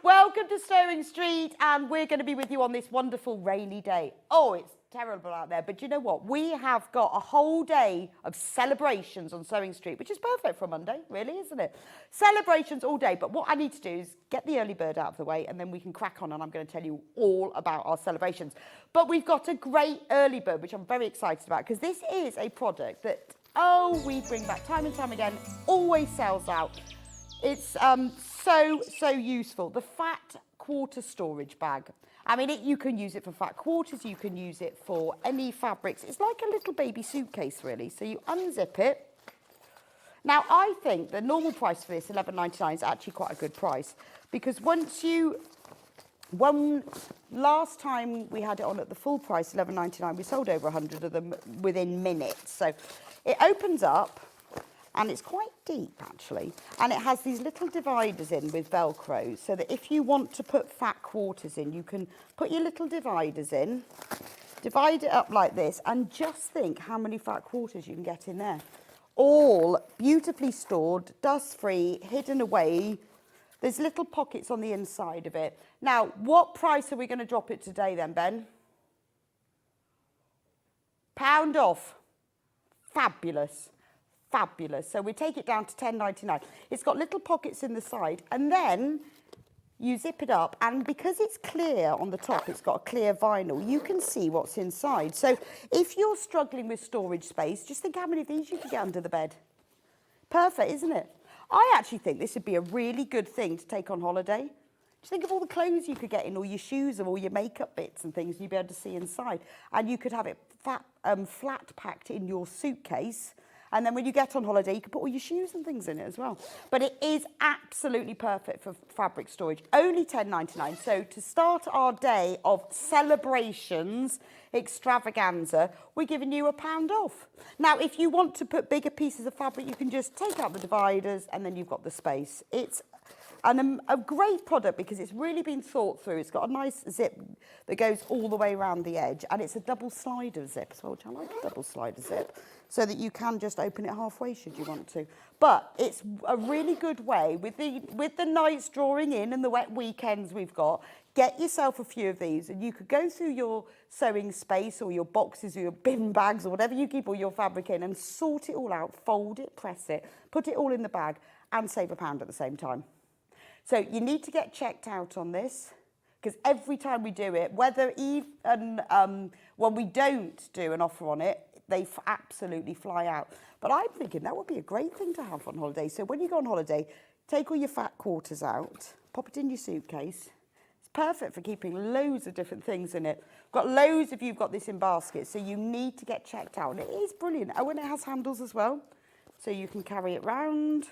Welcome to Sewing Street, and we're going to be with you on this wonderful rainy day. Oh, it's terrible out there, but you know what? We have got a whole day of celebrations on Sewing Street, which is perfect for a Monday, really, isn't it? Celebrations all day, but what I need to do is get the early bird out of the way, and then we can crack on, and I'm going to tell you all about our celebrations. But we've got a great early bird, which I'm very excited about, because this is a product that, we bring back time and time again, always sells out. It's so useful. The fat quarter storage bag. I mean, you can use it for fat quarters. You can use it for any fabrics. It's like a little baby suitcase, really. So you unzip it. Now, I think the normal price for this, £11.99, is actually quite a good price, because last time we had it on at the full price, £11.99, we sold over 100 of them within minutes. So it opens up. And it's quite deep, actually. And it has these little dividers in with Velcro, so that if you want to put fat quarters in, you can put your little dividers in, divide it up like this, and just think how many fat quarters you can get in there. All beautifully stored, dust-free, hidden away. There's little pockets on the inside of it. Now, what price are we going to drop it today then, Ben? £1 off. Fabulous. Fabulous. So we take it down to £10.99. It's got little pockets in the side, and then you zip it up, and because it's clear on the top, it's got a clear vinyl, you can see what's inside. So if you're struggling with storage space, just think how many of these you could get under the bed. Perfect, isn't it? I actually think this would be a really good thing to take on holiday. Just think of all the clothes you could get in, all your shoes, or all your makeup bits and things you'd be able to see inside. And you could have it flat packed in your suitcase. And then when you get on holiday, you can put all your shoes and things in it as well. But it is absolutely perfect for fabric storage. Only £10.99. So to start our day of celebrations, extravaganza, we're giving you £1 off. Now, if you want to put bigger pieces of fabric, you can just take out the dividers and then you've got the space. It's a great product because it's really been thought through. It's got a nice zip that goes all the way around the edge, and it's a double slider zip as well, which I like a double slider zip, so that you can just open it halfway should you want to. But it's a really good way, with the nights drawing in and the wet weekends we've got, get yourself a few of these, and you could go through your sewing space or your boxes or your bin bags or whatever you keep all your fabric in and sort it all out, fold it, press it, put it all in the bag, and save £1 at the same time. So you need to get checked out on this, because every time we do it, whether even when we don't do an offer on it, they absolutely fly out. But I'm thinking that would be a great thing to have on holiday. So when you go on holiday, take all your fat quarters out, pop it in your suitcase. It's perfect for keeping loads of different things in it. Got loads of you've got this in baskets, so you need to get checked out. And it is brilliant. Oh, and it has handles as well, so you can carry it round.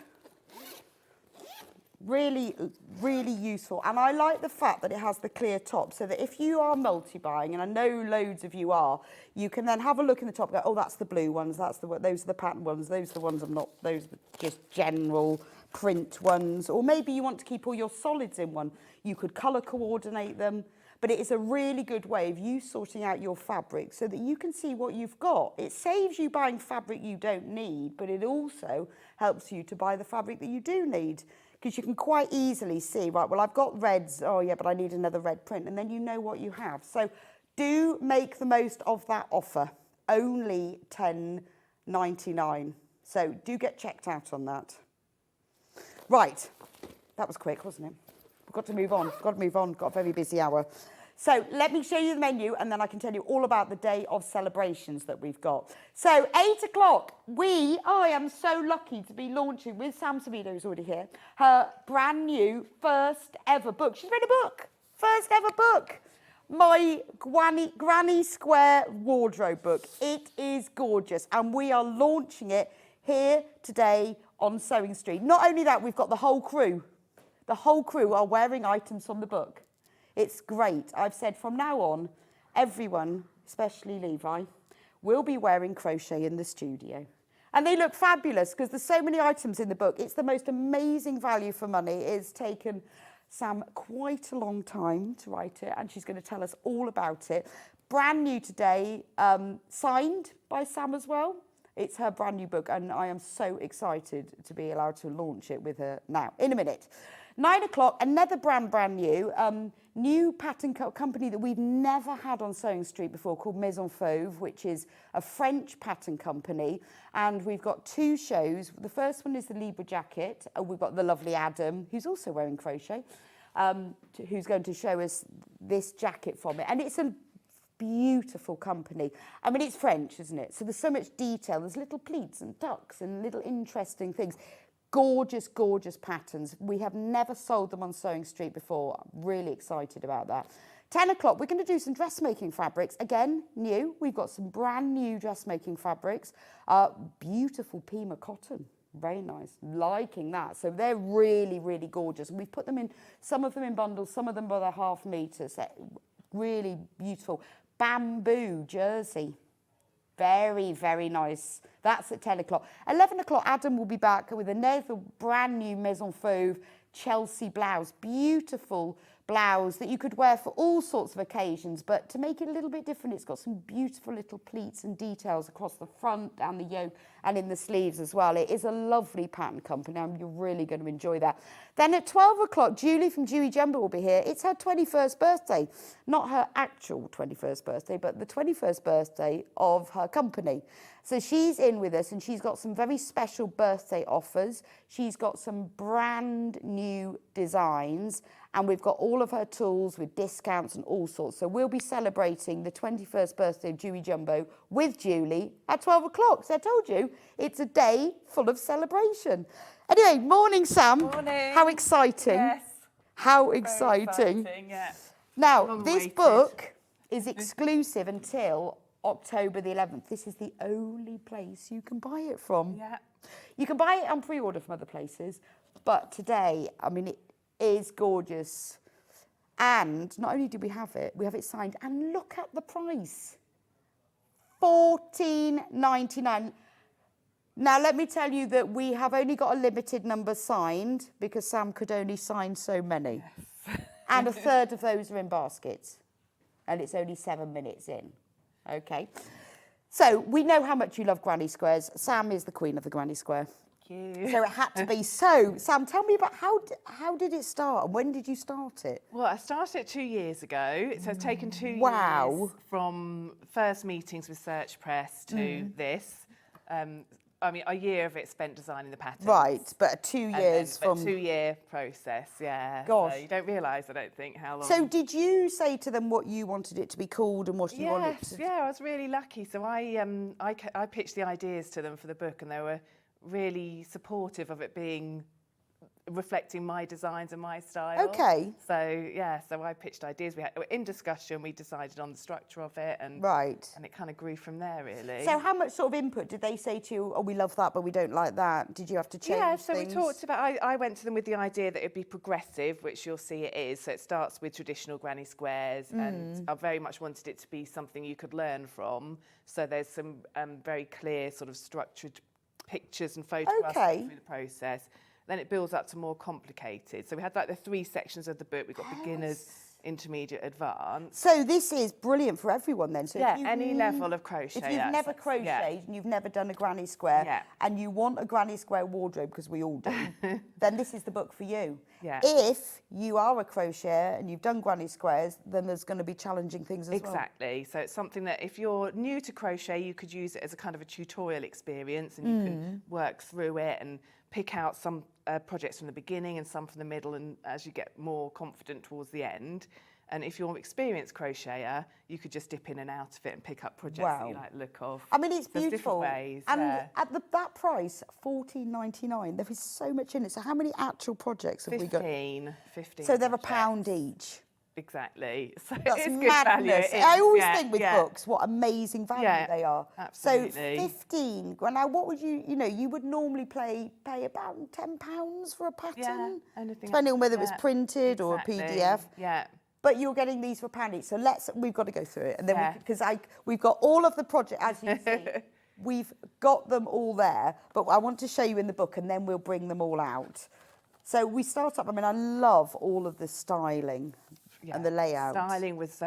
Really, really useful. And I like the fact that it has the clear top, so that if you are multi-buying, and I know loads of you are, you can then have a look in the top and go, oh, that's the blue ones, those are the pattern ones, those are the ones I'm not, those are just general print ones. Or maybe you want to keep all your solids in one. You could colour coordinate them. But it is a really good way of you sorting out your fabric so that you can see what you've got. It saves you buying fabric you don't need, but it also helps you to buy the fabric that you do need. Because you can quite easily see, right, well, I've got reds. Oh, yeah, but I need another red print. And then you know what you have. So do make the most of that offer. Only £10.99. So do get checked out on that. Right. That was quick, wasn't it? We've got to move on. Got a very busy hour. So let me show you the menu, and then I can tell you all about the day of celebrations that we've got. So 8 o'clock, I am so lucky to be launching with Sabido, who's already here, her brand new first ever book. She's read a book, first ever book. My Granny Square wardrobe book. It is gorgeous, and we are launching it here today on Sewing Street. Not only that, we've got the whole crew. The whole crew are wearing items from the book. It's great. I've said from now on, everyone, especially Levi, will be wearing crochet in the studio. And they look fabulous because there's so many items in the book. It's the most amazing value for money. It's taken Sam quite a long time to write it, and she's going to tell us all about it. Brand new today, signed by Sam as well. It's her brand new book, and I am so excited to be allowed to launch it with her now, in a minute. 9 o'clock, another brand new, new pattern company that we've never had on Sewing Street before, called Maison Fauve, which is a French pattern company. And we've got 2 shows. The first one is the Libre Jacket. We've got the lovely Adam, who's also wearing crochet, who's going to show us this jacket from it. And it's a beautiful company. I mean, it's French, isn't it? So there's so much detail. There's little pleats and tucks and little interesting things. Gorgeous, gorgeous patterns. We have never sold them on Sewing Street before. I'm really excited about that. 10 o'clock, we're going to do some dressmaking fabrics. Again, new. We've got some brand new dressmaking fabrics. Beautiful Pima cotton. Very nice. Liking that. So they're really, really gorgeous. And we've put them in, some of them in bundles, some of them by the half meters. They're really beautiful. Bamboo jersey. Very, very nice. That's at 10 o'clock. 11 o'clock, Adam will be back with another brand new Maison Fauve Chelsea blouse. Beautiful blouse that you could wear for all sorts of occasions, but to make it a little bit different, it's got some beautiful little pleats and details across the front and the yoke and in the sleeves as well. It is a lovely pattern company, and you're really going to enjoy that. Then at 12 o'clock, Julie from Juey Jumbo will be here. It's her 21st birthday, not her actual 21st birthday, but the 21st birthday of her company. So she's in with us, and she's got some very special birthday offers. She's got some brand new designs, and we've got all of her tools with discounts and all sorts. So we'll be celebrating the 21st birthday of Juey Jumbo with Julie at 12 o'clock. So I told you, it's a day full of celebration. Anyway, morning, Sam. Morning. How exciting. Yes. How exciting. Yeah. Now, this book is exclusive until October the 11th. This is the only place you can buy it from. Yeah. You can buy it on pre-order from other places, but today, I mean, it is gorgeous. And not only do we have it signed, and look at the price. $14.99. Now, let me tell you that we have only got a limited number signed because Sam could only sign so many. Yes. And a third of those are in baskets. And it's only 7 minutes in. Okay. So we know how much you love granny squares. Sam is the queen of the granny square. Thank you. So it had to be. So, Sam, tell me about how did it start and when did you start it? Well, I started it 2 years ago. So it's taken 2 Wow. years from first meetings with Search Press to this. I mean, a year of it spent designing the patterns. Right, but 2 years from... A 2-year process, yeah. Gosh. So you don't realise, I don't think, how long... So did you say to them what you wanted it to be called and what you wanted to... Yeah, I was really lucky. So I pitched the ideas to them for the book, and they were really supportive of it being reflecting my designs and my style. Okay. So yeah, so I pitched ideas. We were in discussion. We decided on the structure of it, and and it kind of grew from there, really. So how much sort of input did they say to you? Oh, we love that, but we don't like that. Did you have to change Yeah, so things? we talked about. I went to them with the idea that it'd be progressive, which you'll see it is. So it starts with traditional granny squares, and I very much wanted it to be something you could learn from. So there's some very clear sort of structured pictures and photographs through the process. Then it builds up to more complicated. So we had like the 3 sections of the book. We've got beginners, intermediate, advanced. So this is brilliant for everyone then. So yeah, any level of crochet. If you've never crocheted and you've never done a granny square and you want a granny square wardrobe, because we all do, then this is the book for you. Yeah. If you are a crocheter and you've done granny squares, then there's going to be challenging things as well. Exactly. So it's something that if you're new to crochet, you could use it as a kind of a tutorial experience, and you can work through it and pick out some projects from the beginning and some from the middle, and as you get more confident towards the end. And if you're an experienced crocheter, you could just dip in and out of it and pick up projects that you like the look of. I mean, it's There's beautiful. Different ways, and at that price, $14.99, there is so much in it. So how many actual projects have we got? 15. So they're projects. £1 each. Exactly. So That's it's madness. good value. I always think with books what amazing value they are. Absolutely. So 15. Now, what would you would normally pay about £10 for a pattern? Yeah, anything depending on whether it was printed or a PDF. Yeah. But you're getting these for £1 each. So we've got to go through it. And then we've got all of the projects, as you see. We've got them all there, but I want to show you in the book, and then we'll bring them all out. So we start up, I mean, I love all of the styling and the layout. Styling was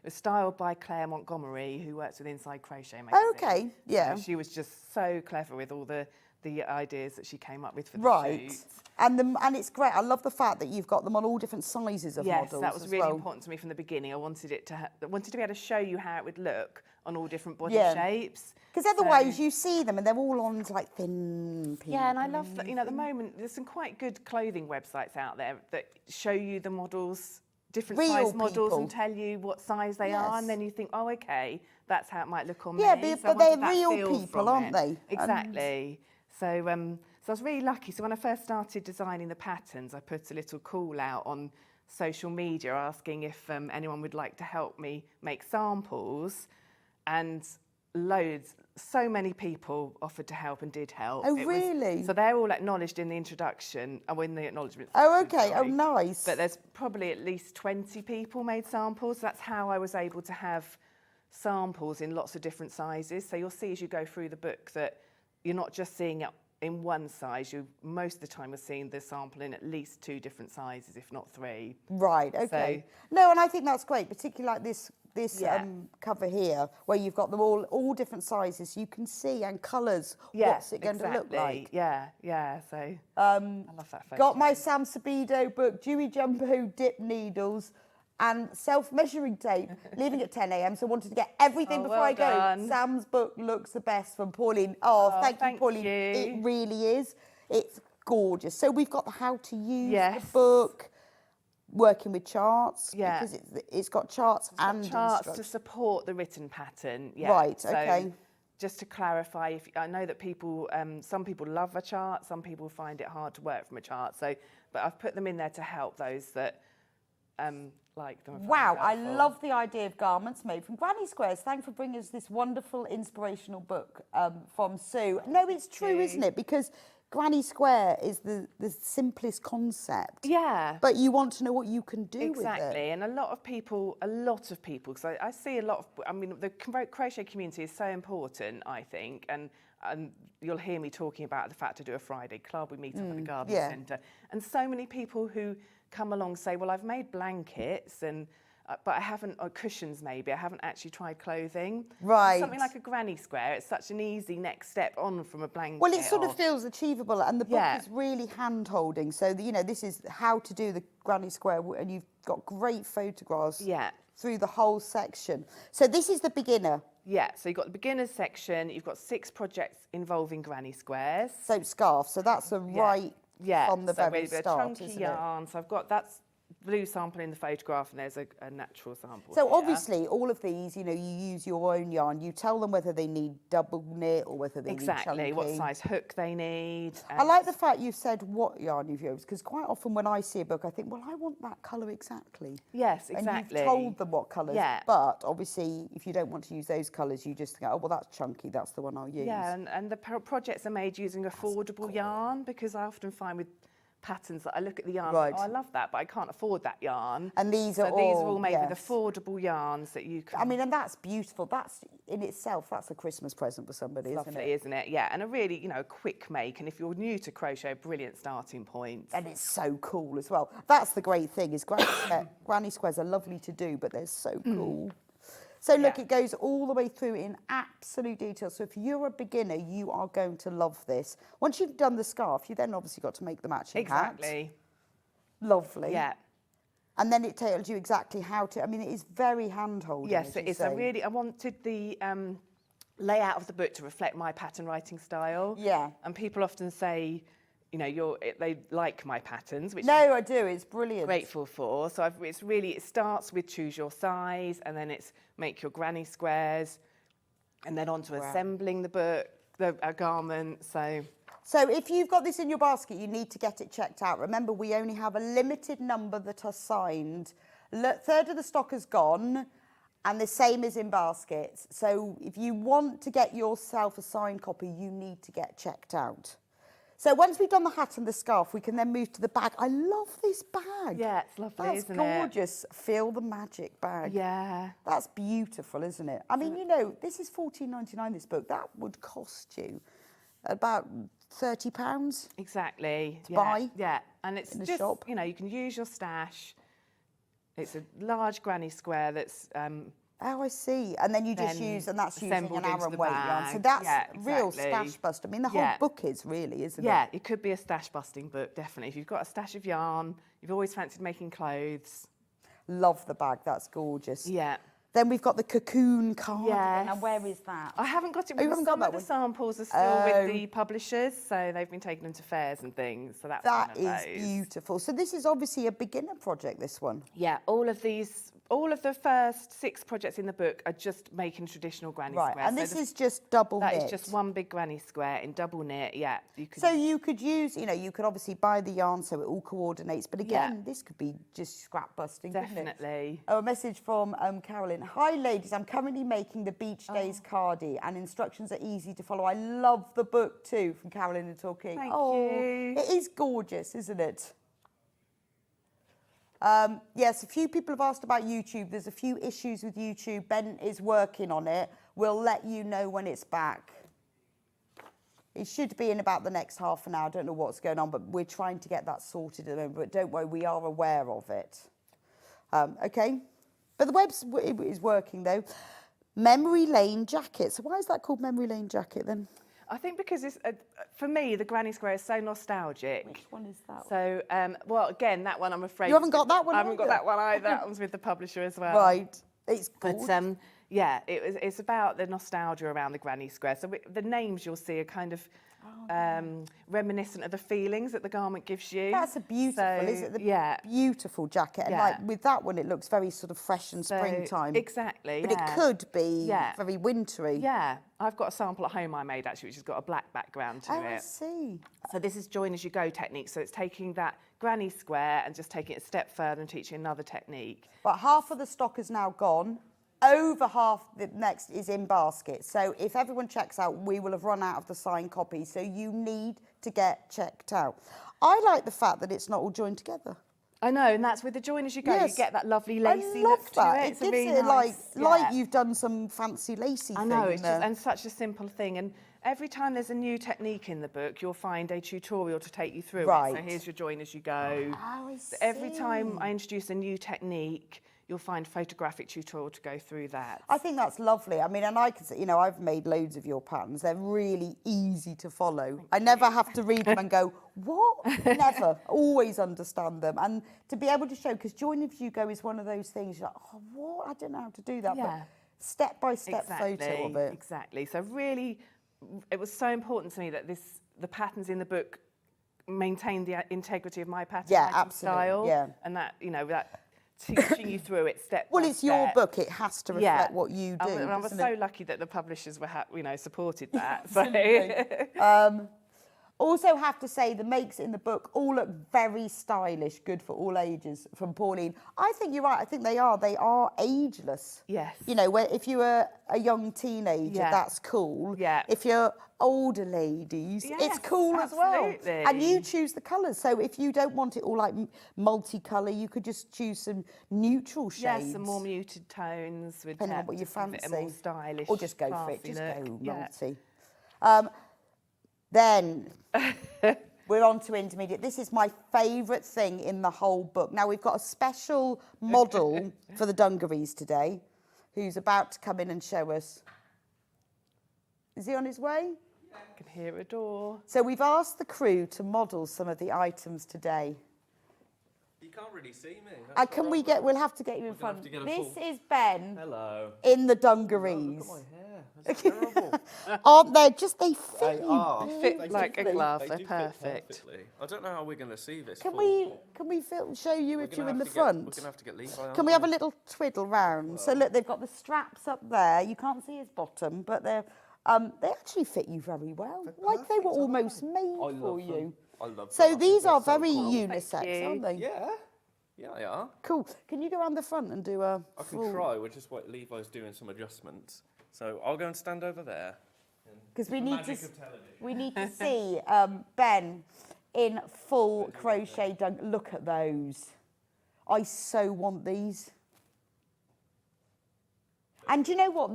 styled by Claire Montgomery, who works with Inside Crochet magazine. Okay, yeah. So she was just so clever with all the the ideas that she came up with for the Right. shoot. And it's great. I love the fact that you've got them on all different sizes of Yes, models that was as really well. important to me from the beginning. I wanted it to wanted to be able to show you how it would look on all different body Yeah. shapes. Because otherwise you see them and they're all on like thin people. Yeah, and I love that, at the moment, there's some quite good clothing websites out there that show you the models, different Real size models, people. and tell you what size they are, and Yes. then you think, oh, okay, that's how it might look on Yeah, me. but So I they're wanted that real feel people, from aren't it. they? And- Exactly. So I was really lucky. So when I first started designing the patterns, I put a little call out on social media asking if anyone would like to help me make samples, and so many people offered to help and did help. Oh, really? So they're all acknowledged in the introduction, in the acknowledgement Oh, section, okay. Oh, sorry. nice. But there's probably at least 20 people made samples. That's how I was able to have samples in lots of different sizes. So you'll see as you go through the book that you're not just seeing it in one size. You most of the time are seeing the sample in at least 2 different sizes, if not 3. Right, okay. No, and I think that's great, particularly like this Yeah. cover here, where you've got them all different sizes. You can see and colours. Yeah, What's it going to look like? Yeah. So I love that photo. Got my Sam Sabido book, Juey Jumbo dip needles, and self-measuring tape, leaving at 10 a.m. So I wanted to get everything Oh, before well I go. done. Sam's book looks the best from Pauline. Oh, thank you, Pauline. you. It really is. It's gorgeous. So we've got the how to use Yes. the book, working with charts, Yeah. because it's got charts and charts to instructions. support the written pattern. Yeah. Right, So okay. just to clarify, I know that people, some people love a chart, some people find it hard to work from a chart. So, but I've put them in there to help those that like them. and find Wow, it I helpful. love the idea of garments made from granny squares. Thanks for bringing us this wonderful inspirational book from Sue. No, it's true, you. isn't it? Because granny square is the simplest concept. Yeah. But you want to know what you can do with it. Exactly, and a lot of people, because I see a lot of, the crochet community is so important, I think, and you'll hear me talking about the fact I do a Friday club, we meet up at the garden yeah. centre, and so many people who come along say, well, I've made blankets, and but I haven't, or cushions maybe, I haven't actually tried clothing. Right. Something like a granny square, it's such an easy next step on from a blanket. Well, it sort of or- feels achievable, and the book Yeah. is really hand-holding. So, this is how to do the granny square, and you've got great photographs Yeah. through the whole section. So this is the beginner. Yeah, so you've got the beginners section, you've got 6 projects involving granny squares. Soap scarf. So that's right from the so very with a start, chunky isn't it? yarn. So I've got that's blue sample in the photograph, and there's a natural sample. So here. obviously, all of these, you use your own yarn. You tell them whether they need double knit or whether they exactly need chunky. what size hook they need. I like the fact you've said what yarn you've used, because quite often when I see a book, I think, well, I want that colour exactly. Yes, exactly. And you've told them what colours. Yeah. But obviously, if you don't want to use those colours, you just think, oh, well, that's chunky. That's the one I'll use. Yeah, and the projects are made using affordable yarn, because I often find with patterns that I look at the yarn, Right. oh, I love that, but I can't afford that yarn. And these so are these all, are all made yes. with affordable yarns that you can. I mean, and that's beautiful. That's in itself, that's a Christmas present for somebody, isn't lovely, it? isn't it? Yeah, and a really, quick make. And if you're new to crochet, a brilliant starting point. And it's so cool as well. That's the great thing, is granny squares are lovely to do, but they're so cool. So look, Yeah. it goes all the way through in absolute detail. So if you're a beginner, you are going to love this. Once you've done the scarf, you then obviously got to make the matching hat. Exactly. Lovely. Yeah. And then it tells you exactly how to, I mean, it is very hand-holding. Yes, as it you is. say. I wanted the layout of the book to reflect my pattern writing style. Yeah. And people often say, they like my patterns, which No, I'm I do. It's brilliant. grateful for. So it starts with choose your size, and then it's make your granny squares, and then on to assembling the book, the garment. So if you've got this in your basket, you need to get it checked out. Remember, we only have a limited number that are signed. Third of the stock is gone, and the same is in baskets. So if you want to get yourself a signed copy, you need to get checked out. So once we've done the hat and the scarf, we can then move to the bag. I love this bag. Yeah, it's lovely, That's isn't it? gorgeous. Feel the magic bag. Yeah. That's beautiful, isn't it? I mean, this is $14.99, this book. That would cost you about £30 Exactly. to buy. Yeah, and it's in the just, shop. you can use your stash. It's a large granny square that's Oh, I see. And then you just Then use, and that's using assembled an into Aran the weight yarn. So bag. that's Yeah, real exactly. stash bust. I mean, the whole Yeah. book is really, isn't it? Yeah, it could be a stash busting book, definitely. If you've got a stash of yarn, you've always fancied making clothes. Love the bag. That's gorgeous. Yeah. Then we've got the cocoon cardigan. Yes. Now, where is that? I haven't got it. Oh, you Because haven't got some that of the one? samples are still with the publishers, so they've been taking them to fairs and things. So that's That one of is those. beautiful. So this is obviously a beginner project, this one. Yeah, all of the first 6 projects in the book are just making traditional granny Right, squares. and So this is just double knit. that is just one big granny square in double knit. Yeah, you could. So you could use, you could obviously buy the yarn so it all coordinates. But again, Yeah. this could be just scrap busting, couldn't it? Definitely. Oh, a message from Carolyn. Hi, ladies. I'm currently making the Beach Days cardi, and instructions are easy to follow. I love the book too, from Carolyn and Talking. Thank oh, you. It is gorgeous, isn't it? Yes, a few people have asked about YouTube. There's a few issues with YouTube. Ben is working on it. We'll let you know when it's back. It should be in about the next half an hour. I don't know what's going on, but we're trying to get that sorted at the moment. But don't worry, we are aware of it. Okay? But the web is working, though. Memory Lane Jacket. So why is that called Memory Lane Jacket, then? I think because it's for me the granny square is so nostalgic. Which one is that? So well, again, that one I'm afraid You haven't got that one I haven't got either? that one either. That one's with the publisher as well. Right. It's But gorgeous. yeah, it's about the nostalgia around the granny square. So the names you'll see are kind of reminiscent of the feelings that the garment gives you. That's a beautiful, isn't it? Yeah. Beautiful jacket. And Yeah. like with that one, it looks very sort of fresh and springtime. Exactly. But it could be very wintry. Yeah, I've got a sample at home I made actually, which has got a black background to Oh, it. I see. So this is join as you go technique. So it's taking that granny square and just taking it a step further and teaching another technique. But half of the stock is now gone. Over half the next is in basket. So if everyone checks out, we will have run out of the signed copy. So you need to get checked out. I like the fact that it's not all joined together. I know, and that's with the join as you go. Yes. You get that lovely lacy I love look that. to it. It It's a gives really it nice, like you've done some fancy lacy I thing. know, it's just, and such a simple thing. And every time there's a new technique in the book, you'll find a tutorial to take you through Right. it. So here's your join as you go. Oh, I So every see. time I introduce a new technique, you'll find photographic tutorial to go through that. I think that's lovely. I mean, and I can say, I've made loads of your patterns. They're really easy to follow. I never have to read them and go, what? Never. Always understand them. And to be able to show, because join as you go is one of those things, you're like, oh, what? I don't know how to do that. Yeah. But step-by-step photo of it. Exactly. So really, it was so important to me that the patterns in the book maintain the integrity of my pattern making absolutely, style. yeah. And that, that teaching you through it step Well, by it's your step. book. It has to reflect what you do. And I was doesn't so it? lucky that the publishers were, supported that. Also have to say the makes in the book all look very stylish, good for all ages, from Pauline. I think you're right. I think they are. They are ageless. Yes. Where if you were a young teenager, Yeah. that's cool. Yeah. If you're older ladies, it's Yes, cool as well. absolutely. And you choose the colours. So if you don't want it all like multicolour, you could just choose some neutral shades. Yes, some more muted tones with Depending on what you just give it fancy. a more stylish, Or just go for it. classy Just look. go Yeah. multi. Then we're on to intermediate. This is my favourite thing in the whole book. Now, we've got a special model for the dungarees today who's about to come in and show us. Is he on his way? I can hear a door. So we've asked the crew to model some of the items today. You can't really see me. We'll have to get you in front. have to get a This full- is Ben Hello. in the dungarees. Look at my hair. That's terrible. Aren't they? They fit They you are. Fit like a beautifully. glove. They They're do fit perfect. perfectly. I don't know how we're going to see this. Can full. we show you We're if gonna you're in the have to front? We're going to have to get Levi on. Can we have a little twiddle round? So look, they've got the straps up there. You can't see his bottom, but they actually fit you very well. Like they were almost made I for love you. them. I love them. So I think these they're are so very cool. unisex, you. aren't they? Yeah. Yeah, they are. Cool. Can you go around the front and do a I can full... try. We're just what Levi's doing some adjustments. So I'll go and stand over there. Because we The need to magic of television. we need to see Ben in full crochet dunk. Look at those. I so want these. And do you know what?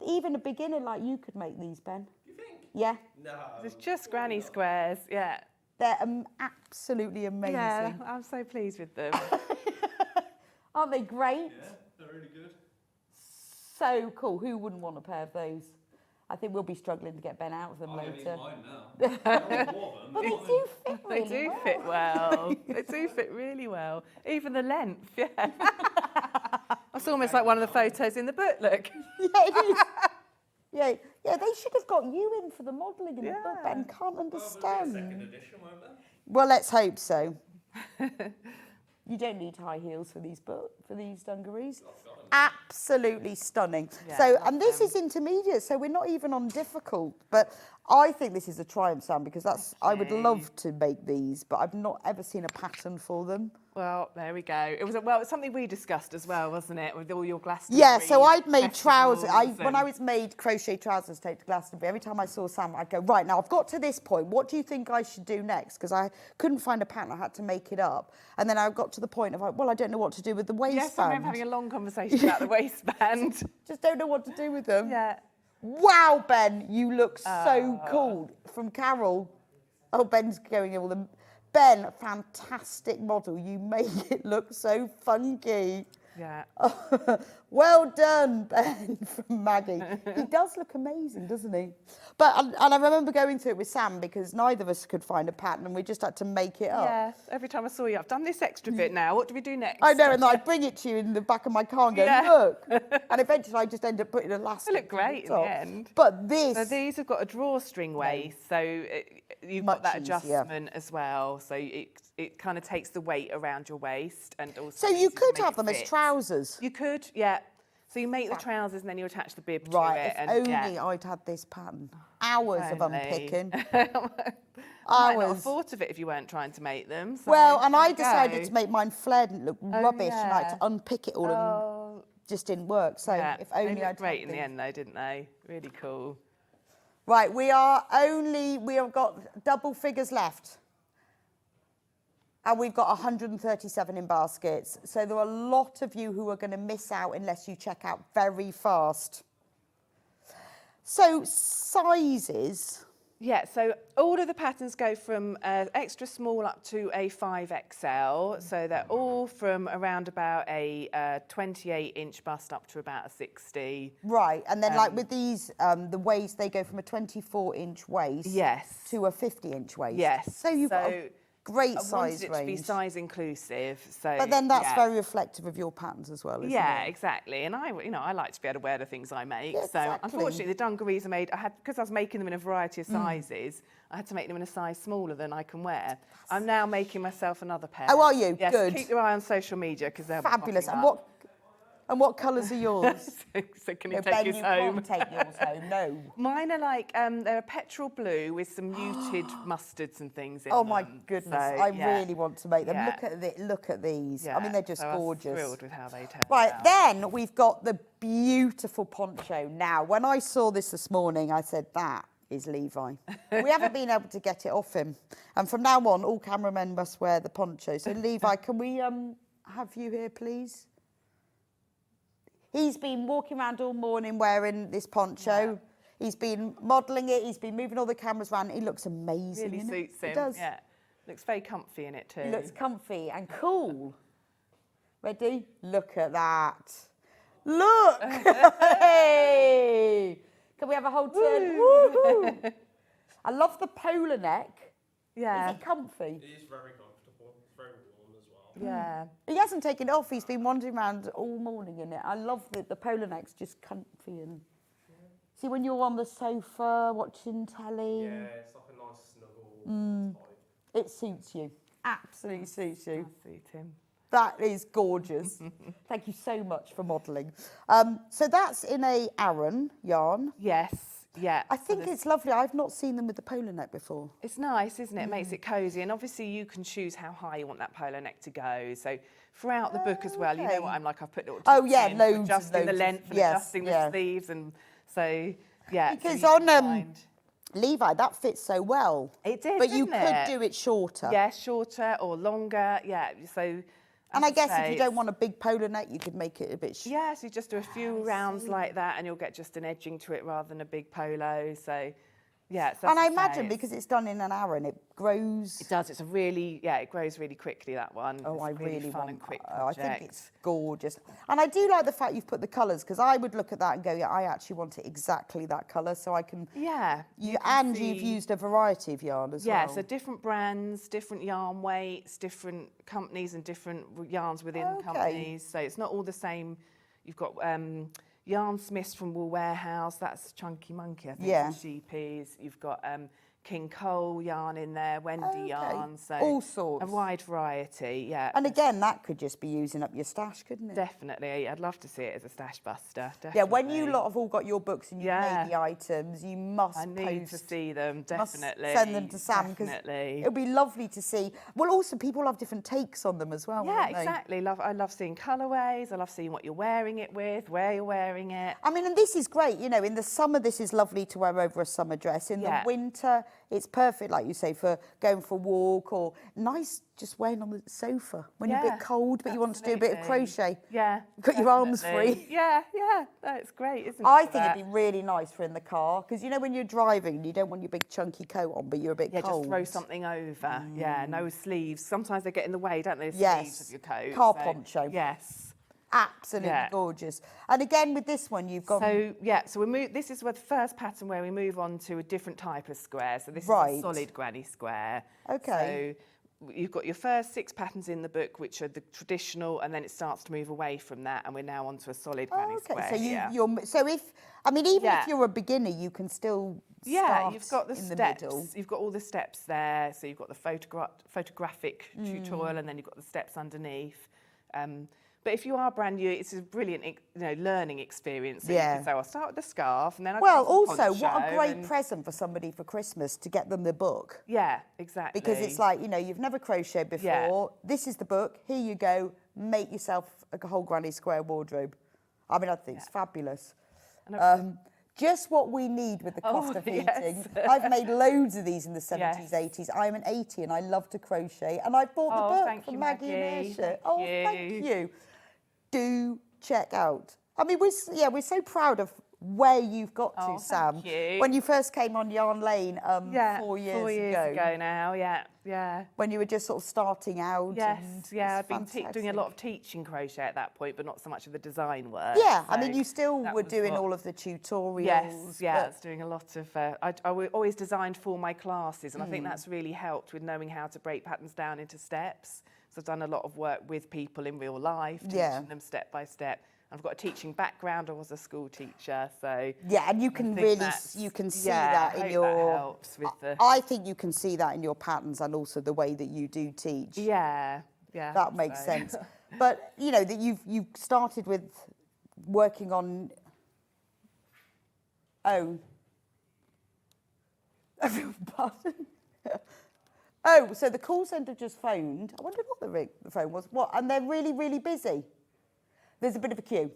Even a beginner like you could make these, Ben. You think? Yeah. No. It's just granny squares. Yeah. They're absolutely amazing. Yeah, I'm so pleased with them. Aren't they great? Yeah, they're really good. So cool. Who wouldn't want a pair of those? I think we'll be struggling to get Ben out of them later. Mine now. But they do fit They really do well. fit well. They do fit really well. Even the length, yeah. That's almost like one of the photos in the book, look. Yeah, it is. Yeah, they should have got you in for the modelling in the book, Yeah. Ben. Can't Well, there'll be a understand. second edition, won't there? Well, let's hope so. You don't need high heels for these dungarees. Absolutely stunning. Yeah, So, love and this them. is intermediate, so we're not even on difficult. But I think this is a triumph, Sam, because I would love to make these, but I've not ever seen a pattern for them. Well, there we go. It's something we discussed as well, wasn't it, with all your Glastonbury? Yeah, so I'd made trousers. festivals When I was made crochet trousers to take to Glastonbury, every time I saw Sam, I'd go, right, now I've got to this point. What do you think I should do next? Because I couldn't find a pattern. I had to make it up. And then I got to the point of, well, I don't know what to do with the waistband. Yes, I remember having a long conversation about the waistband. Just don't know what to do with them. Yeah. Wow, Ben, you look so cool. From Carol. Oh, Ben's going all the... Ben, fantastic model. You make it look so funky. Yeah. Well done, Ben, from Maggie. He does look amazing, doesn't he? But and I remember going through it with Sam because neither of us could find a pattern and we just had to make it up. Yeah. Every time I saw you, I've done this extra bit now. What do we do next? I know, and then I'd bring it to you in the back of my car and go, Yeah. look. And eventually I just end up putting elastic. They look great in the top. end. But this... So these have got a drawstring waist, so you've Much got that easier. adjustment as well. So it kind of takes the weight around your waist and also. So you makes it could make have it them as fit. trousers. You could, yeah. So you make the trousers and then you attach the bib to Right, it. if and only yeah. I'd had this pattern. Hours of Only. unpicking. I might not have Hours. thought of it if you weren't trying to make them. So Well, and there I you decided go. to make mine flared and look rubbish, and I had yeah. to unpick it all, and Oh, just didn't work. So yeah. if only they I'd looked great had in the these. end, though, didn't they? Really cool. Right, we have got double figures left. And we've got 137 in baskets. So there are a lot of you who are going to miss out unless you check out very fast. So sizes. Yeah, so all of the patterns go from extra small up to a 5XL. So they're all from around about a 28-inch bust up to about a 60. Right, and then like with these, the waist, they go from a 24-inch waist Yes. to a 50-inch waist. Yes. So you've got a great I size wanted it to be range. size inclusive. So, But then that's yeah. very reflective of your patterns as well, isn't Yeah, it? exactly. And I like to be able to wear the things I make. Yeah, So exactly. unfortunately, the dungarees are made. Because I was making them in a variety of sizes, I had to make them in a size smaller than I can wear. I'm now making myself another pair. Oh, are you? Yes. Good. Keep your eye on social media because they're Fabulous. And what colours are yours? so can you No, take Ben, yours you home? can't take yours home, no. Mine are like they're a petrol blue with some muted mustards and things in Oh them. my goodness, So, I yeah. really want to make them. Yeah. Look at these. I Yeah, mean, they're just so I was gorgeous. thrilled with how they turned Right, out. then we've got the beautiful poncho. Now, when I saw this morning, I said, that is Levi. We haven't been able to get it off him. And from now on, all cameramen must wear the poncho. So, Levi, can we have you here, please? He's been walking around all morning wearing this poncho. Yeah. He's been modelling it. He's been moving all the cameras around. He looks amazing. Really innit? suits him. He does. Yeah, looks very comfy in it too. He looks comfy and cool. Ready? Look at that. Look! Hey! Can we have a whole turn? Woohoo! I love the polar neck. Yeah. Is it comfy? It is very comfortable. It's very warm as well. Yeah. He hasn't taken it off. He's been wandering around all morning in it. I love the polar neck's just comfy and... See, when you're on the sofa watching telly, Yeah, it's like a nice snuggle type. it suits you. Absolutely suits you. Does suit him. That is gorgeous. Thank you so much for modelling. So that's in a Aran yarn. Yes. Yeah. I think it's lovely. I've not seen them with the polar neck before. It's nice, isn't it? It makes it cosy. And obviously you can choose how high you want that polo neck to go. So throughout the book as well, you know what I'm like, I've put little Oh, tips yeah, in, loads and adjusting the loads of- length and yes, adjusting yeah. the sleeves. And so, yeah. Because so you can on find- Levi, that fits so well. It did, But you didn't could it? do it shorter. Yeah, shorter or longer. Yeah. So. And as I guess say, if you don't it's- want a big polar neck, you could make it a bit shorter. Yeah, so you just do a few rounds like that and you'll get just an edging to it rather than a big polo. So, Yeah, so And as I say, imagine it's- because it's done in an hour and it grows. it does. It's a really, it grows really quickly, that one. Oh, it's I a really really fun want. and quick I project. think it's gorgeous, and I do like the fact you've put the colours because I would look at that and go, yeah, I actually want it exactly that colour, so I can. Yeah. You've see- used a variety of yarn as well. Yeah, so different brands, different yarn weights, different companies and different yarns within Okay. companies. So it's not all the same. You've got Yarn Smiths from Wool Warehouse, that's Chunky Monkey, I think, Yeah. from Sheepies. You've got King Cole yarn in there, Wendy Okay. yarn. So All sorts. a wide variety, yeah. And again, that could just be using up your stash, couldn't it? Definitely. I'd love to see it as a stash buster. Definitely. Yeah, when you lot have all got your books and you've Yeah. made the items, you must I need to post. see them, Must definitely. send them to Sam because Definitely. it'll be lovely to see. Well, also people have different takes on them as well. Yeah, won't they? exactly. I love seeing colourways. I love seeing what you're wearing it with, where you're wearing it. I mean, and this is great. You know, in the summer, this is lovely to wear over a summer dress. In Yeah. the winter, it's perfect, like you say, for going for a walk or nice just wearing on the sofa when you're a Yeah, bit cold, but you want to do a bit of absolutely. crochet. Yeah. You've got your arms definitely. free. Yeah. That's great, isn't it? I for think that? it'd be really nice for in the car because you know when you're driving, you don't want your big chunky coat on, but you're a bit Yeah, cold. just throw something over. Yeah, no sleeves. Sometimes they get in the way, don't they? The Yes. sleeves of your coat. Car poncho. Yes. Absolutely Yeah. gorgeous. And again, with this one, you've got So this is the first pattern where we move on to a different type of square. So this is Right. a solid granny square. Okay. So you've got your first 6 patterns in the book, which are the traditional, and then it starts to move away from that, and we're now onto a solid granny square. So here. you're if I mean even Yeah. if you're a beginner, you can still Yeah, start you've got the in steps. the middle. You've got all the steps there. So you've got the photographic tutorial, and then you've got the steps underneath. But if you are brand new, it's a brilliant, learning experience. So Yeah. You can say, I'll start with the scarf, and then I'll Well, go to the also, what a poncho, great and- present for somebody for Christmas to get them the book. Yeah, exactly. Because it's like, you've never crocheted before. Yeah. This is the book. Here you go. Make yourself a whole granny square wardrobe. I mean, I think it's fabulous. And Just what we need with the cost of heating. yes. I've made loads of these in the 70s, Yes. 80s. I'm an 80 and I love to crochet. And I bought the book thank from you, Maggie and Maggie. Ayrshire. Thank Thank you. you. Do check out. I mean, we're so proud of where you've got to, Oh, Sam. thank you. When you first came on Yarn Lane 4 4 years years ago now. Yeah. when you were just sort of starting out. Yes, and yeah, it's I've been doing a lot of fantastic. teaching crochet at that point, but not so much of the design work. Yeah, I So mean, you still that were was doing what- all of the tutorials. Yes, yeah, I but- was doing a lot of. I always designed for my classes, and I think that's really helped with knowing how to break patterns down into steps. So I've done a lot of work with people in real life, teaching Yeah. them step by step. I've got a teaching background. I was a school teacher, so Yeah, and you can think really that's- you can see yeah, that I in hope your. that helps with the. I think you can see that in your patterns and also the way that you do teach. Yeah. That makes so. sense. But that you've started with working on. Oh. Pardon. Oh, so the call centre just phoned. I wondered what the phone was. What? And they're really, really busy. There's a bit of a queue.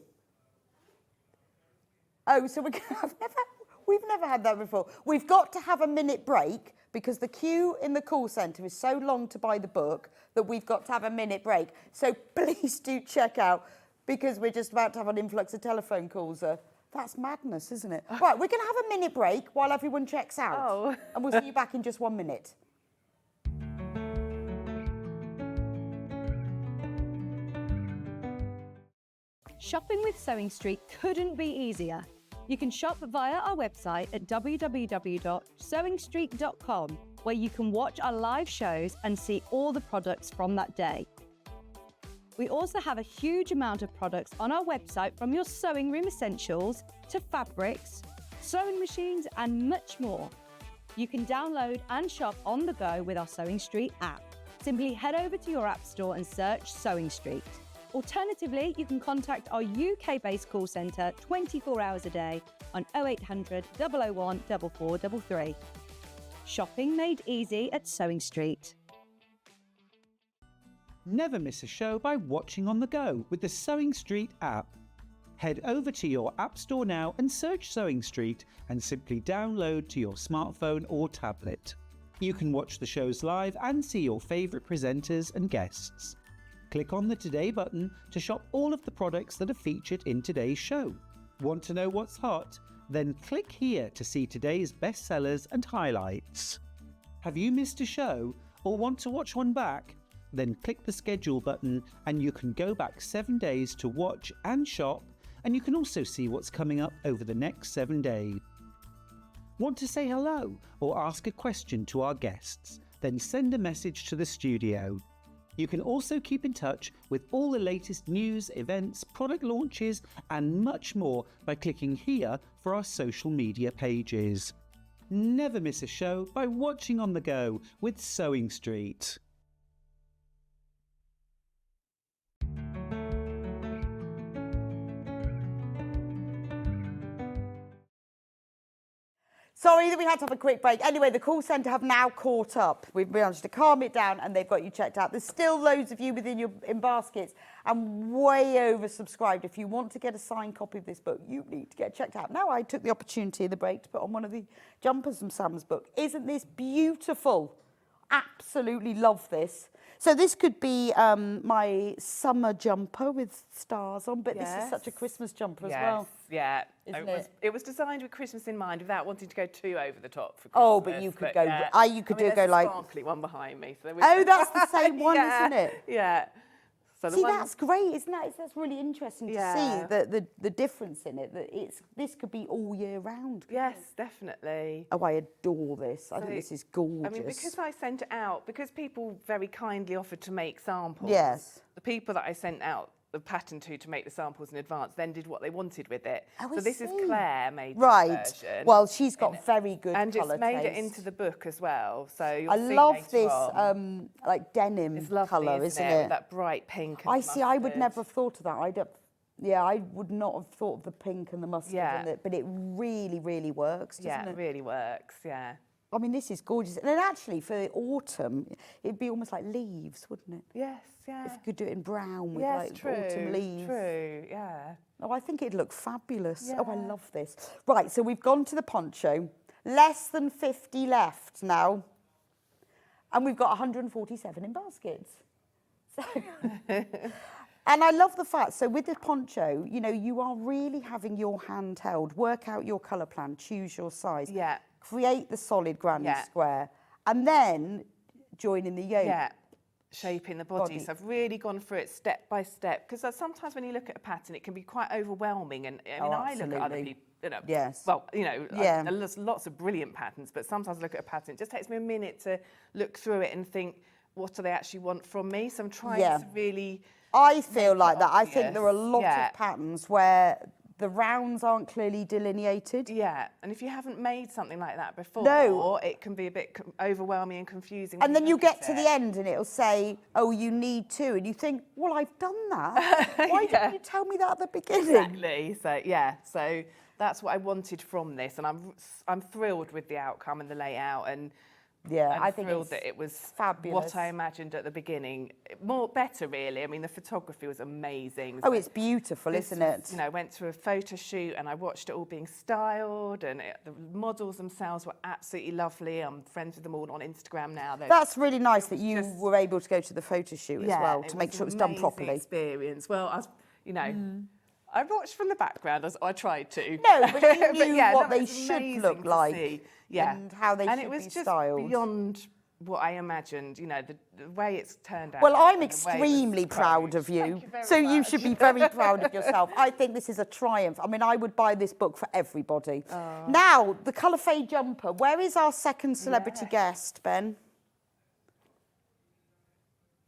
Oh, so we've never had that before. We've got to have a minute break because the queue in the call centre is so long to buy the book that we've got to have a minute break. So please do check out because we're just about to have an influx of telephone calls. That's madness, isn't it? Right, we're going to have a minute break while everyone checks out. Oh. And we'll see you back in just 1 minute. Shopping with Sewing Street couldn't be easier. You can shop via our website at www.sewingstreet.com, where you can watch our live shows and see all the products from that day. We also have a huge amount of products on our website, from your sewing room essentials to fabrics, sewing machines, and much more. You can download and shop on the go with our Sewing Street app. Simply head over to your app store and search Sewing Street. Alternatively, you can contact our UK-based call centre 24 hours a day on 0800 001 4433. Shopping made easy at Sewing Street. Never miss a show by watching on the go with the Sewing Street app. Head over to your app store now and search Sewing Street and simply download to your smartphone or tablet. You can watch the shows live and see your favourite presenters and guests. Click on the Today button to shop all of the products that are featured in today's show. Want to know what's hot? Then click here to see today's bestsellers and highlights. Have you missed a show or want to watch one back? Then click the schedule button and you can go back 7 days to watch and shop, and you can also see what's coming up over the next 7 days. Want to say hello or ask a question to our guests? Then send a message to the studio. You can also keep in touch with all the latest news, events, product launches and much more by clicking here for our social media pages. Never miss a show by watching on the go with Sewing Street. Sorry that we had to have a quick break. Anyway, the call centre have now caught up. We've managed to calm it down and they've got you checked out. There's still loads of you in baskets and way oversubscribed. If you want to get a signed copy of this book, you need to get checked out. Now, I took the opportunity in the break to put on one of the jumpers from Sam's book. Isn't this beautiful? Absolutely love this. So this could be my summer jumper with stars on, but this is such a Christmas jumper as well. Yeah, Isn't it? It was designed with Christmas in mind without wanting to go too over the top for Christmas. Oh, but you could go. Yeah. You could there's go a like. sparkly one behind me. So Oh, that's the same one, yeah, isn't it? Yeah. So the See, one, that's great, isn't that? That's really interesting to Yeah. see the difference in it. That this could be all year round. yes, definitely. Oh, I adore this. I think So, this is gorgeous. I mean, because I sent it out, because people very kindly offered to make samples. Yes. The people that I sent out the pattern to make the samples in advance then did what they wanted with it. Oh, so I this is see. Claire made Right. this version. Well, she's got very good and colour it's made taste. it into the book as well. So you'll I see love later this on. like denim It's lovely, colour, isn't it? With that bright pink. And I see. I would mustard. never have thought of that. I would not have thought of the pink and the mustard Yeah. in it, but it really, really works, doesn't Yeah, it? it really works. Yeah. I mean, this is gorgeous. And then actually, for the autumn, it'd be almost like leaves, wouldn't it? Yes. Yeah. If you could do it in brown with yes, like true. autumn leaves. True. Yeah. Oh, I think it'd look fabulous. Oh, I Yeah. love this. Right, so we've gone to the poncho. Less than 50 left now. And we've got 147 in baskets. So, and I love the fact, so with the poncho, you know, you are really having your hand held, work out your colour plan, choose your size, Yeah. create the solid granny Yeah. square, and then join in the yoke. Yeah. Shaping the body. Body. So I've really gone through it step by step because sometimes when you look at a pattern, it can be quite overwhelming. And I mean, I look at other absolutely. people. You know, Yes. Well, you know, Yeah. there's lots of brilliant patterns, but sometimes I look at a pattern. It just takes me a minute to look through it and think, what do they actually want from me? So I'm trying Yeah. to really. I feel make like it that. I think there are a obvious. lot Yeah. of patterns where the rounds aren't clearly delineated. Yeah, and if you haven't made something like that before, No. it can be a bit overwhelming and confusing. And when then you look get at to it. the end and it'll say, oh, you need two. And you think, well, I've done that. Why Yeah. didn't you tell me that at the beginning? Exactly. So yeah, so that's what I wanted from this, and I'm thrilled with the outcome and the layout, and Yeah, I'm I think thrilled it's that it was fabulous. what I imagined at the beginning. Better really. I mean, the photography was amazing. Oh, So it's beautiful, this isn't was, it? You know, went to a photo shoot and I watched it all being styled, and the models themselves were absolutely lovely. I'm friends with them all on Instagram now. That's really nice that you just- were able to go to the photo shoot as well it to make was sure it was an done amazing properly. Experience. Well, I watched from the background as I tried to. No, but you knew what it they was should amazing look to like see. Yeah. and how they and should it was be just styled. beyond what I imagined. You know, the way it's turned out. Well, I'm and the way it was extremely proud of Thank you. you very So you much. should be very proud of yourself. I think this is a triumph. I mean, I would buy this book for everybody. Now, the colour fade jumper. Where is our second celebrity guest, Ben?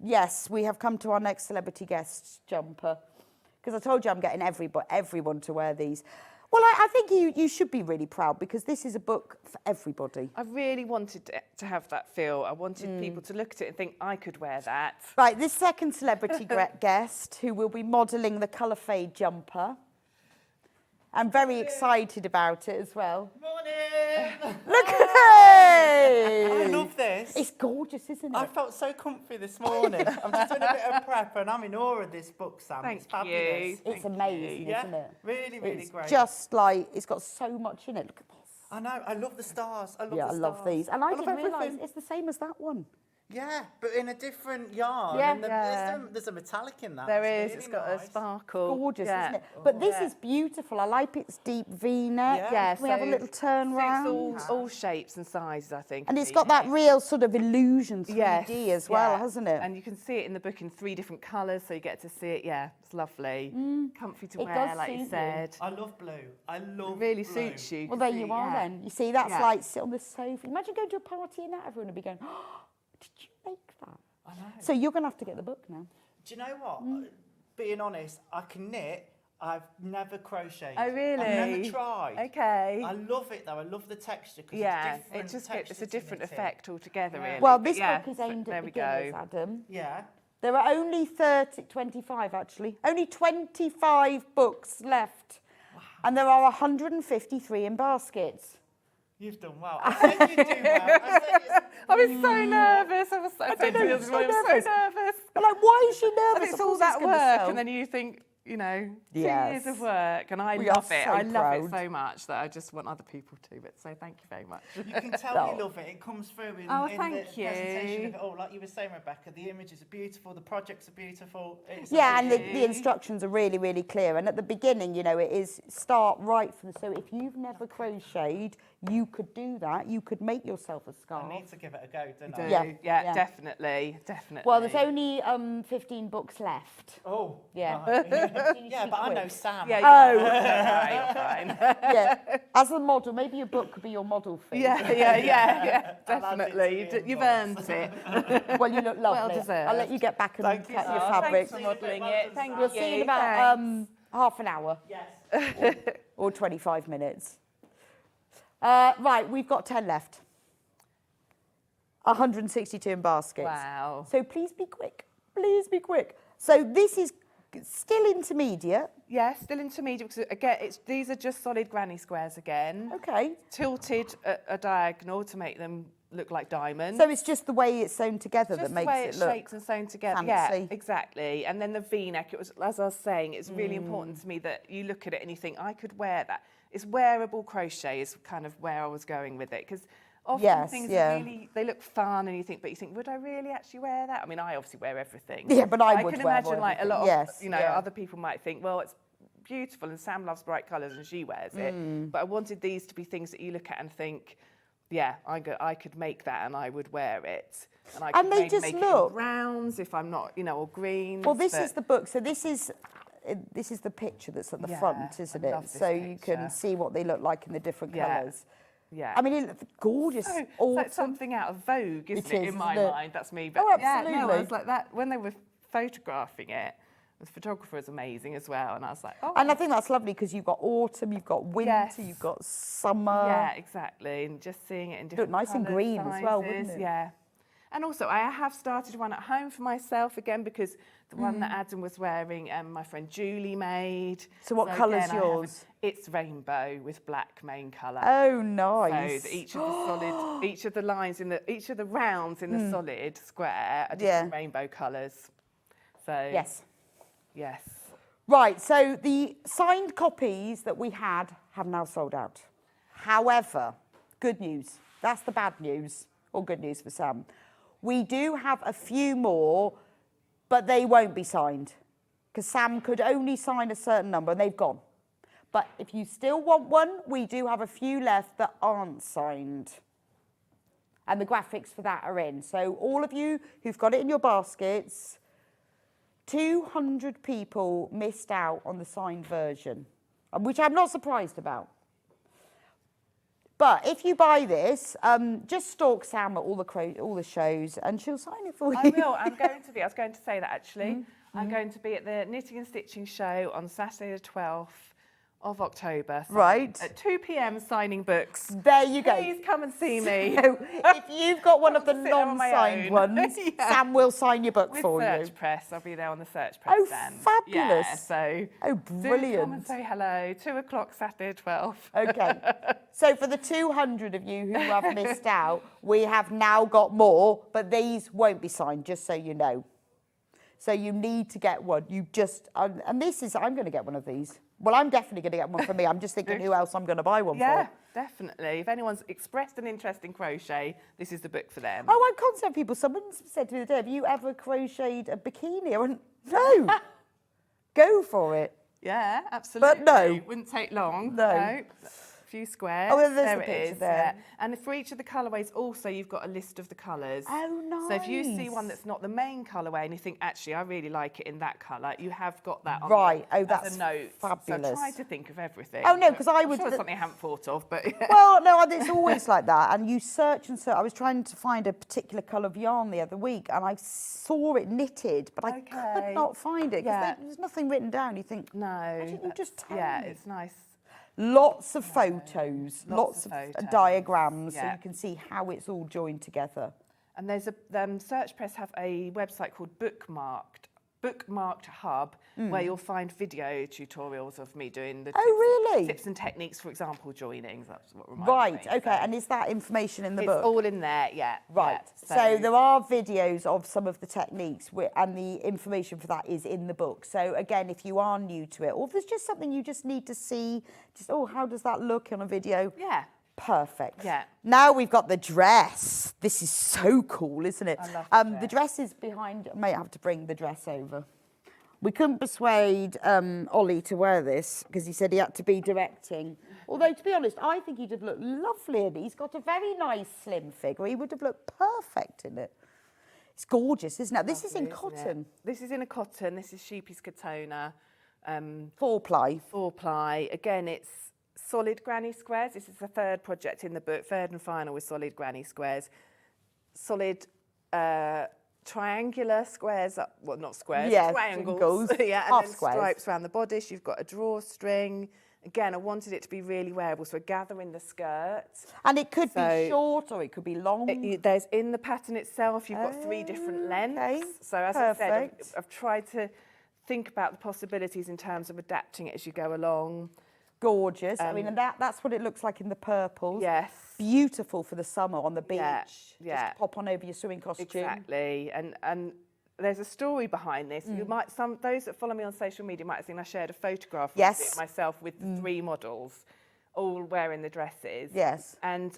Yes, we have come to our next celebrity guest jumper. Because I told you I'm getting everyone to wear these. Well, I think you should be really proud because this is a book for everybody. I really wanted to have that feel. I wanted people to look at it and think, I could wear that. Right, this second celebrity guest who will be modelling the colour fade jumper. I'm very excited about it as well. Morning! Look at it! I love this. It's gorgeous, isn't it? I felt so comfy this morning. I'm just doing a bit of prep and I'm in awe of this book, Sam. Thank it's fabulous. you. It's amazing, Yeah, isn't it? really, really It's great. just like, it's got so much in it. Look at this. I know, I love the stars. I love Yeah, the I stars. love these. And I love didn't realise everything. it's the same as that one. Yeah, but in a different yarn. Yeah. And there's a metallic in that. There That's is. It's really got nice. a sparkle. Gorgeous, yeah. isn't it? But this Yeah. is beautiful. I like its deep V-neck. Yeah. Yeah, Can we have a so little turn suits round? all shapes and sizes, I think. And of it's got that V-neck. real sort of illusion 3D Yes, as well, yeah. hasn't it? And you can see it in the book in 3 different colours, so you get to see it. Yeah, it's lovely. Comfy to It wear, does like suit you you. said. I love blue. I love Really blue. suits you. Well, can there you see, are yeah. then. You see, that's Yeah. like sit on the sofa. Imagine going to a party and that everyone would be going, oh, did you make that? I know. So you're going to have to get the book now. Do you know what? Being honest, I can knit. I've never crocheted. Oh, really? I've never tried. Okay. I love it though. I love the texture. 'Cause Yeah, it's different it just gets it's a texture to different knitting. effect altogether, Yeah. really. Well, But this yeah, book is aimed there at we beginners, go. Adam. Yeah. There are only 25 actually. Only 25 books left. And there are 153 in baskets. You've done well. I said you'd do well. I said I was so nervous. I was so, don't know, nervous. so I was nervous. so nervous. I'm like, why is she nervous? And it's Of all course that gonna work, sell. and then you think, you know, 2 Yes. years of work, and I We are love it. so I love it proud. so much that I just want other people to. But so thank you very much. you can tell No. you love it. It comes through in, Oh, in thank the presentation you. of it all. Like you were saying, Rebecca, the images are beautiful. The projects are beautiful. It's Yeah, and amazing. the instructions are really, really clear. And at the beginning, you know, it is start right from. So if you've never crocheted, you could do that. You could make yourself a I scarf. need to give it a go, don't Do. I? Yeah, yeah. Definitely. Well, there's only 15 books left. Oh. Yeah. right. Yeah, but I know Sam. Yeah, Oh. you're fine. Yeah. As a model, maybe your book could be your model fee. Yeah, I'll add it to definitely. the You've inbox. earned it. Well, you look lovely. deserved. I'll let you get back and Thank you cut so your much. fabrics. Thanks for modelling it. Thank We'll you. see you in about Thanks. half an hour Yes. or 25 minutes. Right, we've got 10 left. 162 in baskets. Wow. So please be quick. Please be quick. So this is still intermediate. Yeah, still intermediate because again, these are just solid granny squares again, Okay. tilted at a diagonal to make them look like diamonds. So it's just the way it's sewn together just that makes the way it it's look. shaped and sewn together. fancy. Yeah, exactly. And then the V-neck, it was, as I was saying, it's really important to me that you look at it and you think, I could wear that. It's wearable crochet is kind of where I was going with it because often Yes, things yeah. are really, they look fun and you think, would I really actually wear that? I mean, I obviously wear everything. Yeah, but I would can wear imagine like a lot of, everything. Yes, you know, yeah. other people might think, well, it's beautiful and Sam loves bright colours and she wears it. But I wanted these to be things that you look at and think, yeah, I could make that and I would wear it. And I could they maybe just make it look- in browns if I'm not, you know, or greens. Well, this but- is the book. So this is the picture that's at the Yeah, front, isn't I it? love this So you can picture. see what they look like in the different Yeah. colours. Yeah. I mean, it looks gorgeous. So, it's Awesome. like something out of Vogue, isn't it, is, in my isn't it? mind? That's me. Oh, Yeah, no, I absolutely. was like that when they were photographing it. The photographer is amazing as well, and I was like, oh, And I think that's lovely because you've got autumn, you've got winter, Yes. you've got summer. yeah, exactly, and just seeing it in different nice and colours, green as well, wouldn't sizes, it? Yeah. And also, I have started one at home for myself again because the one that Adam was wearing, my friend Julie made. So what colour's again, I haven't- yours? It's rainbow with black main colour. Oh, nice. So that each of the solid, each of the lines in the, each of the rounds in the solid square are different rainbow colours. So Yes. yes. Right, so the signed copies that we had have now sold out. However, good news. That's the bad news, or good news for Sam. We do have a few more, but they won't be signed because Sam could only sign a certain number and they've gone. But if you still want one, we do have a few left that aren't signed. And the graphics for that are in. So all of you who've got it in your baskets, 200 people missed out on the signed version, which I'm not surprised about. But if you buy this, just stalk Sam at all the shows and she'll sign it for you. I will. I was going to say that actually. I'm going to be at the Knitting and Stitching show on Saturday the 12th of October. Right. At 2 p.m. signing books. There you go. Please come and see me. So if you've got one of the I'll sit there on my non-signed own. ones, Yeah. Sam will sign your book With for Search you. Press. I'll be there on the Search Press Oh, stand. fabulous. Yeah, so Oh, do come and brilliant. say hello. 2 o'clock Saturday 12th. Okay. So for the 200 of you who have missed out, we have now got more, but these won't be signed, just so you know. So you need to get one. You just, and this is, I'm going to get one of these. Well, I'm definitely going to get one for me. I'm just thinking who else I'm going to buy one Yeah, for. definitely. If anyone's expressed an interest in crochet, this is the book for them. Oh, I'm constantly having people. Someone said to me the other day, have you ever crocheted a bikini? I went, no. Go for it. Yeah, absolutely. But no. Wouldn't take long. No. A few squares. Oh, well, there's there the it picture is. there. Yeah. And for each of the colourways also you've got a list of the colours. Oh, nice. So if you see one that's not the main colourway and you think, actually, I really like it in that colour, you have got that on Right. the, Oh, as that's a note. fabulous. So try to think of everything. Oh, no, 'cause I would- I'm sure it's something I haven't thought of, but Well, no, it's always like that. And you search and search. I was trying to find a particular colour of yarn the other week and I saw it knitted, but I could not find it. 'Cause Yeah. there's nothing written down. You think, no. why didn't you that's- just tell Yeah, me? it's nice. Lots of photos, lots of of photos, diagrams, so yeah. you can see how it's all joined together. And there's a Search Press have a website called Bookmarked Hub, where you'll find video tutorials of me doing the really? tips and techniques, for example, joinings. That's what reminds Right, me. okay, and is that information in the It's book? all in there, yeah. Right, yeah. so there are videos of some of the techniques and the information for that is in the book. So again, if you are new to it, or if there's just something you just need to see, just, oh, how does that look on a video? Yeah. Perfect. Yeah. Now we've got the dress. This is so cool, isn't it? I love the dress is behind. I may have to bring the dress over. We couldn't persuade Ollie to wear this because he said he had to be directing. Although, to be honest, I think he'd have looked lovely in it. He's got a very nice slim figure. He would have looked perfect in it. It's gorgeous, isn't it? This is in Lovely, isn't it? cotton. This is in a cotton. This is Sheepy's Katona. 4-ply. 4-ply. Again, it's solid granny squares. This is the third project in the book, third and final with solid granny squares. Solid triangular squares, well, not squares, Yeah, triangles. triangles, yeah, and half then squares. stripes around the bodice. You've got a drawstring. Again, I wanted it to be really wearable, so we're gathering the skirt. And it could be So- short or it could be long. There's in the pattern itself, you've got 3 different lengths. okay, So as I said, perfect. I've tried to think about the possibilities in terms of adapting it as you go along. Gorgeous. I mean, and that's what it looks like in the purples. Yes. Beautiful for the summer on the beach. Yeah. Just pop on over your swimming costume. Exactly, and there's a story behind this. You might those that follow me on social media might have seen I shared a photograph of Yes. it myself with 3 models, all wearing the dresses. Yes. And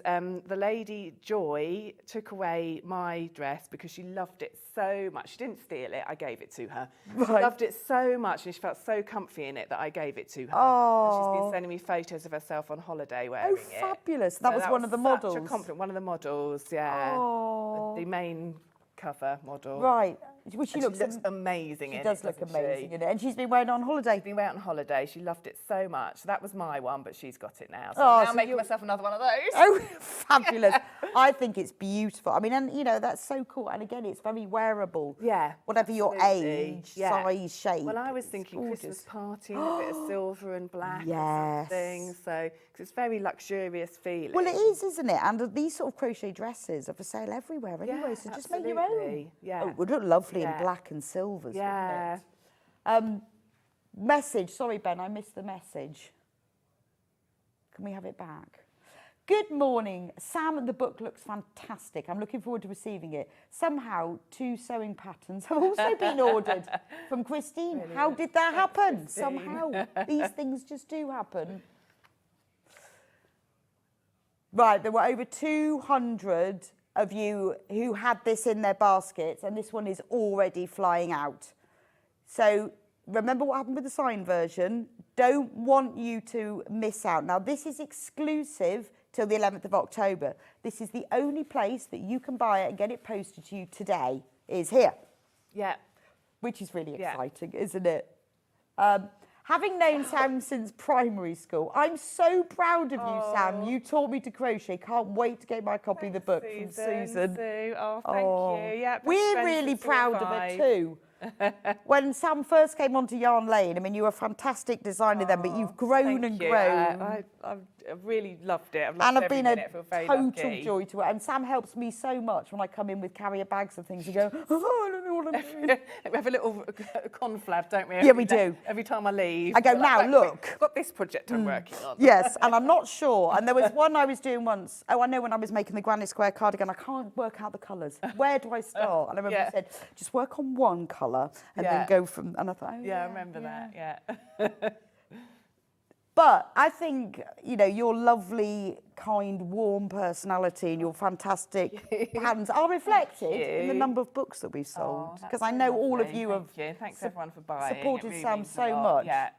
the lady Joy took away my dress because she loved it so much. She didn't steal it; I gave it to her. She Right. loved it so much, and she felt so comfy in it that I gave it to her. Oh. And she's been sending me photos of herself on holiday wearing Oh, it. fabulous. That So was one of the such models. a compliment. One of the models, yeah. Oh. The main cover model. Right. Well, she And looks, amazing she in does it, look doesn't amazing she? in it. And she's been wearing it on holiday. Been away on holiday. She loved it so much. That was my one, but she's got it now. So Oh, now so I'm making you- myself another one of those. Oh, fabulous. I think it's beautiful. I mean, and you know, that's so cool. And again, it's very wearable. Yeah. Whatever your absolutely. age, Yeah. size, shape. Well, I was it's thinking gorgeous. Christmas party, and a bit of silver and black Yes. or something. So, because it's very luxurious feeling. Well, it is, isn't it? And these sort of crochet dresses are for sale everywhere anyway, Yeah, so just make your own. absolutely. Yeah. Oh, it would look lovely in Yeah. black and silvers, Yeah. wouldn't it? Message. Sorry, Ben, I missed the message. Can we have it back? Good morning. Sam, the book looks fantastic. I'm looking forward to receiving it. Somehow, 2 sewing patterns have also been ordered from Christine. How did that happen? Christine. Somehow. These things just do happen. Right, there were over 200 of you who had this in their baskets, and this one is already flying out. So remember what happened with the signed version. Don't want you to miss out. Now, this is exclusive till the 11th of October. This is the only place that you can buy it and get it posted to you today, is here, Yeah. which is really Yeah. exciting, isn't it? Having known Sam since primary school, I'm so proud of you, Sam. You taught me to crochet. Can't wait to get my copy of the book from Susan. Sue. Oh, thank you. Yeah, best We're friends really since proud of 5. her too. When Sam first came onto Yarn Lane, I mean, you were a fantastic designer then, but you've grown and Thank you. grown. I've really loved it. I've loved And I've every been minute. I a feel very total lucky. joy to her. And Sam helps me so much when I come in with carrier bags and things. You go, oh, I don't know what I'm doing. We have a little conflab, don't we? Yeah, we do. Every time I leave. I go, we're now, "Right, look." I've got this project I'm working on. Yes, and I'm not sure. And there was one I was doing once. Oh, I know when I was making the Granny Square cardigan, I can't work out the colours. Where do I start? And I remember Yeah. you said, just work on one colour and Yeah. then go from. And I thought, oh, Yeah, I remember that. Yeah. But I think, you know, your lovely, kind, warm personality and your fantastic patterns are reflected in the number of books that we've sold. Because I know all of you have Thanks everyone for buying. supported It really Sam means a so lot. much. Yeah,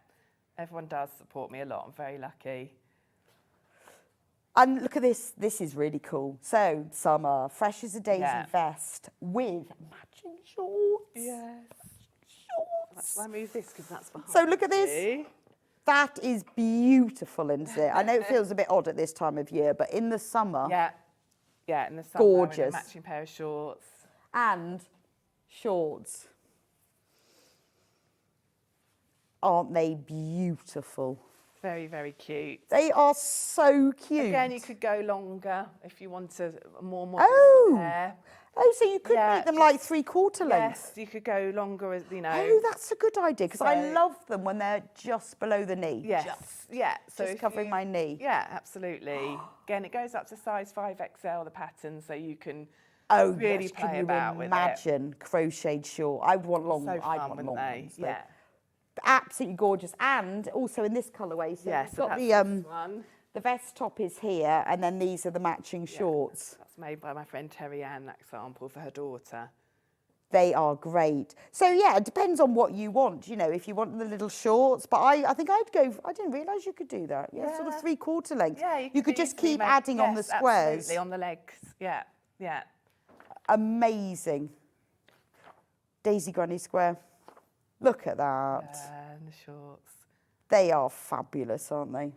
everyone does support me a lot. I'm very lucky. And look at this. This is really cool. So, summer, fresh as a daisy Yeah. vest with matching shorts. Yes. Shorts. Shall I move this because that's behind So look at this. you. That is beautiful, isn't it? I know it feels a bit odd at this time of year, but in the summer, Yeah. Yeah, in the summer, wearing Gorgeous. a matching pair of shorts. and shorts. Aren't they beautiful? Very, very cute. They are so cute. Again, you could go longer if you wanted a more modern pair. Oh, so you could Yeah, make them like 3/4 length. Yes, you could go longer, as you know. Oh, that's a good idea because I So- love them when they're just below the knee. Yes, yeah. So Just if covering you- my knee. Yeah, absolutely. Again, it goes up to size 5XL, the pattern, so you can Oh, really yes, play can you about with it. imagine crocheted short? I want long. So I fun, want wouldn't long they? ones. though. Yeah. Absolutely gorgeous, and also in this colourway. So Yes, we've so got that's the this one. the vest top is here, and then these are the matching shorts. That's made by my friend Terry Ann, that sample, for her daughter. They are great. So yeah, it depends on what you want. You know, if you want the little shorts, but I think I'd go. I didn't realise you could do that. Yeah, sort of Yeah. 3/4 length. Yeah, you could just easily keep make- adding on the yes, squares. Absolutely, on the legs. Yeah, yeah. Amazing. Daisy Granny Square. Look at that. Yeah, and the shorts. They are fabulous, aren't they?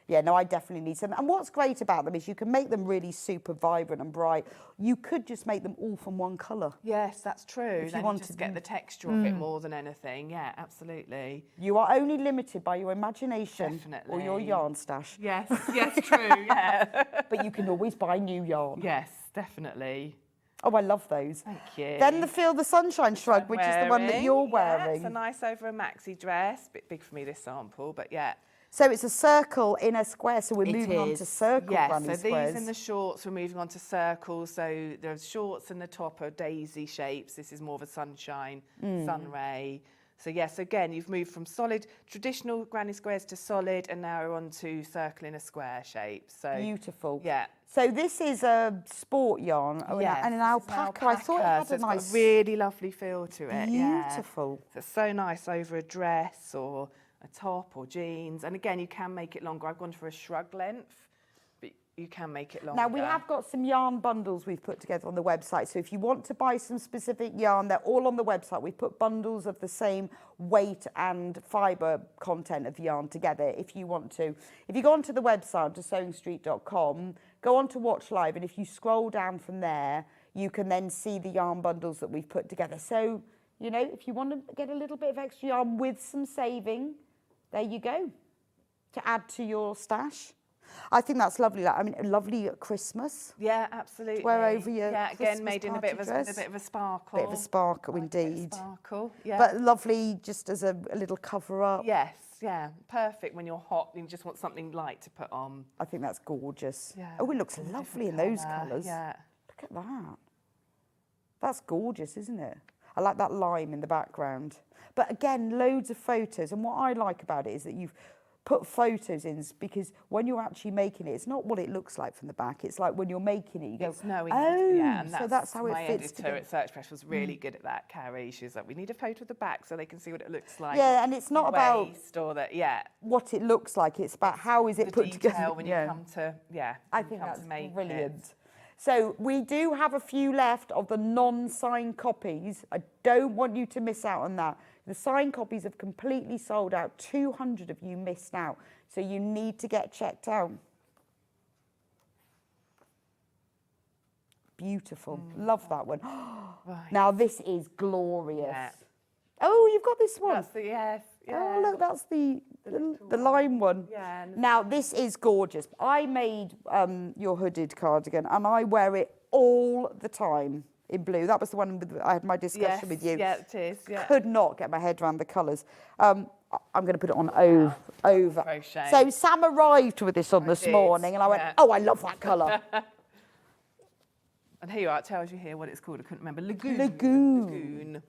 Yeah, no, I definitely need some. And what's great about them is you can make them really super vibrant and bright. You could just make them all from one colour. Yes, that's true. you Then you wanted just get them- the texture of it more than anything. Yeah, absolutely. You are only limited by your imagination or your Definitely. yarn stash. Yes, yes, true. Yeah. But you can always buy new yarn. Yes, definitely. Oh, I love those. Thank you. Then the Feel the Sunshine shrug, which is the one that you're Yeah, wearing. it's a nice over a maxi dress. Bit big for me, this sample, but yeah. So it's a circle in a square, so we're It moving on to is. circle Yes, granny so squares. these in the shorts, we're moving on to circles. So the shorts and the top are daisy shapes. This is more of a sunshine, sun ray. So yes, again, you've moved from solid, traditional granny squares to solid, and now we're on to circle in a square shape. So Beautiful. yeah. So this is a sport yarn Yes, and an this is alpaca. I thought it had so a it's nice, got a really lovely feel to it. Yeah. beautiful. So it's so nice over a dress or a top or jeans. And again, you can make it longer. I've gone for a shrug length, but you can make it longer. Now, we have got some yarn bundles we've put together on the website. So if you want to buy some specific yarn, they're all on the website. We've put bundles of the same weight and fibre content of yarn together if you want to. If you go onto the website, to sewingstreet.com, go on to Watch Live, and if you scroll down from there, you can then see the yarn bundles that we've put together. So, you know, if you want to get a little bit of extra yarn with some saving, there you go, to add to your stash. I think that's lovely. Like, I mean, lovely at Christmas. Yeah, absolutely. wear over your yeah, again, Christmas made in a bit of party a, dress. bit of a sparkle. Bit of a sparkle, Like a bit of indeed. Sparkle, yeah. But lovely just as a little cover up. yes, yeah, perfect when you're hot and you just want something light to put on. I think that's gorgeous. Yeah, Oh, it looks in a lovely in different those colour, colours. yeah. Look at that. That's gorgeous, isn't it? I like that lime in the background. But again, loads of photos. And what I like about it is that you've put photos in, because when you're actually making it, it's not what it looks like from the back. It's like when you're making it, you go, It's knowing, oh, yeah, and so that's how it my fits editor together. at Search Press was really good at that, Carrie. She was like, we need a photo of the back so they can see what it looks like. Yeah, and it's not about waist or that, yeah. what it looks like. It's about how is it The put detail together. when Yeah. you come to, yeah. I when you think come that's to make brilliant. it. So we do have a few left of the non-signed copies. I don't want you to miss out on that. The signed copies have completely sold out. 200 of you missed out. So you need to get checked out. Beautiful. Love that one. Right. Now this is glorious. Yeah. Oh, you've got this one. That's the, yes, yeah. Oh, look, that's the lime one. Yeah, and Now, this is gorgeous. I made your hooded cardigan, and I wear it all the time in blue. That was the one I had my discussion with you. Yeah, it is, yeah. Could not get my head around the colours. I'm going to put it on over. Crochet. So Sam arrived with this on this did, morning, and I went, yeah. oh, I love that colour. And here you are, it tells you here what it's called. I couldn't remember. Lagoon. Lagoon. Lagoon.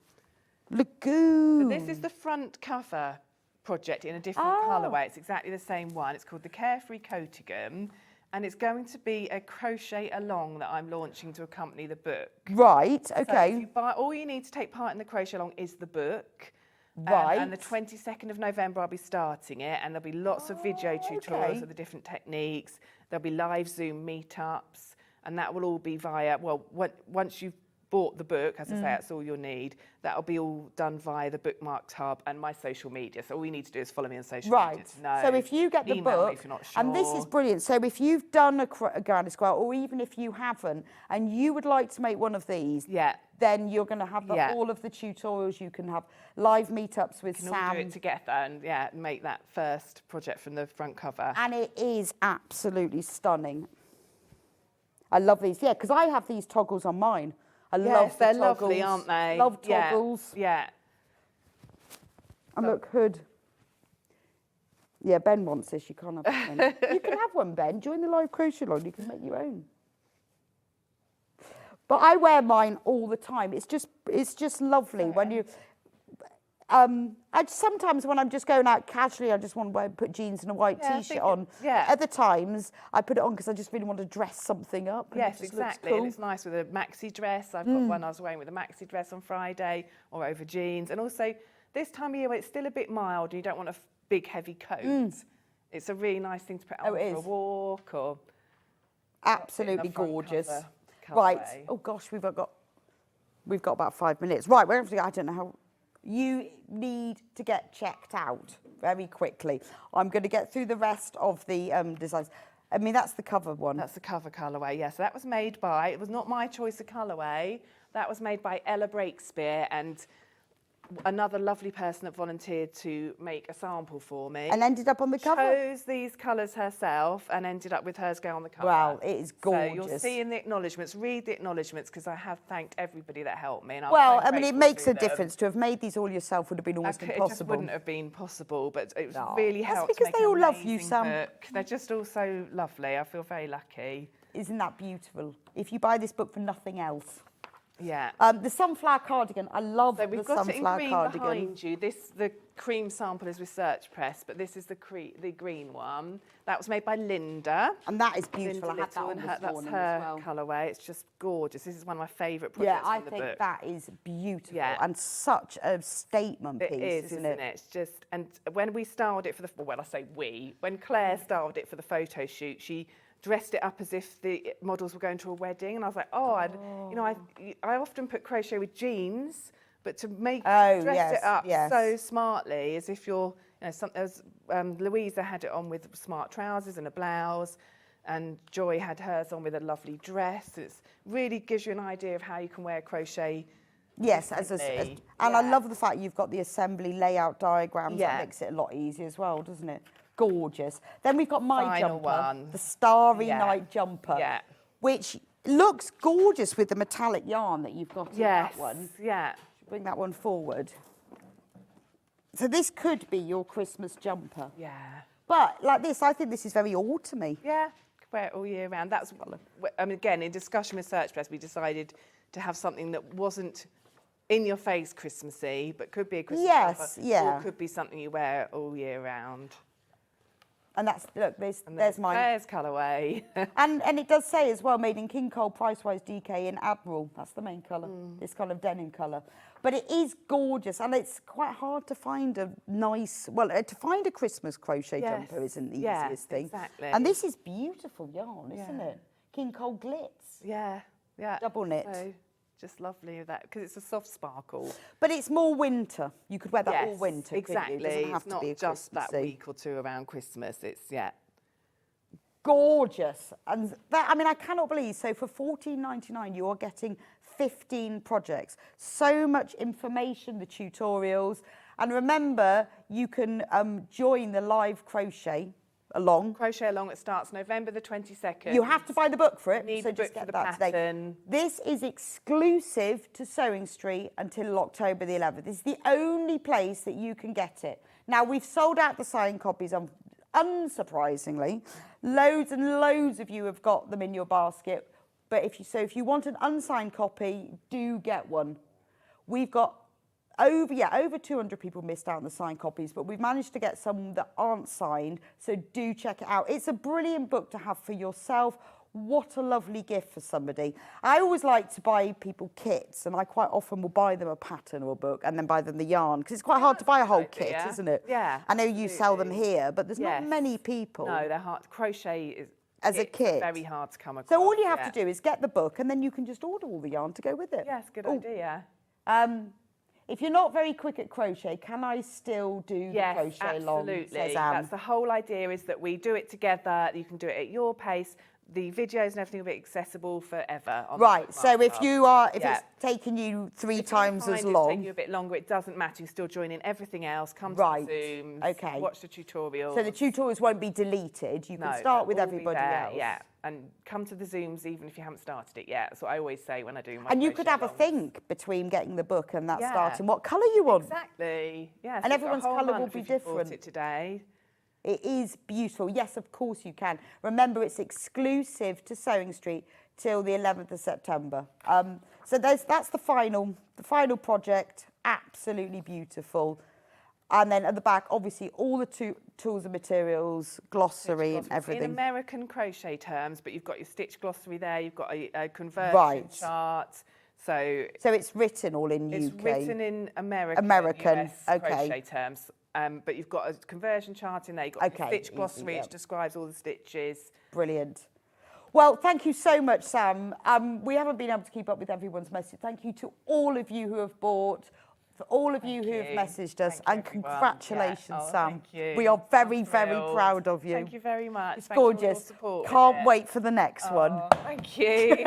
Lagoon. So this is the front cover project in a different colourway. It's exactly the same one. It's called the Carefree Coatigan, and it's going to be a crochet along that I'm launching to accompany the book. Right, So if okay. you buy, all you need to take part in the crochet along is the book. Right. And the 22nd of November, I'll be starting it, and there'll be lots of video tutorials of the different techniques. There'll be live Zoom meetups, and that will all be via, well, once you've bought the book, as I say, that's all you'll need. That'll be all done via the Bookmarks Hub and my social media. So all you need to do is follow me on social media to know. So if you get the Email me book, if you're not sure. and this is brilliant. So if you've done a granny square, or even if you haven't, and you would like to make one of these, then you're going to have all of the tutorials. You can have live meetups with We can Sam. all do it together and make that first project from the front cover. And it is absolutely stunning. I love these, because I have these toggles on mine. I love the they're toggles. lovely, aren't they? Love toggles. Yeah. And look, hood. Yeah, Ben wants this. You can't have one. You can have one, Ben. Join the live crochet along. You can make your own. But I wear mine all the time. It's just lovely when you. Sometimes when I'm just going out casually, I just want to put jeans and a white t-shirt on. Other times I put it on because I just really want to dress something up. And Yes, it just exactly. Looks cool. And it's nice with a maxi dress. I've got one I was wearing with a maxi dress on Friday or over jeans. And also this time of year when it's still a bit mild and you don't want a big heavy coat, it's a really nice thing to put on for a walk or... Absolutely gorgeous. Cover Right. Oh gosh, we've got about 5 minutes. Right, we're going to, I don't know how. You need to get checked out very quickly. I'm going to get through the rest of the designs. I mean, that's the cover one. That's the cover colourway, yes. So that was made by, it was not my choice of colourway. That was made by Ella Breakspear and another lovely person that volunteered to make a sample for me. And ended up on the cover? Chose these colours herself and ended up with hers go on the cover. Wow, it is gorgeous. So you'll see in the acknowledgements, read the acknowledgements because I have thanked everybody that helped me. And Well, I'm so I mean, it grateful makes to a them. difference. To have made these all yourself would have been almost It just impossible. wouldn't have been possible, but it was No. really That's helped because make they an all love you, amazing Sam. book. They're just all so lovely. I feel very lucky. Isn't that beautiful? If you buy this book for nothing else. Yeah. The sunflower cardigan. I love So the we've got it in sunflower green cardigan. behind you. The cream sample is Research Press, but this is the green one. That was made by Linda. And that is beautiful. Linda I had that Little, on and this that's morning her as well. colourway. It's just gorgeous. This is one of my favourite Yeah, projects I from the think book. that is beautiful and such a statement piece, It is, isn't it? It's just, and when we styled it for when I say we, when Claire styled it for the photo shoot, she dressed it up as if the models were going to a wedding, and I was like, I often put crochet with jeans, but to make dress it up so smartly, as if you're, Louisa had it on with smart trousers and a blouse, and Joy had hers on with a lovely dress. It really gives you an idea of how you can wear crochet. Yes, and I love the fact you've got the assembly layout diagrams. That makes it a lot easier as well, doesn't it? Gorgeous. Then we've got my Final jumper, one. the Starry Night jumper, which looks gorgeous with the metallic yarn that you've got in that one. Yeah. Bring that one forward. So this could be your Christmas jumper. Yeah. But like this, I think this is very autumny. Yeah, wear it all year round. That's, I mean, again, in discussion with Search Press, we decided to have something that wasn't in your face Christmassy, but could be a Christmas jumper, or could be something you wear all year round. And that's, look, there's mine. There's colourway. and it does say as well, made in King Cole, Price-Wise, DK in Admiral. That's the main colour, this kind of denim colour. But it is gorgeous, and it's quite hard to find a nice, to find a Christmas crochet jumper isn't the easiest thing. Exactly. And this is beautiful yarn, isn't it? King Cole Glitz. Yeah. Double knit. So, just lovely of that, because it's a soft sparkle. But it's more winter. You could wear that all winter. Exactly. Couldn't you? It doesn't have it's to be a not just that Christmassy. week or two around Christmas. It's, Gorgeous. And that, I mean, I cannot believe, so for $14.99 you are getting 15 projects. So much information, the tutorials. And remember, you can join the live crochet along. Crochet along, it starts November the 22nd. You have to buy the book for it, Need so the just book get for the that today. pattern. This is exclusive to Sewing Street until October the 11th. This is the only place that you can get it. Now, we've sold out the signed copies, unsurprisingly. Loads and loads of you have got them in your basket. But if you want an unsigned copy, do get one. We've got over 200 people missed out on the signed copies, but we've managed to get some that aren't signed, so do check it out. It's a brilliant book to have for yourself. What a lovely gift for somebody. I always like to buy people kits, and I quite often will buy them a pattern or a book and then buy them the yarn, because it's quite hard to buy a whole kit, isn't it? Yeah, I know you sell them here, but there's not many people. No, they're hard. Crochet is as a kit. Very hard to come across. So all you have to do is get the book, and then you can just order all the yarn to go with it. Yes, good idea. If you're not very quick at crochet, can I still do the crochet long? Absolutely. Says Anne. That's the whole idea, is that we do it together. You can do it at your pace. The videos and everything will be accessible forever. On Right. So if it's taking you three times as It's long, taking you a bit longer, it doesn't matter. You still join in everything else. Come to Right. the Zooms. Okay. Watch the tutorials. so the tutorials won't be deleted. You can No, start with they'll all be everybody there, else. Yeah, and come to the Zooms even if you haven't started it yet. That's what I always say when I do my. And you could crochet have a longs. think between getting the book and that Yeah. starting what colour you want. Exactly. Yeah. And you've got a everyone's whole colour will month be if you bought different. it today. It is beautiful. Yes, of course you can. Remember, it's exclusive to Sewing Street till the 11th of September. So that's the final project. Absolutely beautiful. And then at the back, obviously, all the tools and materials, glossary and everything. In American crochet terms, but you've got your stitch glossary there. You've got a conversion chart. So it's written all in it's UK. written in American US okay. crochet terms. But you've got a conversion chart in there. You've got your stitch easy, glossary, which describes all the stitches. Brilliant. Well, thank you so much, Sam. We haven't been able to keep up with everyone's message. Thank you to all of you who have bought, for all of you who have messaged us, and congratulations, Sam. Thank you. We are very, I'm very thrilled. proud of you. Thank you very much. It's Thanks for all your gorgeous. support with Can't it. wait for the next one. Thank you.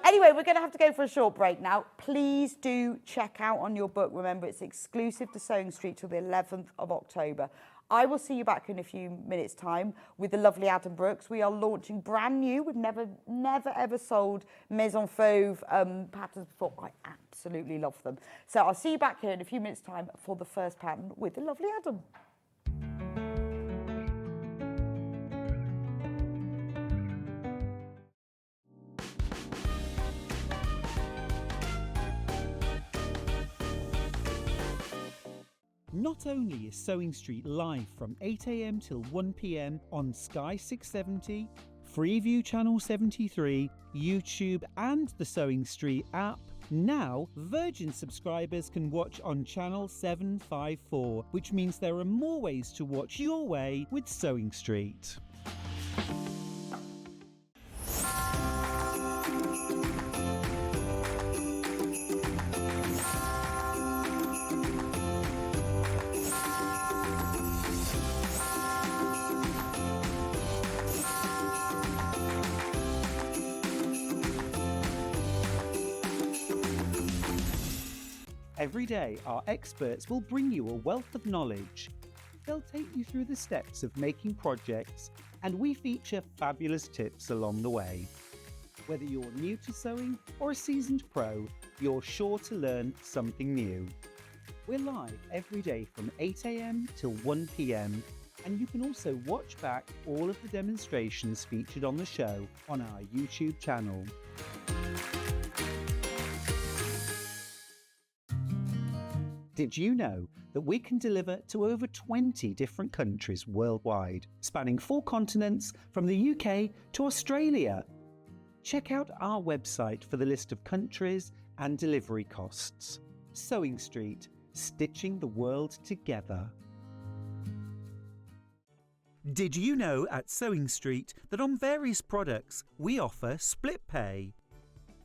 Anyway, we're going to have to go for a short break now. Please do check out on your book. Remember, it's exclusive to Sewing Street till the 11th of October. I will see you back in a few minutes' time with the lovely Adam Brooks. We are launching brand new. We've never ever sold Maison Fauve patterns before. I absolutely love them. So I'll see you back here in a few minutes' time for the first pattern with the lovely Adam. Not only is Sewing Street live from 8 AM till 1 PM on Sky 670, Freeview Channel 73, YouTube and the Sewing Street app, now Virgin subscribers can watch on Channel 754, which means there are more ways to watch your way with Sewing Street. Every day, our experts will bring you a wealth of knowledge. They'll take you through the steps of making projects, and we feature fabulous tips along the way. Whether you're new to sewing or a seasoned pro, you're sure to learn something new. We're live every day from 8 AM till 1 PM, and you can also watch back all of the demonstrations featured on the show on our YouTube channel. Did you know that we can deliver to over 20 different countries worldwide, spanning 4 continents from the UK to Australia? Check out our website for the list of countries and delivery costs. Sewing Street, stitching the world together. Did you know at Sewing Street that on various products we offer split pay?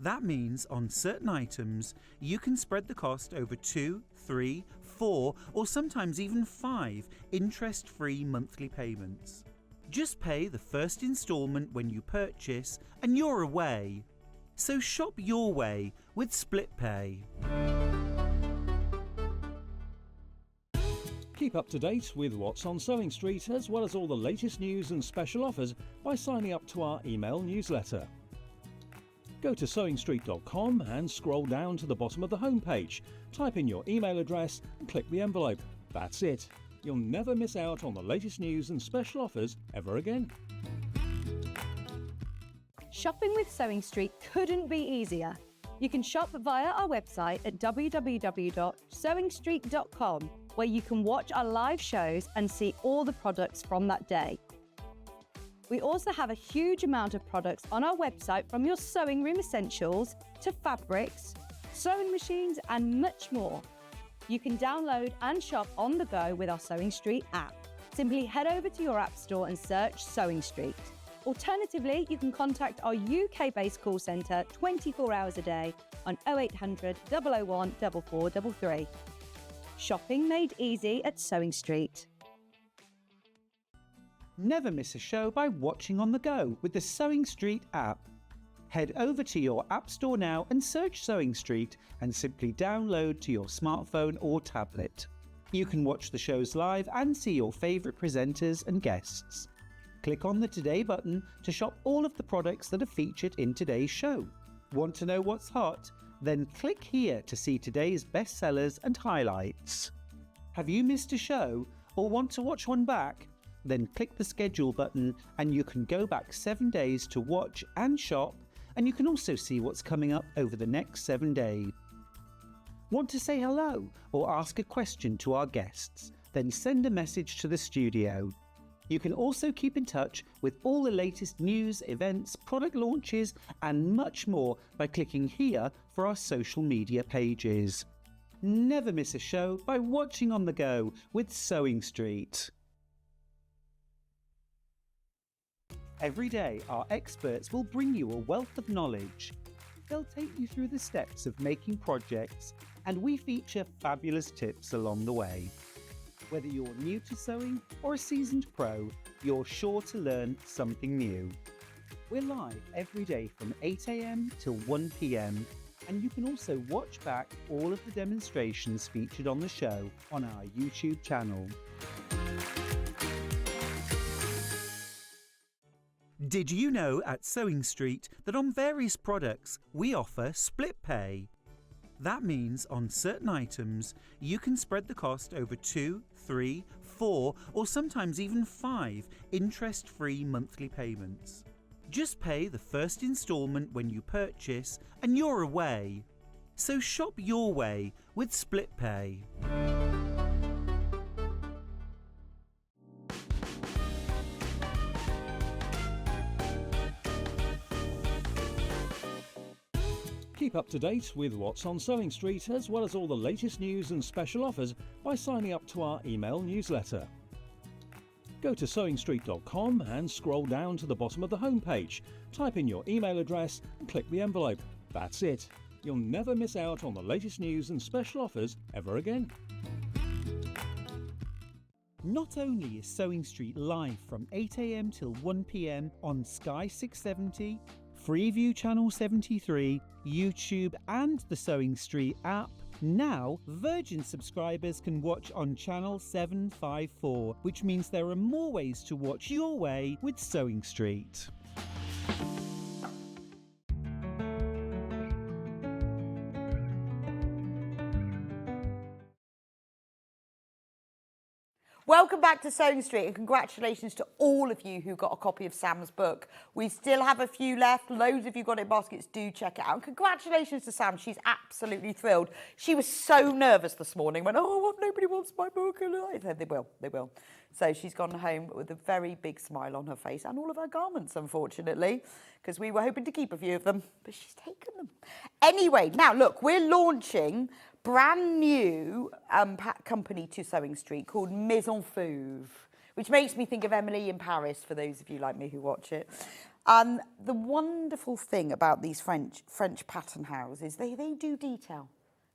That means on certain items, you can spread the cost over 2, 3, 4, or sometimes even 5 interest-free monthly payments. Just pay the first instalment when you purchase and you're away. So shop your way with Split Pay. Keep up to date with what's on Sewing Street, as well as all the latest news and special offers by signing up to our email newsletter. Go to sewingstreet.com and scroll down to the bottom of the homepage. Type in your email address and click the envelope. That's it. You'll never miss out on the latest news and special offers ever again. Shopping with Sewing Street couldn't be easier. You can shop via our website at www.sewingstreet.com, where you can watch our live shows and see all the products from that day. We also have a huge amount of products on our website, from your sewing room essentials to fabrics, sewing machines and much more. You can download and shop on the go with our Sewing Street app. Simply head over to your app store and search Sewing Street. Alternatively, you can contact our UK-based call centre 24 hours a day on 0800 001 4433. Shopping made easy at Sewing Street. Never miss a show by watching on the go with the Sewing Street app. Head over to your app store now and search Sewing Street and simply download to your smartphone or tablet. You can watch the shows live and see your favourite presenters and guests. Click on the Today button to shop all of the products that are featured in today's show. Want to know what's hot? Then click here to see today's bestsellers and highlights. Have you missed a show or want to watch one back? Then click the schedule button and you can go back 7 days to watch and shop, and you can also see what's coming up over the next 7 days. Want to say hello or ask a question to our guests? Then send a message to the studio. You can also keep in touch with all the latest news, events, product launches and much more by clicking here for our social media pages. Never miss a show by watching on the go with Sewing Street. Every day, our experts will bring you a wealth of knowledge. They'll take you through the steps of making projects, and we feature fabulous tips along the way. Whether you're new to sewing or a seasoned pro, you're sure to learn something new. We're live every day from 8 AM till 1 PM, and you can also watch back all of the demonstrations featured on the show on our YouTube channel. Did you know at Sewing Street that on various products we offer split pay? That means on certain items you can spread the cost over 2, 3, 4 or sometimes even 5 interest-free monthly payments. Just pay the first instalment when you purchase and you're away. So shop your way with split pay. Keep up to date with what's on Sewing Street, as well as all the latest news and special offers by signing up to our email newsletter. Go to sewingstreet.com and scroll down to the bottom of the homepage. Type in your email address and click the envelope. That's it. You'll never miss out on the latest news and special offers ever again. Not only is Sewing Street live from 8 AM till 1 PM on Sky 670, Freeview Channel 73, YouTube and the Sewing Street app, now Virgin subscribers can watch on Channel 754, which means there are more ways to watch your way with Sewing Street. Welcome back to Sewing Street, and congratulations to all of you who got a copy of Sam's book. We still have a few left. Loads of you got it in baskets. Do check it out. And congratulations to Sam. She's absolutely thrilled. She was so nervous this morning. Went, oh, what, nobody wants my book. And I said, they will. So she's gone home with a very big smile on her face and all of her garments, unfortunately, because we were hoping to keep a few of them, but she's taken them. Anyway, now look, we're launching brand new company to Sewing Street called Maison Fauve, which makes me think of Emily in Paris, for those of you like me who watch it. The wonderful thing about these French pattern houses, they do detail.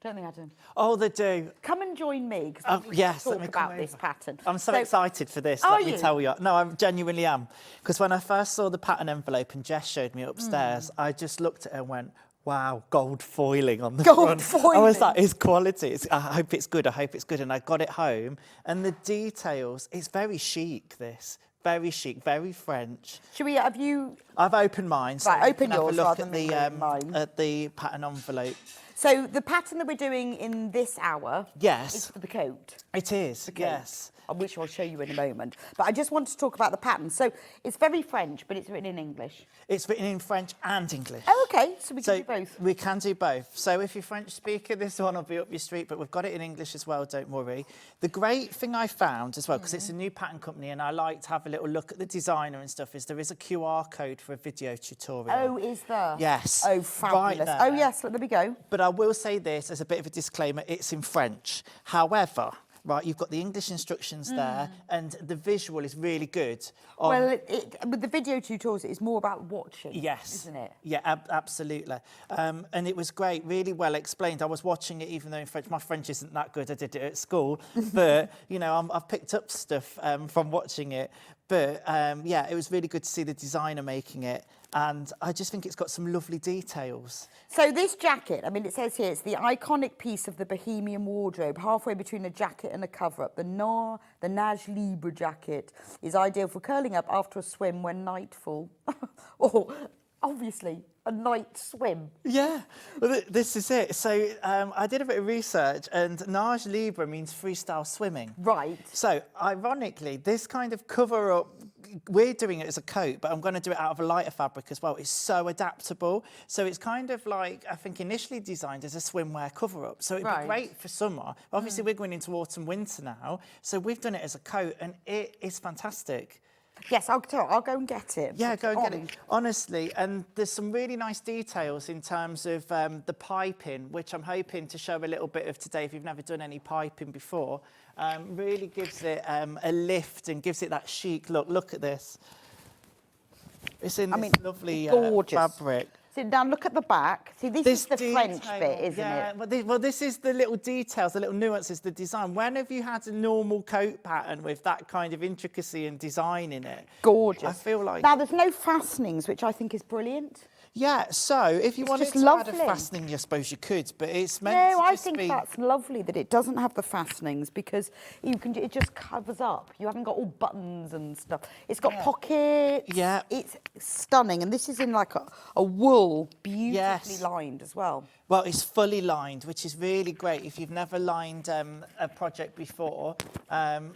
Don't they, Adam? Oh, they do. Come and join me, because we talk about this pattern. I'm so excited for this, let me tell you. No, I genuinely am. Because when I first saw the pattern envelope and Jess showed me upstairs, I just looked at it and went, wow, gold foiling on the front. Foiling. I was like, it's quality. I hope it's good. And I got it home. And the details, it's very chic, this. Very chic, very French. I've opened mine. So right, open yours rather than than mine. at the pattern envelope. So the pattern that we're doing in this hour is Yes, for the coat. it is. coat, Yes. which I'll show you in a moment. But I just want to talk about the pattern. So it's very French, but it's written in English. It's written in French and English. Oh, okay. So we can do both. We can do both. So if you're French speaker, this one will be up your street, but we've got it in English as well, don't worry. The great thing I found as well, because it's a new pattern company and I like to have a little look at the designer and stuff, is there is a QR code for a video tutorial. Oh, is there? Yes. Oh, fabulous. Right Oh, there. yes. There we go. But I will say this as a bit of a disclaimer, it's in French. However, right, you've got the English instructions there and the visual is really good. Well, with the video tutorials, it's more about watching, Yes. isn't it? Yeah, absolutely. And it was great, really well explained. I was watching it even though in French, my French isn't that good, I did it at school. But, you know, I've picked up stuff from watching it. But, yeah, it was really good to see the designer making it. And I just think it's got some lovely details. So this jacket, I mean, it says here, it's the iconic piece of the Bohemian wardrobe, halfway between a jacket and a cover-up. The Nage Libre Jacket is ideal for curling up after a swim when nightfall. Or, obviously, a night swim. Yeah, well, this is it. So I did a bit of research and Nage Libre means freestyle swimming. Right. So ironically, this kind of cover up, we're doing it as a coat, but I'm going to do it out of a lighter fabric as well. It's so adaptable. So it's kind of like, I think initially designed as a swimwear cover up. So it'd be great for summer. Obviously we're going into autumn, winter now. So we've done it as a coat and it is fantastic. Yes, I'll go and get it. Yeah, go and get it. Honestly, and there's some really nice details in terms of the piping, which I'm hoping to show a little bit of today if you've never done any piping before. Really gives it a lift and gives it that chic look. Look at this. It's in this lovely fabric. So now look at the back. See, this is the French bit, isn't it? Well, this is the little details, the little nuances, the design. When have you had a normal coat pattern with that kind of intricacy and design in it? Gorgeous. I feel like... Now, there's no fastenings, which I think is brilliant. Yeah, so if you wanted just to add a lovely. fastening, I suppose you could, but it's meant to No, I just think be... that's lovely that it doesn't have the fastenings because it just covers up. You haven't got all buttons and stuff. It's got pockets. Yeah. It's stunning. And this is in like a wool, beautifully lined as well. Well, it's fully lined, which is really great. If you've never lined a project before,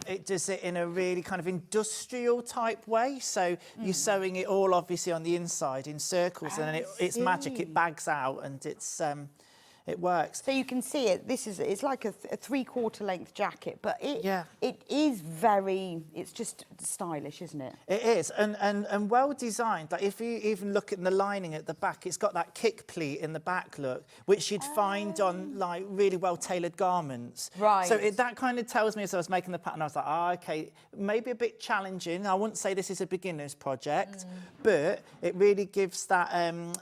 it does it in a really kind of industrial type way. So you're sewing it all obviously on the inside in circles and then it's magic. It bags out and it works. So you can see it. It's like a 3/4 length jacket, but it is it's just stylish, isn't it? It is, and well designed. Like if you even look at the lining at the back, it's got that kick pleat in the back look, which you'd find on like really well tailored garments. Right. So that kind of tells me as I was making the pattern, I was like, okay, maybe a bit challenging. I wouldn't say this is a beginner's project, but it really gives that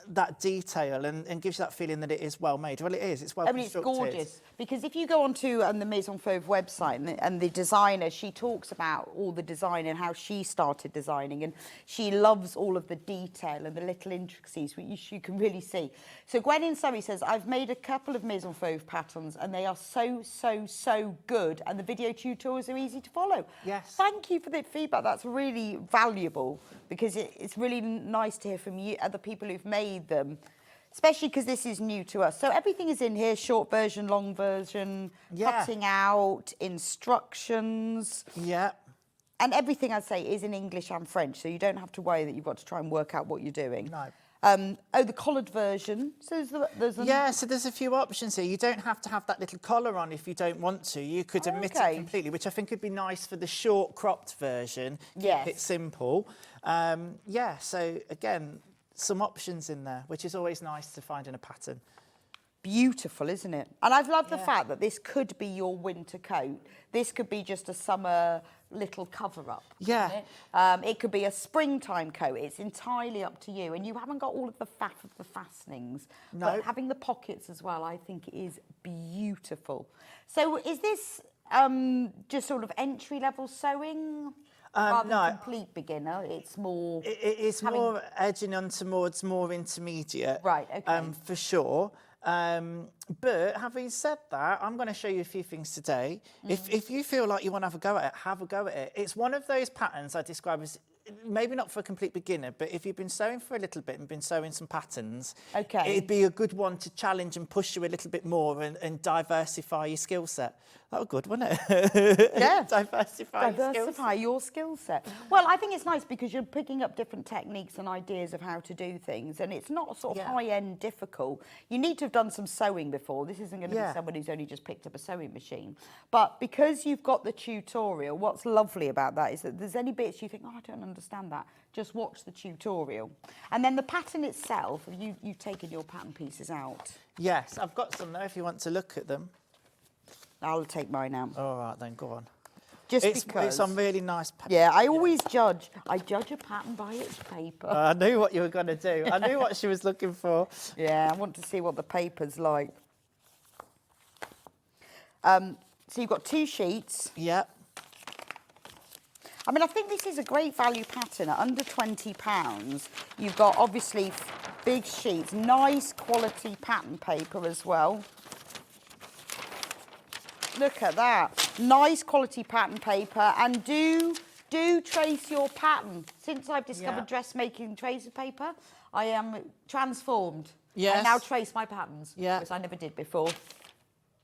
that detail and gives you that feeling that it is well made. Well, it is. It's well constructed. It's gorgeous because if you go onto the Maison Fauve website and the designer, she talks about all the design and how she started designing, and she loves all of the detail and the little intricacies which you can really see. So Gwen in Surrey says, I've made a couple of Maison Fauve patterns and they are so good, and the video tutorials are easy to follow. Yes. Thank you for the feedback. That's really valuable because it's really nice to hear from you, other people who've made them. Especially because this is new to us. So everything is in here, short version, long version, cutting out, instructions. Yeah. And everything, I'd say, is in English and French, so you don't have to worry that you've got to try and work out what you're doing. No. The collared version. So there's so there's a few options here. You don't have to have that little collar on if you don't want to. You could omit it completely, which I think would be nice for the short cropped version. Keep it simple. So again, some options in there, which is always nice to find in a pattern. Beautiful, isn't it? And I've loved the fact that this could be your winter coat. This could be just a summer little cover-up. Yeah. It could be a springtime coat. It's entirely up to you. And you haven't got all of the faff of the fastenings. No. But having the pockets as well, I think is beautiful. So is this just sort of entry-level sewing? Rather than complete beginner, it's more... It's more edging on towards more intermediate. Right, okay. For sure. But having said that, I'm going to show you a few things today. If you feel like you want to have a go at it, have a go at it. It's one of those patterns I describe as maybe not for a complete beginner, but if you've been sewing for a little bit and been sewing some patterns, Okay. it'd be a good one to challenge and push you a little bit more and diversify your skill set. That was good, wasn't it? Yeah. Diversify Your skill set. Well, I think it's nice because you're picking up different techniques and ideas of how to do things, and it's not sort of high-end difficult. You need to have done some sewing before. This isn't going to be someone who's only just picked up a sewing machine. But because you've got the tutorial, what's lovely about that is that there's any bits you think, oh, I don't understand that. Just watch the tutorial. And then the pattern itself, you've taken your pattern pieces out. Yes, I've got some there if you want to look at them. I'll take mine out. All right, then, go on. Because it's on really nice paper. Yeah, I always judge. I judge a pattern by its paper. I knew what you were going to do. I knew what she was looking for. Yeah, I want to see what the paper's like. So you've got 2 sheets. Yep. I mean, I think this is a great value pattern at under £20. You've got obviously big sheets, nice quality pattern paper as well. Look at that. Nice quality pattern paper, and do trace your pattern. Since I've discovered dressmaking tracer paper, I am transformed. Yes. I now trace my patterns, Yeah. which I never did before.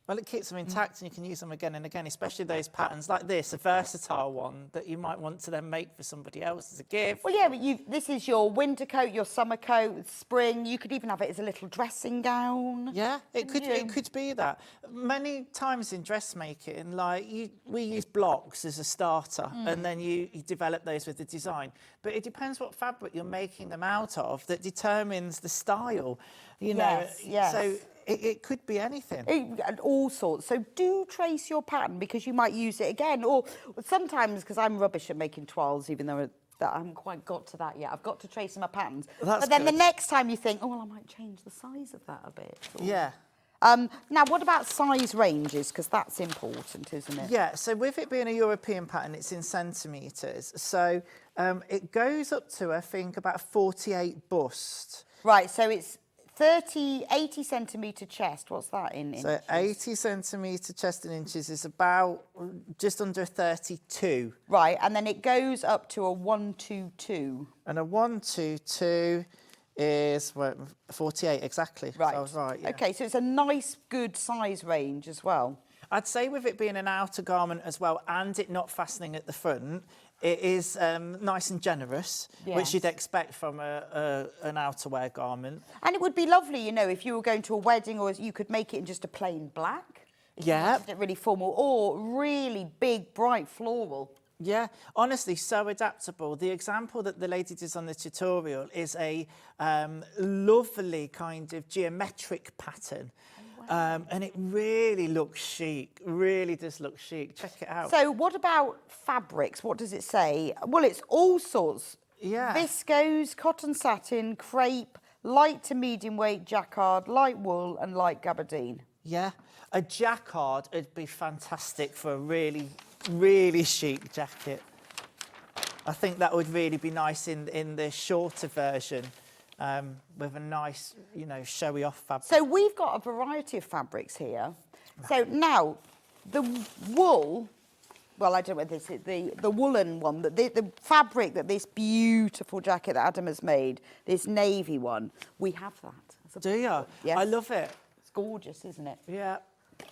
Well, it keeps them intact and you can use them again and again, especially those patterns like this, a versatile one that you might want to then make for somebody else as a gift. Well, yeah, but this is your winter coat, your summer coat, spring. You could even have it as a little dressing gown. Yeah, it could be that. Many times in dressmaking, like we use blocks as a starter, and then you develop those with the design. But it depends what fabric you're making them out of that determines the style. You know, yes. So it could be anything. All sorts. So do trace your pattern because you might use it again. Or sometimes, because I'm rubbish at making toiles, even though I haven't quite got to that yet. I've got to trace my patterns. That's but then good. the next time you think, oh, well, I might change the size of that a bit. Or, Yeah. now, what about size ranges? Because that's important, isn't it? Yeah, so with it being a European pattern, it's in centimetres. So it goes up to, I think, about 48 bust. Right, so it's 80 centimetre chest. What's that in So inches? 80 centimetre chest in inches is about just under 32. Right, and then it goes up to a 122. And a 122 is 48 exactly. Right. So I was right, yeah. Okay, so it's a nice, good size range as well. I'd say with it being an outer garment as well and it not fastening at the front, it is nice and generous, which you'd Yes. expect from an outerwear garment. And it would be lovely, you know, if you were going to a wedding, or you could make it in just a plain black. If you wanted it really formal, or really big, bright floral. Yeah, honestly, so adaptable. The example that the lady does on the tutorial is a lovely kind of geometric pattern. And it really looks chic, really does look chic. Check it out. So what about fabrics? What does it say? Well, it's all sorts. Yeah. Viscose, cotton satin, crepe, light to medium weight jacquard, light wool and light gabardine. Yeah, a jacquard would be fantastic for a really, really chic jacket. I think that would really be nice in the shorter version. With a nice, you know, showy off fabric. So we've got a variety of fabrics here. So now, the wool, well, I don't know what this is, the woolen one, the fabric that this beautiful jacket that Adam has made, this navy one, we have that. Do you? Yes. I love it. It's gorgeous, isn't it? Yeah.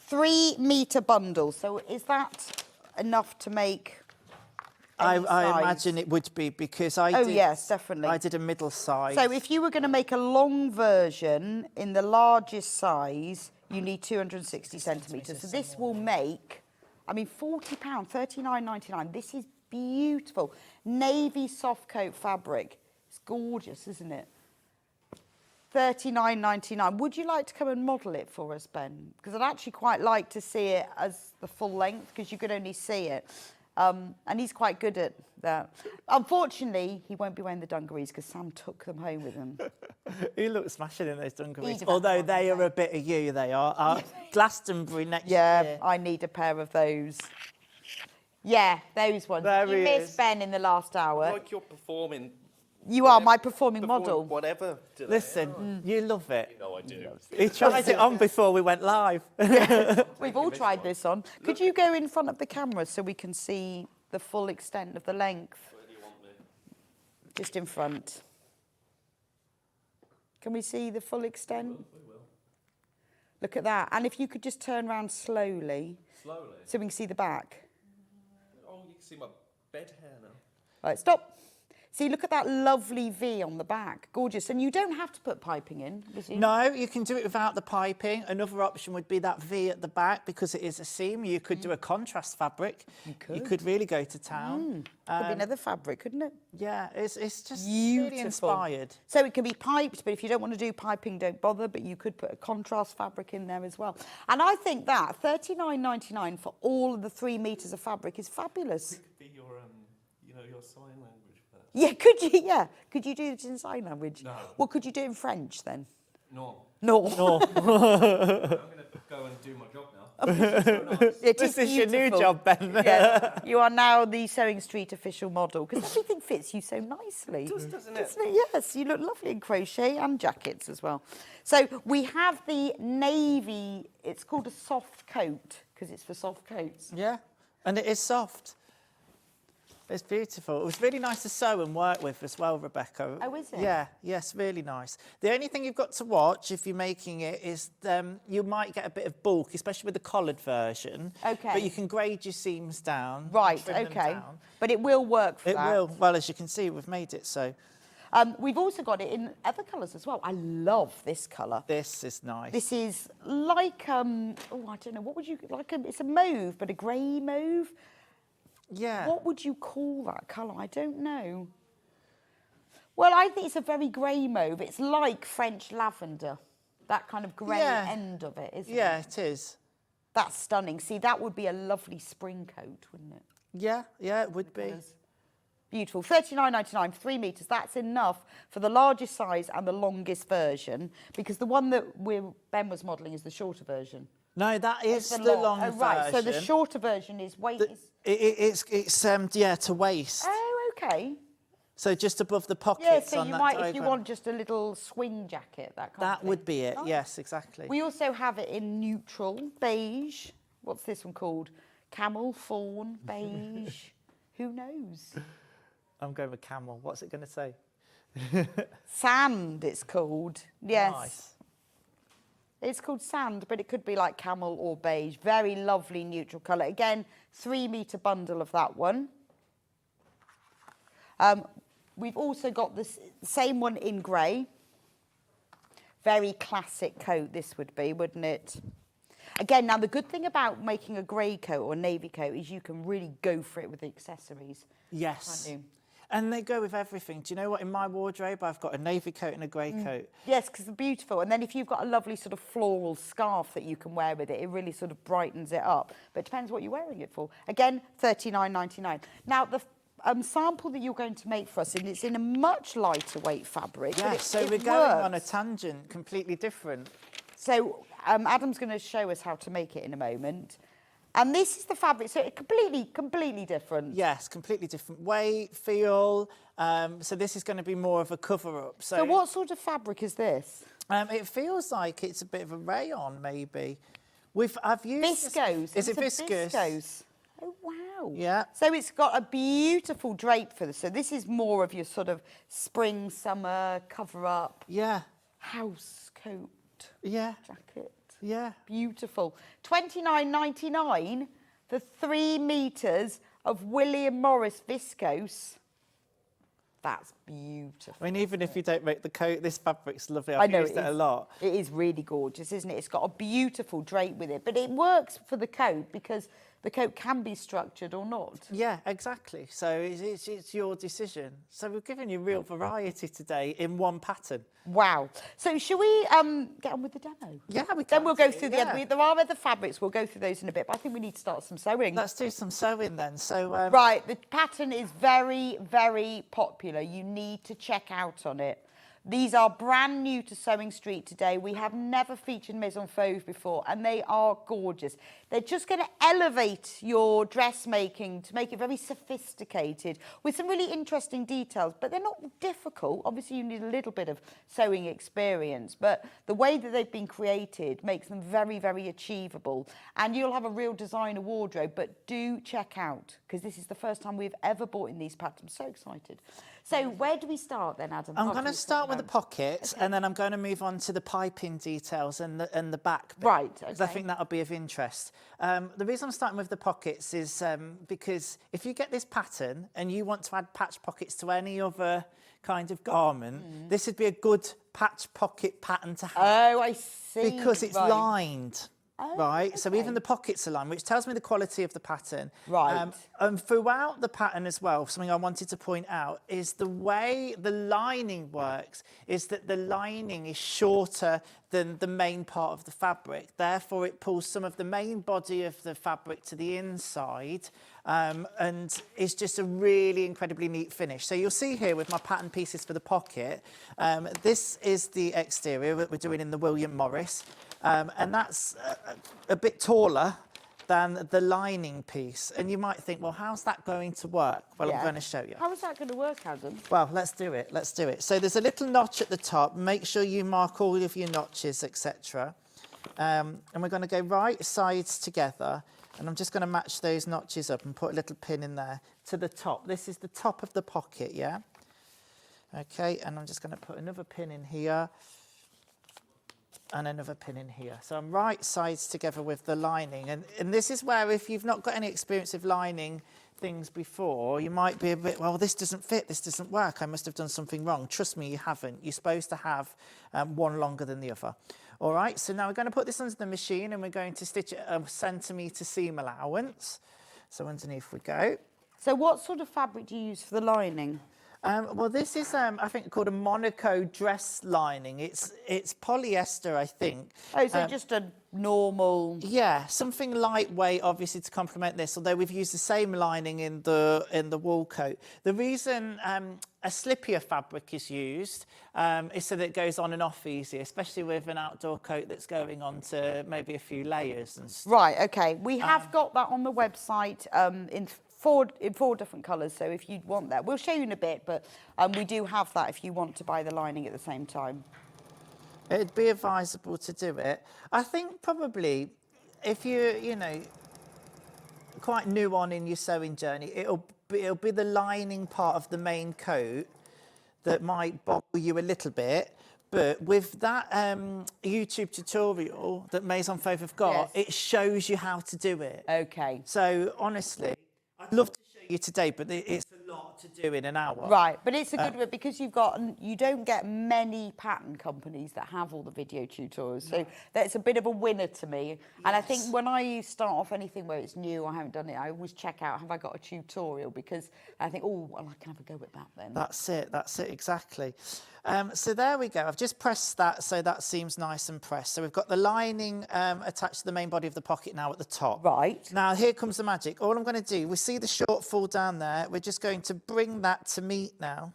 3 metre bundle. So is that enough to make any I size? imagine it would be because Oh, yes, definitely. I did a middle size. So if you were going to make a long version in the largest size, you need 260 centimetres. So this will make, I mean, £40, $39.99. This is beautiful. Navy soft coat fabric. It's gorgeous, isn't it? $39.99. Would you like to come and model it for us, Ben? Because I'd actually quite like to see it as the full length, because you could only see it. And he's quite good at that. Unfortunately, he won't be wearing the dungarees because Sam took them home with him. He looks smashing in those dungarees. He's about Although one, they isn't are a bit of you, they are. Glastonbury next Yeah, year. I need a pair of those. Yeah, those ones. There You he missed is. Ben in the last hour. Like you're performing. You are my performing model. Whatever. today. Listen, you love it. No, I do. He tried it on before we went live. We've all tried this on. Could you go in front of the camera so we can see the full extent of the length? Where do you want me? just in front. Can we see the full extent? We will. Look at that. And if you could just turn around slowly. Slowly. So we can see the back. Oh, you can see my bed hair now. Right, stop. See, look at that lovely V on the back. Gorgeous. And you don't have to put piping in, does you? No, you can do it without the piping. Another option would be that V at the back because it is a seam. You could do a contrast fabric. You could really go to town. Could be another fabric, couldn't it? Yeah, it's just Beautiful. really inspired. So it can be piped, but if you don't want to do piping, don't bother. But you could put a contrast fabric in there as well. And I think that $39.99 for all of the 3 meters of fabric is fabulous. It could be your, your sign language first. Yeah, could you? Yeah, could you do it in sign language? No. Well, could you do it in French then? No. No. I'm going to go and do my job now. This is your new beautiful. job, Ben. Yeah, you are now the Sewing Street official model because everything fits you so nicely. It does, doesn't it? Yes, you look lovely in crochet and jackets as well. So we have the navy, it's called a soft coat because it's for soft coats. Yeah, and it is soft. It's beautiful. It was really nice to sew and work with as well, Rebecca. Oh, is it? Yeah, yes, really nice. The only thing you've got to watch if you're making it is you might get a bit of bulk, especially with the collared version. Okay. But you can grade your seams down. Right, trim them okay. down. But it will work for It that. will. Well, as you can see, we've made it so. We've also got it in other colours as well. I love this colour. This is nice. This is like, I don't know, what would you, it's a mauve, but a grey mauve. Yeah. What would you call that colour? I don't know. Well, I think it's a very grey mauve. It's like French lavender, that kind of grey end of it, isn't it? Yeah, it is. That's stunning. See, that would be a lovely spring coat, wouldn't it? Yeah, yeah, it would be. Colours. Beautiful. $39.99 for 3 meters. That's enough for the largest size and the longest version because the one that Ben was modelling is the shorter version. No, that is the long version. Right, so the shorter version is It's to waist. Oh, okay. So just above the pockets Yeah, so on you that might, if diagram. you want just a little swing jacket, that kind of That thing. would be it, Nice. yes, exactly. We also have it in neutral, beige. What's this one called? Camel, fawn, beige. Who knows? I'm going with camel. What's it going to say? Sand, it's called. Yes. Nice. It's called sand, but it could be like camel or beige. Very lovely neutral colour. Again, 3 metre bundle of that one. We've also got the same one in grey. Very classic coat this would be, wouldn't it? Again, now the good thing about making a grey coat or a navy coat is you can really go for it with the accessories. Yes. Can't you? And they go with everything. Do you know what? In my wardrobe, I've got a navy coat and a grey coat. Yes, because they're beautiful. And then if you've got a lovely sort of floral scarf that you can wear with it, it really sort of brightens it up. But it depends what you're wearing it for. Again, $39.99. Now, the sample that you're going to make for us, and it's in a much lighter weight fabric. but Yes, so it we're going on a works. tangent, completely different. So Adam's going to show us how to make it in a moment. And this is the fabric, so it completely different. Yes, completely different weight, feel. So this is going to be more of a cover-up. So what sort of fabric is this? It feels like it's a bit of a rayon, maybe. I've used Viscose. Is it It's a viscose? viscose. Oh, wow. Yeah. So it's got a beautiful drape for this. So this is more of your sort of spring, summer, cover-up, Yeah, house coat, yeah, jacket. yeah. Beautiful. $29.99 for 3 meters of William Morris viscose. That's beautiful. I mean, even if you don't make the coat, this fabric's lovely. I I've know used it a lot. It is really gorgeous, isn't it? It's got a beautiful drape with it, but it works for the coat because the coat can be structured or not. Yeah, exactly. So it's your decision. So we've given you real variety today in one pattern. Wow. So shall we get on with the demo? Yeah, we Then can we'll go do, through the yeah. other. There are other fabrics. We'll go through those in a bit, but I think we need to start some sewing. Let's do some sewing then. So Right, the pattern is very, very popular. You need to check out on it. These are brand new to Sewing Street today. We have never featured Maison Fauve before, and they are gorgeous. They're just going to elevate your dressmaking to make it very sophisticated with some really interesting details, but they're not difficult. Obviously, you need a little bit of sewing experience, but the way that they've been created makes them very, very achievable. And you'll have a real designer wardrobe, but do check out, because this is the first time we've ever bought in these patterns. I'm so excited. So where do we start then, Adam? I'm going to start with the pockets, and then I'm going to move on to the piping details and the back bit. Right, Because I okay. think that'll be of interest. The reason I'm starting with the pockets is because if you get this pattern and you want to add patch pockets to any other kind of garment, this would be a good patch pocket pattern to have. Oh, I see. Because it's Right. lined. Oh, Right, so okay. even the pockets are lined, which tells me the quality of the pattern. Right. And throughout the pattern as well, something I wanted to point out is the way the lining works is that the lining is shorter than the main part of the fabric. Therefore, it pulls some of the main body of the fabric to the inside, and it's just a really incredibly neat finish. So you'll see here with my pattern pieces for the pocket, this is the exterior that we're doing in the William Morris. And that's a bit taller than the lining piece. And you might think, well, how's that going to work? Well, I'm going to show you. How is that going to work, Adam? Well, let's do it. Let's do it. So there's a little notch at the top. Make sure you mark all of your notches, etc. And we're going to go right sides together. And I'm just going to match those notches up and put a little pin in there to the top. This is the top of the pocket, yeah? Okay, and I'm just going to put another pin in here. And another pin in here. So I'm right sides together with the lining. And this is where, if you've not got any experience of lining things before, you might be a bit, well, this doesn't fit, this doesn't work, I must have done something wrong. Trust me, you haven't. You're supposed to have one longer than the other. All right, so now we're going to put this under the machine and we're going to stitch it a centimetre seam allowance. So underneath we go. So what sort of fabric do you use for the lining? Well, this is, I think, called a Monaco dress lining. It's polyester, I think. Oh, so just a normal... Yeah, something lightweight, obviously, to complement this, although we've used the same lining in the wool coat. The reason a slippier fabric is used is so that it goes on and off easier, especially with an outdoor coat that's going on to maybe a few layers and stuff. Right, OK. We have got that on the website in four different colours, so if you want that, we'll show you in a bit, but we do have that if you want to buy the lining at the same time. It'd be advisable to do it. I think probably if you're, you know, quite new on in your sewing journey, it'll be the lining part of the main coat that might boggle you a little bit. But with that YouTube tutorial that Maison Fauve have got, Yes. it shows you how to do it. OK. So honestly, I'd love to show you today, but it's a lot to do in an hour. Right, but it's a good one because you don't get many pattern companies that have all the video tutorials, so that's a bit of a winner to me. Yes. And I think when I start off anything where it's new, I haven't done it, I always check out, have I got a tutorial? Because I think, oh, well, I can have a go at that then. That's it, exactly. So there we go. I've just pressed that so that seems nice and pressed. So we've got the lining attached to the main body of the pocket now at the top. Right. Now here comes the magic. All I'm going to do, we see the shortfall down there. We're just going to bring that to meet now.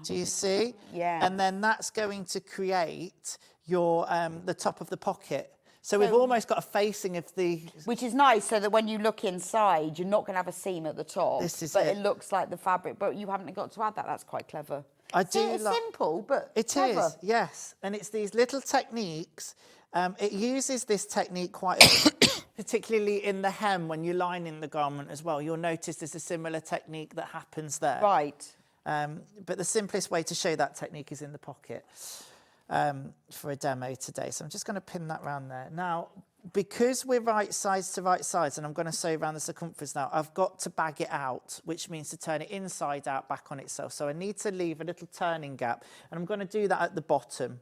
Do you see? Yeah. And then that's going to create your the top of the pocket. So we've almost got a facing of the... Which is nice, so that when you look inside, you're not going to have a seam at the top. This is but it. it looks like the fabric, but you haven't got to add that. That's quite clever. I do It's like... simple, but It clever. is, yes. And it's these little techniques. It uses this technique quite a bit, particularly in the hem when you're lining the garment as well. You'll notice there's a similar technique that happens there. Right. But the simplest way to show that technique is in the pocket for a demo today. So I'm just going to pin that round there. Now, because we're right sides to right sides, and I'm going to sew around the circumference now, I've got to bag it out, which means to turn it inside out back on itself. So I need to leave a little turning gap, and I'm going to do that at the bottom,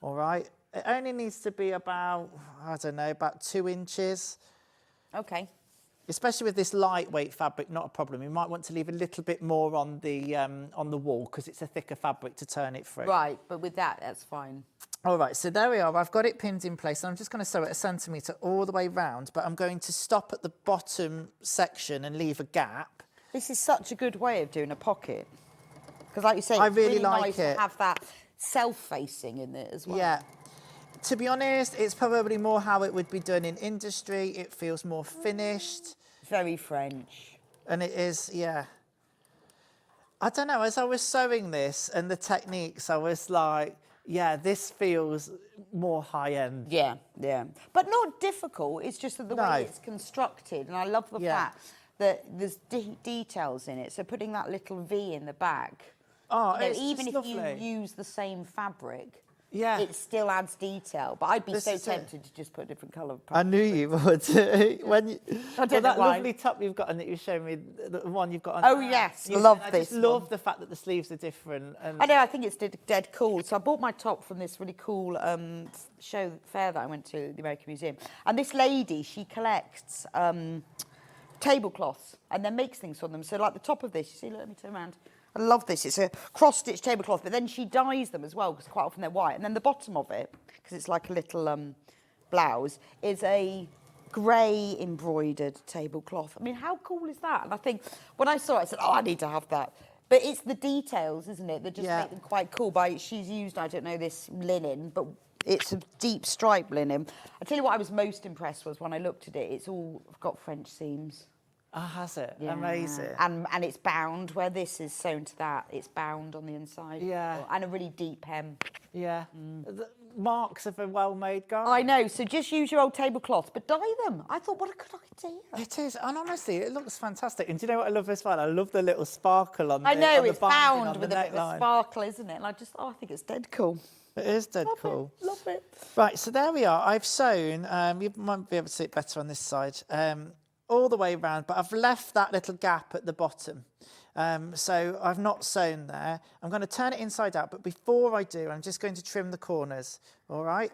all right? It only needs to be about, I don't know, about 2 inches. OK. Especially with this lightweight fabric, not a problem. You might want to leave a little bit more on the wall because it's a thicker fabric to turn it through. Right, but with that, that's fine. All right, so there we are. I've got it pinned in place. And I'm just going to sew it a centimetre all the way round, but I'm going to stop at the bottom section and leave a gap. This is such a good way of doing a pocket. Because like you say, I it's really really like nice it. to have that self-facing in it as well. Yeah. To be honest, it's probably more how it would be done in industry. It feels more finished. Very French. And it is, yeah. I don't know, as I was sewing this and the techniques, I was like, yeah, this feels more high-end. Yeah, yeah. But not difficult. It's just that the way it's constructed. And I love the fact that there's details in it. So putting that little V in the back Oh, You know, it's even just if lovely. you use the same fabric, Yeah. it still adds detail. But I'd be This so is it. tempted to just put a different colour. I knew you would. When you, I don't well, know that why. lovely top you've got on that you showed me, the one you've got on. Oh, there. yes, You- love I this just love one. the fact that the sleeves are different. And I know, I think it's dead cool. So I bought my top from this really cool show fair that I went to, the American Museum. And this lady, she collects tablecloths and then makes things from them. So like the top of this, you see, let me turn around. I love this. It's a cross-stitch tablecloth, but then she dyes them as well because quite often they're white. And then the bottom of it, because it's like a little blouse, is a grey embroidered tablecloth. I mean, how cool is that? And I think when I saw it, I said, oh, I need to have that. But it's the details, isn't it, that just Yeah. make them quite cool. She's used, I don't know, this linen, but it's a deep stripe linen. I tell you what I was most impressed was when I looked at it, it's all got French seams. oh, has it? Yeah. Amazing. And it's bound, where this is sewn to that, it's bound on the inside. Yeah. And a really deep hem. Yeah. The marks of a well-made garment. I know, so just use your old tablecloths, but dye them. I thought, what a good idea. It is, and honestly, it looks fantastic. And do you know what I love as well? I love the little sparkle on I the know, on the it's binding bound on the with a bit of a neckline. sparkle, isn't it? And I just, I think it's dead cool. It is dead Love cool. it, love it. Right, so there we are. I've sewn, you might be able to see it better on this side, all the way around, but I've left that little gap at the bottom. So I've not sewn there. I'm going to turn it inside out, but before I do, I'm just going to trim the corners, all right?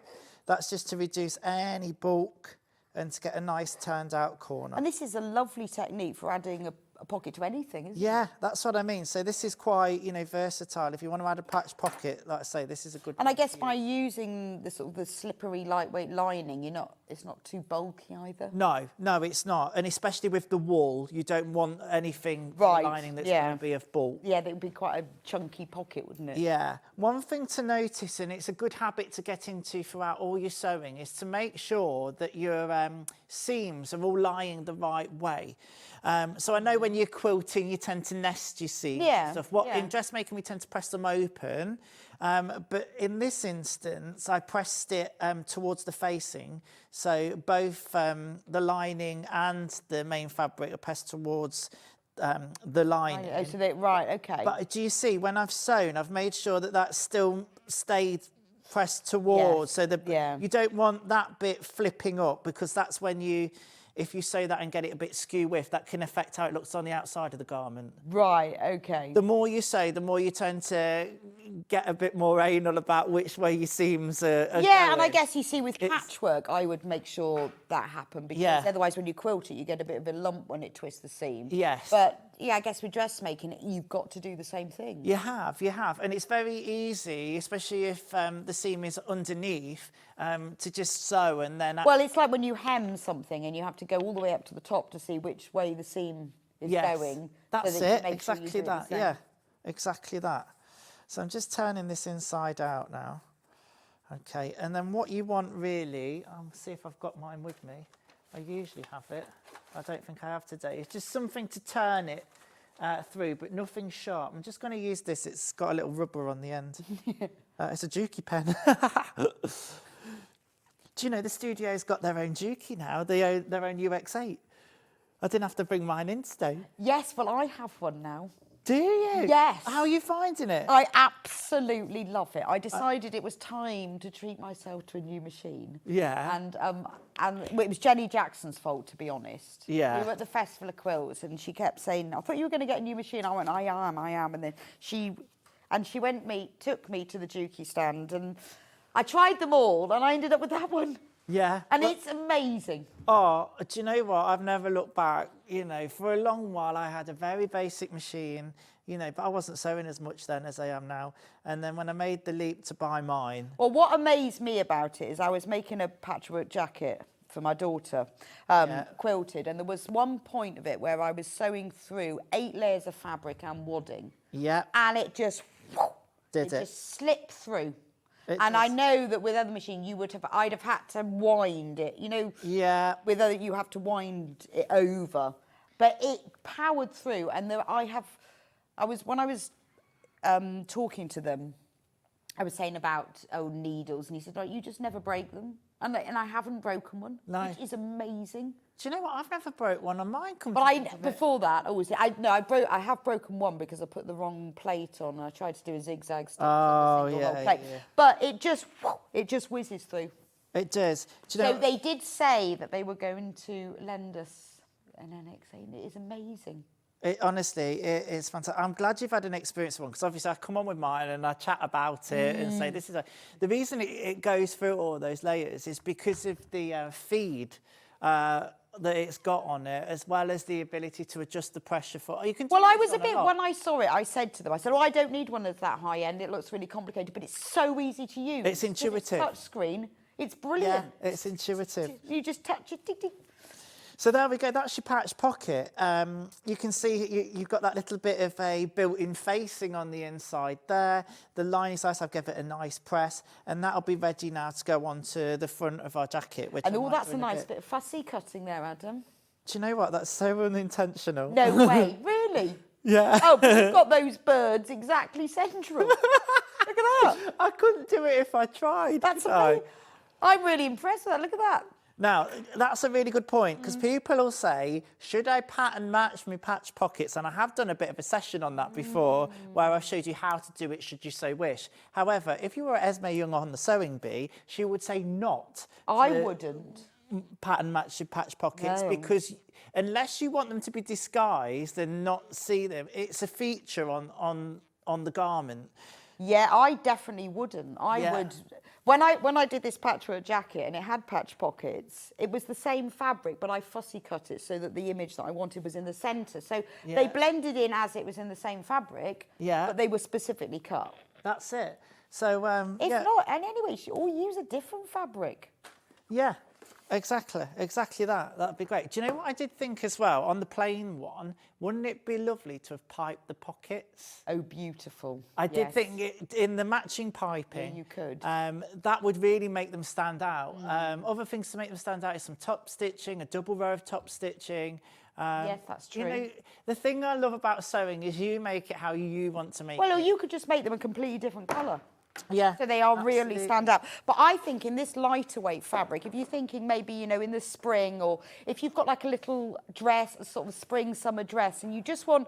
That's just to reduce any bulk and to get a nice turned out corner. And this is a lovely technique for adding a pocket to anything, isn't it? Yeah, that's what I mean. So this is quite, versatile. If you want to add a patch pocket, like I say, this is a good And I one guess to by use. using the sort of the slippery, lightweight lining, it's not too bulky either. No, it's not. And especially with the wool, you don't want anything Right, lining that's yeah. going to be of bulk. Yeah, that would be quite a chunky pocket, wouldn't it? Yeah. One thing to notice, and it's a good habit to get into throughout all your sewing, is to make sure that your seams are all lying the right way. So I know when you're quilting, you tend to nest your seams Yeah, and stuff. yeah. In dressmaking, we tend to press them open. But in this instance, I pressed it towards the facing. So both the lining and the main fabric are pressed towards the lining. Oh, so right, okay. But do you see, when I've sewn, I've made sure that that still stayed pressed towards, Yes, so that yeah. you don't want that bit flipping up, because that's when if you sew that and get it a bit skew with, that can affect how it looks on the outside of the garment. Right, okay. The more you sew, the more you tend to get a bit more anal about which way your seams are Yeah, and I going. guess you see with patchwork, I would make sure that happened, because Yeah. otherwise when you quilt it, you get a bit of a lump when it twists the seam. Yes. But yeah, I guess with dressmaking, you've got to do the same thing. You have, and it's very easy, especially if the seam is underneath, to just sew and then. Well, it's like when you hem something and you have to go all the way up to the top to see which way the seam is going. That's so that you it, make sure you exactly do it the that, same. yeah, exactly that. So I'm just turning this inside out now. Okay, and then what you want really, I'll see if I've got mine with me. I usually have it. I don't think I have today. It's just something to turn it through, but nothing sharp. I'm just going to use this. It's got a little rubber on the end. It's a Juki pen. Do you know the studio's got their own Juki now? Their own UX8. I didn't have to bring mine in today. Yes, well, I have one now. Do you? Yes. How are you finding it? I absolutely love it. I decided it was time to treat myself to a new machine. Yeah. And it was Jenny Jackson's fault, to be honest. Yeah. We were at the Festival of Quilts and she kept saying, I thought you were going to get a new machine. I went, I am. And then she took me to the Juki stand and I tried them all and I ended up with that one. Yeah. And it's amazing. Oh, do you know what? I've never looked back. For a long while I had a very basic machine, but I wasn't sewing as much then as I am now. And then when I made the leap to buy mine. Well, what amazed me about it is I was making a patchwork jacket for my daughter, quilted, and there was one point of it where I was sewing through 8 layers of fabric and wadding. Yeah. And it just just slipped through. I know that with other machines, I'd have had to wind it, Yeah. with other, you have to wind it over, but it powered through. And when I was talking to them, I was saying about needles, and he said, "Oh, you just never break them," and I haven't broken one, No. which is amazing. Do you know what? I've never broke one on mine. But before that, I have broken one because I put the wrong plate on. I tried to do a zigzag stitch on a single roll plate. Yeah. But it just whizzes through. It does. Do you know, So they did say that they were going to lend us an NX8, and it is amazing. Honestly, it is fantastic. I'm glad you've had an experience with one, because obviously I come on with mine and I chat about it and say this is the reason it goes through all those layers is because of the feed that it's got on it, as well as the ability to adjust the pressure for. You can. Well, I was a bit when I saw it. I said to them, I said, "Oh, I don't need one that's that high end. It looks really complicated, but it's so easy to use. It's intuitive. It's touch screen. It's brilliant. Yeah, it's intuitive. You just touch it. Tick, tick. So there we go, that's your patch pocket. You can see you've got that little bit of a built-in facing on the inside there. The lining size, I've given it a nice press, and that'll be ready now to go onto the front of our jacket. Which That's a nice bit of fussy cutting there, Adam. Do you know what? That's so unintentional. No way, really? Yeah. Oh, but you've got those birds exactly central. Look at that. I couldn't do it if I tried. That's amazing. I'm really impressed with that. Look at that. Now, that's a really good point, because people will say, should I pattern match my patch pockets? And I have done a bit of a session on that before, where I showed you how to do it should you so wish. However, if you were Esme Young on the Sewing Bee, she would say not. I wouldn't. Pattern match your patch pockets, because unless you want them to be disguised and not see them, it's a feature on the garment. Yeah, I definitely wouldn't. I would. When I did this patchwork jacket and it had patch pockets, it was the same fabric, but I fussy cut it so that the image that I wanted was in the centre. So they blended in as it was in the same fabric, but they were specifically cut. That's it. So if not, and anyway, or use a different fabric. Yeah. Exactly that. That'd be great. Do you know what I did think as well? On the plain one, wouldn't it be lovely to have piped the pockets? Oh, beautiful. I did think in the matching piping. Yeah, you could. That would really make them stand out. Other things to make them stand out is some top stitching, a double row of top stitching. Yes, that's true. You know, the thing I love about sewing is you make it how you want to make it. Well, or you could just make them a completely different colour. Yeah. So they are really stand out. But I think in this lighter weight fabric, if you're thinking maybe, you know, in the spring, or if you've got like a little dress, a sort of spring summer dress, and you just want,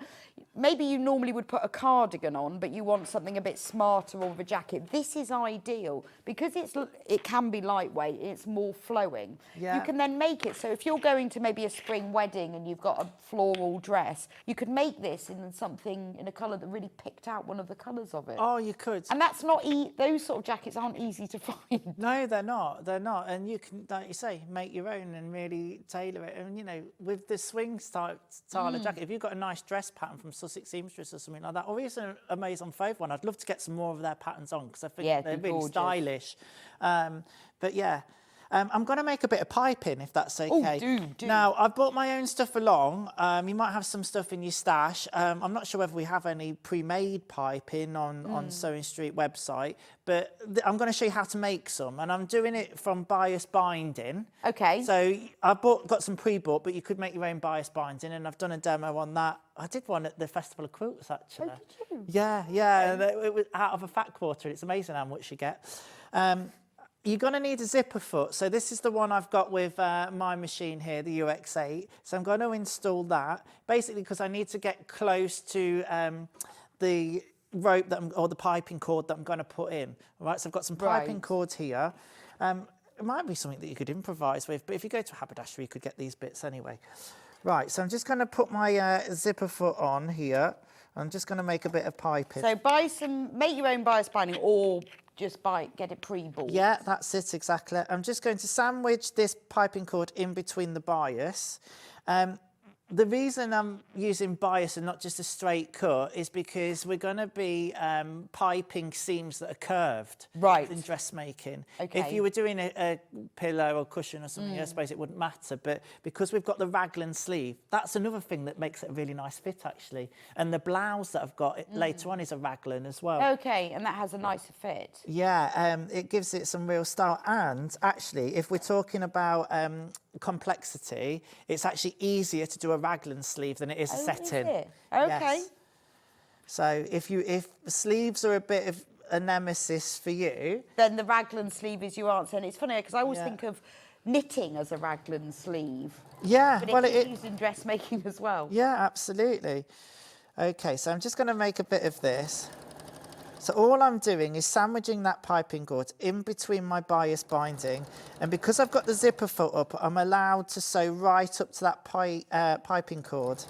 maybe you normally would put a cardigan on, but you want something a bit smarter or with a jacket. This is ideal because it can be lightweight, it's more flowing. Yeah. You can then make it, so if you're going to maybe a spring wedding and you've got a floral dress, you could make this in something, in a colour that really picked out one of the colours of it. Oh, you could. And that's not those sort of jackets aren't easy to find. No, they're not. They're not. And you can, like you say, make your own and really tailor it. And, you know, with the swing style of jacket, if you've got a nice dress pattern from Sussex Seamstress or something like that, or even a Maison Fauve one, I'd love to get some more of their patterns on, because I think they're really stylish. But yeah. I'm going to make a bit of piping, if that's okay. Oh, do. Now, I've brought my own stuff along. You might have some stuff in your stash. I'm not sure whether we have any pre-made piping on Sewing Street website, but I'm going to show you how to make some, and I'm doing it from bias binding. Okay. So I've got some pre-bought, but you could make your own bias binding, and I've done a demo on that. I did one at the Festival of Quilts, actually. Oh, did you? Yeah. And it was out of a fat quarter. It's amazing how much you get. You're going to need a zipper foot. So this is the one I've got with my machine here, the UX8. So I'm going to install that, basically because I need to get close to the rope or the piping cord that I'm going to put in. All right, so I've got some piping cords here. It might be something that you could improvise with, but if you go to a haberdashery, you could get these bits anyway. Right, so I'm just going to put my zipper foot on here. I'm just going to make a bit of piping. So make your own bias binding, or just get it pre-bought. Yeah, that's it, exactly. I'm just going to sandwich this piping cord in between the bias. The reason I'm using bias and not just a straight cut is because we're going to be piping seams that are curved in dressmaking. Okay. If you were doing a pillow or cushion or something, I suppose it wouldn't matter. But because we've got the raglan sleeve, that's another thing that makes it a really nice fit, actually. And the blouse that I've got later on is a raglan as well. Okay, and that has a nicer fit. Yeah, it gives it some real style. And actually, if we're talking about complexity, it's actually easier to do a raglan sleeve than it is a setting. Is it? Okay. Yes. So if sleeves are a bit of a nemesis for you, then the raglan sleeve is your answer. And it's funny because I always think of knitting as a raglan sleeve. Yeah, But well, it's used in dressmaking as well. Yeah, absolutely. Okay, so I'm just going to make a bit of this. So all I'm doing is sandwiching that piping cord in between my bias binding, and because I've got the zipper foot up, I'm allowed to sew right up to that piping cord.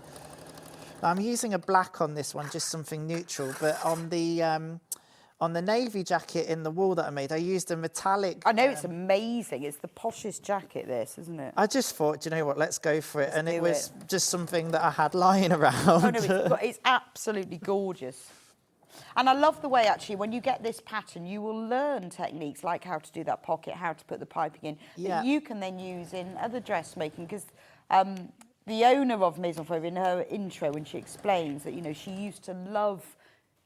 Now, I'm using a black on this one, just something neutral, but on the navy jacket in the wool that I made, I used a metallic... I know, it's amazing. It's the poshest jacket, this, isn't it? I just thought, do you know what, let's go for it. Let's And it do was it. just something that I had lying around. Oh, no, it's absolutely gorgeous. And I love the way, actually, when you get this pattern, you will learn techniques like how to do that pocket, how to put the piping in, that you can then use in other dressmaking, because the owner of Maison Fauve, in her intro, when she explains that, you know, she used to love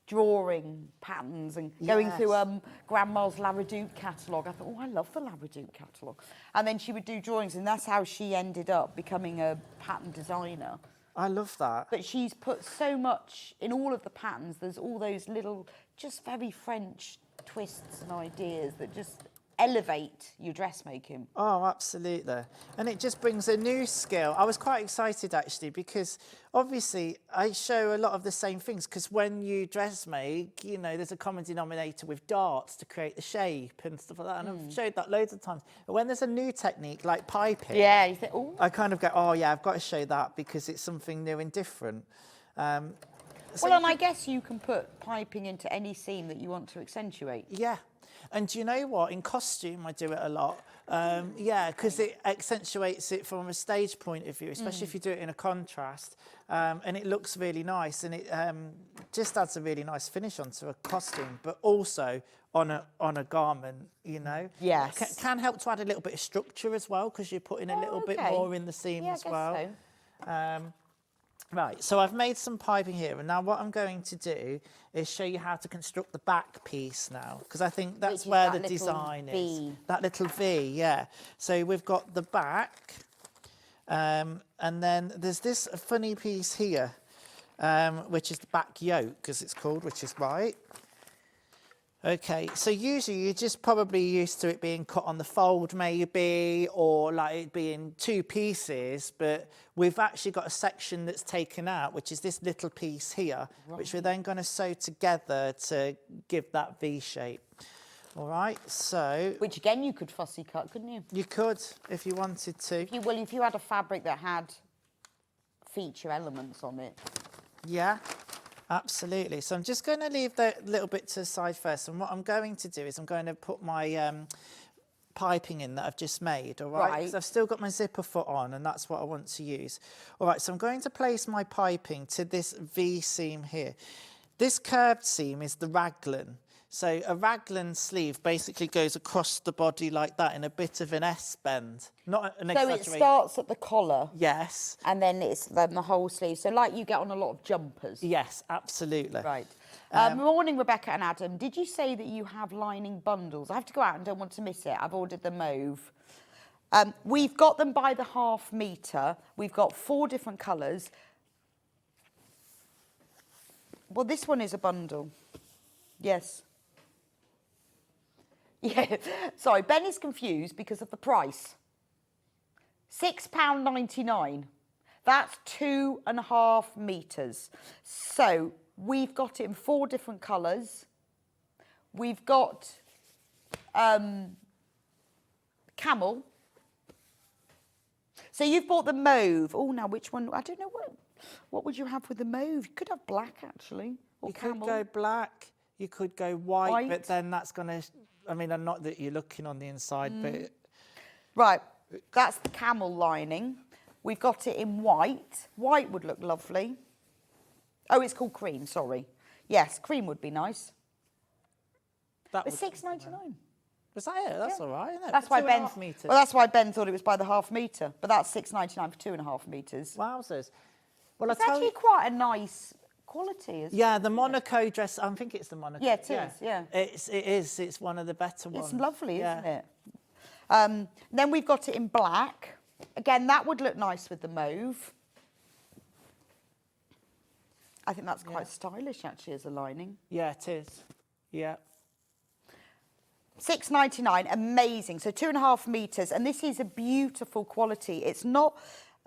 drawing patterns and going through Grandma's La Redoute catalogue. I thought, oh, I love the La Redoute catalogue. And then she would do drawings, and that's how she ended up becoming a pattern designer. I love that. But she's put so much in all of the patterns. There's all those little, just very French twists and ideas that just elevate your dressmaking. Oh, absolutely. And it just brings a new skill. I was quite excited, actually, because obviously I show a lot of the same things, because when you dressmake, you know, there's a common denominator with darts to create the shape and stuff like that. And I've showed that loads of times. But when there's a new technique like piping, you think, oh, I kind of go, oh, yeah, I've got to show that because it's something new and different. well, and I guess you can put piping into any seam that you want to accentuate. Yeah. And do you know what? In costume, I do it a lot. Yeah, because it accentuates it from a stage point of view, especially if you do it in a contrast. And it looks really nice, and it just adds a really nice finish onto a costume, but also on a garment, you know. Yes. Can help to add a little bit of structure as well, because you're putting a little bit more in the seam as well. So. Right, so I've made some piping here, and now what I'm going to do is show you how to construct the back piece now, because I think that's where the design is. That little V, yeah. So we've got the back, and then there's this funny piece here, which is the back yoke, as it's called, which is white. Okay, so usually you're just probably used to it being cut on the fold maybe, or like it being two pieces, but we've actually got a section that's taken out, which is this little piece here, which we're then going to sew together to give that V shape. All right, so... Which again you could fussy cut, couldn't you? You could, if you wanted to. If you had a fabric that had feature elements on it. Yeah. Absolutely. So I'm just going to leave that little bit to the side first. And what I'm going to do is I'm going to put my piping in that I've just made, all right? Because I've still got my zipper foot on, and that's what I want to use. All right, so I'm going to place my piping to this V seam here. This curved seam is the raglan. So a raglan sleeve basically goes across the body like that in a bit of an S bend. Not an exaggeration. So it starts at the collar. Yes. And then it's then the whole sleeve. So like you get on a lot of jumpers. Yes, absolutely. Right. Morning, Rebecca and Adam. Did you say that you have lining bundles? I have to go out and don't want to miss it. I've ordered the mauve. We've got them by the ½ metre. We've got 4 different colours. Well, this one is a bundle. Yes. Yeah, sorry, Ben is confused because of the price. £6.99. That's 2½ metres. So we've got it in 4 different colours. We've got camel. So you've bought the mauve. Oh, now which one? I don't know what would you have with the mauve? You could have black actually, or you camel. could go black. You could go white, but then that's going to. I mean, not that you're looking on the inside, but... Right, that's the camel lining. We've got it in white. White would look lovely. Oh, it's called cream, sorry. Yes, cream would be nice. It's £6.99. Was that it? That's all right, isn't it? That's why Ben... Well, that's why Ben thought it was by the ½ metre. But that's £6.99 for 2½ metres. Wowzers. Well, it's actually quite a nice... quality, isn't it? The Monaco dress, I think it's the Monaco. Yeah, it is, yeah. It is, it's one of the better ones. It's lovely, isn't it? Then we've got it in black. Again, that would look nice with the mauve. I think that's quite stylish, actually, as a lining. Yeah, it is. Yeah. £6.99, amazing. So 2.5 metres, and this is a beautiful quality. It's not,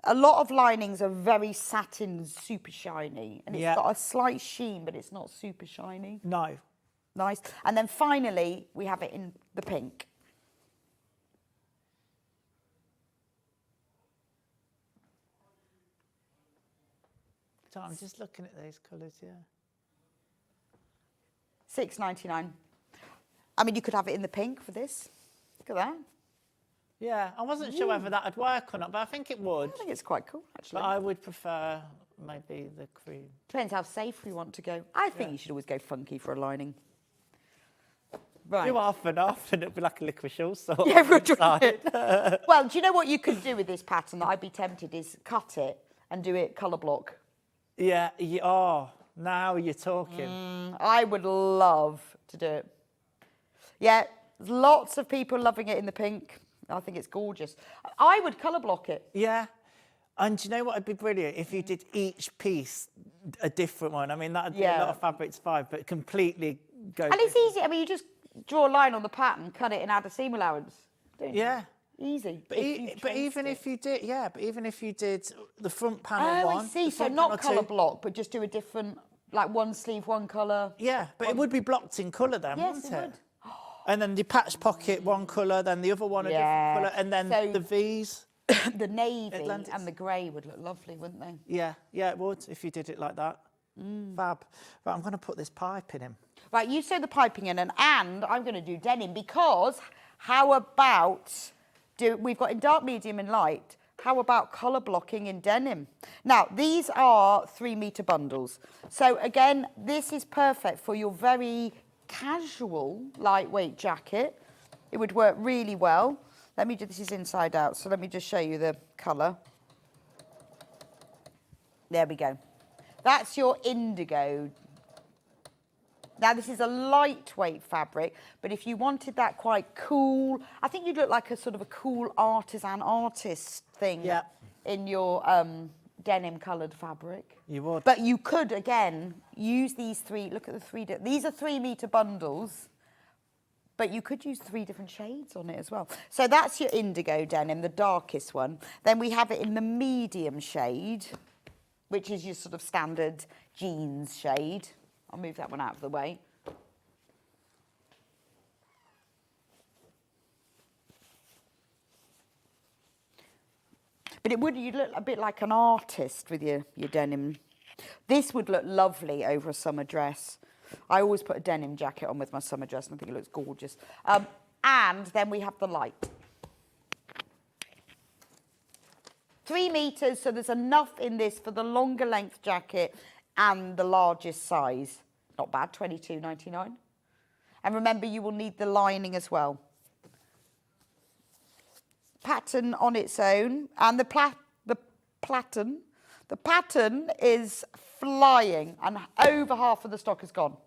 a lot of linings are very satin, super shiny, and it's got a slight sheen, but it's not super shiny. No. Nice. And then finally, we have it in the pink. So I'm just looking at those colours, yeah. £6.99. I mean, you could have it in the pink for this. Look at that. Yeah, I wasn't sure whether that would work or not, but I think it would. I think it's quite cool, actually. But I would prefer maybe the cream. Depends how safe we want to go. I think you should always go funky for a lining. Right. Do half and half, and it'd be like a licorice also. Yeah, well, do you know what you could do with this pattern that I'd be tempted is cut it and do it colour block. Yeah, oh, now you're talking. I would love to do it. Yeah, there's lots of people loving it in the pink. I think it's gorgeous. I would colour block it. Yeah. And do you know what would be brilliant? If you did each piece a different one. I mean, that would be a lot of Fabrics 5, but completely go... And it's easy. I mean, you just draw a line on the pattern, cut it and add a seam allowance. Don't you? Yeah. Easy. But even if you did the front panel one... Oh, I see. So not colour block, but just do a different, like one sleeve, one colour. Yeah, but it would be blocked in colour then, wouldn't it? Would. And then the patch pocket, one colour, then the other one a different colour, and then the V's. The navy and the grey would look lovely, wouldn't they? Yeah, yeah, it would if you did it like that. Fab. Right, I'm going to put this piping in. Right, you sew the piping in, and I'm going to do denim because how about we've got in dark, medium, and light. How about colour blocking in denim? Now, these are 3 metre bundles. So again, this is perfect for your very casual, lightweight jacket. It would work really well. Let me do, this is inside out, so let me just show you the colour. There we go. That's your indigo. Now, this is a lightweight fabric, but if you wanted that quite cool, I think you'd look like a sort of a cool artisan artist thing in your denim coloured fabric. You would. But you could, again, use these 3, look at the 3, these are 3 metre bundles, but you could use 3 different shades on it as well. So that's your indigo denim, the darkest one. Then we have it in the medium shade, which is your sort of standard jeans shade. I'll move that one out of the way. But you'd look a bit like an artist with your denim. This would look lovely over a summer dress. I always put a denim jacket on with my summer dress, and I think it looks gorgeous. And then we have the light. 3 metres, so there's enough in this for the longer length jacket and the largest size. Not bad, $22.99. And remember, you will need the lining as well. Pattern on its own, and the pattern is flying, and over half of the stock is gone.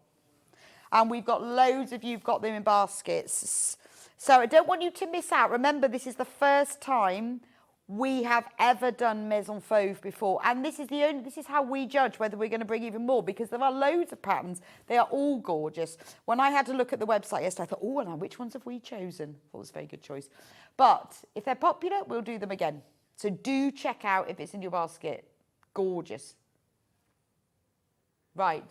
And we've got loads of you've got them in baskets. So I don't want you to miss out. Remember, this is the first time we have ever done Maison Fauve before, and this is how we judge whether we're going to bring even more, because there are loads of patterns. They are all gorgeous. When I had to look at the website yesterday, I thought, oh, now which ones have we chosen? I thought it was a very good choice. But if they're popular, we'll do them again. So do check out if it's in your basket. Gorgeous. Right.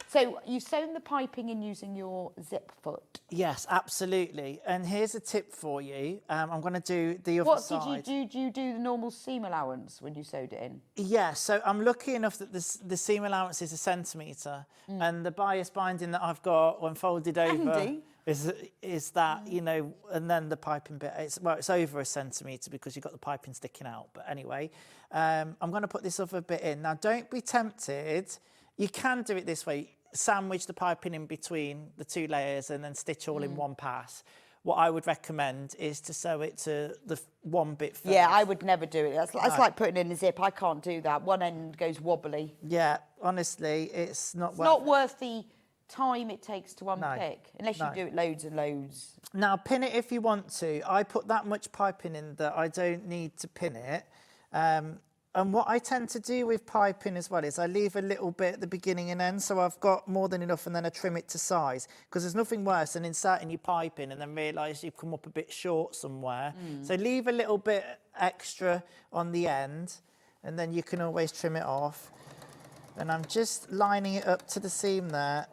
So you've sewn the piping in using your zip foot. Yes, absolutely. And here's a tip for you. I'm going to do the other side. What did you do? Do you do the normal seam allowance when you sewed it in? Yeah, so I'm lucky enough that the seam allowance is 1 centimetre, and the bias binding that I've got when folded over is that, you know, and then the piping bit, it's over 1 centimetre because you've got the piping sticking out. But anyway, I'm going to put this other bit in. Now, don't be tempted. You can do it this way. Sandwich the piping in between the 2 layers and then stitch all in one pass. What I would recommend is to sew it to the one bit first. Yeah, I would never do it. That's like putting in a zip. I can't do that. One end goes wobbly. Yeah, honestly, it's not worth the time it takes to unpick, unless you do it loads and loads. Now, pin it if you want to. I put that much piping in that I don't need to pin it. And what I tend to do with piping as well is I leave a little bit at the beginning and end, so I've got more than enough, and then I trim it to size. Because there's nothing worse than inserting your pipe in and then realise you've come up a bit short somewhere. So leave a little bit extra on the end, and then you can always trim it off. And I'm just lining it up to the seam there.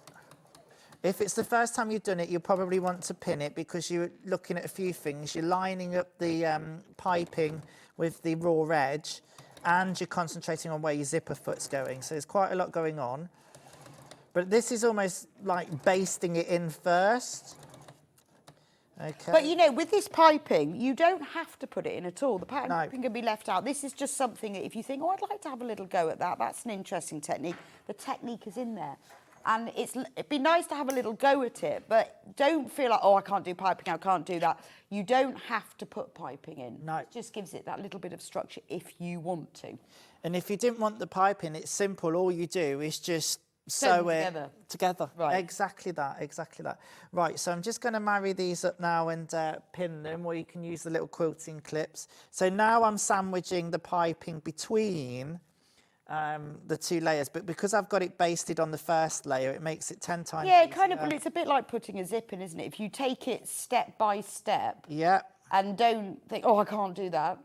If it's the first time you've done it, you'll probably want to pin it because you're looking at a few things. You're lining up the piping with the raw edge, and you're concentrating on where your zipper foot's going. So there's quite a lot going on. But this is almost like basting it in first. Okay. But, you know, with this piping, you don't have to put it in at all. The pattern No. can be left out. This is just something that if you think, oh, I'd like to have a little go at that, that's an interesting technique. The technique is in there. And it'd be nice to have a little go at it, but don't feel like, oh, I can't do piping, I can't do that. You don't have to put piping in. No. It just gives it that little bit of structure if you want to. And if you didn't want the piping, it's simple. All you do is just Sew sew them it together. Right. Exactly that, exactly that. Right, so I'm just going to marry these up now and pin them, or you can use the little quilting clips. So now I'm sandwiching the piping between the two layers, but because I've got it basted on the first layer, it makes it 10 times Yeah, easier. kind of, but it's a bit like putting a zip in, isn't it? If you take it step by step Yeah. and don't think, oh, I can't do that.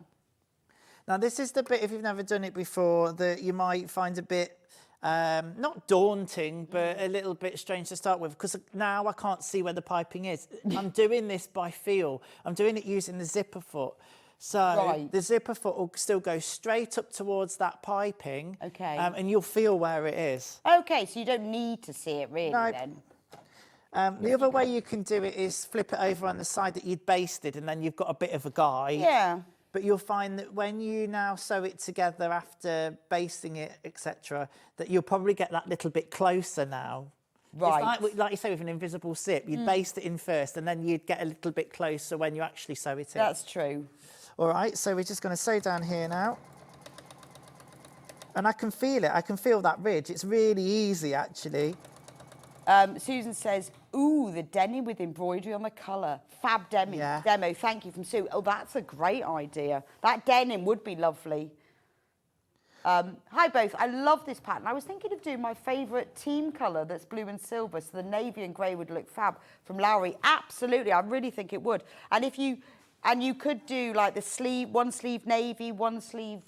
Now this is the bit, if you've never done it before, that you might find a bit not daunting, but a little bit strange to start with, because now I can't see where the piping is. I'm doing this by feel. I'm doing it using the zipper foot. So the zipper foot will still go straight up towards that piping. Okay. And you'll feel where it is. Okay, so you don't need to see it really then. The other way you can do it is flip it over on the side that you'd basted, and then you've got a bit of a guide. Yeah. But you'll find that when you now sew it together after basting it, etc., that you'll probably get that little bit closer now. Right. It's like you say with an invisible zip, you'd baste it in first, and then you'd get a little bit closer when you actually sew it in. That's true. All right, so we're just going to sew down here now. And I can feel it. I can feel that ridge. It's really easy, actually. Susan says, ooh, the denim with embroidery on the colour. Fab demo. Yeah. Demo. Thank you from Sue. Oh, that's a great idea. That denim would be lovely. Hi both. I love this pattern. I was thinking of doing my favourite team colour that's blue and silver, so the navy and grey would look fab from Lowry. Absolutely. I really think it would. And if you... And you could do like the sleeve, one sleeve navy, one sleeve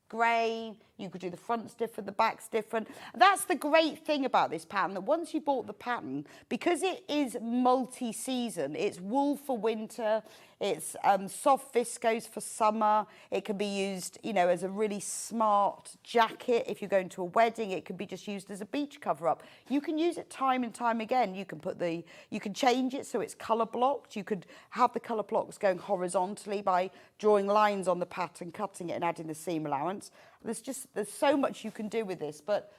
grey. You could do the fronts different, the backs different. That's the great thing about this pattern, that once you bought the pattern, because it is multi-season, it's wool for winter, it's soft viscose for summer. It can be used, you know, as a really smart jacket. If you're going to a wedding, it can be just used as a beach cover-up. You can use it time and time again. You can change it so it's colour blocked. You could have the colour blocks going horizontally by drawing lines on the pattern, cutting it and adding the seam allowance. There's so much you can do with this, but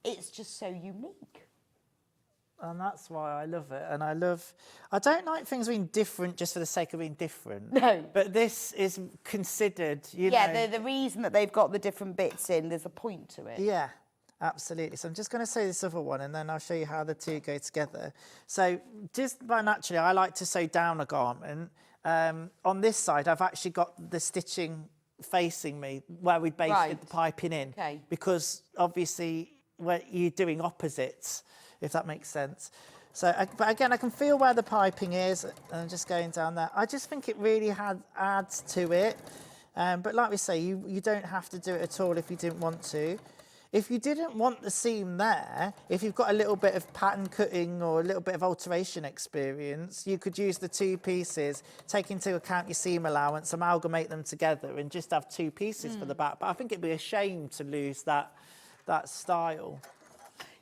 it's just so unique. And that's why I love it. And I don't like things being different just for the sake of being different. No. But this is considered, you know. Yeah, the reason that they've got the different bits in, there's a point to it. Yeah, absolutely. So I'm just going to sew this other one, and then I'll show you how the two go together. So just by naturally, I like to sew down a garment. On this side, I've actually got the stitching facing me where we basted the piping in. Okay. Because obviously where you're doing opposites, if that makes sense. So, but again, I can feel where the piping is, and I'm just going down there. I just think it really adds to it. But like we say, you don't have to do it at all if you didn't want to. If you didn't want the seam there, if you've got a little bit of pattern cutting or a little bit of alteration experience, you could use the two pieces, take into account your seam allowance, amalgamate them together, and just have two pieces for the back. But I think it'd be a shame to lose that style.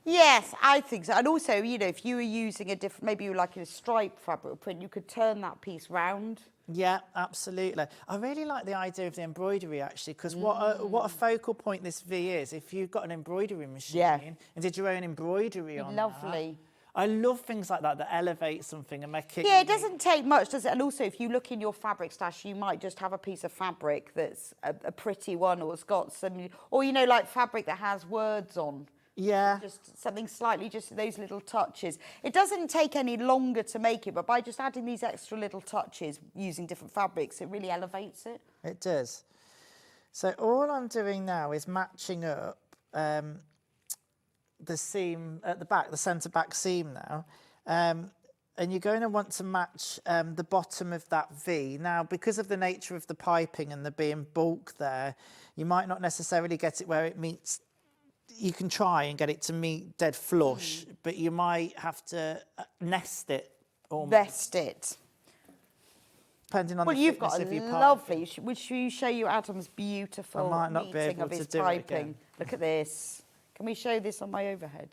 Yes, I think so. And also, you know, if you were using a different, maybe you were like in a striped fabric print, you could turn that piece round. Yeah, absolutely. I really like the idea of the embroidery, actually, because what a focal point this V is. If you've got an embroidery machine and did your own embroidery on Lovely. that, I love things like that elevate something and make it... Yeah, it doesn't take much, does it? And also, if you look in your fabric stash, you might just have a piece of fabric that's a pretty one, or it's got some... Or, you know, like fabric that has words on. Yeah. Just something slightly, just those little touches. It doesn't take any longer to make it, but by just adding these extra little touches using different fabrics, it really elevates it. It does. So all I'm doing now is matching up the seam at the back, the centre back seam now. And you're going to want to match the bottom of that V. Now, because of the nature of the piping and there being bulk there, you might not necessarily get it where it meets. You can try and get it to meet dead flush, but you might have to nest it almost. Vest it. Depending on Well, the you've got thickness a of your lovely. piping. Would you show you Adam's beautiful I might not be meeting able of to his do it piping? again. Look at this. Can we show this on my overhead?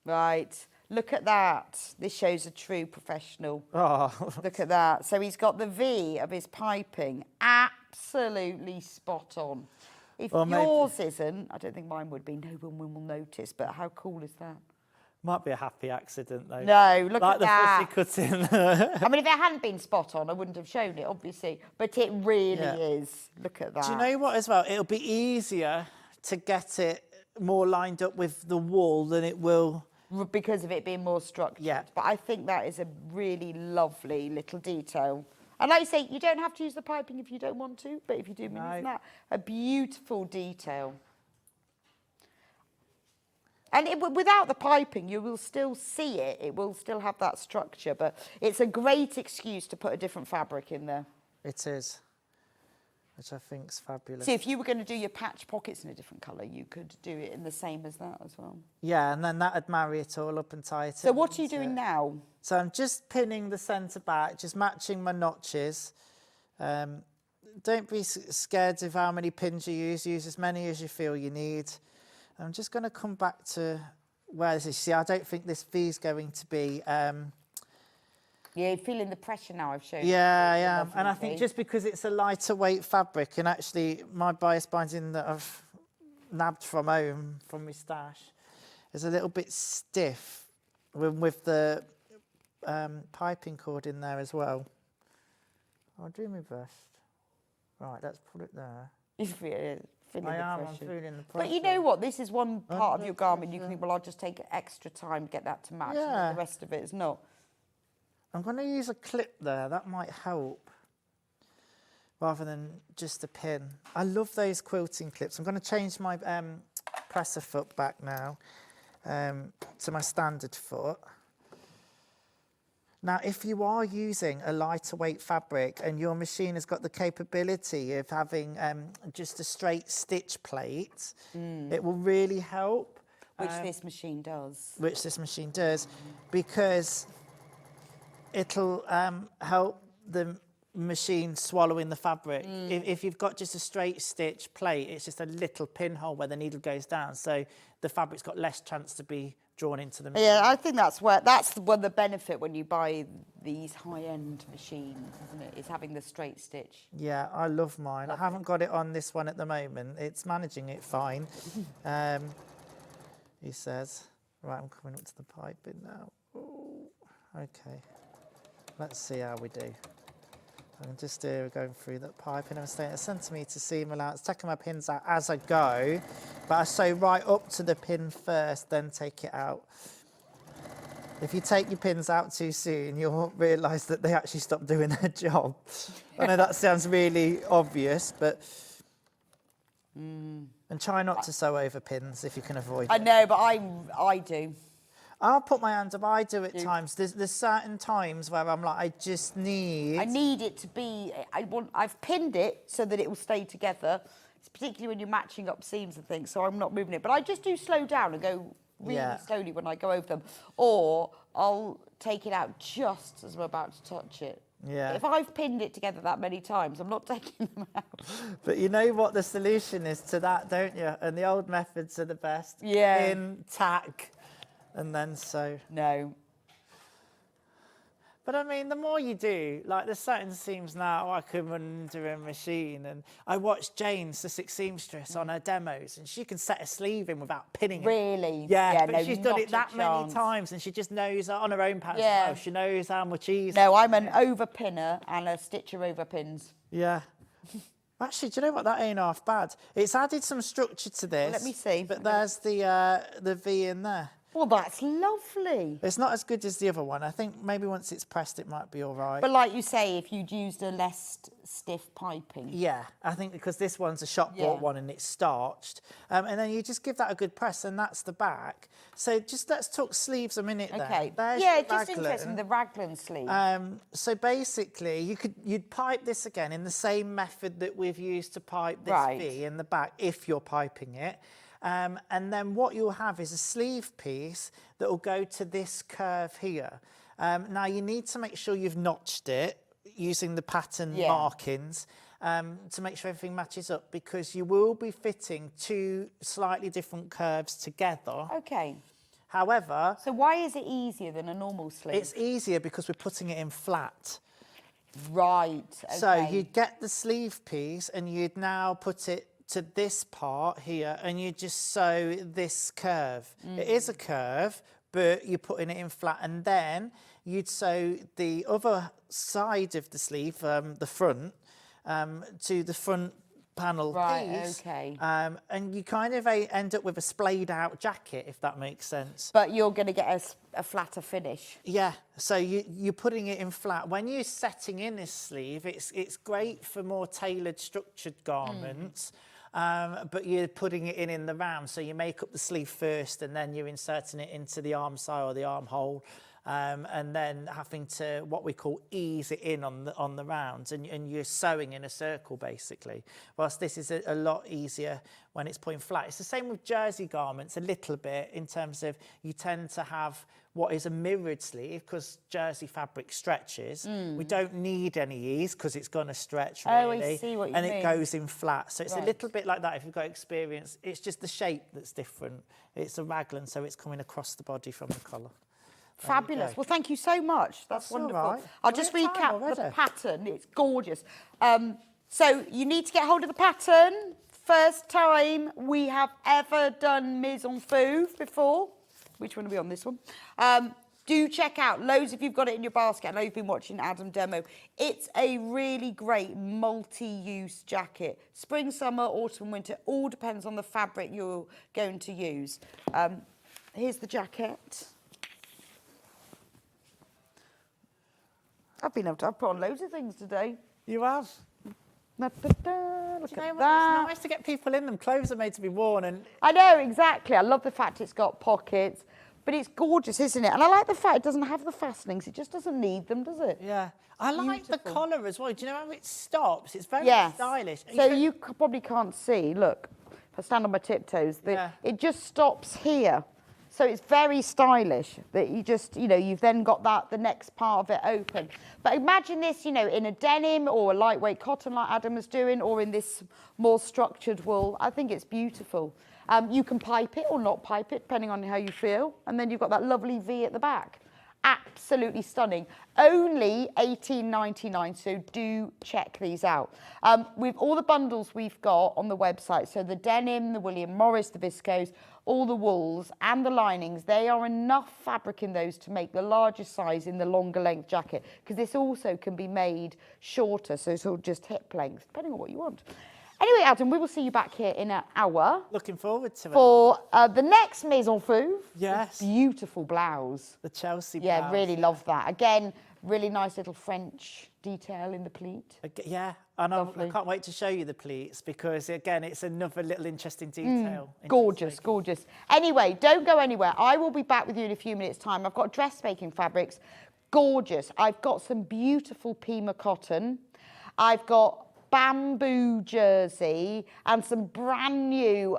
Right. Look at that. This shows a true professional. Oh, Look at that. So he's got the V of his piping absolutely spot on. If Well, maybe- yours isn't, I don't think mine would be. No one will notice. But how cool is that? might be a happy accident though. No, look like at the that. fussy cutting. I mean, if it hadn't been spot on, I wouldn't have shown it, obviously. But it really Yeah. is. Look at that. Do you know what as well? It'll be easier to get it more lined up with the wall than it will. Because of it being more structured. Yeah. But I think that is a really lovely little detail. And like you say, you don't have to use the piping if you don't want to, but if you do, isn't that a beautiful detail? And without the piping, you will still see it. It will still have that structure, but it's a great excuse to put a different fabric in there. It is, which I think is fabulous. So if you were going to do your patch pockets in a different colour, you could do it in the same as that as well. Yeah, and then that'd marry it all up and tie it So in, what are you wouldn't doing it? now? So I'm just pinning the centre back, just matching my notches. Don't be scared of how many pins you use. Use as many as you feel you need. I'm just going to come back to where this is. See, I don't think this V is going to be... Yeah, you're feeling the pressure now I've shown you. Yeah, I am. Lovely And I think V. just because it's a lighter weight fabric, and actually my bias binding that I've nabbed from home, from my stash, is a little bit stiff with the piping cord in there as well. I'll do my best. Right, let's put it there. You're feeling I the am, I'm pressure. feeling the pressure. But you know what? This is one part of your Under garment. You can pressure. think, well, I'll just take extra time to get that to match. And Yeah. then the rest of it is not. I'm going to use a clip there, that might help, rather than just a pin. I love those quilting clips. I'm going to change my presser foot back now to my standard foot. Now, if you are using a lighter weight fabric and your machine has got the capability of having just a straight stitch plate, it will really help. Which this machine does. Which this machine does, because it'll help the machine swallowing the fabric. If you've got just a straight stitch plate, it's just a little pinhole where the needle goes down, so the fabric's got less chance to be drawn into the machine. Yeah, I think that's one the benefit when you buy these high-end machines, isn't it? Is having the straight stitch. Yeah, I love mine. I haven't got it on this one at the moment. It's managing it fine, he says. Right, I'm coming up to the piping now. Ooh, okay. Let's see how we do. I'm just going through that piping. I'm staying a centimetre seam allowance, taking my pins out as I go, but I sew right up to the pin first, then take it out. If you take your pins out too soon, you'll realise that they actually stop doing their job. I know that sounds really obvious, but... And try not to sew over pins if you can avoid I it. know, but I do. I'll put my hand up. I do at times. There's certain times where I'm like, I just need... I need it to be. I've pinned it so that it will stay together. It's particularly when you're matching up seams and things. So I'm not moving it, but I just do slow down and go really slowly when I go over them, or I'll take it out just as I'm about to touch it. Yeah. If I've pinned it together that many times, I'm not taking them out. But you know what the solution is to that, don't you? And the old methods are the best. Yeah. Pin, tack, and then sew. No. But I mean, the more you do, like there's certain seams now I can run under a machine, and I watched Jane, the six seamstress, on her demos, and she can set a sleeve in without pinning it. Really? Yeah, but no, she's done not it that a many chance. times, and she just knows on her own patch. Yeah. Well, she knows how much easier. No, I'm an overpinner and a stitcher over pins. Yeah. Actually, do you know what? That ain't half bad. It's added some structure to this. Let me see. But there's the V in there. Well, that's lovely. It's not as good as the other one. I think maybe once it's pressed, it might be all right. But like you say, if you'd used a less stiff piping. Yeah, I think because this one's a shop bought one and it's starched. And then you just give that a good press and that's the back. So just let's talk sleeves a minute Okay. there. There's Yeah, your just raglan. interesting, the raglan sleeve. So basically, you'd pipe this again in the same method that we've used to pipe this Right. V in the back, if you're piping it. And then what you'll have is a sleeve piece that will go to this curve here. Now you need to make sure you've notched it using the pattern markings to make sure everything matches up, because you will be fitting two slightly different curves together. Okay. However, So why is it easier than a normal sleeve? it's easier because we're putting it in flat. Right. Okay. So you'd get the sleeve piece and you'd now put it to this part here and you just sew this curve. It is a curve, but you're putting it in flat, and then you'd sew the other side of the sleeve, the front, to the front panel piece. Okay. And you kind of end up with a splayed out jacket, if that makes sense. But you're going to get a flatter finish. Yeah, so you're putting it in flat. When you're setting in this sleeve, it's great for more tailored, structured garments, but you're putting it in the round. So you make up the sleeve first, and then you're inserting it into the arm side or the armhole, and then having to, what we call, ease it in on the rounds, and you're sewing in a circle, basically. Whilst this is a lot easier when it's put in flat. It's the same with jersey garments a little bit, in terms of you tend to have what is a mirrored sleeve, because jersey fabric stretches. We don't need any ease because it's going to stretch, really. Oh, I see what you and mean. it goes in flat. So it's a Right. little bit like that if you've got experience. It's just the shape that's different. It's a raglan, so it's coming across the body from the collar. Fabulous. Well, thank you so much. That's all wonderful. right. I'll We're just at time recap the already. pattern. It's gorgeous. So you need to get hold of the pattern. First time we have ever done Maison Fauve before. Which one are we on, this one? Do check out loads if you've got it in your basket. I know you've been watching Adam demo. It's a really great multi-use jacket. Spring, summer, autumn, winter, all depends on the fabric you're going to use. Here's the jacket. I've put on loads of things today. You have? Look You at know what? that. It's nice to get people in them. Clothes are made to be worn, and I know, exactly. I love the fact it's got pockets, but it's gorgeous, isn't it? And I like the fact it doesn't have the fastenings. It just doesn't need them, does it? yeah. I like the Beautiful. collar as well. Do you know how it stops? It's very Yes. stylish. And So don't- you probably can't see. Look, if I stand on my tiptoes, Yeah. it just stops here. So it's very stylish that you just, you've then got the next part of it open. But imagine this, in a denim or a lightweight cotton like Adam was doing, or in this more structured wool. I think it's beautiful. You can pipe it or not pipe it, depending on how you feel. And then you've got that lovely V at the back. Absolutely stunning. Only $18.99, so do check these out. With all the bundles we've got on the website, so the denim, the William Morris, the viscose, all the wools and the linings, they are enough fabric in those to make the largest size in the longer length jacket, because this also can be made shorter, so sort of just hip length, depending on what you want. Anyway, Adam, we will see you back here in an hour Looking forward to it. for the next Maison Fauve. Yes. Beautiful blouse. The Chelsea Yeah, blouse. really love that. Again, really nice little French detail in the pleat. Yeah, and I Lovely. can't wait to show you the pleats, because, again, it's another little interesting detail. Gorgeous, gorgeous. Anyway, don't go anywhere. I will be back with you in a few minutes' time. I've got Dressmaking Fabrics. Gorgeous. I've got some beautiful Pima cotton. I've got bamboo jersey and some brand new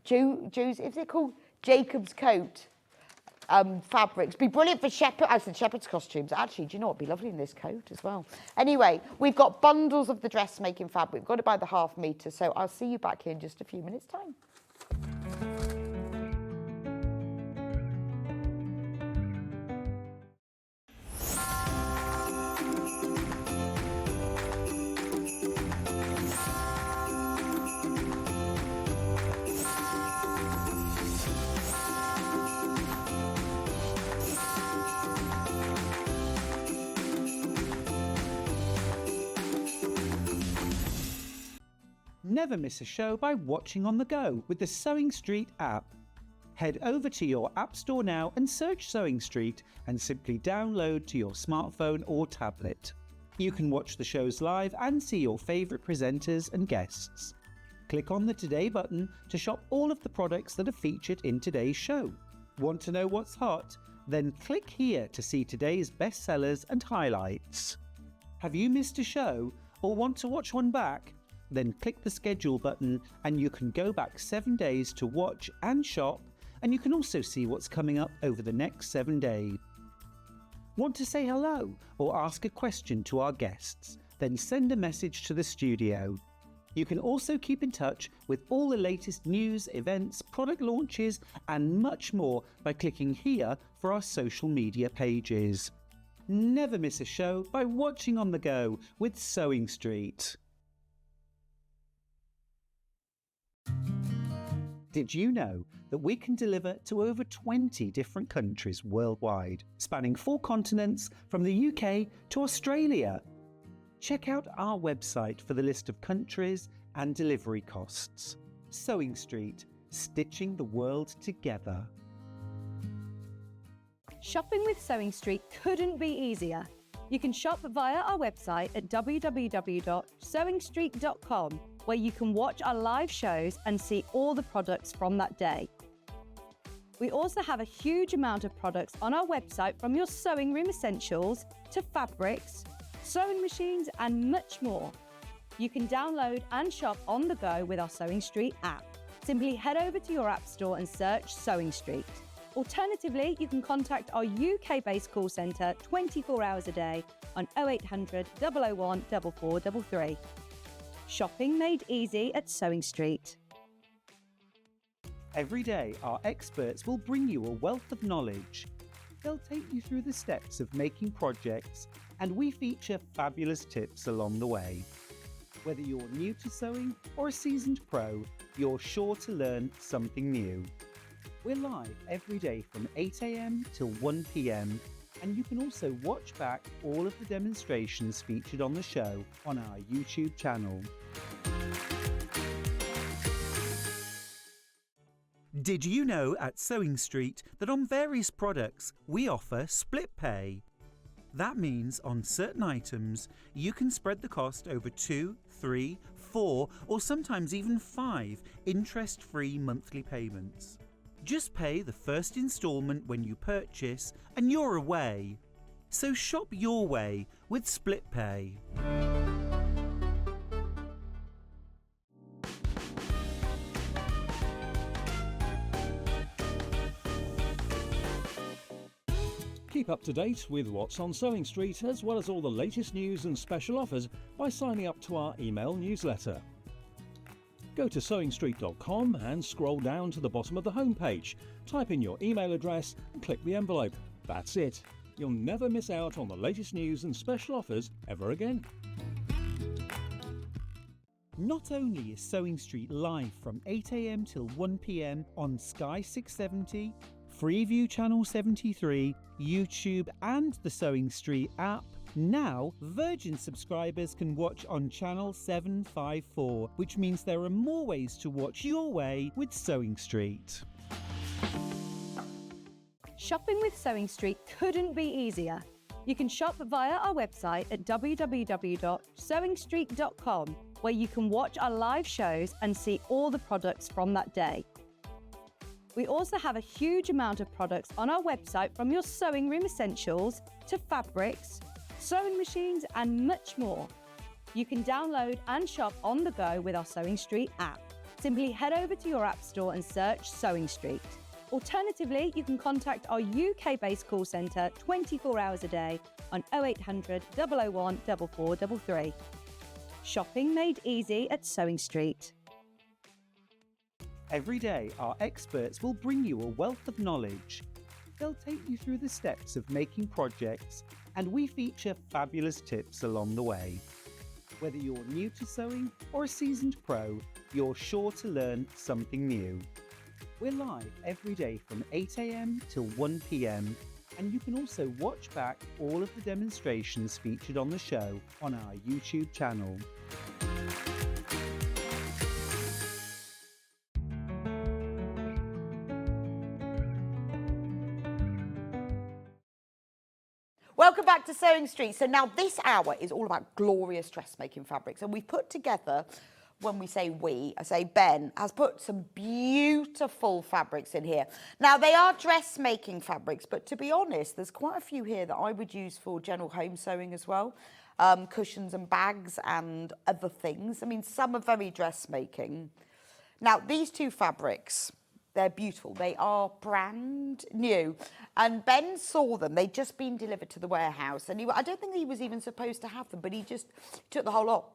is it called Jacob's coat fabrics. Be brilliant for shepherd's costumes. Actually, do you know what would be lovely in this coat as well? Anyway, we've got bundles of the dressmaking fabric. We've got it by the half metre, so I'll see you back here in just a few minutes' time. Never miss a show by watching on the go with the Sewing Street app. Head over to your App Store now and search Sewing Street and simply download to your smartphone or tablet. You can watch the shows live and see your favourite presenters and guests. Click on the Today button to shop all of the products that are featured in today's show. Want to know what's hot? Then click here to see today's bestsellers and highlights. Have you missed a show or want to watch one back? Then click the schedule button and you can go back 7 days to watch and shop, and you can also see what's coming up over the next 7 days. Want to say hello or ask a question to our guests? Then send a message to the studio. You can also keep in touch with all the latest news, events, product launches and much more by clicking here for our social media pages. Never miss a show by watching on the go with Sewing Street. Did you know that we can deliver to over 20 different countries worldwide, spanning 4 continents from the UK to Australia? Check out our website for the list of countries and delivery costs. Sewing Street, stitching the world together. Shopping with Sewing Street couldn't be easier. You can shop via our website at www.sewingstreet.com, where you can watch our live shows and see all the products from that day. We also have a huge amount of products on our website, from your sewing room essentials to fabrics, sewing machines and much more. You can download and shop on the go with our Sewing Street app. Simply head over to your App Store and search Sewing Street. Alternatively, you can contact our UK-based call centre 24 hours a day on 0800 001 4433. Shopping made easy at Sewing Street. Every day, our experts will bring you a wealth of knowledge. They'll take you through the steps of making projects, and we feature fabulous tips along the way. Whether you're new to sewing or a seasoned pro, you're sure to learn something new. We're live every day from 8 a.m. till 1 p.m, and you can also watch back all of the demonstrations featured on the show on our YouTube channel. Did you know at Sewing Street that on various products we offer split pay? That means on certain items you can spread the cost over 2, 3, 4 or sometimes even 5 interest-free monthly payments. Just pay the first instalment when you purchase and you're away. So shop your way with split pay. Keep up to date with what's on Sewing Street, as well as all the latest news and special offers by signing up to our email newsletter. Go to sewingstreet.com and scroll down to the bottom of the homepage. Type in your email address and click the envelope. That's it. You'll never miss out on the latest news and special offers ever again. Not only is Sewing Street live from 8 a.m. till 1 p.m. on Sky 670, Freeview Channel 73, YouTube and the Sewing Street app, now Virgin subscribers can watch on Channel 754, which means there are more ways to watch your way with Sewing Street. Shopping with Sewing Street couldn't be easier. You can shop via our website at www.sewingstreet.com, where you can watch our live shows and see all the products from that day. We also have a huge amount of products on our website, from your sewing room essentials to fabrics, sewing machines and much more. You can download and shop on the go with our Sewing Street app. Simply head over to your App Store and search Sewing Street. Alternatively, you can contact our UK-based call centre 24 hours a day on 0800 001 4433. Shopping made easy at Sewing Street. Every day, our experts will bring you a wealth of knowledge. They'll take you through the steps of making projects, and we feature fabulous tips along the way. Whether you're new to sewing or a seasoned pro, you're sure to learn something new. We're live every day from 8 a.m. till 1 p.m, and you can also watch back all of the demonstrations featured on the show on our YouTube channel. Welcome back to Sewing Street. So now this hour is all about glorious dressmaking fabrics. And we've put together, when we say we, I say Ben, has put some beautiful fabrics in here. Now they are dressmaking fabrics, but to be honest, there's quite a few here that I would use for general home sewing as well. Cushions and bags and other things. I mean, some are very dressmaking. Now these two fabrics, they're beautiful. They are brand new. And Ben saw them. They'd just been delivered to the warehouse. And I don't think he was even supposed to have them, but he just took the whole lot.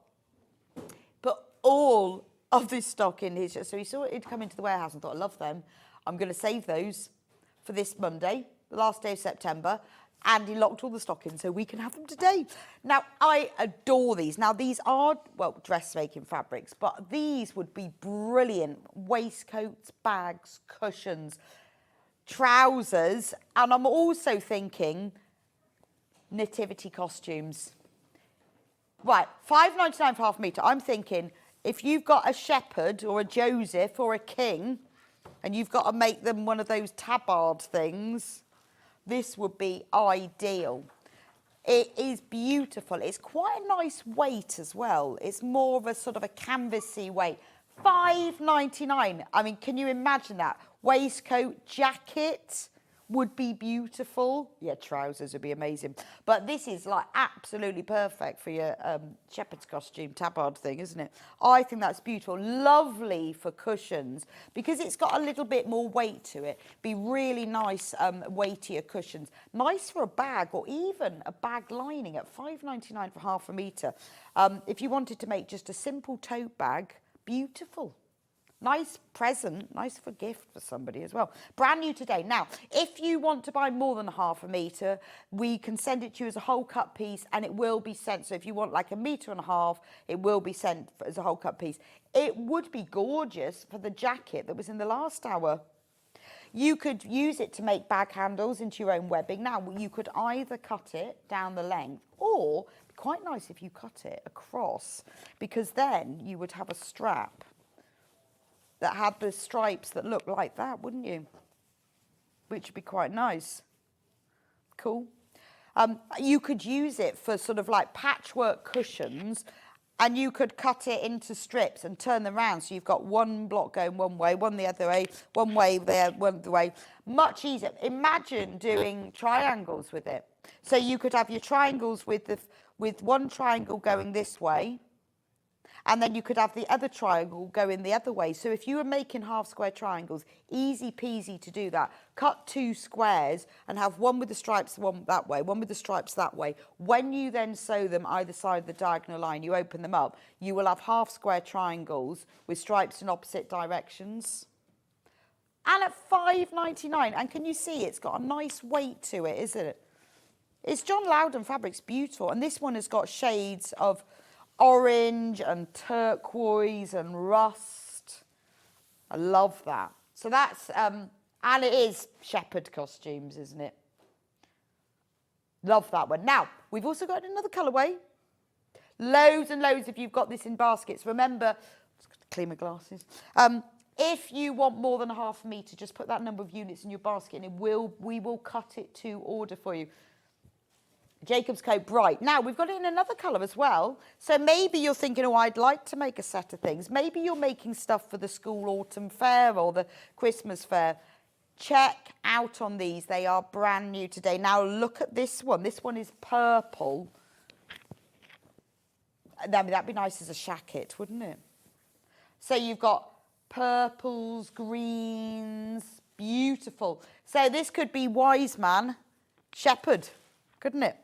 Put all of this stock in his... So he saw it come into the warehouse and thought, I love them. I'm going to save those for this Monday, the last day of September. And he locked all the stock in so we can have them today. Now, I adore these. Now, these are, well, dressmaking fabrics, but these would be brilliant. Waistcoats, bags, cushions, trousers. And I'm also thinking nativity costumes. Right, £5.99 for half a metre. I'm thinking if you've got a shepherd or a Joseph or a king and you've got to make them one of those tabard things, this would be ideal. It is beautiful. It's quite a nice weight as well. It's more of a sort of a canvassy weight. £5.99. I mean, can you imagine that? Waistcoat, jacket would be beautiful. Yeah, trousers would be amazing. But this is like absolutely perfect for your shepherd's costume tabard thing, isn't it? I think that's beautiful. Lovely for cushions because it's got a little bit more weight to it. Be really nice, weightier cushions. Nice for a bag or even a bag lining at £5.99 for half a metre. If you wanted to make just a simple tote bag, beautiful. Nice present, nice for gift for somebody as well. Brand new today. Now, if you want to buy more than half a metre, we can send it to you as a whole cut piece and it will be sent. So if you want like 1.5 metres, it will be sent as a whole cut piece. It would be gorgeous for the jacket that was in the last hour. You could use it to make bag handles into your own webbing. Now, you could either cut it down the length or quite nice if you cut it across because then you would have a strap that had the stripes that look like that, wouldn't you? Which would be quite nice. Cool. You could use it for sort of like patchwork cushions and you could cut it into strips and turn them around. So you've got one block going one way, one the other way, one way there, one the other way. Much easier. Imagine doing triangles with it. So you could have your triangles with one triangle going this way, and then you could have the other triangle going the other way. So if you were making half square triangles, easy peasy to do that. Cut 2 squares and have one with the stripes one that way, one with the stripes that way. When you then sew them either side of the diagonal line, you open them up, you will have half square triangles with stripes in opposite directions. And at £5.99, and can you see it's got a nice weight to it, isn't it? It's John Loudon fabrics, beautiful. And this one has got shades of orange and turquoise and rust. I love that. So that's, and it is shepherd costumes, isn't it? Love that one. Now, we've also got another colourway. Loads and loads if you've got this in baskets. Remember, just got to clean my glasses. If you want more than half a metre, just put that number of units in your basket and we will cut it to order for you. Jacob's Coat Bright. Now, we've got it in another colour as well. So maybe you're thinking, oh, I'd like to make a set of things. Maybe you're making stuff for the school autumn fair or the Christmas fair. Check out on these. They are brand new today. Now, look at this one. This one is purple. That'd be nice as a shacket, wouldn't it? So you've got purples, greens, beautiful. So this could be wise man, shepherd, couldn't it?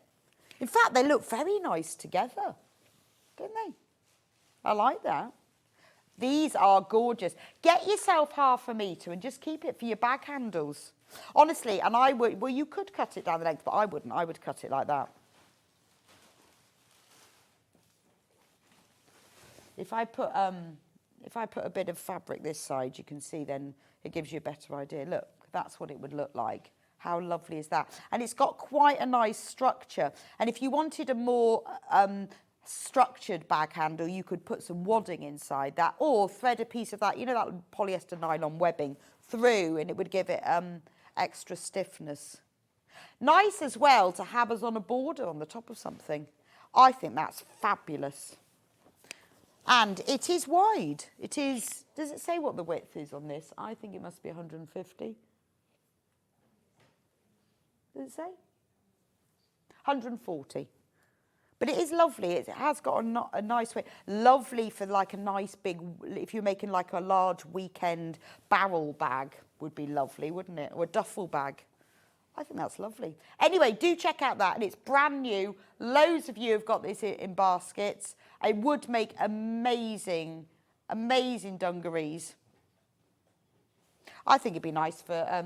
In fact, they look very nice together, don't they? I like that. These are gorgeous. Get yourself half a metre and just keep it for your bag handles. Honestly, and I would, well, you could cut it down the length, but I wouldn't. I would cut it like that. If I put a bit of fabric this side, you can see then it gives you a better idea. Look, that's what it would look like. How lovely is that? And it's got quite a nice structure. And if you wanted a more structured bag handle, you could put some wadding inside that or thread a piece of that, you know, that polyester nylon webbing through and it would give it extra stiffness. Nice as well to have us on a border on the top of something. I think that's fabulous. And it is wide. It is, does it say what the width is on this? I think it must be 150. Does it say? 140. But it is lovely. It has got a nice way. Lovely for like a nice big, if you're making like a large weekend barrel bag would be lovely, wouldn't it? Or a duffel bag. I think that's lovely. Anyway, do check out that. And it's brand new. Loads of you have got this in baskets. It would make amazing, amazing dungarees. I think it'd be nice for,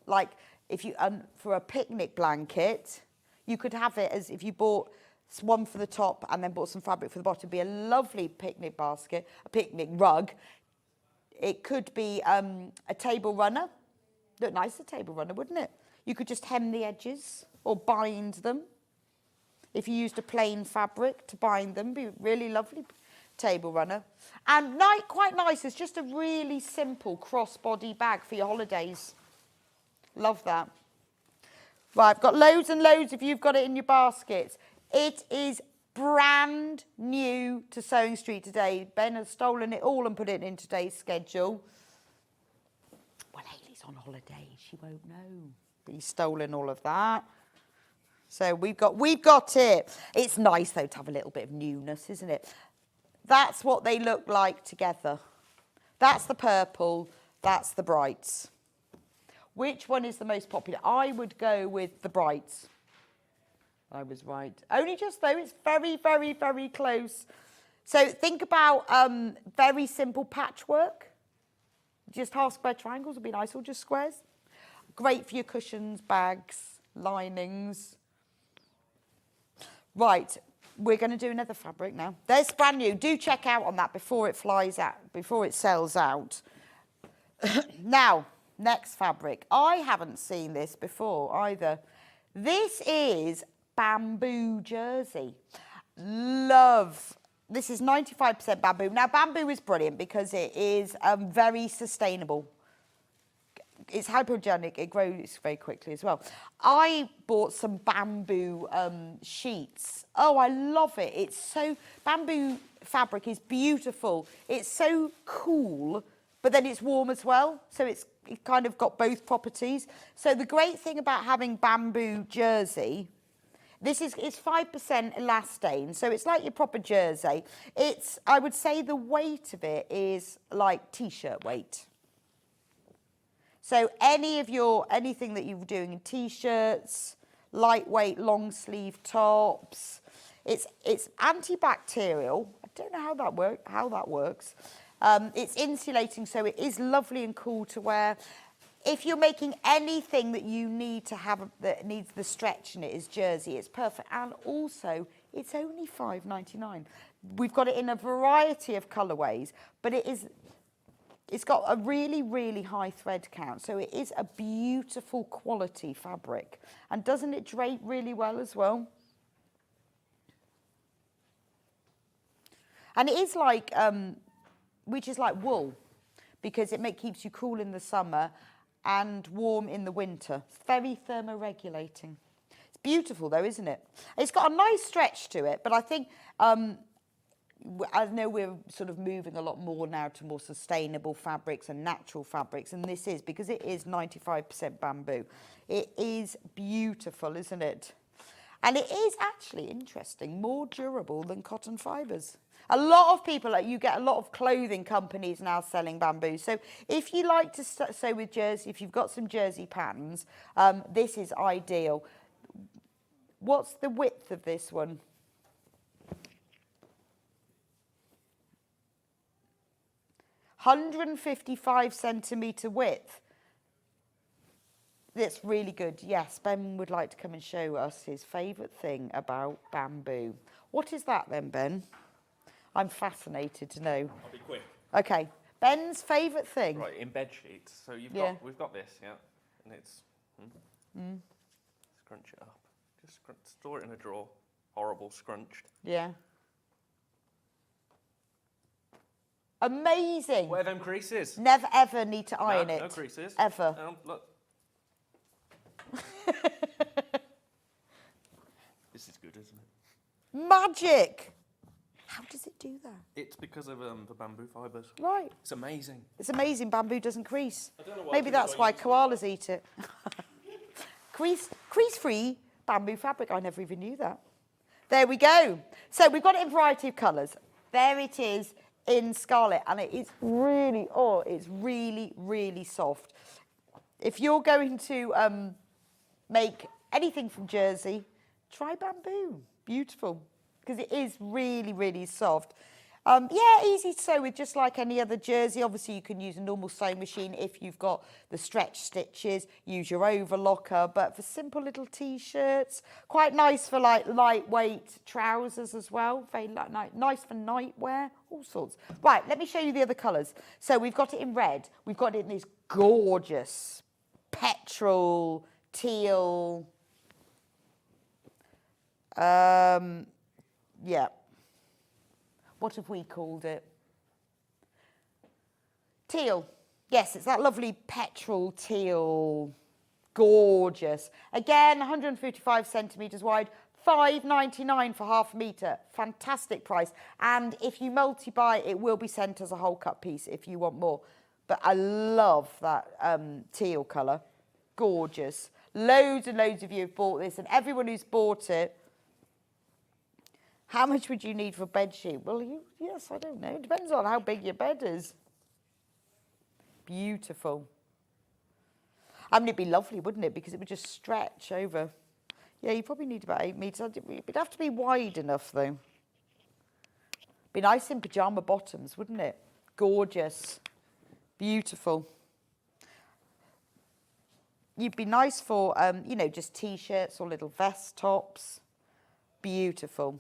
like, if you, for a picnic blanket, you could have it as if you bought one for the top and then bought some fabric for the bottom. It'd be a lovely picnic basket, a picnic rug. It could be a table runner. Look nice, a table runner, wouldn't it? You could just hem the edges or bind them. If you used a plain fabric to bind them, be really lovely table runner. And quite nice, it's just a really simple crossbody bag for your holidays. Love that. Right, I've got loads and loads if you've got it in your baskets. It is brand new to Sewing Street today. Ben has stolen it all and put it in today's schedule. Well, Hayley's on holiday, she won't know. But he's stolen all of that. So we've got it. It's nice though to have a little bit of newness, isn't it? That's what they look like together. That's the purple, that's the brights. Which one is the most popular? I would go with the brights. I was right. Only just though, it's very, very, very close. So think about very simple patchwork. Just half square triangles would be nice, or just squares. Great for your cushions, bags, linings. Right, we're going to do another fabric now. There's brand new. Do check out on that before it flies out, before it sells out. Now, next fabric. I haven't seen this before either. This is bamboo jersey. Love. This is 95% bamboo. Now, bamboo is brilliant because it is very sustainable. It's hypoallergenic, it grows very quickly as well. I bought some bamboo sheets. Oh, I love it. It's so, bamboo fabric is beautiful. It's so cool, but then it's warm as well. So it kind of got both properties. So the great thing about having bamboo jersey, it's 5% elastane, so it's like your proper jersey. I would say the weight of it is like t-shirt weight. So anything that you're doing in t-shirts, lightweight long sleeve tops, it's antibacterial. I don't know how that works. It's insulating, so it is lovely and cool to wear. If you're making anything that you need to have that needs the stretch in it is jersey, it's perfect. And also, it's only $5.99. We've got it in a variety of colourways, but it's got a really, really high thread count, so it is a beautiful quality fabric. And doesn't it drape really well as well? And it is like, which is like wool, because it keeps you cool in the summer and warm in the winter. It's very thermoregulating. It's beautiful though, isn't it? It's got a nice stretch to it, but I think, I know we're sort of moving a lot more now to more sustainable fabrics and natural fabrics, and this is, because it is 95% bamboo. It is beautiful, isn't it? And it is actually interesting, more durable than cotton fibres. A lot of people, you get a lot of clothing companies now selling bamboo. So if you like to sew with jersey, if you've got some jersey patterns, this is ideal. What's the width of this one? $155cm width. That's really good. Yes, Ben would like to come and show us his favourite thing about bamboo. What is that then, Ben? I'm fascinated to know. I'll be quick. Okay, Ben's favourite thing. Right, in bed sheets. So we've got this, yeah, and it's scrunch it up. Just store it in a drawer. Horrible scrunched. Yeah. Amazing. Where are them creases? Never ever need to iron it. No creases. Ever. Look. Magic. How does it do that? It's because of the bamboo fibres. Right. It's amazing. It's amazing bamboo doesn't crease. don't know why Maybe people that's don't why use it. koalas eat it. Crease-free bamboo fabric. I never even knew that. There we go. So we've got it in a variety of colours. There it is in scarlet, and it is really, it's really, really soft. If you're going to make anything from jersey, try bamboo. Beautiful, because it is really, really soft. Yeah, easy to sew with, just like any other jersey. Obviously, you can use a normal sewing machine if you've got the stretch stitches. Use your overlocker, but for simple little T-shirts, quite nice for like lightweight trousers as well. Very nice for nightwear, all sorts. Right, let me show you the other colours. So we've got it in red. We've got it in this gorgeous petrol, teal. Yeah. What have we called it? Teal. Yes, it's that lovely petrol teal. Gorgeous. Again, 155 centimetres wide, £5.99 for half a metre. Fantastic price. And if you multi-buy, it will be sent as a whole cut piece if you want more. But I love that teal colour. Gorgeous. Loads and loads of you have bought this, and everyone who's bought it. How much would you need for a bed sheet? Well, yes, I don't know. It depends on how big your bed is. Beautiful. I mean, it'd be lovely, wouldn't it? Because it would just stretch over. Yeah, you probably need about 8 metres. It'd have to be wide enough, though. Be nice in pyjama bottoms, wouldn't it? Gorgeous. Beautiful. You'd be nice for, you know, just T-shirts or little vest tops. Beautiful.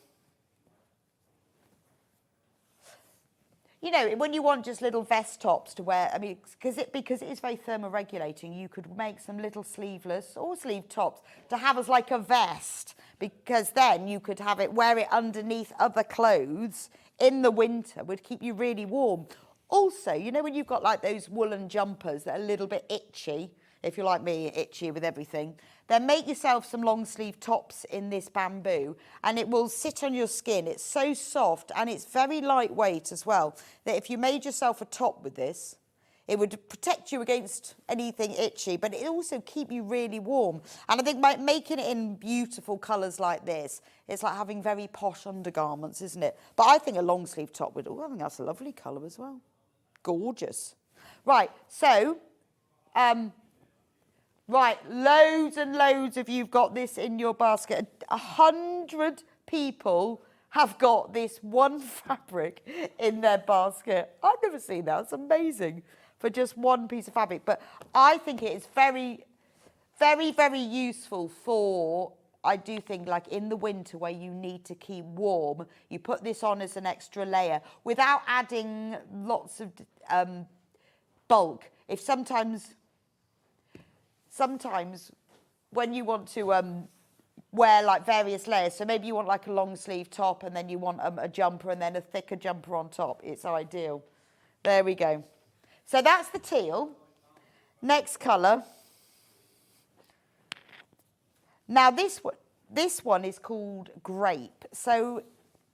You know, when you want just little vest tops to wear, I mean, because it is very thermoregulating, you could make some little sleeveless or sleeve tops to have as like a vest, because then you could have it, wear it underneath other clothes in the winter, would keep you really warm. Also, you know, when you've got like those woolen jumpers that are a little bit itchy, if you're like me, itchy with everything, then make yourself some long sleeve tops in this bamboo and it will sit on your skin. It's so soft and it's very lightweight as well, that if you made yourself a top with this, it would protect you against anything itchy, but it also keep you really warm. And I think by making it in beautiful colours like this, it's like having very posh undergarments, isn't it? But I think a long sleeve top would, I think that's a lovely colour as well. Gorgeous. Right, so, right, loads and loads of you've got this in your basket. 100 people have got this one fabric in their basket. I've never seen that. It's amazing for just one piece of fabric. But I think it is very, very, very useful for, I do think, like in the winter where you need to keep warm, you put this on as an extra layer without adding lots of bulk. If sometimes when you want to wear like various layers, so maybe you want like a long sleeve top and then you want a jumper and then a thicker jumper on top, it's ideal. There we go. So that's the teal. Next colour. Now this one is called grape. So,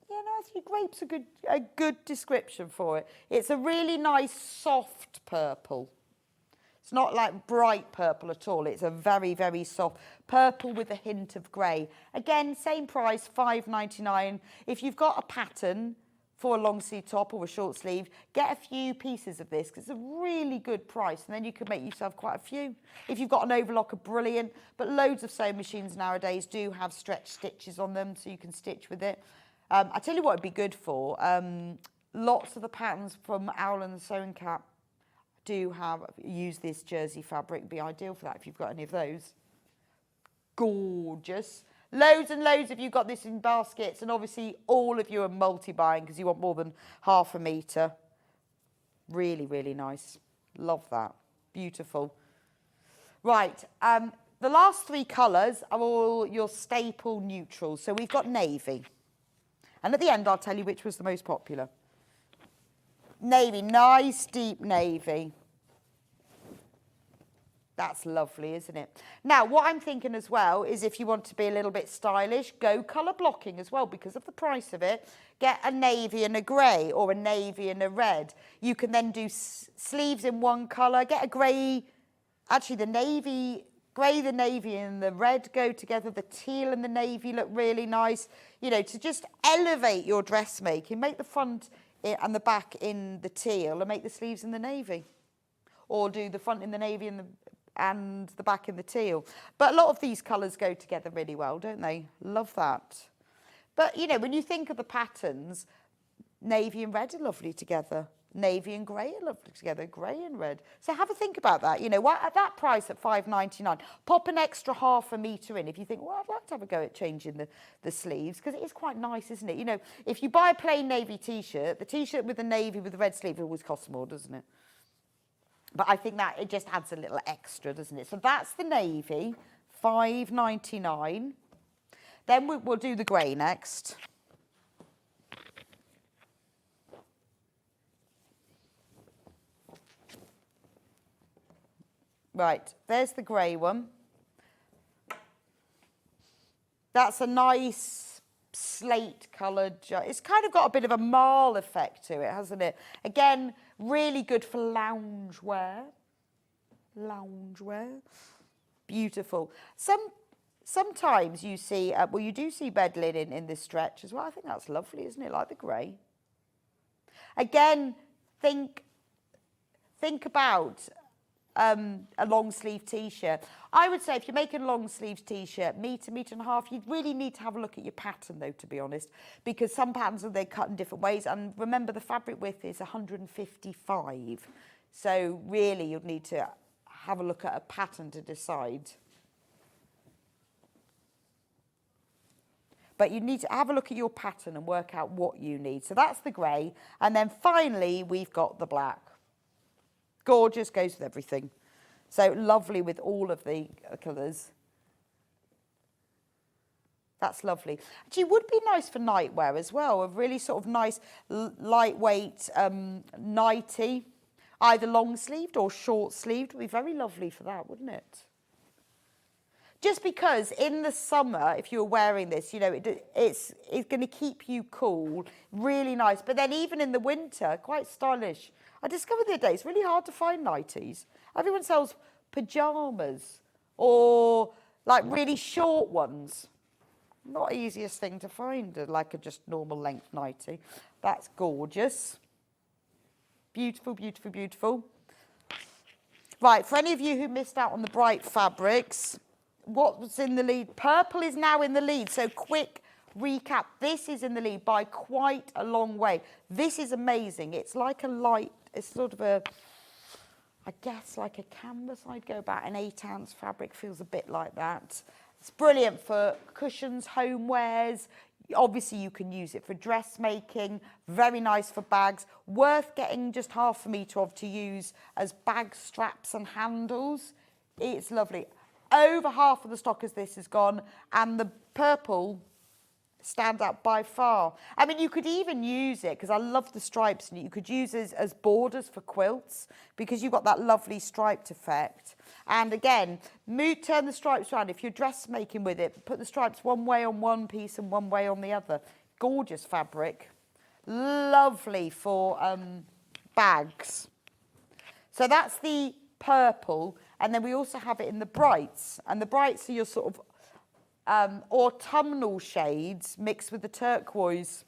yeah, no, I think grape's a good description for it. It's a really nice soft purple. It's not like bright purple at all. It's a very, very soft purple with a hint of grey. Again, same price, £5.99. If you've got a pattern for a long sleeve top or a short sleeve, get a few pieces of this because it's a really good price, and then you can make yourself quite a few. If you've got an overlocker, brilliant, but loads of sewing machines nowadays do have stretch stitches on them, so you can stitch with it. I tell you what it'd be good for. Lots of the patterns from Owl and the Sewing Cap do use this jersey fabric. It'd be ideal for that if you've got any of those. Gorgeous. Loads and loads of you got this in baskets, and obviously all of you are multi-buying because you want more than half a metre. Really, really nice. Love that. Beautiful. Right, the last three colours are all your staple neutrals. So we've got navy. And at the end, I'll tell you which was the most popular. Navy, nice deep navy. That's lovely, isn't it? Now, what I'm thinking as well is if you want to be a little bit stylish, go colour blocking as well because of the price of it. Get a navy and a grey or a navy and a red. You can then do sleeves in one colour. Get a grey, actually the navy, grey, the navy and the red go together. The teal and the navy look really nice. You know, to just elevate your dressmaking. Make the front and the back in the teal and make the sleeves in the navy. Or do the front in the navy and the back in the teal. But a lot of these colours go together really well, don't they? Love that. But, you know, when you think of the patterns, navy and red are lovely together. Navy and grey are lovely together, grey and red. So have a think about that. You know, at that price at £5.99, pop an extra ½ metre in if you think, well, I'd like to have a go at changing the sleeves, because it is quite nice, isn't it? You know, if you buy a plain navy T-shirt, the T-shirt with the navy with the red sleeve always costs more, doesn't it? But I think that it just adds a little extra, doesn't it? So that's the navy, £5.99. Then we'll do the grey next. Right, there's the grey one. That's a nice slate coloured, it's kind of got a bit of a marl effect to it, hasn't it? Again, really good for loungewear. Loungewear. Beautiful. Sometimes you see, well, you do see bed linen in this stretch as well. I think that's lovely, isn't it? Like the grey. Again, think about a long sleeve T-shirt. I would say if you're making a long sleeve T-shirt, metre and a half, you really need to have a look at your pattern though, to be honest, because some patterns they cut in different ways. And remember, the fabric width is 155. So really you'd need to have a look at a pattern to decide. But you need to have a look at your pattern and work out what you need. So that's the grey. And then finally, we've got the black. Gorgeous, goes with everything. So lovely with all of the colours. That's lovely. Actually, would be nice for nightwear as well. A really sort of nice, lightweight nightie. Either long sleeved or short sleeved. Would be very lovely for that, wouldn't it? Just because in the summer, if you're wearing this, you know, it's going to keep you cool, really nice. But then even in the winter, quite stylish. I discovered the other day, it's really hard to find nighties. Everyone sells pyjamas or like really short ones. Not the easiest thing to find, like a just normal length nightie. That's gorgeous. Beautiful, beautiful, beautiful. Right, for any of you who missed out on the bright fabrics, what was in the lead? Purple is now in the lead, so quick recap. This is in the lead by quite a long way. This is amazing. It's like a light, it's sort of a, I guess like a canvas. I'd go about an 8-ounce fabric, feels a bit like that. It's brilliant for cushions, homewares. Obviously you can use it for dressmaking, very nice for bags. Worth getting just ½ metre of to use as bag straps and handles. It's lovely. Over half of the stock as this is gone, and the purple stands out by far. I mean, you could even use it, because I love the stripes, and you could use it as borders for quilts, because you've got that lovely striped effect. And again, turn the stripes around. If you're dressmaking with it, put the stripes one way on one piece and one way on the other. Gorgeous fabric. Lovely for bags. So that's the purple. And then we also have it in the brights. And the brights are your sort of autumnal shades mixed with the turquoise.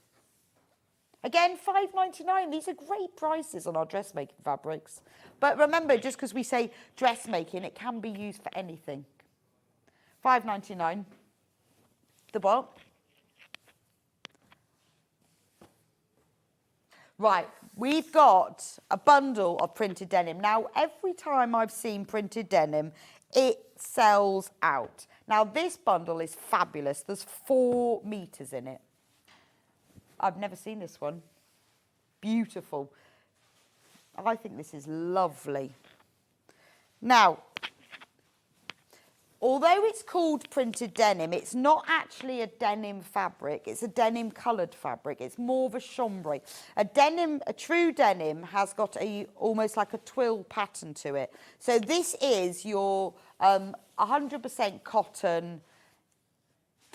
Again, £5.99. These are great prices on our dressmaking fabrics. But remember, just because we say dressmaking, it can be used for anything. £5.99. The what? Right, we've got a bundle of printed denim. Now, every time I've seen printed denim, it sells out. Now, this bundle is fabulous. There's 4 meters in it. I've never seen this one. Beautiful. I think this is lovely. Now, Although it's called printed denim, it's not actually a denim fabric. It's a denim coloured fabric. It's more of a chambray. A true denim has got almost like a twill pattern to it. So this is your 100% cotton,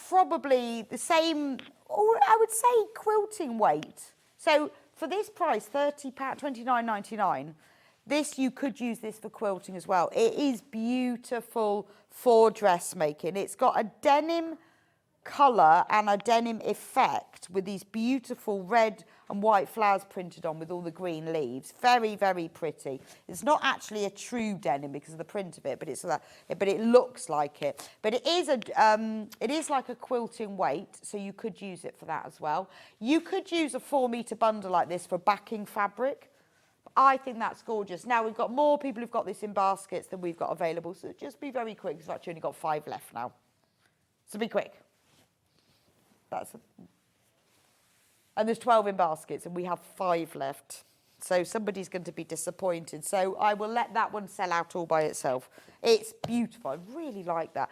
probably the same, or I would say quilting weight. So for this price, £30, £29.99, this, you could use this for quilting as well. It is beautiful for dressmaking. It's got a denim colour and a denim effect with these beautiful red and white flowers printed on with all the green leaves. Very, very pretty. It's not actually a true denim because of the print of it, but it looks like it. But it is like a quilting weight, so you could use it for that as well. You could use a 4-metre bundle like this for backing fabric. I think that's gorgeous. Now, we've got more people who've got this in baskets than we've got available, so just be very quick, because I've actually only got 5 left now. So be quick. And there's 12 in baskets, and we have 5 left. So somebody's going to be disappointed. So I will let that one sell out all by itself. It's beautiful. I really like that.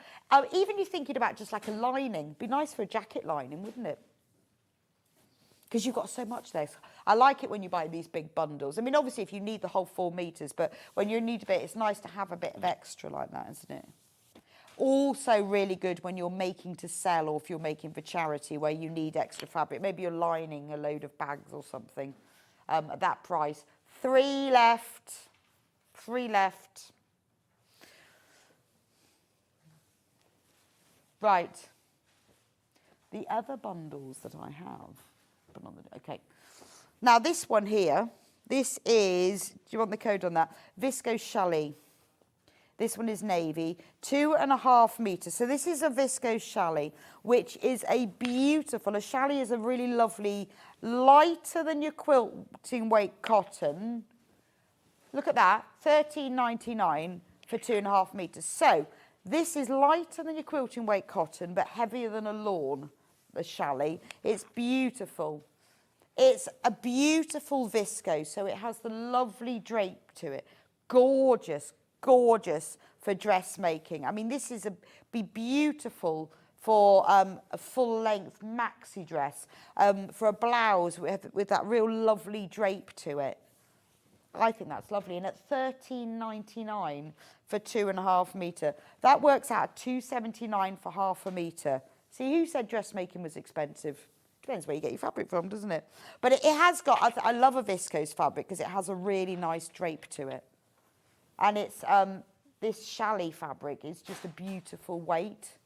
Even you're thinking about just like a lining. Be nice for a jacket lining, wouldn't it? Because you've got so much there. I like it when you buy these big bundles. I mean, obviously, if you need the whole 4 metres, but when you need a bit, it's nice to have a bit of extra like that, isn't it? Also really good when you're making to sell, or if you're making for charity where you need extra fabric. Maybe you're lining a load of bags or something at that price. 3 left. 3 left. Right. The other bundles that I have. Okay. Now this one here, this is, do you want the code on that? Viscose Chalet. This one is navy, 2.5 metres. So this is a viscose chalet, which is a chalet is a really lovely, lighter than your quilting weight cotton. Look at that, £13.99 for 2.5 metres. So this is lighter than your quilting weight cotton, but heavier than a lawn, the chalet. It's beautiful. It's a beautiful viscose, so it has the lovely drape to it. Gorgeous, gorgeous for dressmaking. I mean, this is be beautiful for a full-length maxi dress, for a blouse with that real lovely drape to it. I think that's lovely. And at £13.99 for 2.5 metre, that works out at £2.79 for half a metre. See, who said dressmaking was expensive? Depends where you get your fabric from, doesn't it? But it has got, I love a viscose fabric because it has a really nice drape to it. And it's, this chalet fabric is just a beautiful weight.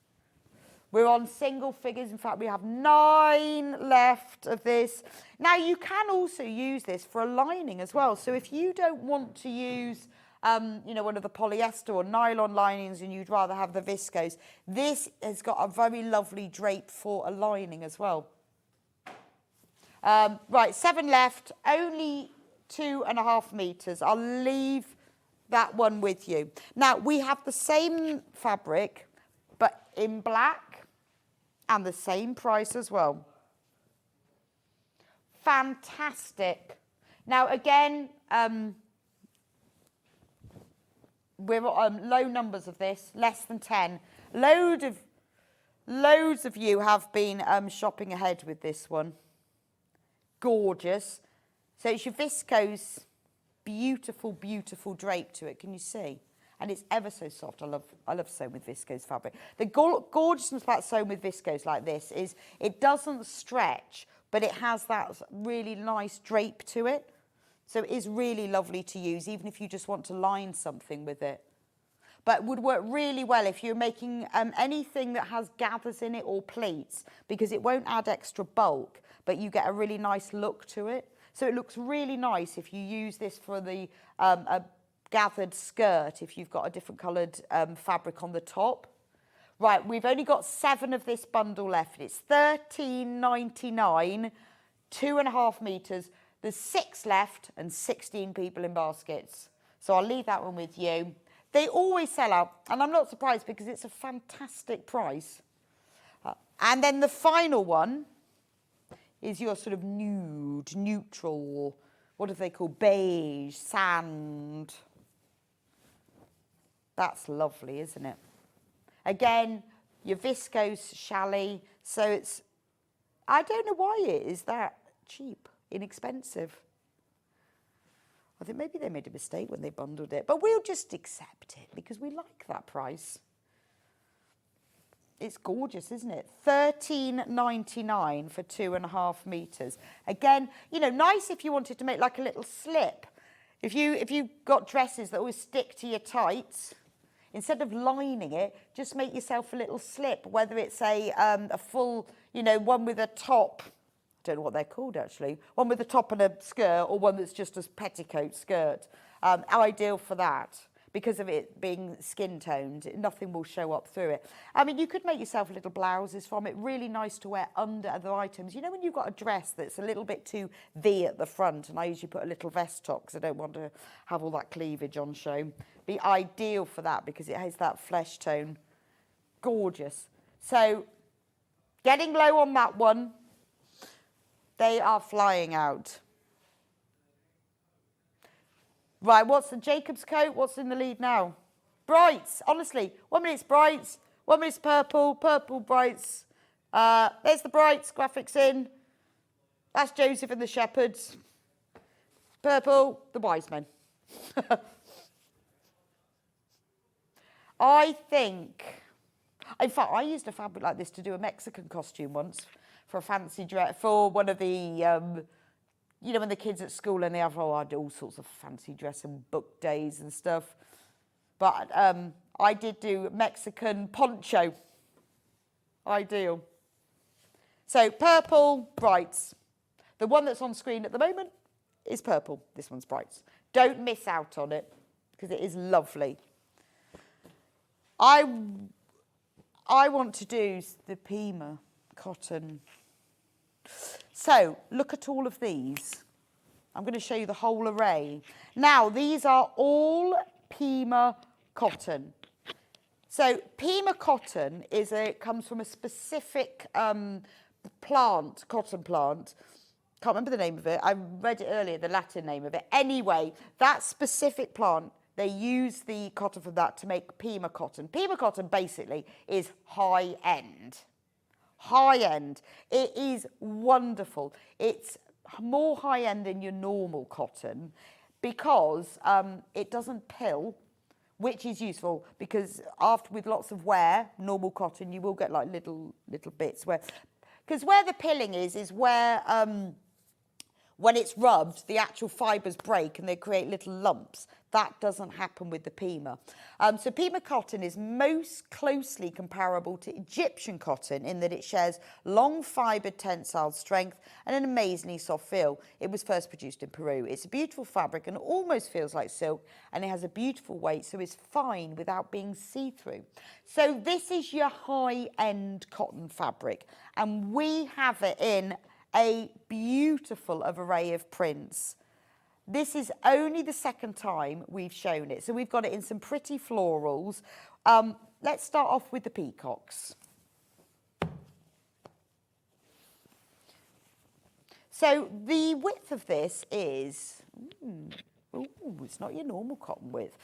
We're on single figures. In fact, we have 9 left of this. Now, you can also use this for a lining as well. So if you don't want to use, you know, one of the polyester or nylon linings and you'd rather have the viscose, this has got a very lovely drape for a lining as well. Right, 7 left, only 2.5 metres. I'll leave that one with you. Now, we have the same fabric, but in black, and the same price as well. Fantastic. Now, again, we're on low numbers of this, less than 10. Loads of you have been shopping ahead with this one. Gorgeous. So it's your viscose, beautiful, beautiful drape to it. Can you see? And it's ever so soft. I love sewing with viscose fabric. The gorgeousness about sewing with viscose like this is it doesn't stretch, but it has that really nice drape to it. So it is really lovely to use, even if you just want to line something with it. But would work really well if you're making anything that has gathers in it or pleats, because it won't add extra bulk, but you get a really nice look to it. So it looks really nice if you use this for the a gathered skirt, if you've got a different coloured fabric on the top. Right, we've only got 7 of this bundle left. It's £13.99, 2.5 metres. There's 6 left and 16 people in baskets. So I'll leave that one with you. They always sell out, and I'm not surprised because it's a fantastic price. And then the final one is your sort of nude, neutral, what do they call, beige, sand. That's lovely, isn't it? Again, your viscose challis, so it's, I don't know why it is that cheap, inexpensive. I think maybe they made a mistake when they bundled it, but we'll just accept it because we like that price. It's gorgeous, isn't it? $13.99 for 2.5 meters. Again, you know, nice if you wanted to make like a little slip. If you got dresses that always stick to your tights, instead of lining it, just make yourself a little slip, whether it's a full, you know, one with a top, I don't know what they're called actually, one with a top and a skirt, or one that's just a petticoat skirt. Ideal for that. Because of it being skin toned, nothing will show up through it. I mean, you could make yourself little blouses from it, really nice to wear under other items. You know when you've got a dress that's a little bit too V at the front, and I usually put a little vest top because I don't want to have all that cleavage on show. Be ideal for that because it has that flesh tone. Gorgeous. So, getting low on that one. They are flying out. Right, what's the Jacob's coat? What's in the lead now? Brights, honestly. 1 minute's Brights, 1 minute's purple, Brights. There's the Brights graphics in. That's Joseph and the Shepherds. Purple, the Wise Men. I think, in fact, I used a fabric like this to do a Mexican costume once for a fancy dress, for one of the, you know, when the kids at school and they have, I do all sorts of fancy dress and book days and stuff. But I did do Mexican poncho. Ideal. So purple, Brights. The one that's on screen at the moment is purple. This one's Brights. Don't miss out on it because it is lovely. I want to do the Pima cotton. So, look at all of these. I'm going to show you the whole array. Now, these are all Pima cotton. So, Pima cotton comes from a specific plant, cotton plant. Can't remember the name of it. I read it earlier, the Latin name of it. Anyway, that specific plant, they use the cotton from that to make Pima cotton. Pima cotton, basically, is high-end. High-end. It is wonderful. It's more high-end than your normal cotton because it doesn't pill, which is useful because after with lots of wear, normal cotton, you will get like little bits where, because where the pilling is where when it's rubbed, the actual fibres break and they create little lumps. That doesn't happen with the Pima. So Pima cotton is most closely comparable to Egyptian cotton in that it shares long fibred tensile strength and an amazingly soft feel. It was first produced in Peru. It's a beautiful fabric and almost feels like silk, and it has a beautiful weight, so it's fine without being see-through. So this is your high-end cotton fabric, and we have it in a beautiful array of prints. This is only the second time we've shown it. So we've got it in some pretty florals. Let's start off with the peacocks. So the width of this is, it's not your normal cotton width.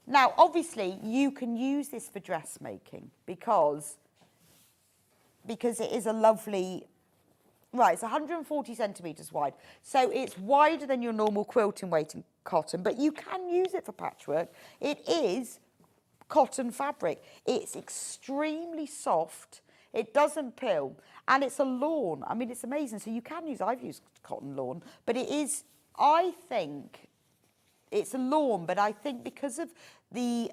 Now, obviously, you can use this for dressmaking because it is a lovely. Right, it's 140 centimetres wide. So it's wider than your normal quilting weighting cotton, but you can use it for patchwork. It is cotton fabric. It's extremely soft. It doesn't pill. And it's a lawn. I mean, it's amazing. So you can use, I've used cotton lawn, but it is, I think, it's a lawn, but I think because of the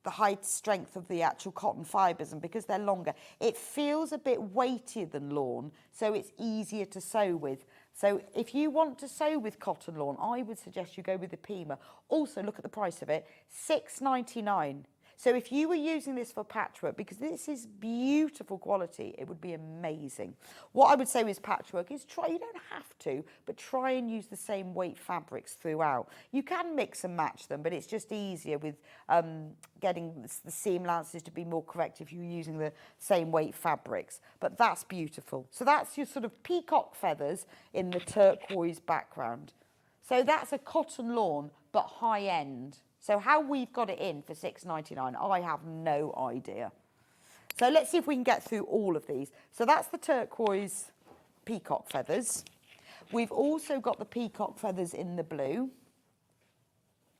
high strength of the actual cotton fibres and because they're longer, it feels a bit weightier than lawn, so it's easier to sew with. So if you want to sew with cotton lawn, I would suggest you go with the Pima. Also, look at the price of it, $6.99. So if you were using this for patchwork, because this is beautiful quality, it would be amazing. What I would say with patchwork is try, you don't have to, but try and use the same weight fabrics throughout. You can mix and match them, but it's just easier with getting the seam allowances to be more correct if you're using the same weight fabrics. But that's beautiful. So that's your sort of peacock feathers in the turquoise background. So that's a cotton lawn, but high end. So how we've got it in for £6.99, I have no idea. So let's see if we can get through all of these. So that's the turquoise peacock feathers. We've also got the peacock feathers in the blue.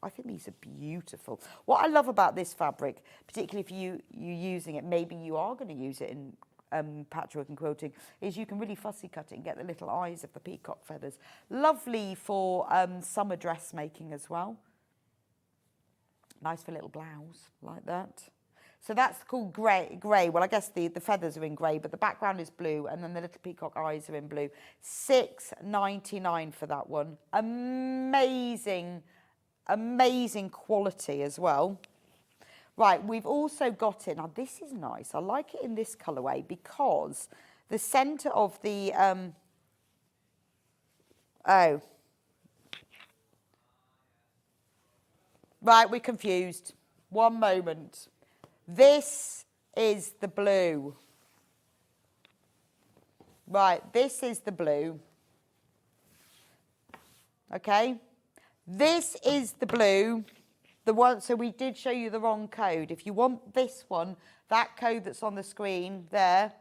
I think these are beautiful. What I love about this fabric, particularly if you're using it, maybe you are going to use it in patchwork and quilting, is you can really fussy cut it and get the little eyes of the peacock feathers. Lovely for summer dressmaking as well. Nice for a little blouse like that. So that's called grey. Well, I guess the feathers are in grey, but the background is blue, and then the little peacock eyes are in blue. £6.99 for that one. Amazing, amazing quality as well. Right, we've also got it. Now, this is nice. I like it in this colourway because the centre of the... Right, we're confused. One moment. This is the blue. Right, this is the blue. Okay? This is the blue. The one, so we did show you the wrong code. If you want this one, that code that's on the screen there,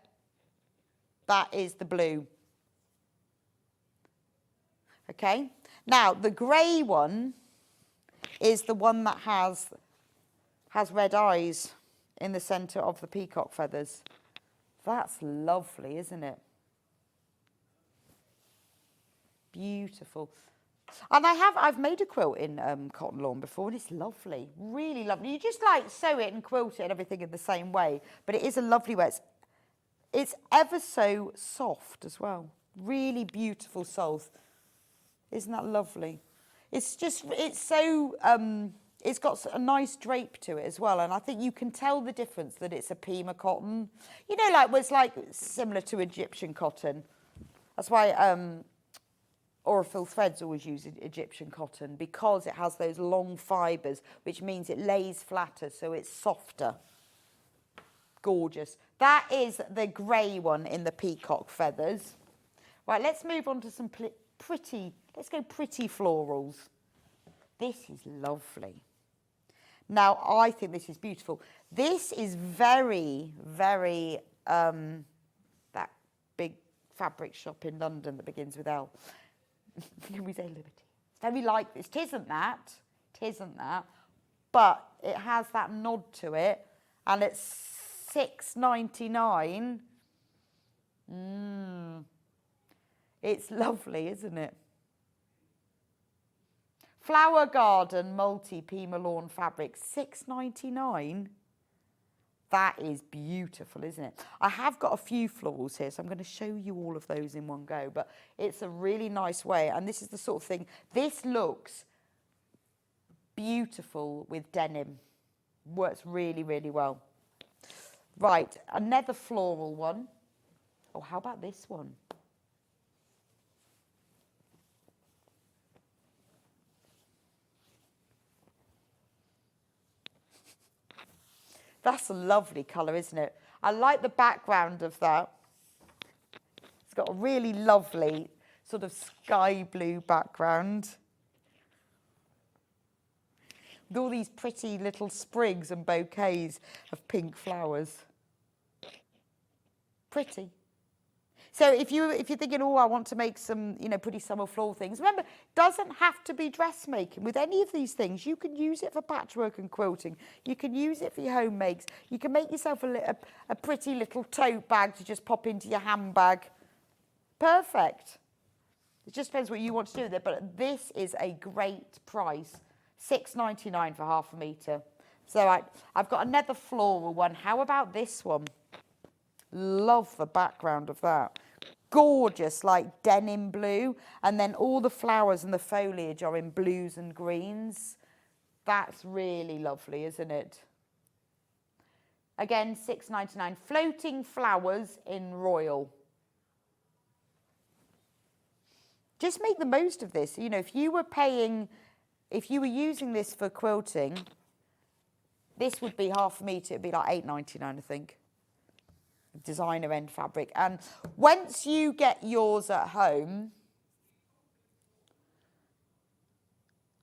that is the blue. Okay? Now, the grey one is the one that has red eyes in the centre of the peacock feathers. That's lovely, isn't it? Beautiful. And I've made a quilt in cotton lawn before, and it's lovely, really lovely. You just like sew it and quilt it and everything in the same way, but it is a lovely way. It's ever so soft as well. Really beautiful soles. Isn't that lovely? It's so, it's got a nice drape to it as well, and I think you can tell the difference that it's a Pima cotton. You know, like, well, it's like similar to Egyptian cotton. That's why Orifil threads always use Egyptian cotton, because it has those long fibres, which means it lays flatter, so it's softer. Gorgeous. That is the grey one in the peacock feathers. Right, let's move on to some pretty florals. This is lovely. Now, I think this is beautiful. This is very, very, that big fabric shop in London that begins with L. Can we say Liberty? It's very like this. It isn't that, but it has that nod to it, and it's £6.99. It's lovely, isn't it? Flower Garden multi-Pima lawn fabric, £6.99. That is beautiful, isn't it? I have got a few florals here, so I'm going to show you all of those in one go, but it's a really nice way, and this is the sort of thing, this looks beautiful with denim. Works really, really well. Right, another floral one. Oh, how about this one? That's a lovely colour, isn't it? I like the background of that. It's got a really lovely sort of sky blue background with all these pretty little sprigs and bouquets of pink flowers. Pretty. So if you're thinking, oh, I want to make some, you know, pretty summer floral things, remember, it doesn't have to be dressmaking. With any of these things, you can use it for patchwork and quilting. You can use it for your home makes. You can make yourself a pretty little tote bag to just pop into your handbag. Perfect. It just depends what you want to do with it, but this is a great price. £6.99 for half a metre. So I've got another floral one. How about this one? Love the background of that. Gorgeous, like denim blue, and then all the flowers and the foliage are in blues and greens. That's really lovely, isn't it? Again, £6.99. Floating flowers in royal. Just make the most of this. You know, if you were using this for quilting, this would be half a metre. It'd be like £8.99, I think. Designer end fabric. And once you get yours at home,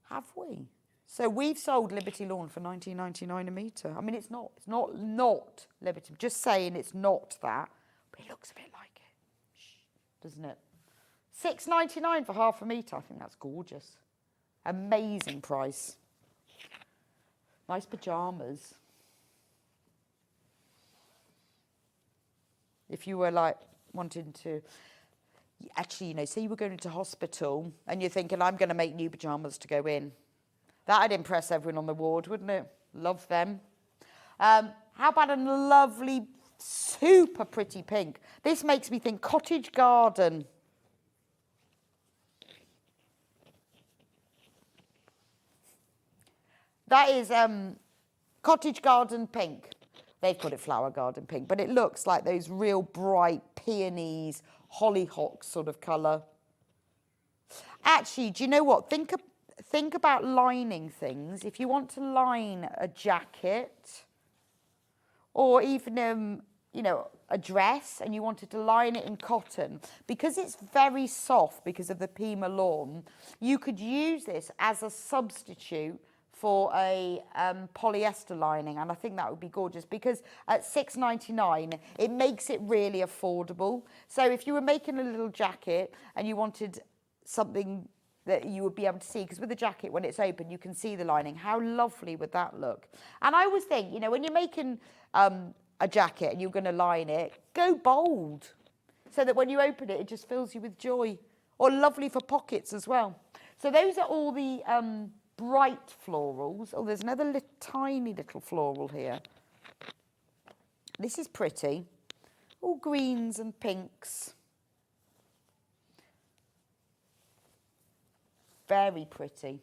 have we? So we've sold Liberty Lawn for £19.99 a metre. I mean, it's not Liberty. Just saying it's not that, but it looks a bit like it, doesn't it? £6.99 for half a metre. I think that's gorgeous. Amazing price. Nice pyjamas. If you were like wanting to, actually, you know, say you were going into hospital and you're thinking, I'm going to make new pyjamas to go in. That'd impress everyone on the ward, wouldn't it? Love them. How about a lovely, super pretty pink? This makes me think cottage garden. That is cottage garden pink. They've called it flower garden pink, but it looks like those real bright peonies, hollyhock sort of colour. Actually, do you know what? Think about lining things. If you want to line a jacket or even, you know, a dress and you wanted to line it in cotton, because it's very soft because of the Pima lawn, you could use this as a substitute for a polyester lining, and I think that would be gorgeous because at £6.99 it makes it really affordable. So if you were making a little jacket and you wanted something that you would be able to see, because with the jacket when it's open you can see the lining, how lovely would that look? And I always think, you know, when you're making a jacket and you're going to line it, go bold so that when you open it it just fills you with joy, or lovely for pockets as well. So those are all the bright florals. Oh, there's another tiny little floral here. This is pretty. All greens and pinks. Very pretty.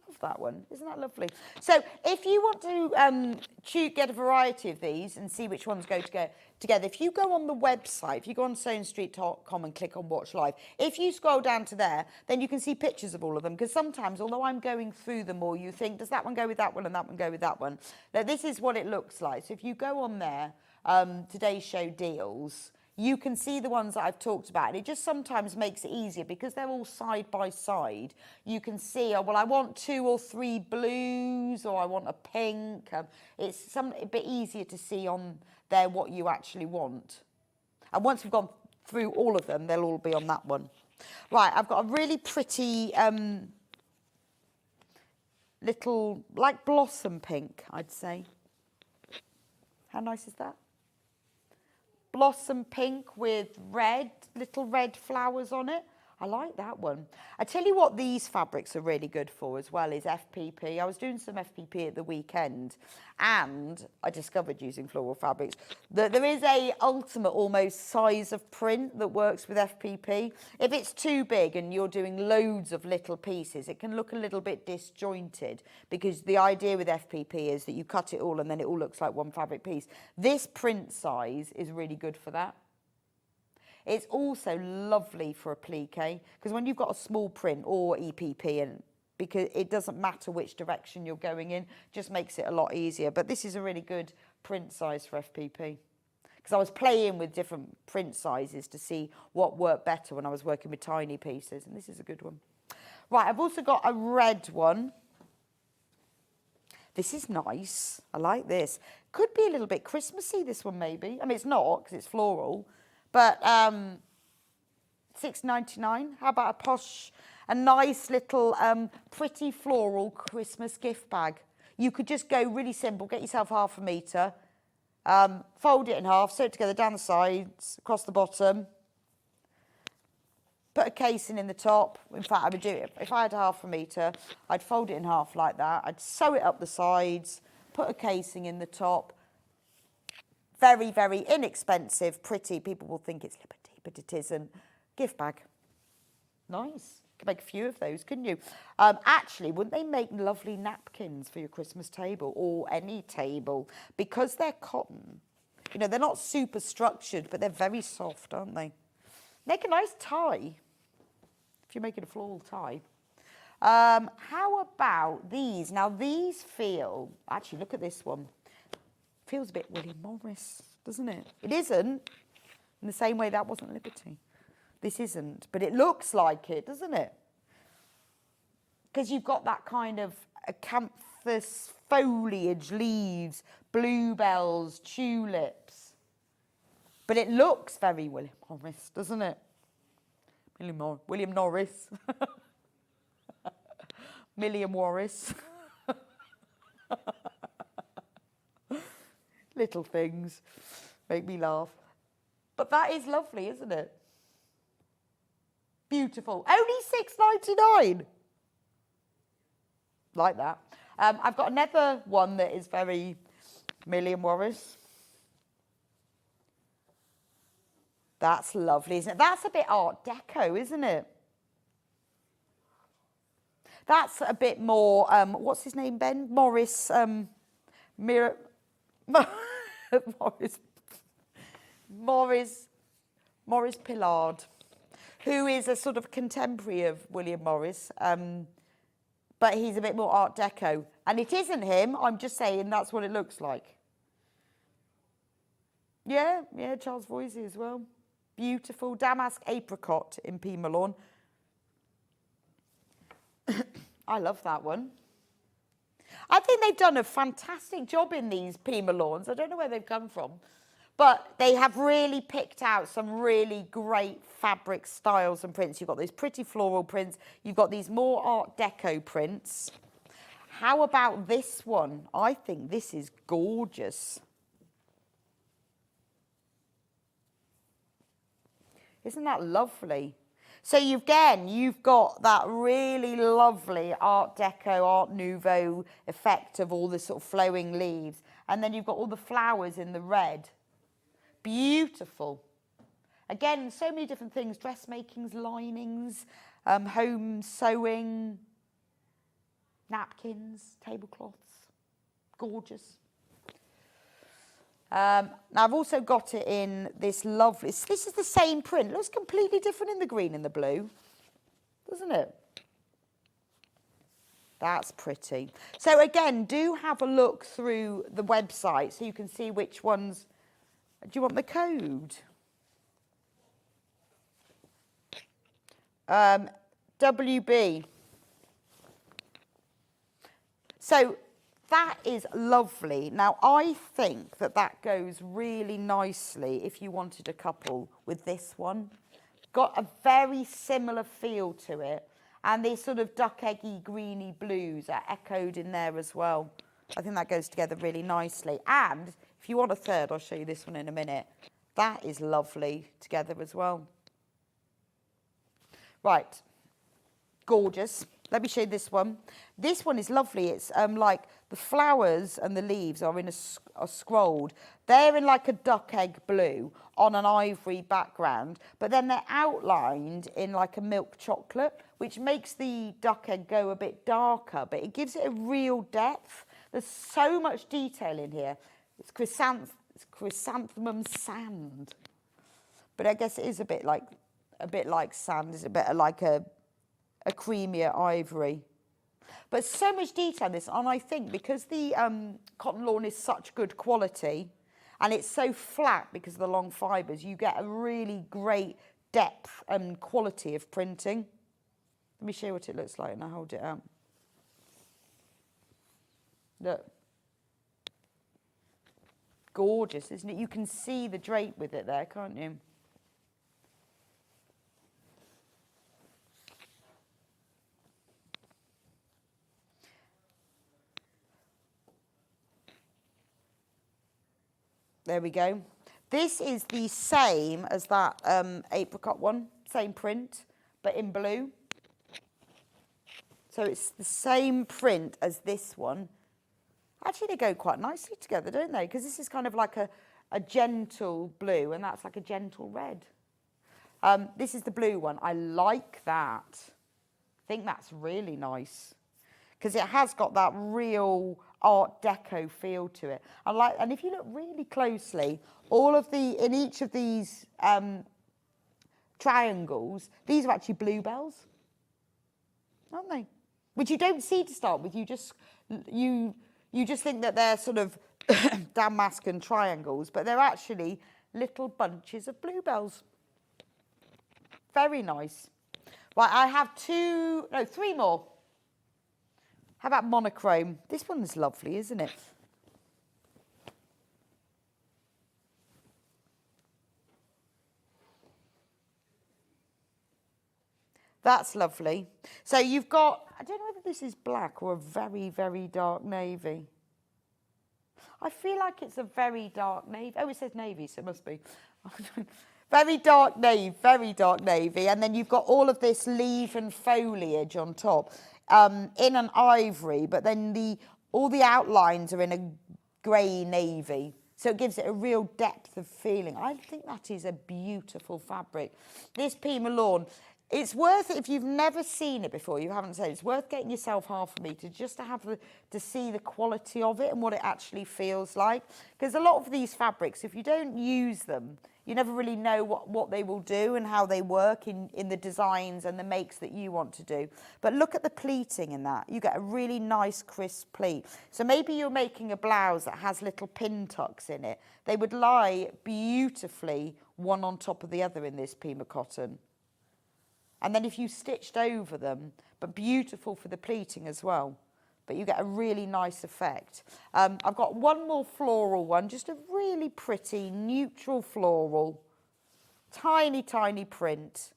Love that one. Isn't that lovely? So if you want to get a variety of these and see which ones go together, if you go on the website, if you go on sewingstreet.com and click on Watch Live, if you scroll down to there, then you can see pictures of all of them, because sometimes, although I'm going through them all, you think, does that one go with that one and that one go with that one? Now, this is what it looks like. So if you go on there, Today's Show Deals, you can see the ones that I've talked about, and it just sometimes makes it easier because they're all side by side. You can see, oh, well, I want 2 or 3 blues, or I want a pink. It's a bit easier to see on there what you actually want. And once we've gone through all of them, they'll all be on that one. Right, I've got a really pretty little, like blossom pink, I'd say. How nice is that? Blossom pink with red, little red flowers on it. I like that one. I tell you what these fabrics are really good for as well is FPP. I was doing some FPP at the weekend and I discovered using floral fabrics that there is a ultimate almost size of print that works with FPP. If it's too big and you're doing loads of little pieces, it can look a little bit disjointed, because the idea with FPP is that you cut it all and then it all looks like one fabric piece. This print size is really good for that. It's also lovely for a plique, because when you've got a small print or EPP, and because it doesn't matter which direction you're going in, just makes it a lot easier. But this is a really good print size for FPP, because I was playing with different print sizes to see what worked better when I was working with tiny pieces, and this is a good one. Right, I've also got a red one. This is nice. I like this. Could be a little bit Christmassy, this one maybe. I mean, it's not, because it's floral. But £6.99. How about a nice little pretty floral Christmas gift bag? You could just go really simple. Get yourself half a metre, fold it in half, sew it together down the sides, across the bottom. Put a casing in the top. In fact, I would do it. If I had half a metre, I'd fold it in half like that. I'd sew it up the sides, put a casing in the top. Very, very inexpensive, pretty. People will think it's Liberty, but it isn't. Gift bag. Nice. You could make a few of those, couldn't you? Actually, wouldn't they make lovely napkins for your Christmas table or any table? Because they're cotton. You know, they're not super structured, but they're very soft, aren't they? Make a nice tie, if you're making a floral tie. How about these? Now, these feel... Actually, look at this one. Feels a bit William Morris, doesn't it? It isn't, in the same way that wasn't Liberty. This isn't, but it looks like it, doesn't it? because you've got that kind of acanthus foliage, leaves, bluebells, tulips. But it looks very William Morris, doesn't it? William Norris. Milliam Morris. Little things make me laugh. But that is lovely, isn't it? Beautiful. Only $6.99. Like that. I've got another one that is very Milliam Morris. That's lovely, isn't it? That's a bit Art Deco, isn't it? That's a bit more, what's his name, Ben? Morris, Morris Pillard, who is a sort of contemporary of William Morris, but he's a bit more Art Deco. And it isn't him, I'm just saying that's what it looks like. Yeah, Charles Voysey as well. Beautiful damask apricot in Pima Lawn. I love that one. I think they've done a fantastic job in these Pima Lawns. I don't know where they've come from, but they have really picked out some really great fabric styles and prints. You've got these pretty floral prints. You've got these more Art Deco prints. How about this one? I think this is gorgeous. Isn't that lovely? So you've got that really lovely Art Deco, Art Nouveau effect of all the sort of flowing leaves. And then you've got all the flowers in the red. Beautiful. Again, so many different things. Dressmakings, linings, home sewing, napkins, tablecloths. Gorgeous. Now I've also got it in this lovely, this is the same print. It looks completely different in the green and the blue, doesn't it? That's pretty. So again, do have a look through the website so you can see which ones. Do you want the code? WB. So that is lovely. Now, I think that that goes really nicely if you wanted a couple with this one. Got a very similar feel to it. And these sort of duck eggy, greeny blues are echoed in there as well. I think that goes together really nicely. And if you want a third, I'll show you this one in a minute. That is lovely together as well. Right, gorgeous. Let me show you this one. This one is lovely. It's like the flowers and the leaves are scrolled. They're in like a duck egg blue on an ivory background, but then they're outlined in like a milk chocolate, which makes the duck egg go a bit darker, but it gives it a real depth. There's so much detail in here. It's chrysanthemum sand, but I guess it is a bit like sand. It's a bit like a creamier ivory. But so much detail in this, and I think because the cotton lawn is such good quality and it's so flat because of the long fibres, you get a really great depth and quality of printing. Let me show you what it looks like and I'll hold it out. Look. Gorgeous, isn't it? You can see the drape with it there, can't you? There we go. This is the same as that apricot one, same print, but in blue. So it's the same print as this one. Actually, they go quite nicely together, don't they? Because this is kind of like a gentle blue, and that's like a gentle red. This is the blue one. I like that. I think that's really nice because it has got that real Art Deco feel to it. And if you look really closely, in each of these triangles, these are actually bluebells, aren't they? Which you don't see to start with. You just think that they're sort of damask and triangles, but they're actually little bunches of bluebells. Very nice. Right, I have three more. How about monochrome? This one's lovely, isn't it? That's lovely. So you've got, I don't know whether this is black or a very, very dark navy. I feel like it's a very dark navy. Oh, it says navy, so it must be. Very dark navy, very dark navy. And then you've got all of this leaf and foliage on top in an ivory, but then all the outlines are in a grey navy. So it gives it a real depth of feeling. I think that is a beautiful fabric. This Pima Lawn, it's worth it if you've never seen it before, you haven't said, it's worth getting yourself half a metre just to see the quality of it and what it actually feels like. Because a lot of these fabrics, if you don't use them, you never really know what they will do and how they work in the designs and the makes that you want to do. But look at the pleating in that. You get a really nice crisp pleat. So maybe you're making a blouse that has little pin tucks in it. They would lie beautifully one on top of the other in this Pima cotton. And then if you stitched over them, but beautiful for the pleating as well. But you get a really nice effect. I've got one more floral one, just a really pretty neutral floral. Tiny, tiny print.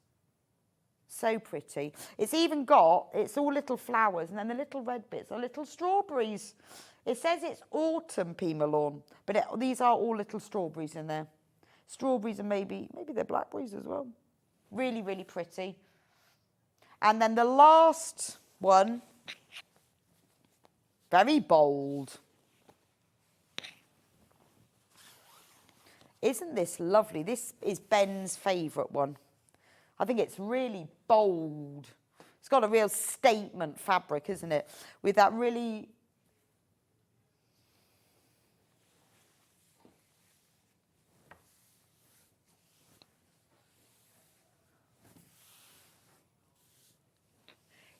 So pretty. It's even got, it's all little flowers, and then the little red bits are little strawberries. It says it's autumn Pima Lawn, but these are all little strawberries in there. Strawberries and maybe they're blackberries as well. Really, really pretty. And then the last one, very bold. Isn't this lovely? This is Ben's favourite one. I think it's really bold. It's got a real statement fabric, isn't it? With that really...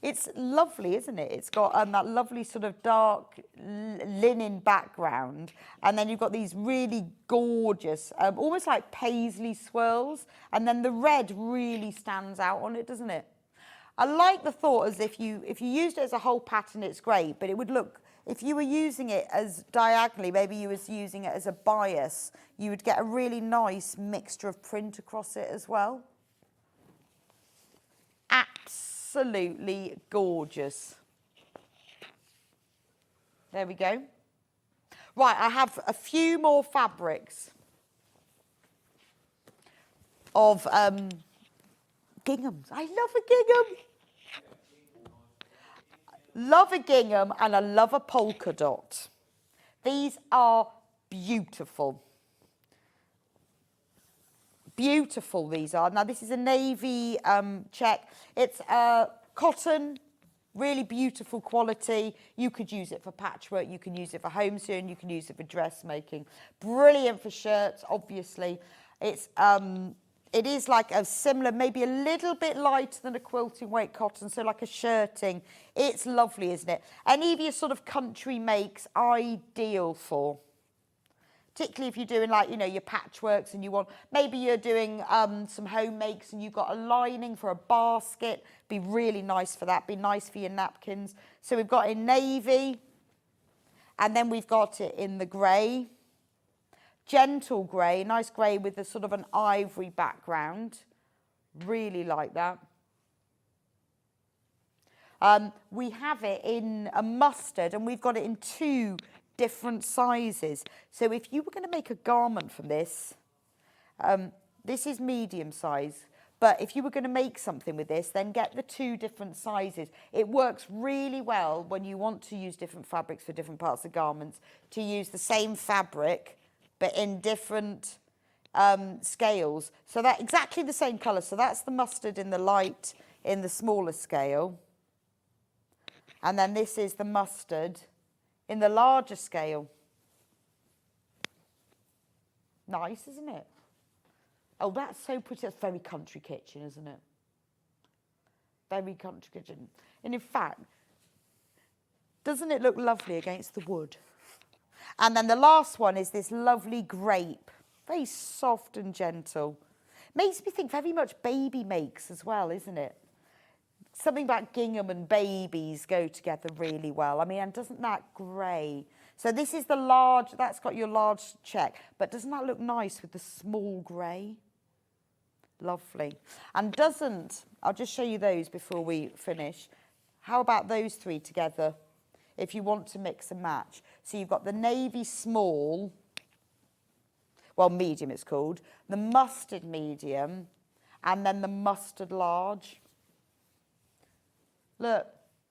It's lovely, isn't it? It's got that lovely sort of dark linen background. And then you've got these really gorgeous, almost like paisley swirls. And then the red really stands out on it, doesn't it? I like the thought as if you used it as a whole pattern, it's great. But it would look, if you were using it as diagonally, maybe you was using it as a bias, you would get a really nice mixture of print across it as well. Absolutely gorgeous. There we go. Right, I have a few more fabrics of ginghams. I love a gingham. Love a gingham and I love a polka dot. These are beautiful. Beautiful these are. Now this is a navy check. It's cotton, really beautiful quality. You could use it for patchwork, you can use it for home sewing, you can use it for dressmaking. Brilliant for shirts, obviously. It is like a similar, maybe a little bit lighter than a quilting weight cotton, so like a shirting. It's lovely, isn't it? Any of your sort of country makes, ideal for. Particularly if you're doing like, you know, your patchworks and you want, maybe you're doing some home makes and you've got a lining for a basket. Be really nice for that. Be nice for your napkins. So we've got in navy and then we've got it in the grey. Gentle grey, nice grey with a sort of an ivory background. Really like that. We have it in a mustard and we've got it in 2 different sizes. So if you were going to make a garment from this, this is medium size, but if you were going to make something with this, then get the 2 different sizes. It works really well when you want to use different fabrics for different parts of garments, to use the same fabric, but in different scales. So that exactly the same colour. So that's the mustard in the light, in the smaller scale. And then this is the mustard in the larger scale. Nice, isn't it? Oh, that's so pretty. That's very country kitchen, isn't it? Very country kitchen. And in fact, doesn't it look lovely against the wood? And then the last one is this lovely grape. Very soft and gentle. Makes me think very much baby makes as well, isn't it? something about gingham and babies go together really well. I mean, and doesn't that grey? So this is the large, that's got your large check, but doesn't that look nice with the small grey? Lovely. And doesn't, I'll just show you those before we finish. How about those three together if you want to mix and match? So you've got the navy small, well, medium it's called, the mustard medium, and then the mustard large. Look,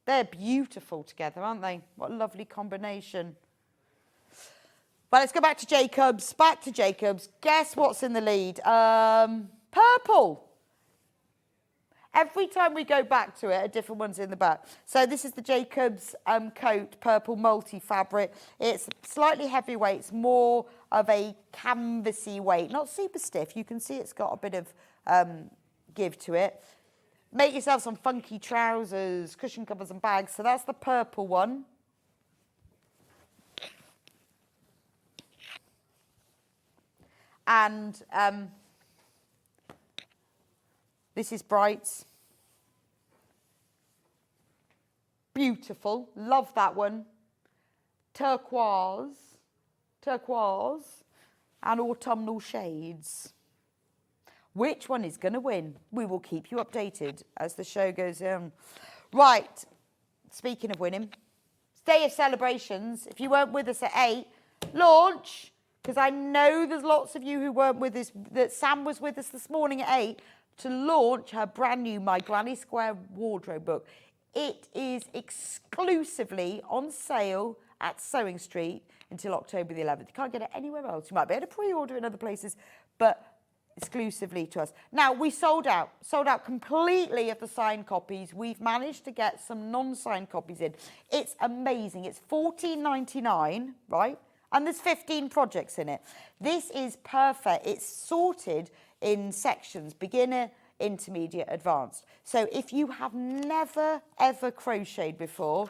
they're beautiful together, aren't they? What a lovely combination. Well, let's go back to Jacobs. Back to Jacobs. Guess what's in the lead? Purple. Every time we go back to it, a different one's in the back. So this is the Jacobs coat, purple multi-fabric. It's slightly heavyweight. It's more of a canvassy weight. Not super stiff. You can see it's got a bit of give to it. Make yourself some funky trousers, cushion covers and bags. So that's the purple one. And this is Bright's. Beautiful. Love that one. Turquoise and autumnal shades. Which one is going to win? We will keep you updated as the show goes on. Right, speaking of winning, Day of Celebrations. If you weren't with us at 8, launch, because I know there's lots of you who weren't with us, that Sam was with us this morning at 8 to launch her brand new My Granny Square wardrobe book. It is exclusively on sale at Sewing Street until October the 11th. You can't get it anywhere else. You might be able to pre-order in other places, but exclusively to us. Now, we sold out completely of the signed copies. We've managed to get some non-signed copies in. It's amazing. It's $14.99, right? And there's 15 projects in it. This is perfect. It's sorted in sections, beginner, intermediate, advanced. So if you have never, ever crocheted before,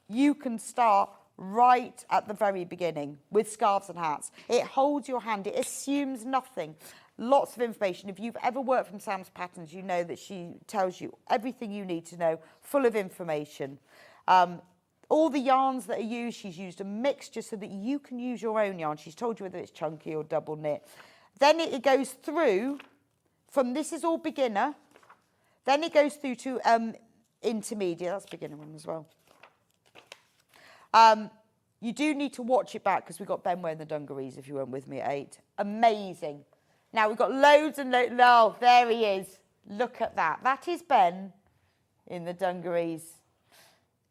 you can start right at the very beginning with scarves and hats. It holds your hand. It assumes nothing. Lots of information. If you've ever worked from Sam's Patterns, you know that she tells you everything you need to know, full of information. All the yarns that are used, she's used a mixture so that you can use your own yarn. She's told you whether it's chunky or double knit. Then it goes through from, this is all beginner, then it goes through to intermediate. That's beginner one as well. You do need to watch it back because we've got Ben wearing the dungarees if you weren't with me at 8. Amazing. Now we've got loads and loads. Oh, there he is. Look at that. That is Ben in the dungarees.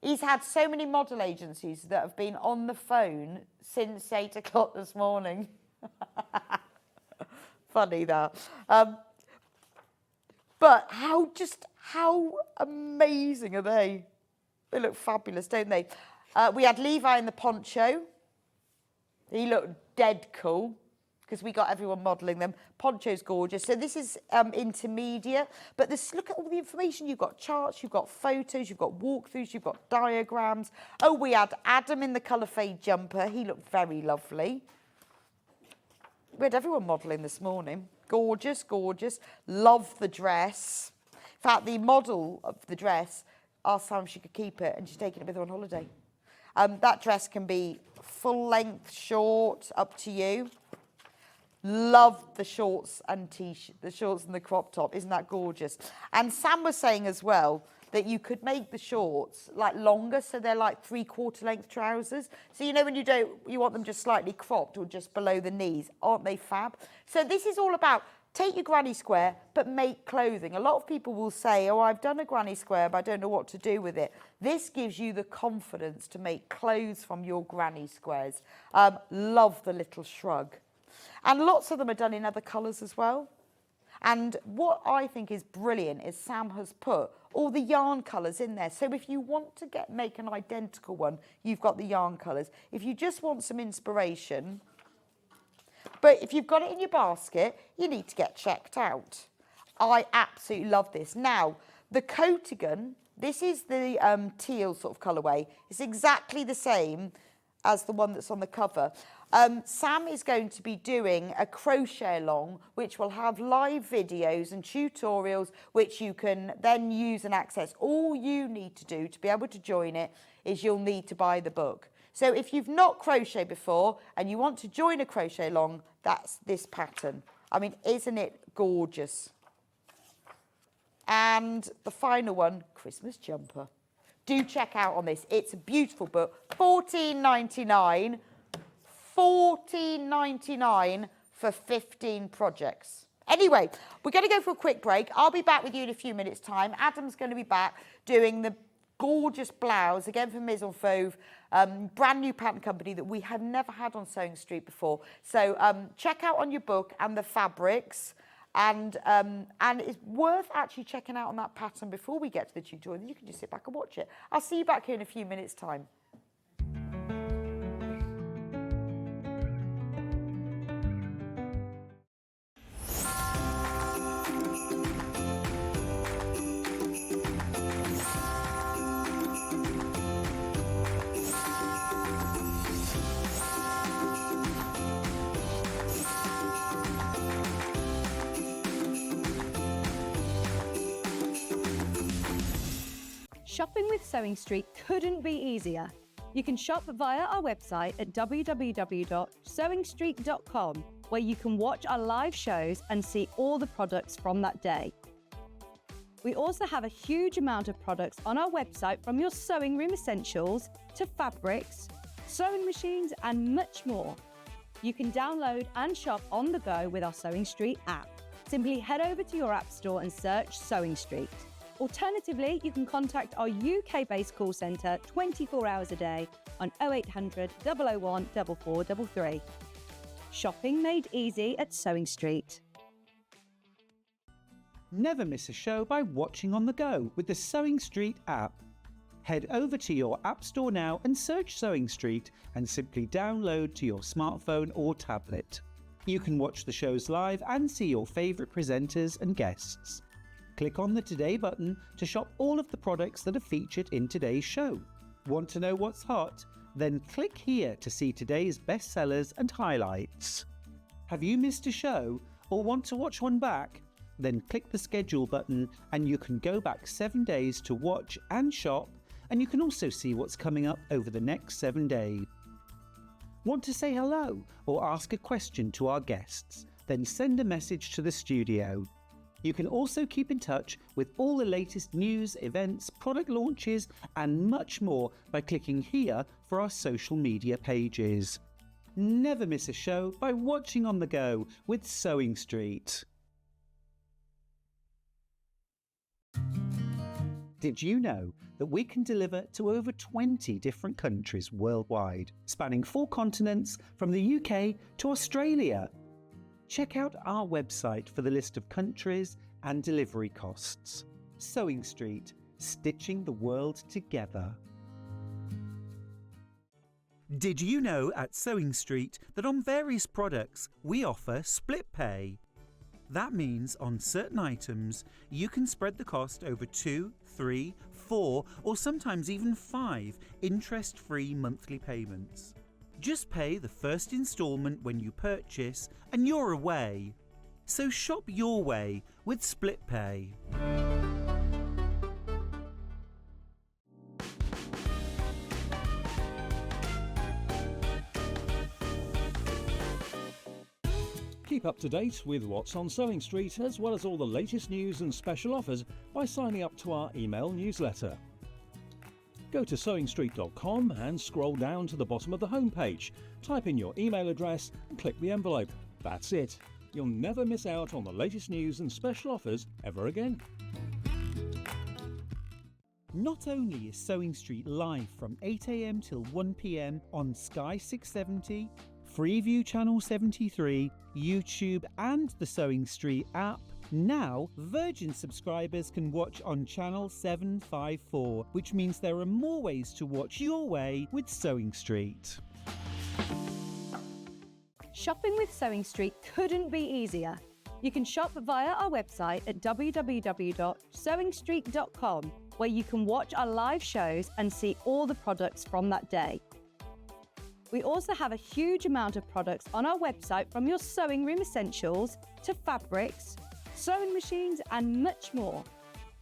He's had so many model agencies that have been on the phone since 8 o'clock this morning. Funny that. But how amazing are they? They look fabulous, don't they? We had Levi in the poncho. He looked dead cool because we got everyone modelling them. Poncho's gorgeous. So this is intermediate. But this, look at all the information. You've got charts, you've got photos, you've got walkthroughs, you've got diagrams. Oh, we had Adam in the colour fade jumper. He looked very lovely. We had everyone modelling this morning. Gorgeous, gorgeous. Love the dress. In fact, the model of the dress asked Sam if she could keep it, and she's taking it with her on holiday. That dress can be full length, short, up to you. Love the shorts and the shorts and the crop top. Isn't that gorgeous? And Sam was saying as well that you could make the shorts like longer, so they're like 3/4 length trousers. So you know when you want them just slightly cropped or just below the knees, aren't they fab? So this is all about take your granny square, but make clothing. A lot of people will say, oh, I've done a granny square, but I don't know what to do with it. This gives you the confidence to make clothes from your granny squares. Love the little shrug. And lots of them are done in other colours as well. And what I think is brilliant is Sam has put all the yarn colours in there. So if you want to make an identical one, you've got the yarn colours. If you just want some inspiration, but if you've got it in your basket, you need to get checked out. I absolutely love this. Now, the Coatigan, this is the teal sort of colourway. It's exactly the same as the one that's on the cover. Sam is going to be doing a crochet along, which will have live videos and tutorials, which you can then use and access. All you need to do to be able to join it is you'll need to buy the book. So if you've not crocheted before and you want to join a crochet along, that's this pattern. I mean, isn't it gorgeous? And the final one, Christmas jumper. Do check out on this. It's a beautiful book. $14.99. $14.99 for 15 projects. Anyway, we're going to go for a quick break. I'll be back with you in a few minutes' time. Adam's going to be back doing the gorgeous blouse, again from Maison Fauve, brand new pattern company that we have never had on Sewing Street before. So check out on your book and the fabrics. And it's worth actually checking out on that pattern before we get to the tutorial. You can just sit back and watch it. I'll see you back here in a few minutes' time. Shopping with Sewing Street couldn't be easier. You can shop via our website at www.sewingstreet.com, where you can watch our live shows and see all the products from that day. We also have a huge amount of products on our website, from your sewing room essentials to fabrics, sewing machines and much more. You can download and shop on the go with our Sewing Street app. Simply head over to your app store and search Sewing Street. Alternatively, you can contact our UK-based call centre 24 hours a day on 0800 001 4433. Shopping made easy at Sewing Street. Never miss a show by watching on the go with the Sewing Street app. Head over to your app store now and search Sewing Street and simply download to your smartphone or tablet. You can watch the shows live and see your favourite presenters and guests. Click on the Today button to shop all of the products that are featured in today's show. Want to know what's hot? Then click here to see today's bestsellers and highlights. Have you missed a show or want to watch one back? Then click the schedule button and you can go back 7 days to watch and shop, and you can also see what's coming up over the next 7 days. Want to say hello or ask a question to our guests? Then send a message to the studio. You can also keep in touch with all the latest news, events, product launches and much more by clicking here for our social media pages. Never miss a show by watching on the go with Sewing Street. Did you know that we can deliver to over 20 different countries worldwide, spanning 4 continents from the UK to Australia? Check out our website for the list of countries and delivery costs. Sewing Street, stitching the world together. Did you know at Sewing Street that on various products we offer split pay? That means on certain items you can spread the cost over 2, 3, 4 or sometimes even 5 interest-free monthly payments. Just pay the first instalment when you purchase and you're away. So shop your way with Split Pay. Keep up to date with what's on Sewing Street, as well as all the latest news and special offers by signing up to our email newsletter. Go to sewingstreet.com and scroll down to the bottom of the homepage. Type in your email address and click the envelope. That's it. You'll never miss out on the latest news and special offers ever again. Not only is Sewing Street live from 8 AM till 1 PM on Sky 670, Freeview Channel 73, YouTube and the Sewing Street app, now Virgin subscribers can watch on Channel 754, which means there are more ways to watch your way with Sewing Street. Shopping with Sewing Street couldn't be easier. You can shop via our website at www.sewingstreet.com, where you can watch our live shows and see all the products from that day. We also have a huge amount of products on our website, from your sewing room essentials to fabrics, sewing machines and much more.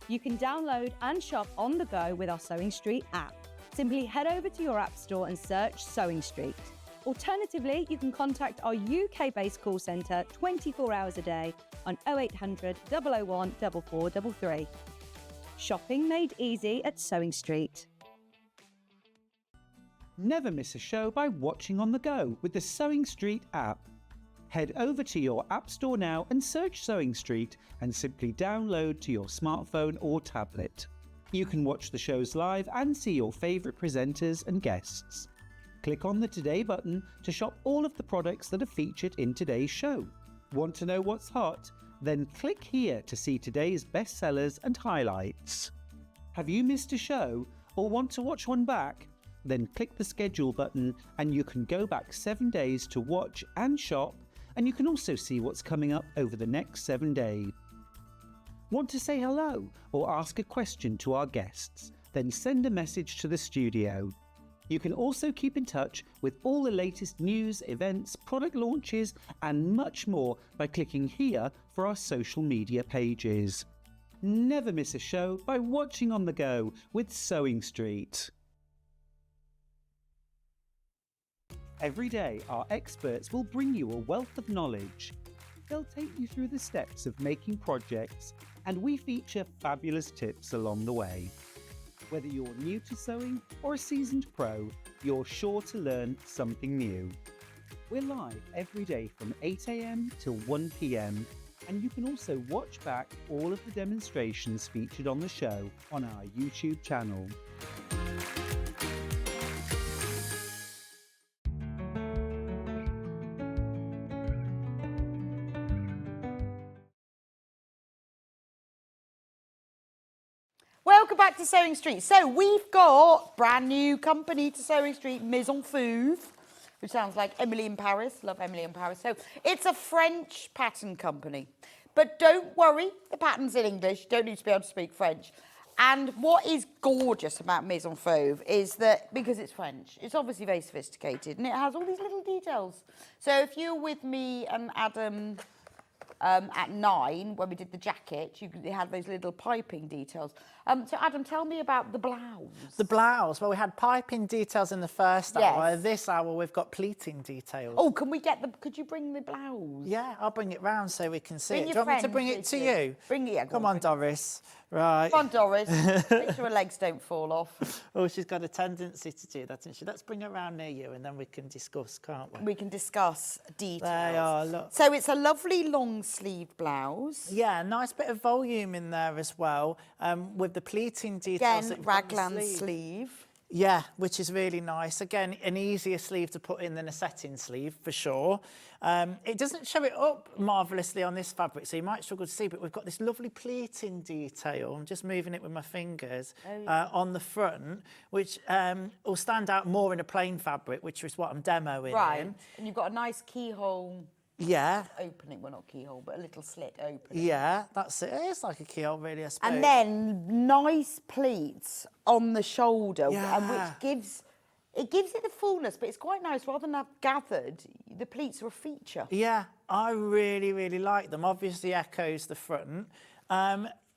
You can download and shop on the go with our Sewing Street app. Simply head over to your app store and search Sewing Street. Alternatively, you can contact our UK-based call centre 24 hours a day on 0800 001 4433. Shopping made easy at Sewing Street. Never miss a show by watching on the go with the Sewing Street app. Head over to your app store now and search Sewing Street and simply download to your smartphone or tablet. You can watch the shows live and see your favourite presenters and guests. Click on the Today button to shop all of the products that are featured in today's show. Want to know what's hot? Then click here to see today's bestsellers and highlights. Have you missed a show or want to watch one back? Then click the schedule button and you can go back 7 days to watch and shop, and you can also see what's coming up over the next 7 days. Want to say hello or ask a question to our guests? Then send a message to the studio. You can also keep in touch with all the latest news, events, product launches and much more by clicking here for our social media pages. Never miss a show by watching on the go with Sewing Street. Every day, our experts will bring you a wealth of knowledge. They'll take you through the steps of making projects, and we feature fabulous tips along the way. Whether you're new to sewing or a seasoned pro, you're sure to learn something new. We're live every day from 8 AM till 1 PM, and you can also watch back all of the demonstrations featured on the show on our YouTube channel. Welcome back to Sewing Street. So we've got brand new company to Sewing Street, Maison Fauve, which sounds like Emily in Paris. Love Emily in Paris. So it's a French pattern company. But don't worry, the pattern's in English. You don't need to be able to speak French. And what is gorgeous about Maison Fauve is that, because it's French, it's obviously very sophisticated and it has all these little details. So if you're with me and Adam at 9, when we did the jacket, you had those little piping details. So Adam, tell me about the blouse. The blouse, well, we had piping details in the first hour. This hour, we've got pleating details. Oh, can we get them? Could you bring the blouse? Yeah, I'll bring it round so we can see Bring it. your Do you want me to friend bring it with to you. you? Bring it, yeah, Come on, Doris. Right. Come on, Doris. Make sure her legs don't fall off. Oh, she's got a tendency to do that, doesn't she? Let's bring her round near you and then we can discuss, can't we? We can discuss details. They are, look. So it's a lovely long sleeve blouse. Yeah, nice bit of volume in there as well, with the pleating details. Again, raglan sleeve. Yeah, which is really nice. Again, an easier sleeve to put in than a setting sleeve, for sure. It doesn't show it up marvellously on this fabric, so you might struggle to see, but we've got this lovely pleating detail. I'm just moving it with my fingers on the front, which will stand out more in a plain fabric, which is what I'm demoing in. And you've got a nice keyhole. Yeah. Opening, well, not keyhole, but a little slit opening. Yeah, that's it. It's like a keyhole, really, I suppose. And then nice pleats on the shoulder, and which gives it the fullness, but it's quite nice. Rather than have gathered, the pleats are a feature. Yeah, I really, really like them. Obviously echoes the front.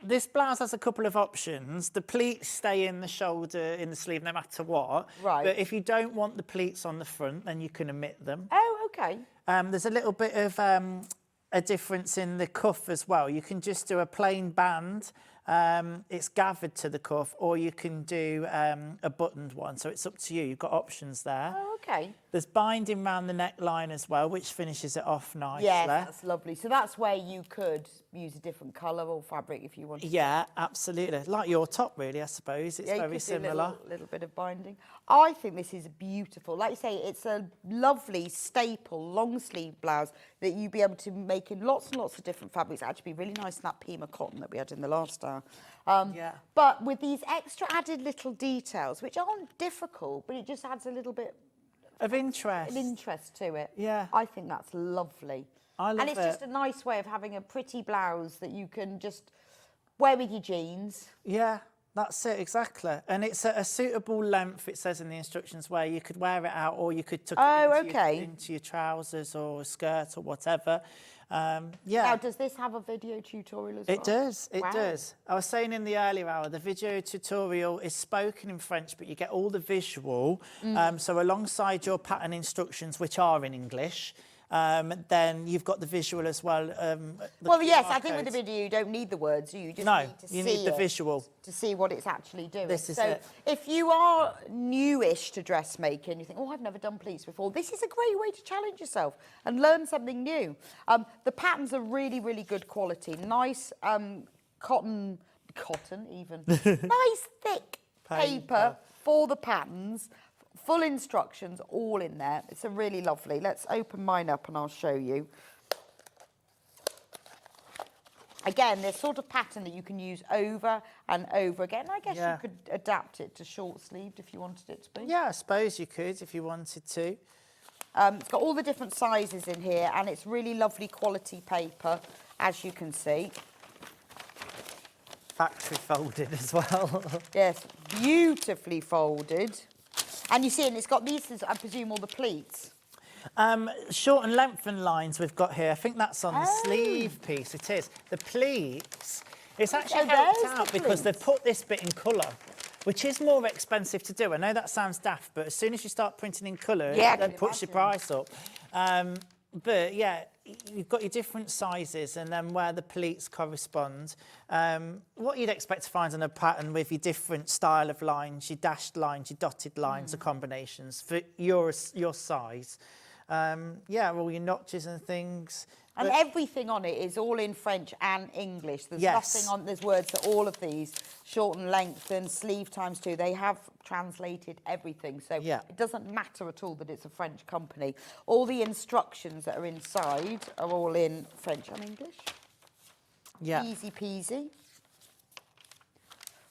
This blouse has a couple of options. The pleats stay in the shoulder, in the sleeve, no matter what. Right. But if you don't want the pleats on the front, then you can omit them. Oh, okay. There's a little bit of a difference in the cuff as well. You can just do a plain band. It's gathered to the cuff, or you can do a buttoned one. So it's up to you. You've got options there. Oh, okay. There's binding around the neckline as well, which finishes it off nicely. Yes, that's lovely. So that's where you could use a different colour or fabric if you wanted. Yeah, absolutely. Like your top, really, I suppose. It's very you similar. A little bit of binding. I think this is beautiful. Like you say, it's a lovely staple long sleeve blouse that you'd be able to make in lots and lots of different fabrics. Actually, be really nice in that Pima cotton that we had in the last hour. But with these extra added little details, which aren't difficult, but it just adds a little bit of interest. An interest to it. Yeah. I think that's lovely. I love it. And it's just a nice way of having a pretty blouse that you can just wear with your jeans. Yeah. That's it, exactly. And it's at a suitable length, it says in the instructions, where you could wear it out or you could tuck it into your trousers or a skirt or whatever. Yeah. Now, does this have a video tutorial as well? It does, it Wow. does. I was saying in the earlier hour, the video tutorial is spoken in French, but you get all the visual. So alongside your pattern instructions, which are in English, then you've got the visual as well. Well, yes, QR I think with the codes. video you don't need the words, do you? You just No, need to you see need the it visual. to see what it's actually doing. This is so it. if you are newish to dressmaking, you think, oh, I've never done pleats before, this is a great way to challenge yourself and learn something new. The patterns are really, really good quality. Nice cotton even. Nice thick paper for the patterns. Full instructions all in there. It's a really lovely. Let's open mine up and I'll show you. Again, this sort of pattern that you can use over and over again. I guess you could adapt it to short-sleeved if you wanted it to be. Yeah, I suppose you could if you wanted to. It's got all the different sizes in here and it's really lovely quality paper, as you can see. Factory folded as well. Yes, beautifully folded. And you see, and it's got these, I presume, all the pleats. Short and lengthened lines we've got here. I think that's on the sleeve piece. It is. The pleats, it's actually helped out because they've put this bit in colour, which is more expensive to do. I know that sounds daft, but as soon as you start printing in colour, it puts your price up. But yeah, you've got your different sizes and then where the pleats correspond. What you'd expect to find on a pattern with your different style of lines, your dashed lines, your dotted lines, or combinations for your size. Yeah, all your notches and things. And everything on it is all in French and English. There's nothing on, there's words for all of these, short and length and sleeve times 2. They have translated everything. So it doesn't matter at all that it's a French company. All the instructions that are inside are all in French and English. Yeah. Easy peasy.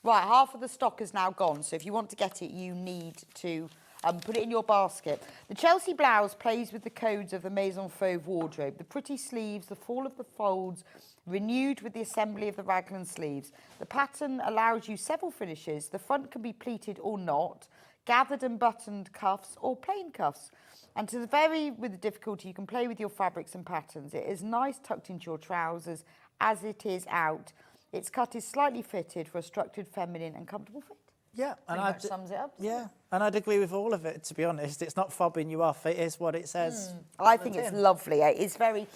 Right, half of the stock is now gone. So if you want to get it, you need to put it in your basket. The Chelsea Blouse plays with the codes of the Maison Fauve wardrobe. The pretty sleeves, the fall of the folds, renewed with the assembly of the raglan sleeves. The pattern allows you several finishes. The front can be pleated or not, gathered and buttoned cuffs or plain cuffs. And to vary with the difficulty, you can play with your fabrics and patterns. It is nice tucked into your trousers as it is out. Its cut is slightly fitted for a structured, feminine and comfortable fit. Yeah, and that sums it up. Yeah, and I'd agree with all of it, to be honest. It's not fobbing you off. It is what it says. I think it's lovely. It's sort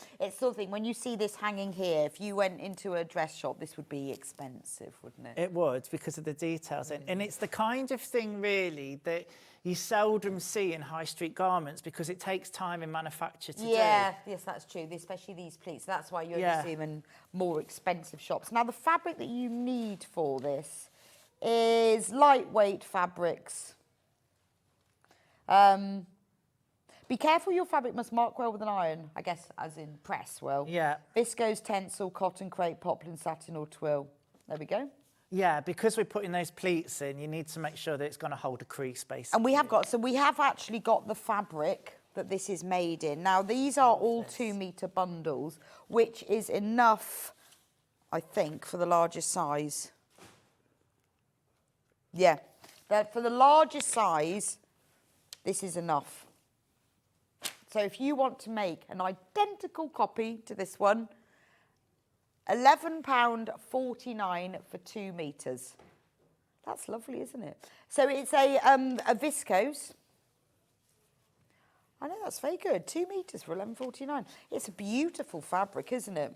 of thing, when you see this hanging here, if you went into a dress shop, this would be expensive, wouldn't it? It would, because of the details. And it's the kind of thing, really, that you seldom see in high street garments because it takes time in manufacture to do. Yes, that's true, especially these pleats. That's why you only see them in more expensive shops. Now, the fabric that you need for this is lightweight fabrics. Be careful, your fabric must mark well with an iron, I guess, as in press well. Yeah. Viscose, tencel, cotton, crepe, poplin, satin or twill. There we go. Yeah, because we're putting those pleats in, you need to make sure that it's going to hold a crease, basically. And we have actually got the fabric that this is made in. Now, these are all 2 metre bundles, which is enough, I think, for the largest size. Yeah, for the largest size, this is enough. So if you want to make an identical copy to this one, £11.49 for 2 metres. That's lovely, isn't it? So it's a viscose. I know, that's very good. 2 metres for £11.49. It's a beautiful fabric, isn't it?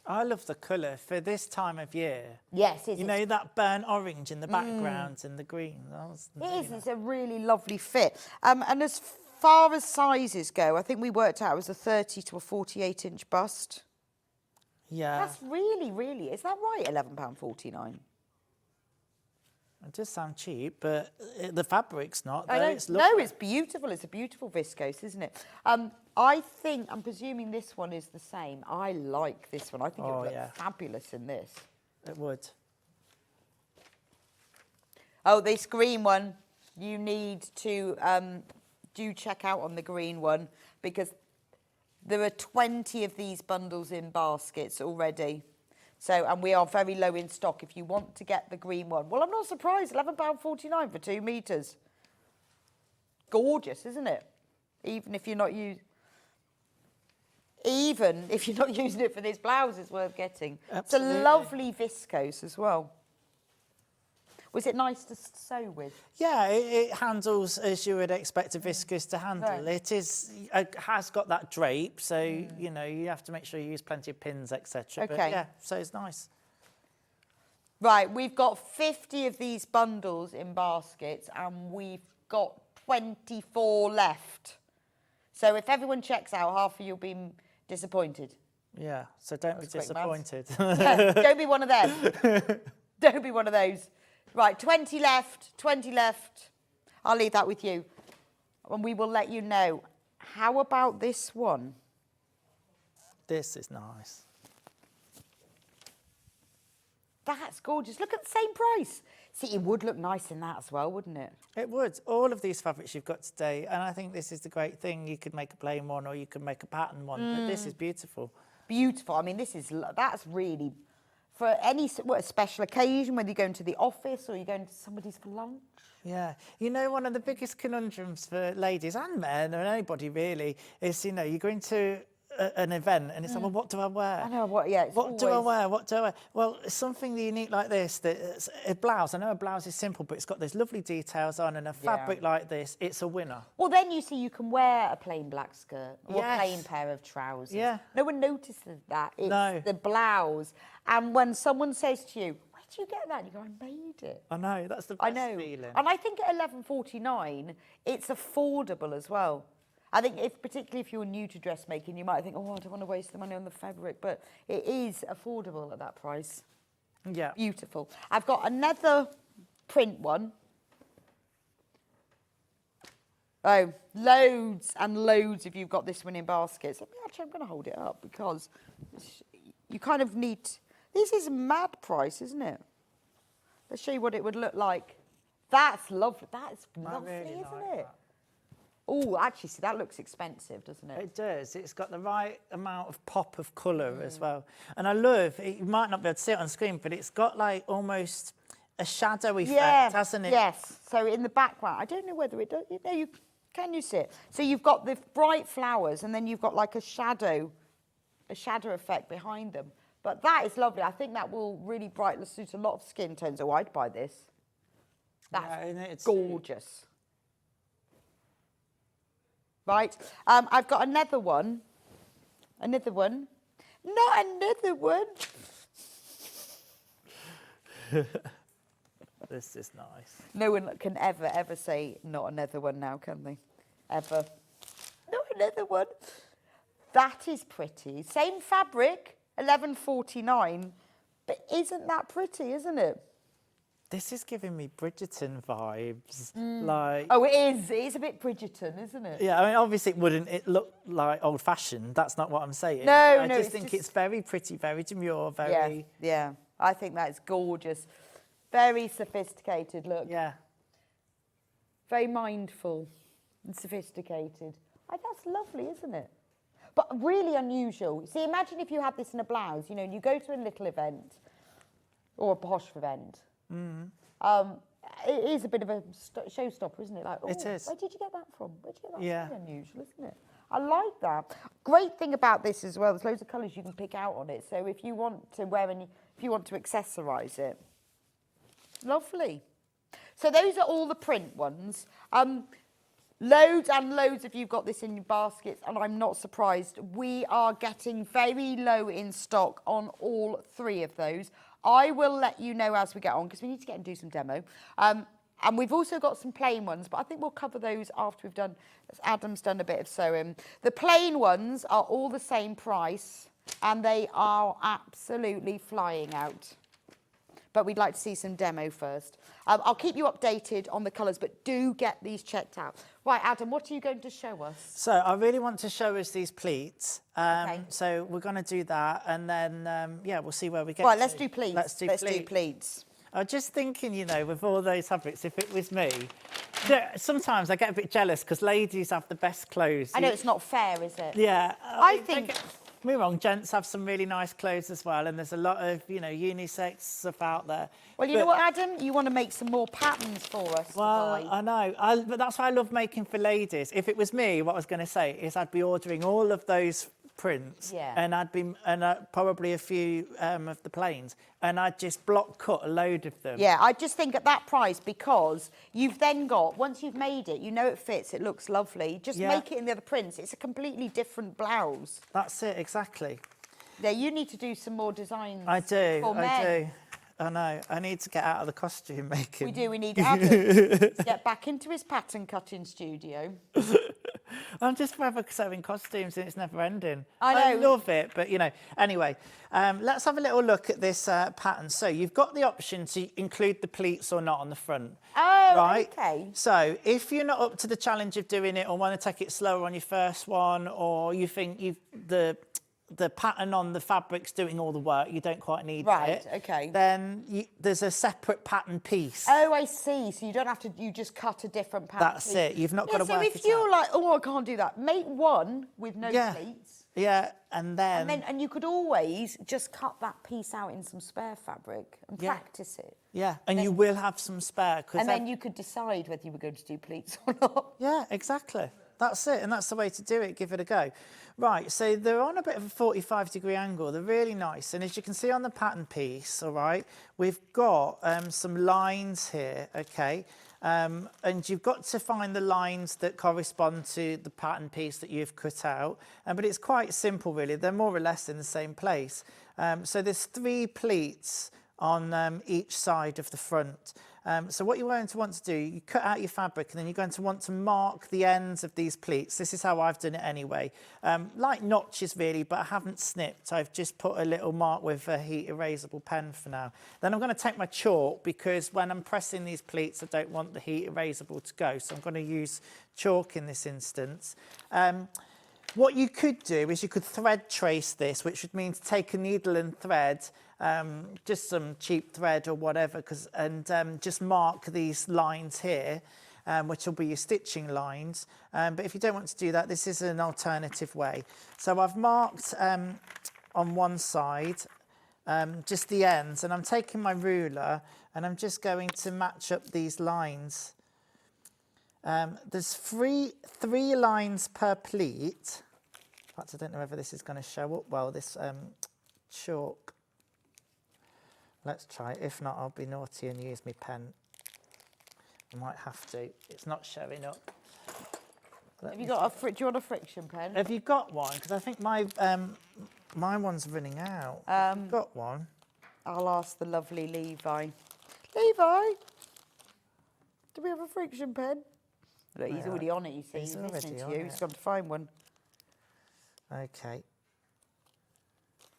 I love the colour for this time of year. Yes, it is. You know, that burnt orange in the background and the green. It's a really lovely fit. And as far as sizes go, I think we worked out it was a 30 to a 48-inch bust. Yeah. That's really, really, is that right, £11.49? It does sound cheap, but the fabric's not. I know. No, it's beautiful. It's a beautiful viscose, isn't it? I'm presuming this one is the same. I like this one. I think it would look fabulous in this. It would. Oh, this green one, you need to do check out on the green one because there are 20 of these bundles in baskets already. So, and we are very low in stock if you want to get the green one. Well, I'm not surprised, £11.49 for 2 metres. Gorgeous, isn't it? Even if you're not using it for this blouse, it's worth getting. Absolutely. It's a lovely viscose as well. Was it nice to sew with? Yeah, it handles as you would expect a viscose to handle. Right. It has got that drape, so you know you have to make sure you use plenty of pins, etc. Okay. But yeah, so it's nice. Right, we've got 50 of these bundles in baskets, and we've got 24 left. So if everyone checks out, half of you'll be disappointed. Yeah, so don't be quick disappointed. Yeah, don't be one of them. Don't be one of those. Right, 20 left, 20 left. I'll leave that with you. And we will let you know. How about this one? This is nice. That's gorgeous. Look at the same price. See, it would look nice in that as well, wouldn't it? It would. All of these fabrics you've got today, and I think this is the great thing. You could make a plain one or you could make a pattern one, but this is beautiful. Beautiful. I mean, that's really, for any special occasion, whether you're going to the office or you're going to somebody's for lunch. Yeah. You know, one of the biggest conundrums for ladies and men, or anybody really, is, you know, you go into an event and it's like, well, what do I wear? I know, what do I wear? What do I wear? Well, something unique like this, that's a blouse. I know a blouse is simple, but it's got those lovely details on, and a fabric like this, it's a winner. Well, then you see you can wear a plain black skirt or Yes. a plain pair of trousers. Yeah. No one notices that. It's No. the blouse. And when someone says to you, where did you get that? You go, I made it. I know, that's the I best know. feeling. And I think at £11.49, it's affordable as well. I think particularly if you're new to dressmaking, you might think, oh, I don't want to waste the money on the fabric, but it is affordable at that price. Yeah. Beautiful. I've got another print one. Oh, loads and loads of you've got this one in baskets. Actually, I'm going to hold it up because you kind of need... This is a mad price, isn't it? Let's show you what it would look like. That's lovely. That's lovely, really isn't like it? that. Oh, actually, see, that looks expensive, doesn't it? It does. It's got the right amount of pop of colour as well. And I love, you might not be able to see it on screen, but it's got like almost a shadow effect, hasn't it? Yes. So in the background, I don't know whether it does. Can you see it? So you've got the bright flowers, and then you've got like a shadow effect behind them. But that is lovely. I think that will really brightly suit a lot of skin tones. Oh, I'd buy this. That's gorgeous. Right. I've got another one. Another one. Not another one. This is nice. No one can ever say not another one now, can they? Ever. Not another one. That is pretty. Same fabric, £11.49. But isn't that pretty, isn't it? This is giving me Bridgerton vibes. Like, Oh, it is. It is a bit Bridgerton, isn't it? yeah, I mean, obviously it look like old-fashioned. That's not what I'm saying. No, I no, just think it's very pretty, very demure, very... Yeah. I think that is gorgeous. Very sophisticated look. Yeah. Very mindful and sophisticated. That's lovely, isn't it? But really unusual. See, imagine if you had this in a blouse, and you go to a little event or a posh event. It is a bit of a showstopper, isn't it? Like, It is. Where did you get that from? Where did you get that? Yeah. Very unusual, isn't it? I like that. Great thing about this as well, there's loads of colours you can pick out on it. So if you want to if you want to accessorise it, lovely. So those are all the print ones. Loads and loads of you've got this in your baskets, and I'm not surprised. We are getting very low in stock on all 3 of those. I will let you know as we get on, because we need to get and do some demo. And we've also got some plain ones, but I think we'll cover those after we've done, Adam's done a bit of sewing. The plain ones are all the same price, and they are absolutely flying out. But we'd like to see some demo first. I'll keep you updated on the colours, but do get these checked out. Right, Adam, what are you going to show us? So I really want to show us these pleats. Okay. So we're going to do that, and then, yeah, we'll see where we get Right, to. let's do pleats. Let's do pleats. I was just thinking, with all those fabrics, if it was me, sometimes I get a bit jealous because ladies have the best clothes. I know it's not fair, is it? Yeah. I think me wrong, gents have some really nice clothes as well, and there's a lot of, you know, unisex stuff out there. Well, you know what, Adam? You want to make some more patterns for us. Well, to buy. I know, but that's why I love making for ladies. If it was me, what I was going to say is I'd be ordering all of those prints, Yeah. and probably a few of the plains, and I'd just block cut a load of them. Yeah, I just think at that price, because you've then got, once you've made it, you know it fits, it looks lovely. Just make it in the other prints. It's a completely different blouse. That's it, exactly. Yeah, you need to do some more designs. I do, for men. I know. I need to get out of the costume making. We need Adam to get back into his pattern cutting studio. I'm just forever sewing costumes and it's never ending. I know. love it, but you know. Anyway, let's have a little look at this pattern. So you've got the option to include the pleats or not on the front. Oh, right? okay. So if you're not up to the challenge of doing it or want to take it slower on your first one, or you think the pattern on the fabric's doing all the work, you don't quite need it. Right, okay. Then there's a separate pattern piece. Oh, I see. So you don't have to, you just cut a different pattern. That's it. You've not got to work it out. So if you're like, oh, I can't do that, make one with no pleats. Yeah, and then And you could always just cut that piece out in some spare fabric and practice it. Yeah, and you will have some spare. And then you could decide whether you were going to do pleats or not. Yeah, exactly. That's it, and that's the way to do it. Give it a go. Right, so they're on a bit of a 45-degree angle. They're really nice, and as you can see on the pattern piece, all right, we've got some lines here, okay, and you've got to find the lines that correspond to the pattern piece that you've cut out, but it's quite simple, really. They're more or less in the same place. So there's 3 pleats on each side of the front. So what you're going to want to do, you cut out your fabric and then you're going to want to mark the ends of these pleats. This is how I've done it anyway. Like notches really, but I haven't snipped. I've just put a little mark with a heat erasable pen for now. Then I'm going to take my chalk, because when I'm pressing these pleats, I don't want the heat erasable to go. So I'm going to use chalk in this instance. What you could do is you could thread trace this, which would mean to take a needle and thread, just some cheap thread or whatever, and just mark these lines here, which will be your stitching lines. But if you don't want to do that, this is an alternative way. So I've marked on one side just the ends, and I'm taking my ruler and I'm just going to match up these lines. There's three lines per pleat. In fact, I don't know whether this is going to show up well, this chalk. Let's try it. If not, I'll be naughty and use my pen. I might have to. It's not showing up. Have you got do you want a friction pen? Have you got one? Because I think my one's running out. Have you got one? I'll ask the lovely Levi. Levi, do we have a friction pen? Look, he's already on it, you see. He's listening to you. He's gone to find one. Okay.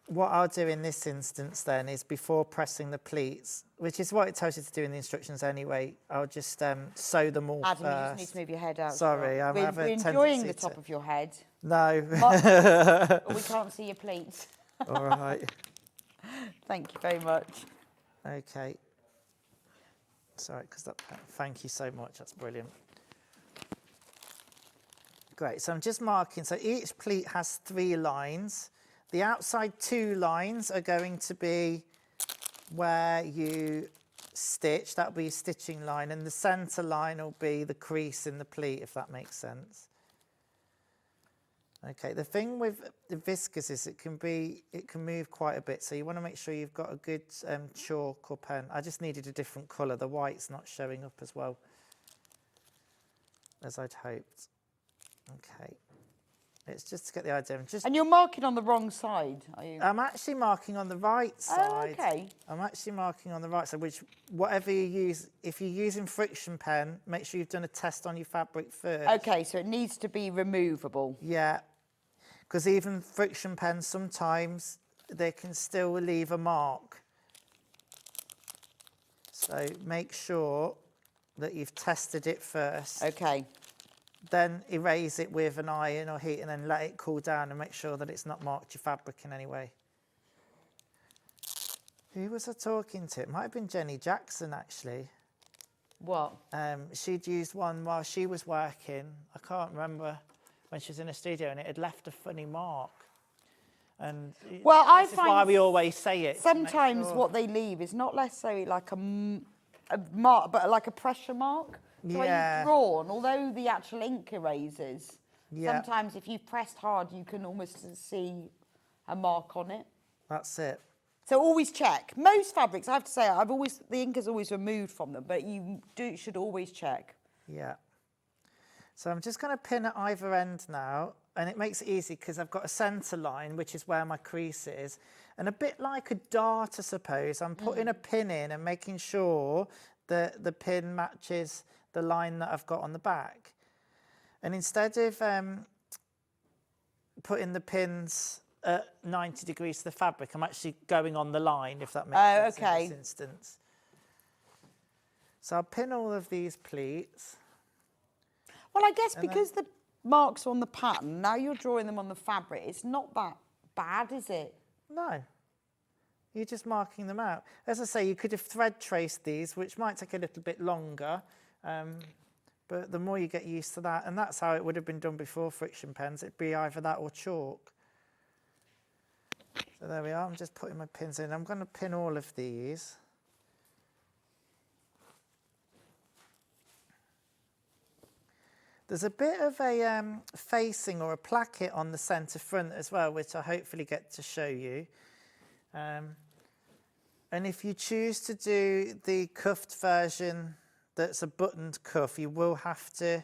What I'll do in this instance then is, before pressing the pleats, which is what it tells you to do in the instructions anyway, I'll just sew them all Adam, first. you just need to move your head out. Sorry, I'm we're enjoying the top of your head. No. But we can't see your pleats. All right. Thank you very much. Okay. Sorry, thank you so much. That's brilliant. Great. So I'm just marking. So each pleat has 3 lines. The outside 2 lines are going to be where you stitch. That'll be your stitching line, and the centre line will be the crease in the pleat, if that makes sense. Okay, the thing with the viscose is it can move quite a bit, so you want to make sure you've got a good chalk or pen. I just needed a different colour. The white's not showing up as well as I'd hoped. Okay. It's just to get the idea. And you're marking on the wrong side, are you? I'm actually marking on the right side. Oh, okay. I'm actually marking on the right side, which, whatever you use, if you're using friction pen, make sure you've done a test on your fabric first. Okay, so it needs to be removable. Yeah, because even friction pens, sometimes they can still leave a mark. So make sure that you've tested it first. Okay. Then erase it with an iron or heat, and then let it cool down and make sure that it's not marked your fabric in any way. Who was I talking to? It might have been Jenny Jackson, actually. What? She'd used one while she was working. I can't remember when she was in a studio, and it had left a funny mark. And Well, I this is why find we always say it. to make sometimes sure. what they leave is not necessarily like a mark, but like a pressure mark. So when Yeah. you've drawn, although the actual ink erases, Yeah. sometimes if you've pressed hard, you can almost see a mark on it. That's it. So always check. Most fabrics, I have to say, the ink is always removed from them, but you should always check. Yeah. So I'm just going to pin at either end now, and it makes it easy because I've got a centre line, which is where my crease is. And a bit like a dart, I suppose, I'm putting a pin in and making sure that the pin matches the line that I've got on the back. And instead of putting the pins at 90 degrees to the fabric, I'm actually going on the line, if that makes sense okay. in this instance. So I'll pin all of these pleats. Well, I guess because the marks are on the pattern, now you're drawing them on the fabric, it's not that bad, is it? No, you're just marking them out. As I say, you could have thread traced these, which might take a little bit longer, but the more you get used to that, and that's how it would have been done before friction pens, it'd be either that or chalk. So there we are, I'm just putting my pins in. I'm going to pin all of these. There's a bit of a facing or a placket on the centre front as well, which I hopefully get to show you. And if you choose to do the cuffed version that's a buttoned cuff, you will have to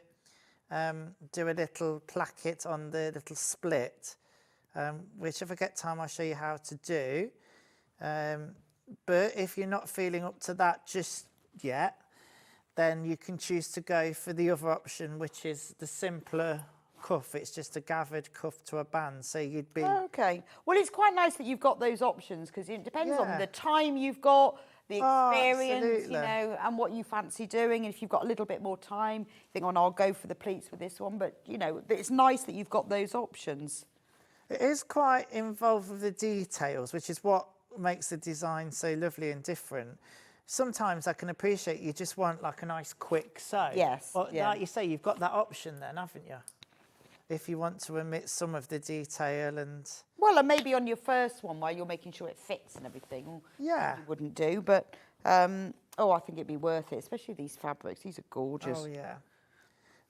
do a little placket on the little split, which if I get time I'll show you how to do. But if you're not feeling up to that just yet, then you can choose to go for the other option, which is the simpler cuff. It's just a gathered cuff to a band, so you'd be... Okay. Well, it's quite nice that you've got those options because it depends on Yeah. the time you've got, the Oh, experience, absolutely. you know, and what you fancy doing. And if you've got a little bit more time, you think, oh, no, I'll go for the pleats with this one. But, you know, it's nice that you've got those options. It is quite involved with the details, which is what makes the design so lovely and different. Sometimes I can appreciate you just want like a nice quick sew. Yes, Well, yeah. like you say, you've got that option then, haven't you? If you want to omit some of the detail and... Well, and maybe on your first one where you're making sure it fits and everything. Yeah. You wouldn't do, but, I think it'd be worth it, especially these fabrics. These are gorgeous. Oh, yeah.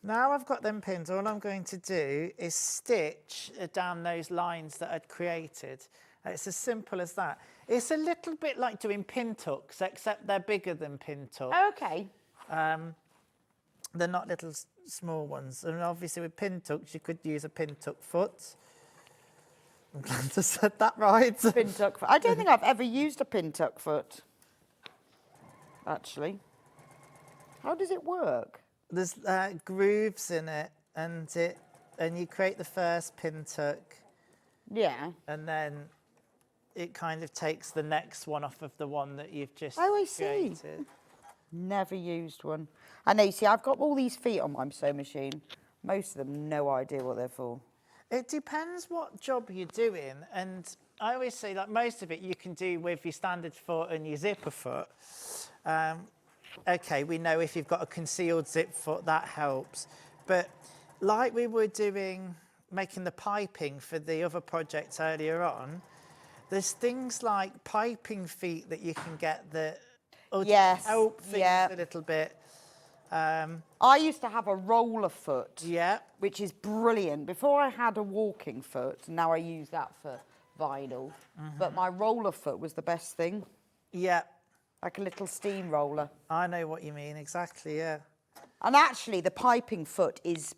Now I've got them pinned, all I'm going to do is stitch down those lines that I'd created. It's as simple as that. It's a little bit like doing pin tucks, except they're bigger than pin tucks. Okay. They're not little small ones. And obviously with pin tucks, you could use a pin tuck foot. I'm glad I said that right. Pin tuck foot. I don't think I've ever used a pin tuck foot, actually. How does it work? There's grooves in it, and you create the first pin tuck, Yeah. and then it kind of takes the next one off of the one that you've just Oh, I see. created. Never used one. I know, you see, I've got all these feet on my sewing machine. Most of them, no idea what they're for. It depends what job you're doing, and I always say that most of it you can do with your standard foot and your zipper foot. Okay, we know if you've got a concealed zip foot, that helps. But like we were doing, making the piping for the other project earlier on, there's things like piping feet that you can get that Yes, help things yeah. a little bit. I used to have a roller foot, Yeah, which is brilliant. Before I had a walking foot, now I use that for vinyl. But my roller foot was the best thing, yeah, like a little steam roller. I know what you mean, exactly, yeah. And actually, the piping foot is...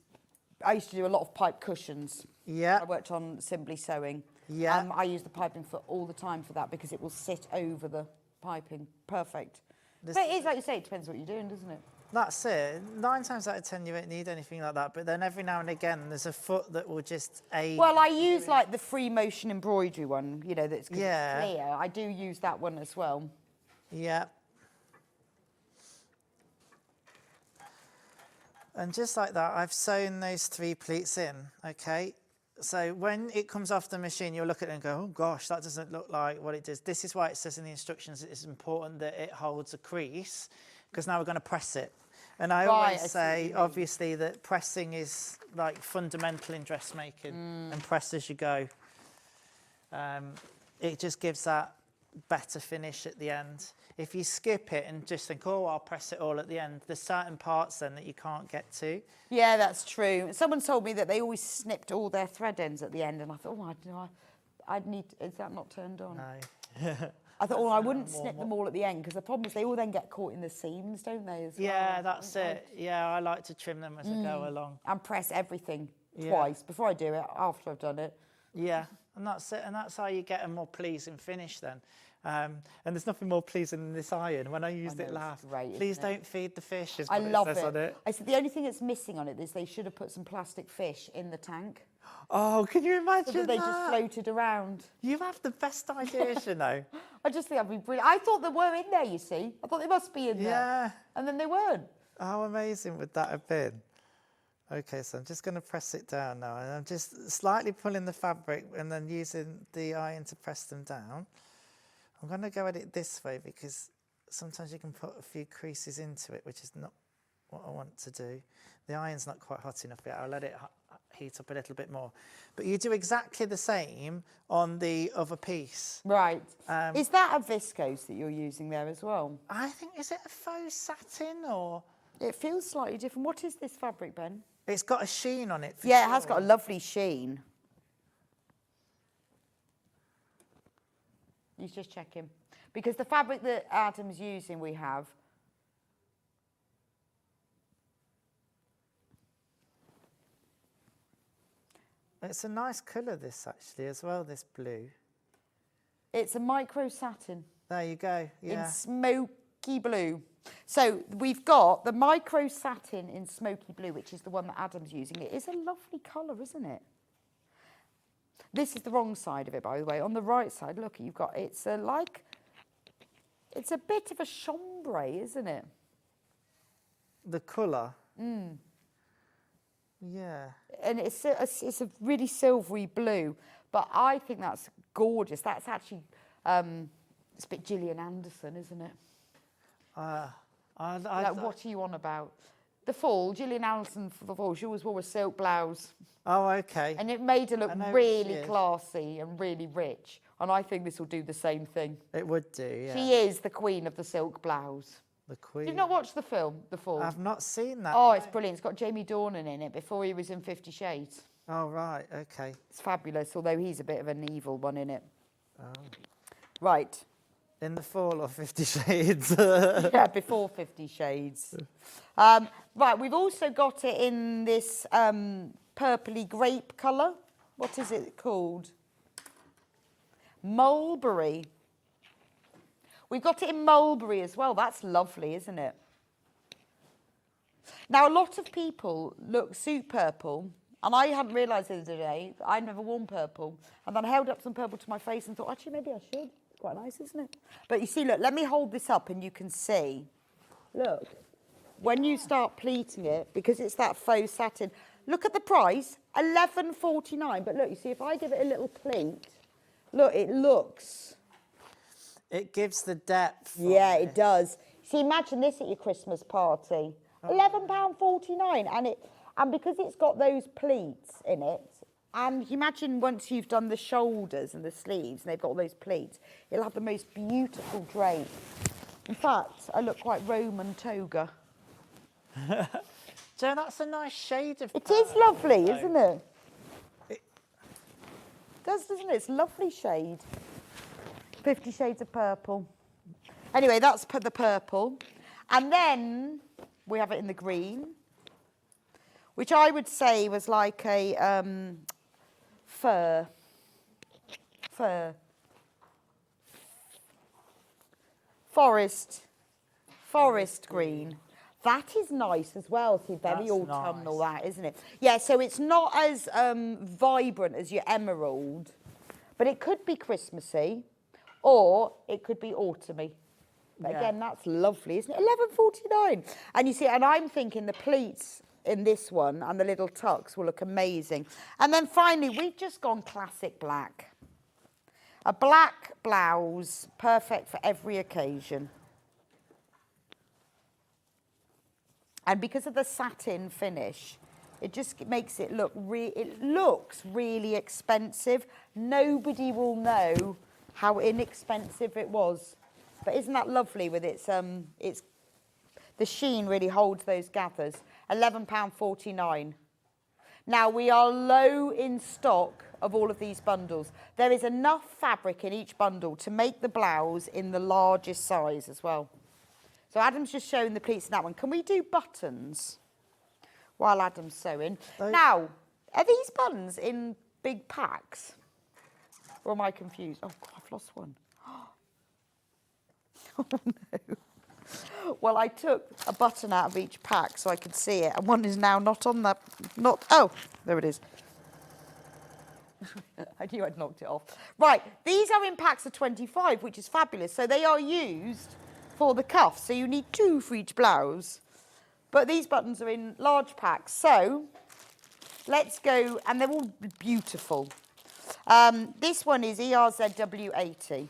I used to do a lot of pipe cushions. Yeah. I worked on Simply Sewing. Yeah. I use the piping foot all the time for that because it will sit over the piping. Perfect. But it is, like you say, it depends what you're doing, doesn't it? That's it. 9 times out of 10 you won't need anything like that, but then every now and again there's a foot that will just aid. Well, I use like the free motion embroidery one, you know, that's 'cause Yeah. it's clear. I do use that one as well. Yeah. And just like that, I've sewn those 3 pleats in, okay? So when it comes off the machine, you'll look at it and go, oh gosh, that doesn't look like what it does. This is why it says in the instructions it's important that it holds a crease, because now we're going to press it. And I Right, I always see what say, you mean. obviously, that pressing is like fundamental in dressmaking, and press as you go. It just gives that better finish at the end. If you skip it and just think, oh, I'll press it all at the end, there's certain parts then that you can't get to. Yeah, that's true. Someone told me that they always snipped all their thread ends at the end, and I thought, oh, I'd need. Is that not turned on? No. I thought, I wouldn't snip them all at the end because the problem is they all then get caught in the seams, don't they? As Yeah, well? that's it. Yeah, I like to trim them as I go along. And press everything Yeah. twice before I do it. After I've done it. Yeah, and that's it. And that's how you get a more pleasing finish then. And there's nothing more pleasing than this iron. When I used it know, last, it's great, please isn't it? don't feed the fish, is I what love it says on it. I said the only thing that's missing on it is they should have put some plastic fish in the tank. Oh, can you imagine So that they that? just floated around. You have the best ideas, you know. I just think that'd be brilliant. I thought they were in there, you see. I thought they must be in there. Yeah. And then they weren't. How amazing would that have been? Okay, so I'm just going to press it down now. And I'm just slightly pulling the fabric and then using the iron to press them down. I'm going to go at it this way because sometimes you can put a few creases into it, which is not what I want to do. The iron's not quite hot enough yet. I'll let it heat up a little bit more. But you do exactly the same on the other piece. Right. Is that a viscose that you're using there as well? I think, is it a faux satin or? It feels slightly different. What is this fabric, Ben? It's got a sheen on it. For Yeah, it has sure. got a lovely sheen. He's just checking. Because the fabric that Adam's using, we have. It's a nice colour, this actually, as well, this blue. It's a micro satin There you go, yeah. in smoky blue. So we've got the micro satin in smoky blue, which is the one that Adam's using. It is a lovely colour, isn't it? This is the wrong side of it, by the way. On the right side, look, you've got, it's a bit of a chambray, isn't it? The colour. Yeah. And it's a really silvery blue, but I think that's gorgeous. That's actually, it's a bit Gillian Anderson, isn't it? What are you on about? The Fall, Gillian Anderson for the Fall, she always wore a silk blouse. Oh, okay. And it made her look I know really she is. classy and really rich. And I think this will do the same thing. It would do, yeah. She is the queen of the silk blouse. The Queen. Did you not watch the film, The Fall? I've not seen that. Oh, it's brilliant. It's got Jamie Dornan in it before he was in 50 Shades. Oh, right, okay. It's fabulous, although he's a bit of an evil one in it. Oh. Right. In the Fall or 50 Shades. Yeah, before 50 Shades. Right, we've also got it in this purpley grape colour. What is it called? Mulberry. We've got it in mulberry as well. That's lovely, isn't it? Now, a lot of people suit purple, and I hadn't realised the other day, I'd never worn purple. And then I held up some purple to my face and thought, actually, maybe I should. It's quite nice, isn't it? But you see, look, let me hold this up and you can see. Look, when you start pleating it, because it's that faux satin, look at the price, $11.49. But look, you see, if I give it a little pleat, look, it looks... It gives the depth. Yeah, it does. See, imagine this at your Christmas party. £11.49, and because it's got those pleats in it, and imagine once you've done the shoulders and the sleeves, and they've got all those pleats, it'll have the most beautiful drape. In fact, I look quite Roman toga. So that's a nice shade of It is lovely, isn't it? Doesn't it? It's a lovely shade. 50 Shades of Purple. Anyway, that's the purple. And then we have it in the green, which I would say was like a forest green. That is nice as well. See, very That's autumnal, nice. that, isn't it? Yeah, so it's not as vibrant as your emerald, but it could be Christmassy, or it could be autumny. But Yeah. again, that's lovely, isn't it? $11.49. And you see, and I'm thinking the pleats in this one and the little tucks will look amazing. And then finally, we've just gone classic black. A black blouse, perfect for every occasion. And because of the satin finish, It just makes it look it looks really expensive. Nobody will know how inexpensive it was. But isn't that lovely with its the sheen really holds those gathers. £11.49. Now we are low in stock of all of these bundles. There is enough fabric in each bundle to make the blouse in the largest size as well. So Adam's just showing the pleats in that one. Can we do buttons while Adam's sewing? Now, are these buttons in big packs? Or am I confused? Oh, God, I've lost one. Oh, no. Well, I took a button out of each pack so I could see it. And one is now not on that, oh, there it is. I knew I'd knocked it off. Right, these are in packs of 25, which is fabulous. So they are used for the cuffs. So you need 2 for each blouse. But these buttons are in large packs. So let's go, and they're all beautiful. This one is ERZW80.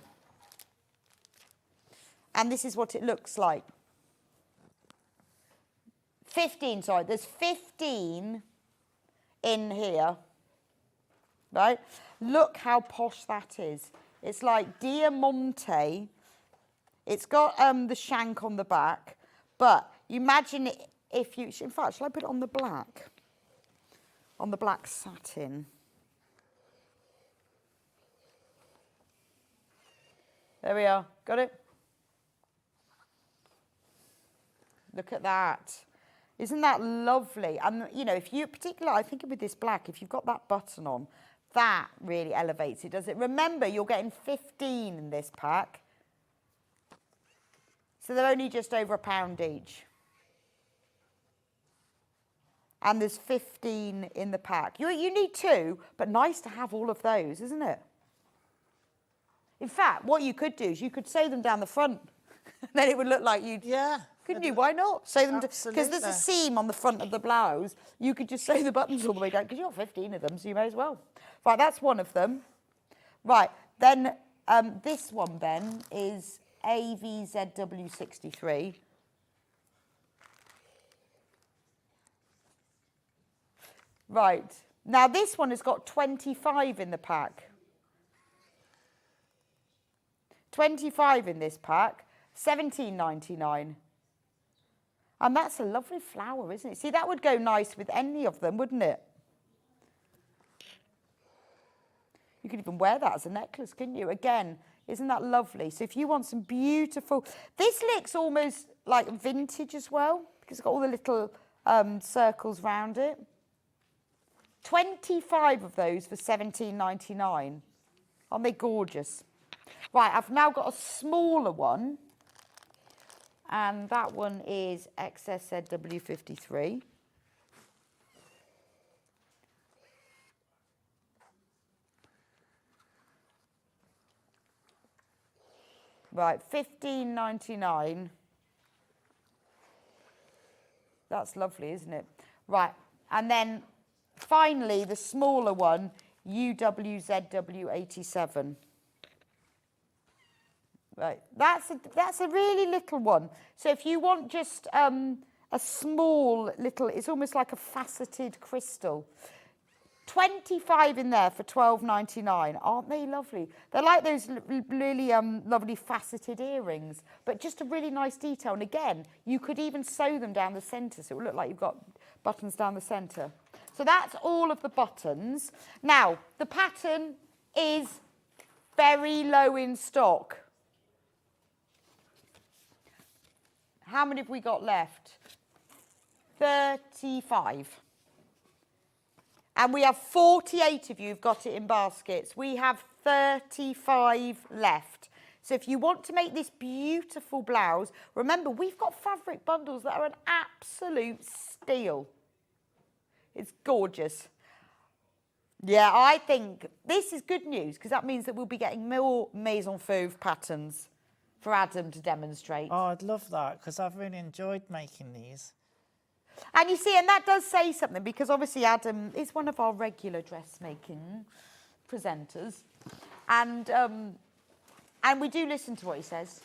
And this is what it looks like. 15, sorry, there's 15 in here, right? Look how posh that is. It's like Diamante. It's got the shank on the back, but you imagine it if you, in fact, shall I put it on the black? On the black satin. There we are, got it? Look at that. Isn't that lovely? And, you know, if you, particularly, I think with this black, if you've got that button on, that really elevates it, does it? Remember, you're getting 15 in this pack. So they're only just over £1 each. And there's 15 in the pack. You need 2, but nice to have all of those, isn't it? In fact, what you could do is you could sew them down the front. Then it would look like you'd... Yeah. Couldn't you? Why not? Sew them, because there's a seam on the front of the blouse. You could just sew the buttons all the way down, because you've got 15 of them, so you may as well. Right, that's one of them. Right, then this one then is AVZW63. Right, now this one has got 25 in the pack. 25 in this pack, £17.99. And that's a lovely flower, isn't it? See, that would go nice with any of them, wouldn't it? You could even wear that as a necklace, couldn't you? Again, isn't that lovely? So if you want some beautiful... This looks almost like vintage as well, because it's got all the little circles round it. 25 of those for £17.99. Aren't they gorgeous? Right, I've now got a smaller one. And that one is XSZW53. Right, £15.99. That's lovely, isn't it? Right, and then finally the smaller one, UWZW87. Right, that's a really little one. So if you want just a small little, it's almost like a faceted crystal. 25 in there for £12.99. Aren't they lovely? They're like those really lovely faceted earrings, but just a really nice detail. And again, you could even sew them down the centre, so it will look like you've got buttons down the centre. So that's all of the buttons. Now, the pattern is very low in stock. How many have we got left? 35. And we have 48 of you who've got it in baskets. We have 35 left. So if you want to make this beautiful blouse, remember, we've got fabric bundles that are an absolute steal. It's gorgeous. Yeah, I think this is good news, because that means that we'll be getting more Maison Fauve patterns for Adam to demonstrate. Oh, I'd love that, because I've really enjoyed making these. And you see, and that does say something, because obviously Adam is one of our regular dressmaking presenters, and we do listen to what he says,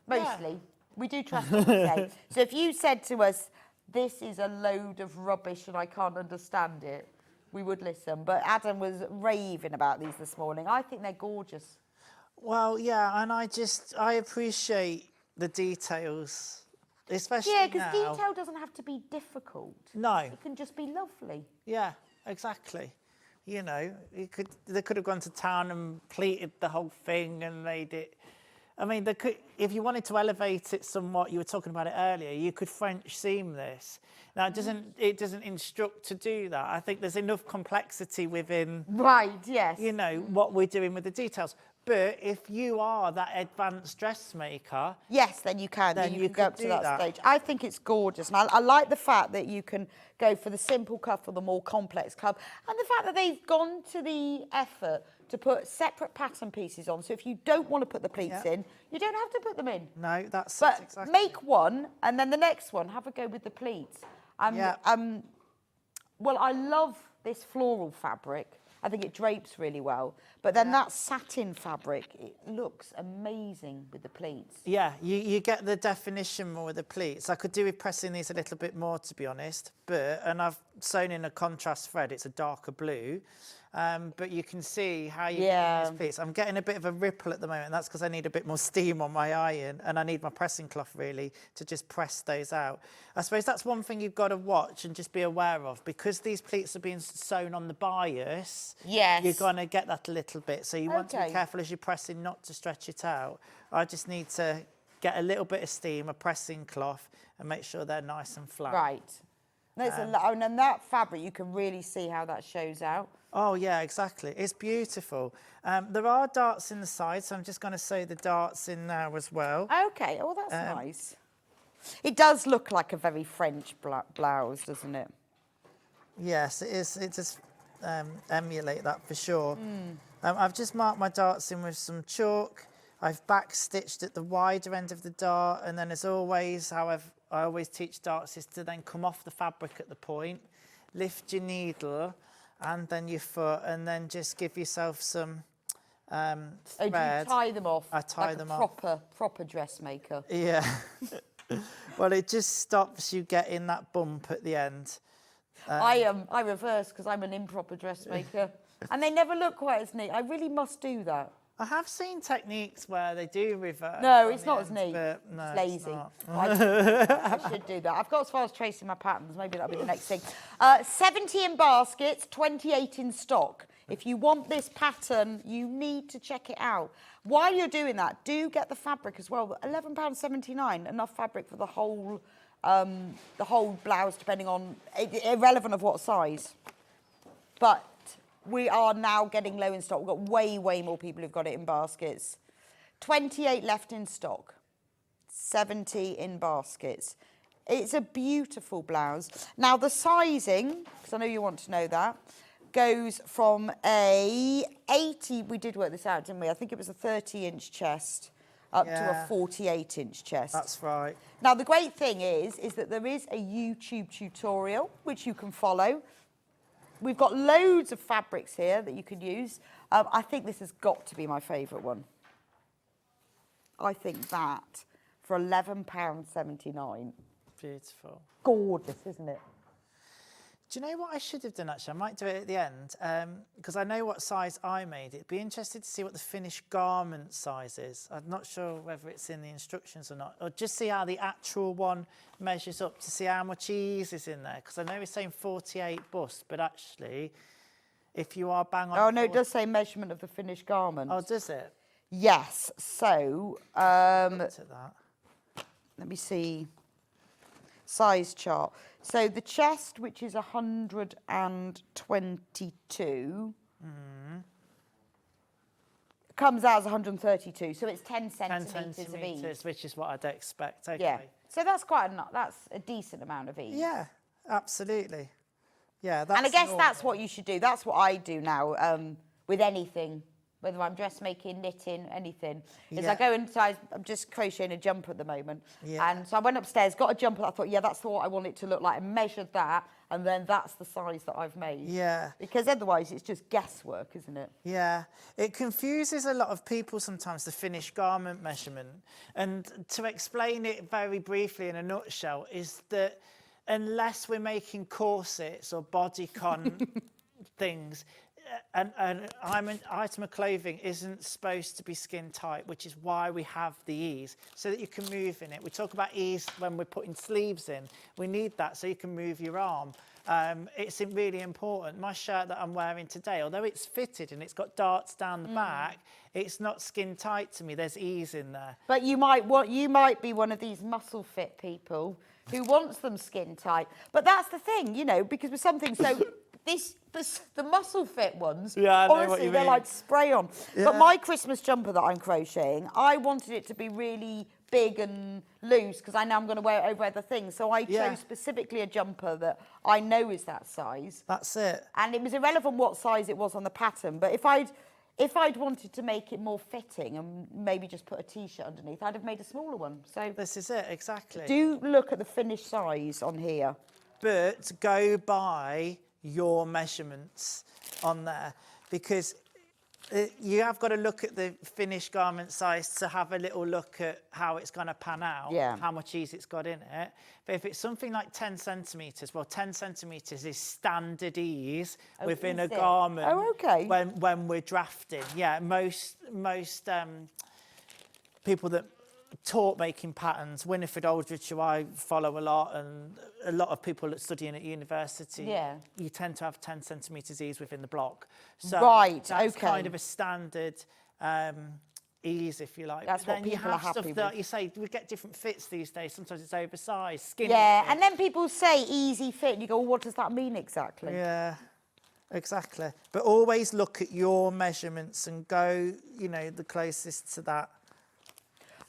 mostly. Yeah. We do trust what he says. So if you said to us, this is a load of rubbish and I can't understand it, we would listen. But Adam was raving about these this morning. I think they're gorgeous. Well, yeah, and I appreciate the details, especially Yeah, because now. detail doesn't have to be difficult. No. It can just be lovely. Yeah, exactly. You know, they could have gone to town and pleated the whole thing and made it. I mean, they could, if you wanted to elevate it somewhat, you were talking about it earlier, you could French seam this. Now, it doesn't instruct to do that. I think there's enough complexity within, Right, yes. you know, what we're doing with the details. But if you are that advanced dressmaker, Yes, then you can. Then Then you you can go could up to do that that. stage. I think it's gorgeous. And I like the fact that you can go for the simple cuff or the more complex cuff. And the fact that they've gone to the effort to put separate pattern pieces on. So if you don't want to put the pleats in, you don't have to put them in. no, that's But exactly. make one, and then the next one, have a go with the pleats. Yeah. Well, I love this floral fabric. I think it drapes really well. But then that satin fabric, it looks amazing with the pleats. Yeah, you get the definition more with the pleats. I could do with pressing these a little bit more, to be honest. And I've sewn in a contrast thread. It's a darker blue. But you can see how you get these pleats. I'm getting a bit of a ripple at the moment. That's because I need a bit more steam on my iron. And I need my pressing cloth, really, to just press those out. I suppose that's one thing you've got to watch and just be aware of. Because these pleats are being sewn on the bias, Yes. you're going to get that a little bit. So you want to be Okay. careful as you're pressing not to stretch it out. I just need to get a little bit of steam, a pressing cloth, and make sure they're nice and flat. Right. There's a lot, and then that fabric, you can really see how that shows out. Oh, yeah, exactly. It's beautiful. There are darts in the side, so I'm just going to sew the darts in now as well. Okay, oh, that's nice. It does look like a very French blouse, doesn't it? Yes, it is. It does emulate that for sure. I've just marked my darts in with some chalk. I've back stitched at the wider end of the dart, and then as always, I always teach darts is to then come off the fabric at the point, lift your needle, and then your foot, and then just give yourself some thread. Oh, do you tie them off? I tie like them a off. proper dressmaker. Yeah. Well, it just stops you getting that bump at the end. I reverse because I'm an improper dressmaker, and they never look quite as neat. I really must do that. I have seen techniques where they do reverse. No, on it's the not as end, neat. but no, It's lazy. not. I should do that. I've got as far as tracing my patterns. Maybe that'll be the next thing. 70 in baskets, 28 in stock. If you want this pattern, you need to check it out. While you're doing that, do get the fabric as well. £11.79, enough fabric for the whole blouse, depending on, irrelevant of what size. But we are now getting low in stock. We've got way more people who've got it in baskets. 28 left in stock, 70 in baskets. It's a beautiful blouse. Now the sizing, because I know you want to know that, goes from a 80, we did work this out, didn't we? I think it was a 30-inch chest up to a 48-inch chest. That's right. Now the great thing is that there is a YouTube tutorial which you can follow. We've got loads of fabrics here that you could use. I think this has got to be my favourite one. I think that for £11.79. Beautiful. Gorgeous, isn't it? Do you know what I should have done, actually? I might do it at the end, because I know what size I made. It'd be interested to see what the finished garment size is. I'm not sure whether it's in the instructions or not, or just see how the actual one measures up to see how much ease is in there, because I know it's saying 48 bust, but actually, if you are bang on... Oh, no, it does say measurement of the finished garment. Oh, does it? Yes, so, Looked at that. let me see, size chart. So the chest, which is 122, comes out as 132, so it's 10 centimetres of each. Which is what I'd expect. Okay. Yeah, so that's that's a decent amount of ease. Yeah, absolutely. Yeah, that's And I guess normal. that's what you should do. That's what I do now with anything, whether I'm dressmaking, knitting, anything. Is I go inside, I'm just crocheting a jumper at the moment. Yeah. And so I went upstairs, got a jumper. I thought, yeah, that's what I want it to look like, and measured that. And then that's the size that I've made. Yeah. Because otherwise it's just guesswork, isn't it? Yeah, it confuses a lot of people sometimes, the finished garment measurement. And to explain it very briefly in a nutshell is that unless we're making corsets or bodycon things, an item of clothing isn't supposed to be skin tight, which is why we have the ease, so that you can move in it. We talk about ease when we're putting sleeves in. We need that so you can move your arm. It's really important. My shirt that I'm wearing today, although it's fitted and it's got darts down the back, it's not skin tight to me. There's ease in there. But you might be one of these muscle fit people who wants them skin tight. But that's the thing, you know, because with something so the muscle fit ones, Yeah, I know what honestly, you they're mean. like spray on. Yeah. But my Christmas jumper that I'm crocheting, I wanted it to be really big and loose because I know I'm going to wear it over other things. So I chose specifically a jumper that I know is that size. That's it. And it was irrelevant what size it was on the pattern. But if I'd wanted to make it more fitting and maybe just put a T-shirt underneath, I'd have made a smaller one. So This is it, exactly. do look at the finished size on here. But go by your measurements on there, because you have got to look at the finished garment size to have a little look at how it's going to pan out, how much ease it's got in it. But if it's something like 10 centimetres, well, 10 centimetres is standard ease within a garment. Oh, okay. When we're drafting. Yeah, most people that taught making patterns, Winifred Aldrich, who I follow a lot, and a lot of people that studying at university, you tend to have 10 centimetres ease within the block. So that's kind of a standard ease, if you like. That's but what then people you are have happy stuff with. that you say, we get different fits these days. Sometimes it's oversized, skinny. Yeah, fit. and then people say easy fit, and you go, well, what does that mean exactly? Yeah, exactly. But always look at your measurements and go, you know, the closest to that.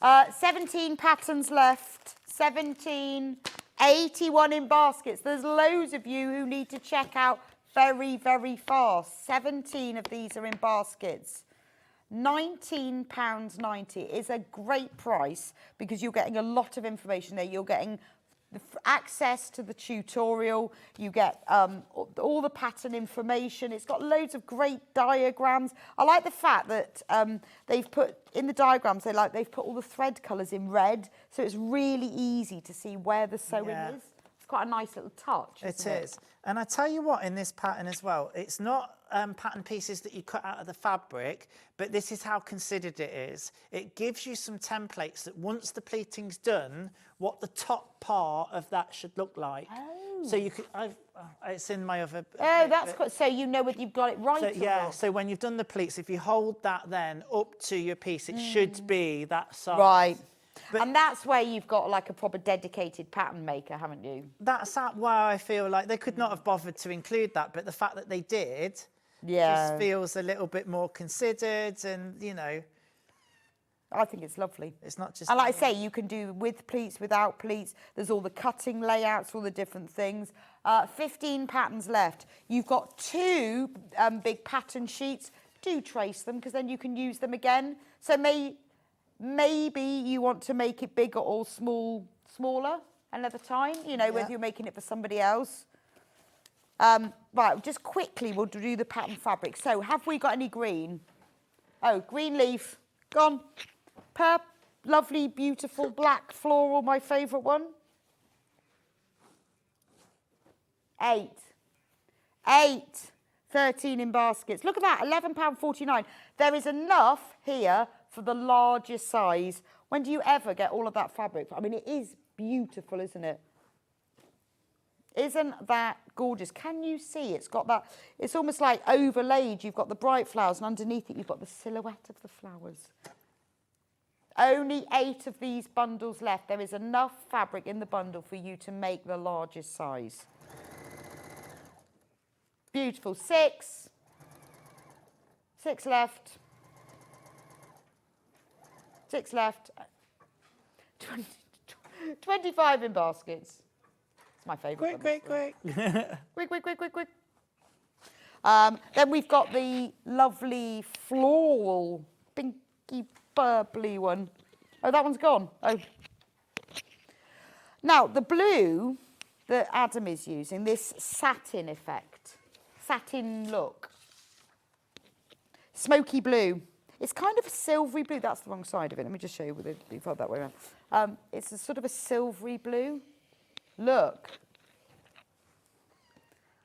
17 patterns left, 17, 81 in baskets. There's loads of you who need to check out very, very fast. 17 of these are in baskets. £19.90 is a great price because you're getting a lot of information there. You're getting the access to the tutorial, you get all the pattern information. It's got loads of great diagrams. I like the fact that they've put in the diagrams, they've put all the thread colours in red, so it's really easy to see where the sewing is. It's quite a nice little touch. It is. And I tell you what, in this pattern as well, it's not pattern pieces that you cut out of the fabric, but this is how considered it is. It gives you some templates that once the pleating's done, what the top part of that should look like. Oh. So you could, it's in my other... Oh, that's good. So you know whether you've got it right or yeah, not. so when you've done the pleats, if you hold that then up to your piece, it should be that size. Right. But and that's where you've got like a proper dedicated pattern maker, haven't you? That's why I feel like they could not have bothered to include that, but the fact that they did just feels a little bit more considered, and, you know... I think it's lovely. It's not just... And like I say, you can do with pleats, without pleats. There's all the cutting layouts, all the different things. 15 patterns left. You've got 2 big pattern sheets. Do trace them, because then you can use them again. So maybe you want to make it bigger or smaller another time, you know, whether you're making it for somebody else. Right, just quickly, we'll do the pattern fabric. So have we got any green? Oh, green leaf, gone. Lovely, beautiful, black floral, my favourite one. 8. 13 in baskets. Look at that, £11.49. There is enough here for the largest size. When do you ever get all of that fabric? I mean, it is beautiful, isn't it? Isn't that gorgeous? Can you see? It's got that, it's almost like overlaid. You've got the bright flowers, and underneath it, you've got the silhouette of the flowers. Only 8 of these bundles left. There is enough fabric in the bundle for you to make the largest size. Beautiful. 6. 6 left. 6 left. 25 in baskets. It's my favourite. Quick. Quick. Then we've got the lovely floral, pinky burbly one. Oh, that one's gone. Oh. Now, the blue that Adam is using, this satin effect, satin look, smoky blue. It's kind of a silvery blue. That's the wrong side of it. Let me just show you with it. You've got that way around. It's a sort of a silvery blue. Look.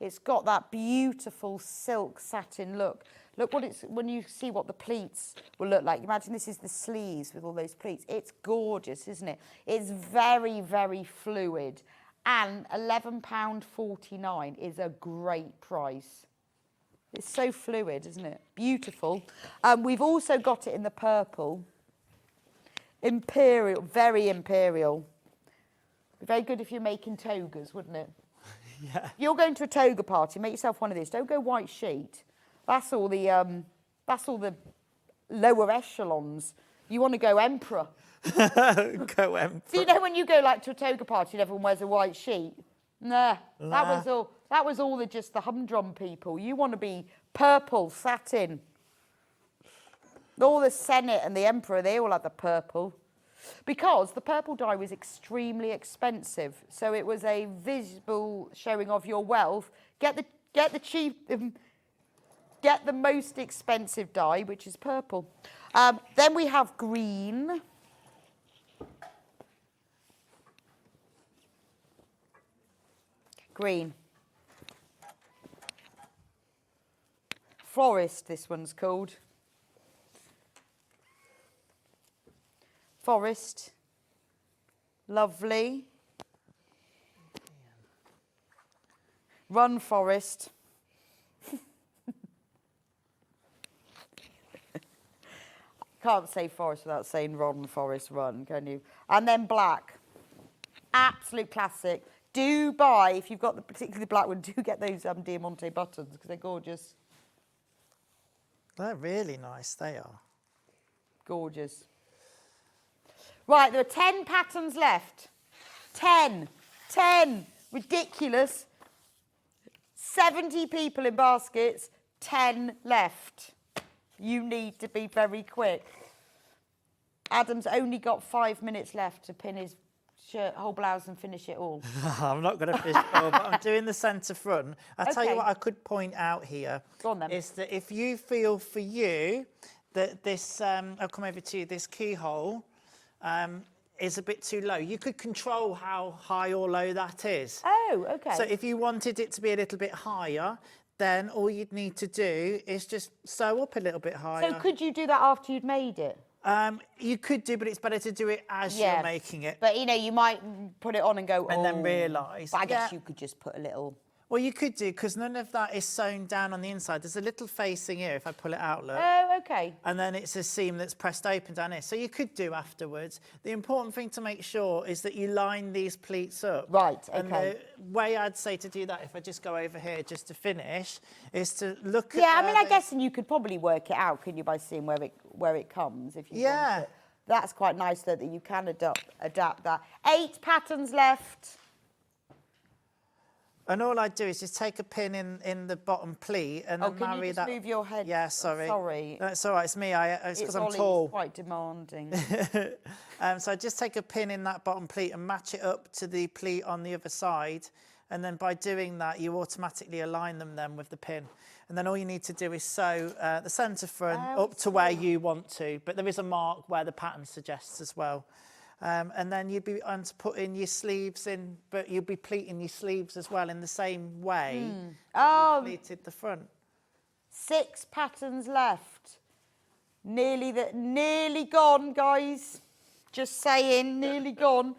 It's got that beautiful silk satin look. Look what it's, when you see what the pleats will look like. Imagine this is the sleeves with all those pleats. It's gorgeous, isn't it? It's very, very fluid. And £11.49 is a great price. It's so fluid, isn't it? Beautiful. We've also got it in the purple. Imperial, very imperial. Very good if you're making togas, wouldn't it? Yeah. You're going to a toga party, make yourself one of these. Don't go white sheet. That's all the lower echelons. You want to go emperor. Go emperor. So you know when you go like to a toga party and everyone wears a white sheet? Nah. That was all just the humdrum people. You want to be purple satin. All the Senate and the Emperor, they all had the purple. Because the purple dye was extremely expensive. So it was a visible showing of your wealth. Get the cheap, get the most expensive dye, which is purple. Then we have green. Green. Forest, this one's called. Forest. Lovely. Run, Forest. Can't say forest without saying run, Forest, run, can you? And then black. Absolute classic. Do buy, if you've got the particularly black one, do get those Diamante buttons because they're gorgeous. They're really nice, they are. Gorgeous. Right, there are 10 patterns left. 10. 10. Ridiculous. 70 people in baskets, 10 left. You need to be very quick. Adam's only got 5 minutes left to pin his shirt, whole blouse and finish it all. I'm not going to finish it all, but I'm doing the centre front. I'll tell you Okay. what I could point out here. Go on then. Is that if you feel for you that this, I'll come over to you, this keyhole is a bit too low, you could control how high or low that is. Oh, okay. So if you wanted it to be a little bit higher, then all you'd need to do is just sew up a little bit higher. So could you do that after you'd made it? You could do, but it's better to do it as you're making it. But, you know, you might put it on and go, And then realise. But I guess you could just put a little... Well, you could do, because none of that is sewn down on the inside. There's a little facing here, if I pull it out, look. Oh, okay. And then it's a seam that's pressed open down here. So you could do afterwards. The important thing to make sure is that you line these pleats up. Right, And okay. the way I'd say to do that, if I just go over here just to finish, is to look at... Yeah, I mean, where I guess and you could probably work it out, couldn't you, by seeing where it comes, if you want it. That's quite nice, though, that you can adapt that. 8 patterns left. And all I'd do is just take a pin in the bottom pleat and then can marry you just that. move your head? Yeah, sorry. Sorry. No, it's all right. It's me. It's because I'm Ollie's tall. quite demanding. So I just take a pin in that bottom pleat and match it up to the pleat on the other side. And then by doing that, you automatically align them then with the pin. And then all you need to do is sew the centre front up to where you want to. But there is a mark where the pattern suggests as well. And then you'd be on to put in your sleeves in, but you'd be pleating your sleeves as well in the same way that you pleated the front. 6 patterns left. Nearly gone, guys. Just saying, nearly gone.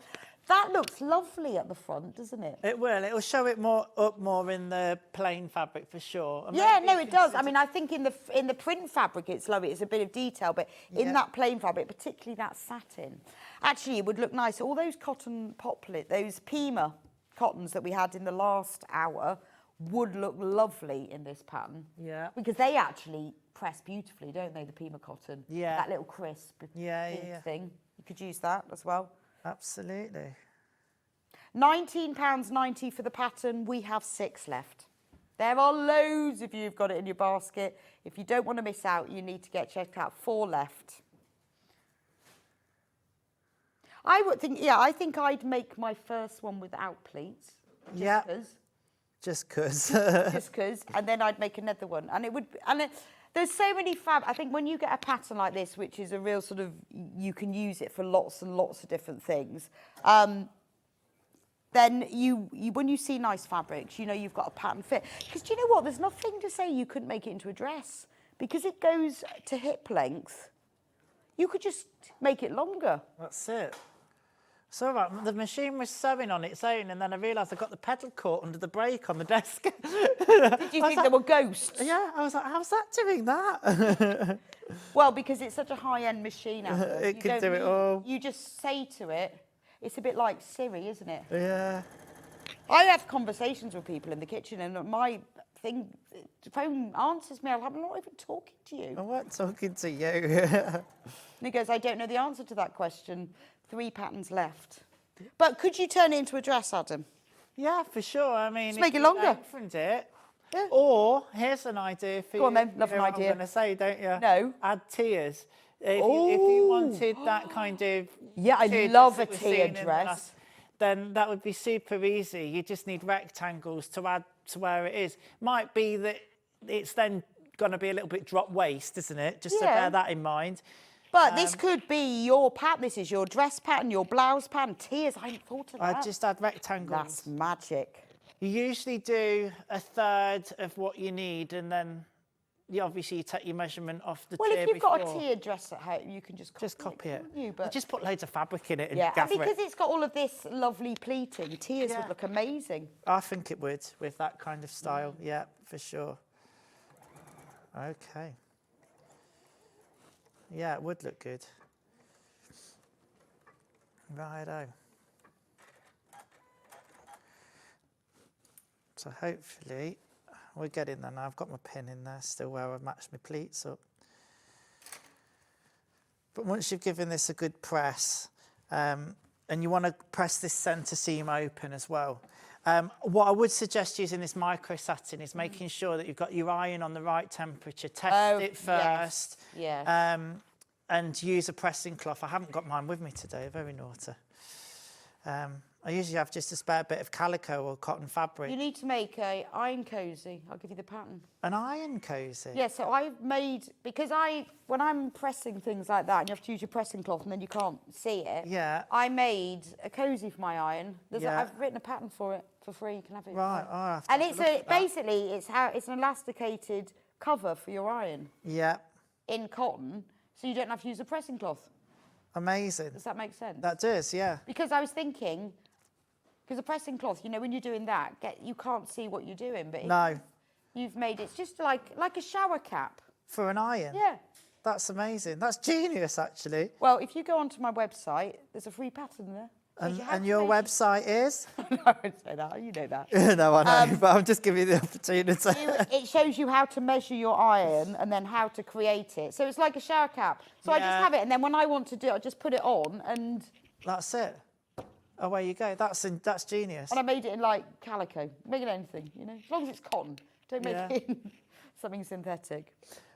That looks lovely at the front, doesn't it? It will. It will show it up more in the plain fabric for sure. And Yeah, maybe no, you it can does. I sit- mean, I think in the print fabric, it's lovely. It's a bit of detail, but in that plain fabric, particularly that satin, actually, it would look nice. All those cotton poplet, those Pima cottons that we had in the last hour would look lovely in this pattern. Yeah. Because they actually press beautifully, don't they, the Pima cotton? Yeah. That little crisp Yeah. thing. You could use that as well. Absolutely. £19.90 for the pattern. We have 6 left. There are loads of you who've got it in your basket. If you don't want to miss out, you need to get checked out. 4 left. I would think, I think I'd make my first one without pleats. Just because. Just because, and then I'd make another one, and it would. There's so many I think when you get a pattern like this, which is a real sort of, you can use it for lots and lots of different things. then you when you see nice fabrics, you know you've got a pattern fit. Because do you know what? There's nothing to say you couldn't make it into a dress. Because it goes to hip length, you could just make it longer. That's it. So right, the machine was sewing on its own, and then I realised I got the pedal caught under the brake on the desk. Did you think there were ghosts? Yeah, I was like, how's that doing that? Well, because it's such a high-end machine, Adam, It you can don't do it need- all. You just say to it, it's a bit like Siri, isn't it? Yeah. I have conversations with people in the kitchen, and my the phone answers me. I'm not even talking to you. I wasn't talking to you. And he goes, I don't know the answer to that question. 3 patterns left. But could you turn it into a dress, Adam? Yeah, for sure. I mean, Just make if it you longer. lengthened it. Yeah. Or here's an idea for you. Go on then, love You an know what idea. I'm going to say, don't you? No. Add tiers. If you wanted that kind of Yeah, I tier love dress a that we're tier seeing in the dress. last- then that would be super easy. You just need rectangles to add to where it is. Might be that it's then going to be a little bit drop waist, isn't it? Just to Yeah. bear that in mind. But this could be your pattern. This is your dress pattern, your blouse pattern. Tiers, I hadn't thought of that. I'd just add rectangles. That's magic. You usually do a third of what you need, and then obviously you take your measurement off the Well, tier if you've got a before. tiered dress at home, you can just copy it, can't you? But Just put loads of fabric in it and yeah, and gather because it. it's got all of this lovely pleating, tiers Yeah. would look amazing. I think it would with that kind of style. Yeah, for sure. Okay. Yeah, it would look good. Righto. So hopefully we're getting there now. I've got my pin in there still where I've matched my pleats up. But once you've given this a good press, and you want to press this centre seam open as well, what I would suggest using this micro satin is making sure that you've got your iron on the right temperature. Test it first. Yes. And use a pressing cloth. I haven't got mine with me today, very naughty. I usually have just a spare bit of calico or cotton fabric. You need to make a iron cosy. I'll give you the pattern. An iron cosy? Yeah, so I've made, because when I'm pressing things like that, and you have to use your pressing cloth and then you can't see it. Yeah. I made a cosy for my iron. Yeah. I've written a pattern for it for free. You can have it. Right, I'll have to And have a it's look at that. basically it's an elasticated cover for your iron Yeah, in cotton, so you don't have to use a pressing cloth. amazing. Does that make sense? That does, yeah. Because I was thinking, because a pressing cloth, you know, when you're doing that, you can't see what you're doing, but No, you've made it's just like a shower cap. for an iron. Yeah. That's amazing. That's genius, actually. Well, if you go onto my website, there's a free pattern there. Shows you how And to your make- website is? No, I won't say that. You know that. No, I know, but I'm just giving you the opportunity. It shows you how to measure your iron and then how to create it. So it's like a shower cap. So I just Yeah. have it, and then when I want to do it, I just put it on, and That's it. Away you go. That's genius. I made it in like calico. Make it anything, you know, as long as it's cotton. Don't make Yeah. it in something synthetic.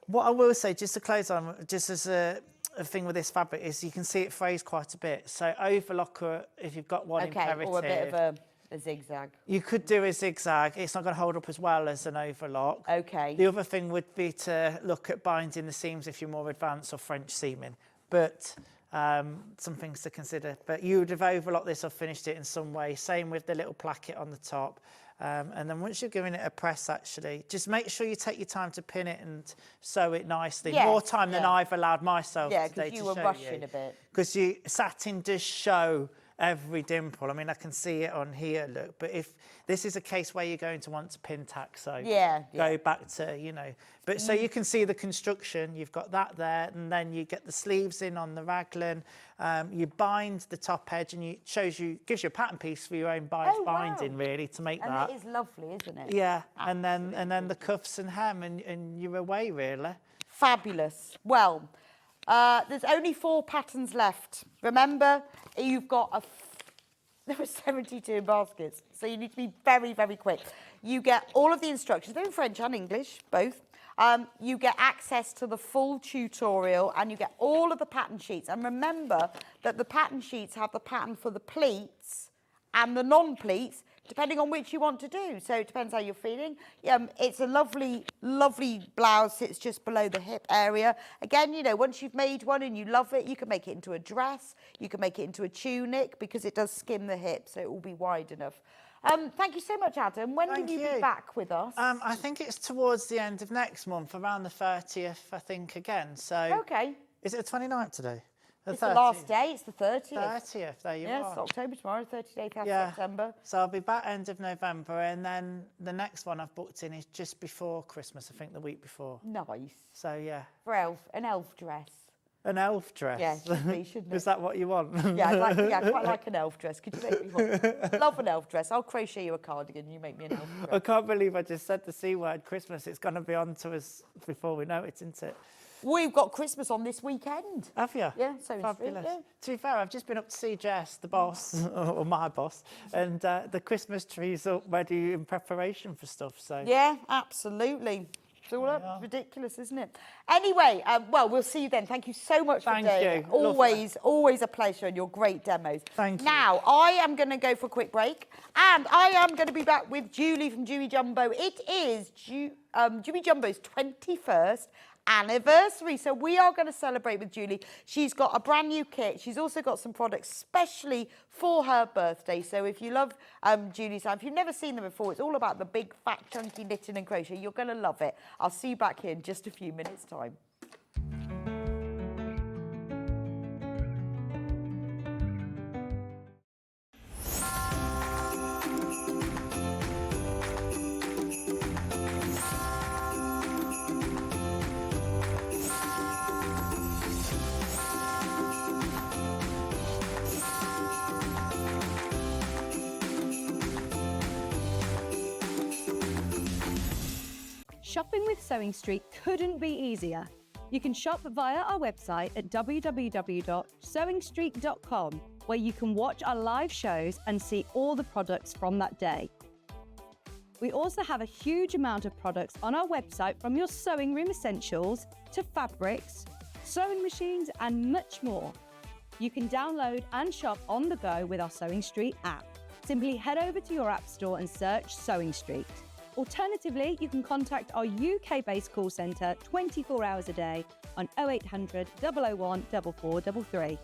What I will say, just to close on, just as a thing with this fabric, is you can see it frays quite a bit. So overlock, if you've got one Okay, imperative. or a bit of a zigzag. You could do a zigzag. It's not going to hold up as well as an overlock. Okay. The other thing would be to look at binding the seams if you're more advanced or French seaming. But some things to consider. But you would have overlocked this or finished it in some way. Same with the little placket on the top. And then once you're giving it a press, actually, just make sure you take your time to pin it and sew it nicely. Yes, More time than yeah. I've allowed myself Yeah, today because to you were show rushing you. a bit. Because satin does show every dimple. I mean, I can see it on here, look. But if this is a case where you're going to want to pin tack, so Yeah, go back to, you know. But so you can see the construction. You've got that there, and then you get the sleeves in on the raglan. You bind the top edge, and gives you a pattern piece for your own Oh, wow. binding, really, to make And that. it is lovely, isn't it? Yeah, and then the cuffs and hem, and you're away, really. Fabulous. Well, there's only 4 patterns left. Remember, you've got there were 72 baskets, so you need to be very, very quick. You get all of the instructions. They're in French and English, both. You get access to the full tutorial, and you get all of the pattern sheets. And remember that the pattern sheets have the pattern for the pleats and the non-pleats, depending on which you want to do. So it depends how you're feeling. It's a lovely, lovely blouse. Sits just below the hip area. Again, you know, once you've made one and you love it, you can make it into a dress. You can make it into a tunic because it does skim the hip, so it will be wide enough. Thank you so much, Adam. When will you be back with us? I think it's towards the end of next month, around the 30th, I think, again. So Okay. Is it the 29th today? It's the last day. It's the 30th. 30th, there you are. Yes, October tomorrow, 30th of September. So I'll be back end of November, and then the next one I've booked in is just before Christmas, I think the week before. Nice. So, yeah. For an elf dress. An elf dress? Yeah, should be, shouldn't it? Is that what you want? Yeah, I quite like an elf dress. Could you make me one? Love an elf dress. I'll crochet you a cardigan. You make me an elf dress. I can't believe I just said the C word, Christmas. It's going to be on to us before we know it, isn't it? We've got Christmas on this weekend. Have you? Yeah, so Fabulous. Yeah. To be fair, I've just been up to see Jess, the boss, or my boss, and the Christmas tree's up ready in preparation for stuff. So Yeah, absolutely. It's all up. Ridiculous, isn't it? Anyway, well, we'll see you then. Thank you so much for today. Thank you. Always a pleasure, and your great demos. Thank you. Now, I am going to go for a quick break, and I am going to be back with Julie from Juey Jumbo. It is Juey Jumbo's 21st anniversary, so we are going to celebrate with Julie. She's got a brand new kit. She's also got some products specially for her birthday. So if you love Julie's, if you've never seen them before, it's all about the big fat chunky knitting and crochet. You're going to love it. I'll see you back here in just a few minutes time. Shopping with Sewing Street couldn't be easier. You can shop via our website at www.sewingstreet.com, where you can watch our live shows and see all the products from that day. We also have a huge amount of products on our website, from your sewing room essentials to fabrics, sewing machines and much more. You can download and shop on the go with our Sewing Street app. Simply head over to your app store and search Sewing Street. Alternatively, you can contact our UK-based call centre 24 hours a day on 0800 001 4433.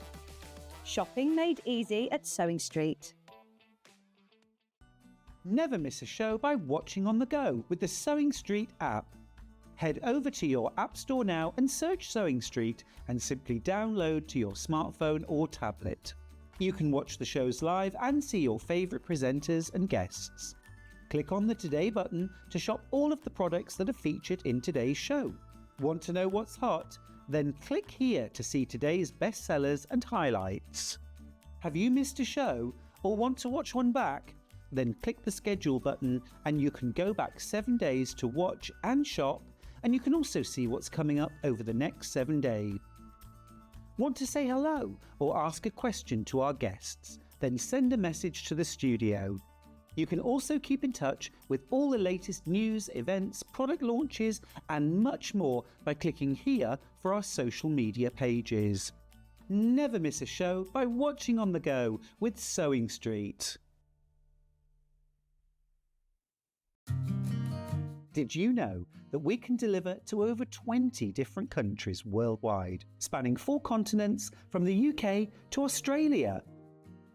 Shopping made easy at Sewing Street. Never miss a show by watching on the go with the Sewing Street app. Head over to your app store now and search Sewing Street and simply download to your smartphone or tablet. You can watch the shows live and see your favourite presenters and guests. Click on the Today button to shop all of the products that are featured in today's show. Want to know what's hot? Then click here to see today's bestsellers and highlights. Have you missed a show or want to watch one back? Then click the schedule button and you can go back 7 days to watch and shop, and you can also see what's coming up over the next 7 days. Want to say hello or ask a question to our guests? Then send a message to the studio. You can also keep in touch with all the latest news, events, product launches and much more by clicking here for our social media pages. Never miss a show by watching on the go with Sewing Street. Did you know that we can deliver to over 20 different countries worldwide, spanning 4 continents from the UK to Australia?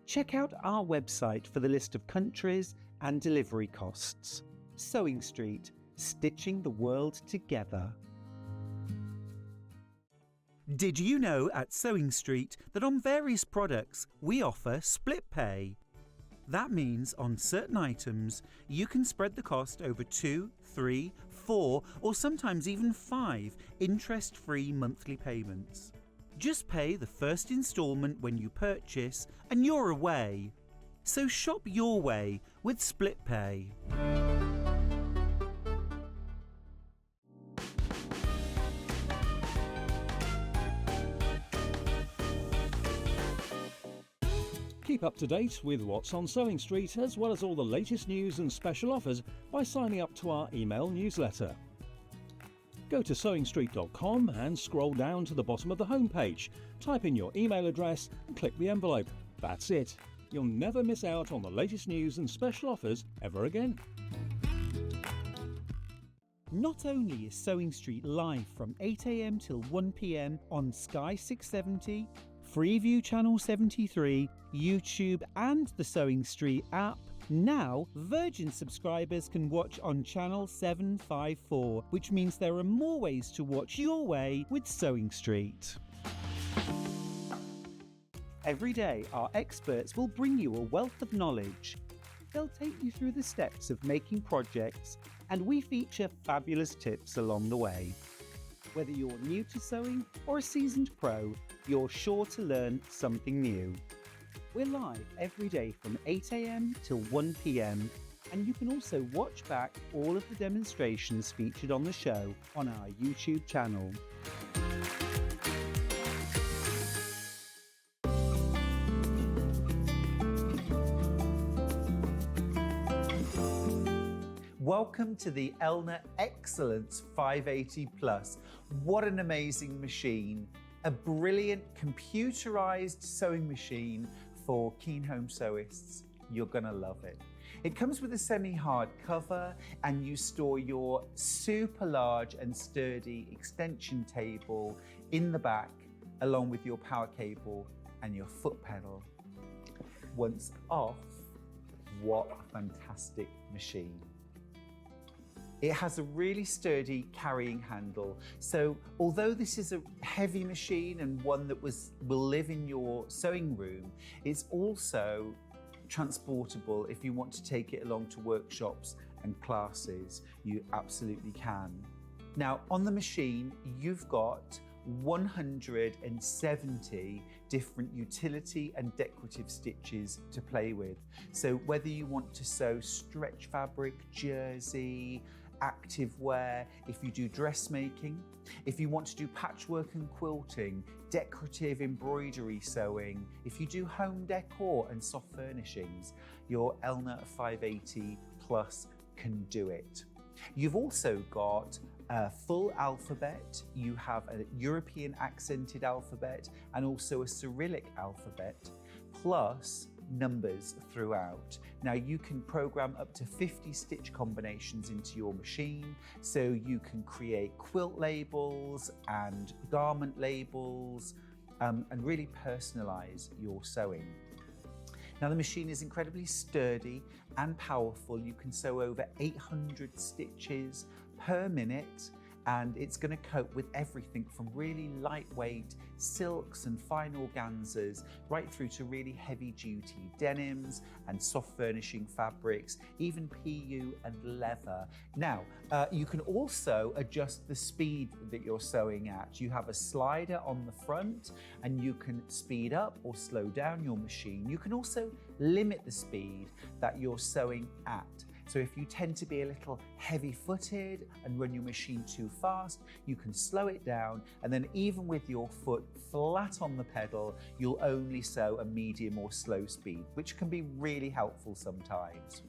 Check out our website for the list of countries and delivery costs. Sewing Street, stitching the world together. Did you know at Sewing Street that on various products we offer split pay? That means on certain items you can spread the cost over 2, 3, 4 or sometimes even 5 interest-free monthly payments. Just pay the first instalment when you purchase and you're away. So shop your way with Split Pay. Keep up to date with what's on Sewing Street, as well as all the latest news and special offers by signing up to our email newsletter. Go to sewingstreet.com and scroll down to the bottom of the homepage. Type in your email address and click the envelope. That's it. You'll never miss out on the latest news and special offers ever again. Not only is Sewing Street live from 8 a.m. till 1 p.m. on Sky 670, Freeview Channel 73, YouTube and the Sewing Street app, now Virgin subscribers can watch on Channel 754, which means there are more ways to watch your way with Sewing Street. Every day, our experts will bring you a wealth of knowledge. They'll take you through the steps of making projects, and we feature fabulous tips along the way. Whether you're new to sewing or a seasoned pro, you're sure to learn something new. We're live every day from 8 a.m. till 1 p.m, and you can also watch back all of the demonstrations featured on the show on our YouTube channel. Welcome to the Elna Excellence 580 Plus. What an amazing machine. A brilliant computerized sewing machine for keen home sewists. You're gonna love it. It comes with a semi-hard cover, and you store your super large and sturdy extension table in the back, along with your power cable and your foot pedal. Once off, what a fantastic machine. It has a really sturdy carrying handle, so although this is a heavy machine and one that will live in your sewing room, it's also transportable. If you want to take it along to workshops and classes, you absolutely can. Now, on the machine, you've got 170 different utility and decorative stitches to play with. So whether you want to sew stretch fabric, jersey, active wear, if you do dressmaking, if you want to do patchwork and quilting, decorative embroidery sewing, if you do home decor and soft furnishings, your Elna 580 Plus can do it. You've also got a full alphabet, you have a European accented alphabet and also a Cyrillic alphabet, plus numbers throughout. Now you can program up to 50 stitch combinations into your machine, so you can create quilt labels and garment labels and really personalize your sewing. Now the machine is incredibly sturdy and powerful. You can sew over 800 stitches per minute, and it's going to cope with everything from really lightweight silks and fine organzas right through to really heavy duty denims and soft furnishing fabrics, even PU and leather. Now, you can also adjust the speed that you're sewing at. You have a slider on the front and you can speed up or slow down your machine. You can also limit the speed that you're sewing at. So if you tend to be a little heavy-footed and run your machine too fast, you can slow it down, and then even with your foot flat on the pedal, you'll only sew a medium or slow speed, which can be really helpful sometimes.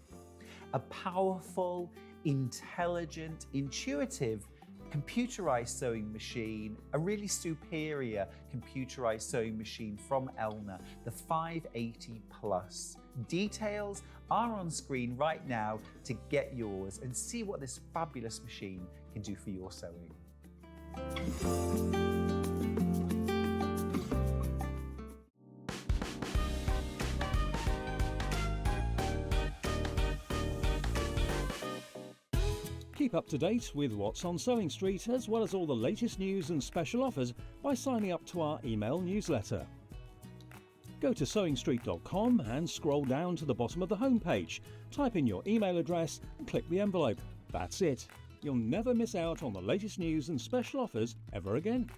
A powerful, intelligent, intuitive computerized sewing machine, a really superior computerized sewing machine from Elna, the 580 Plus. Details are on screen right now to get yours and see what this fabulous machine can do for your sewing. Keep up to date with what's on Sewing Street, as well as all the latest news and special offers by signing up to our email newsletter. Go to sewingstreet.com and scroll down to the bottom of the homepage. Type in your email address and click the envelope. That's it. You'll never miss out on the latest news and special offers ever again.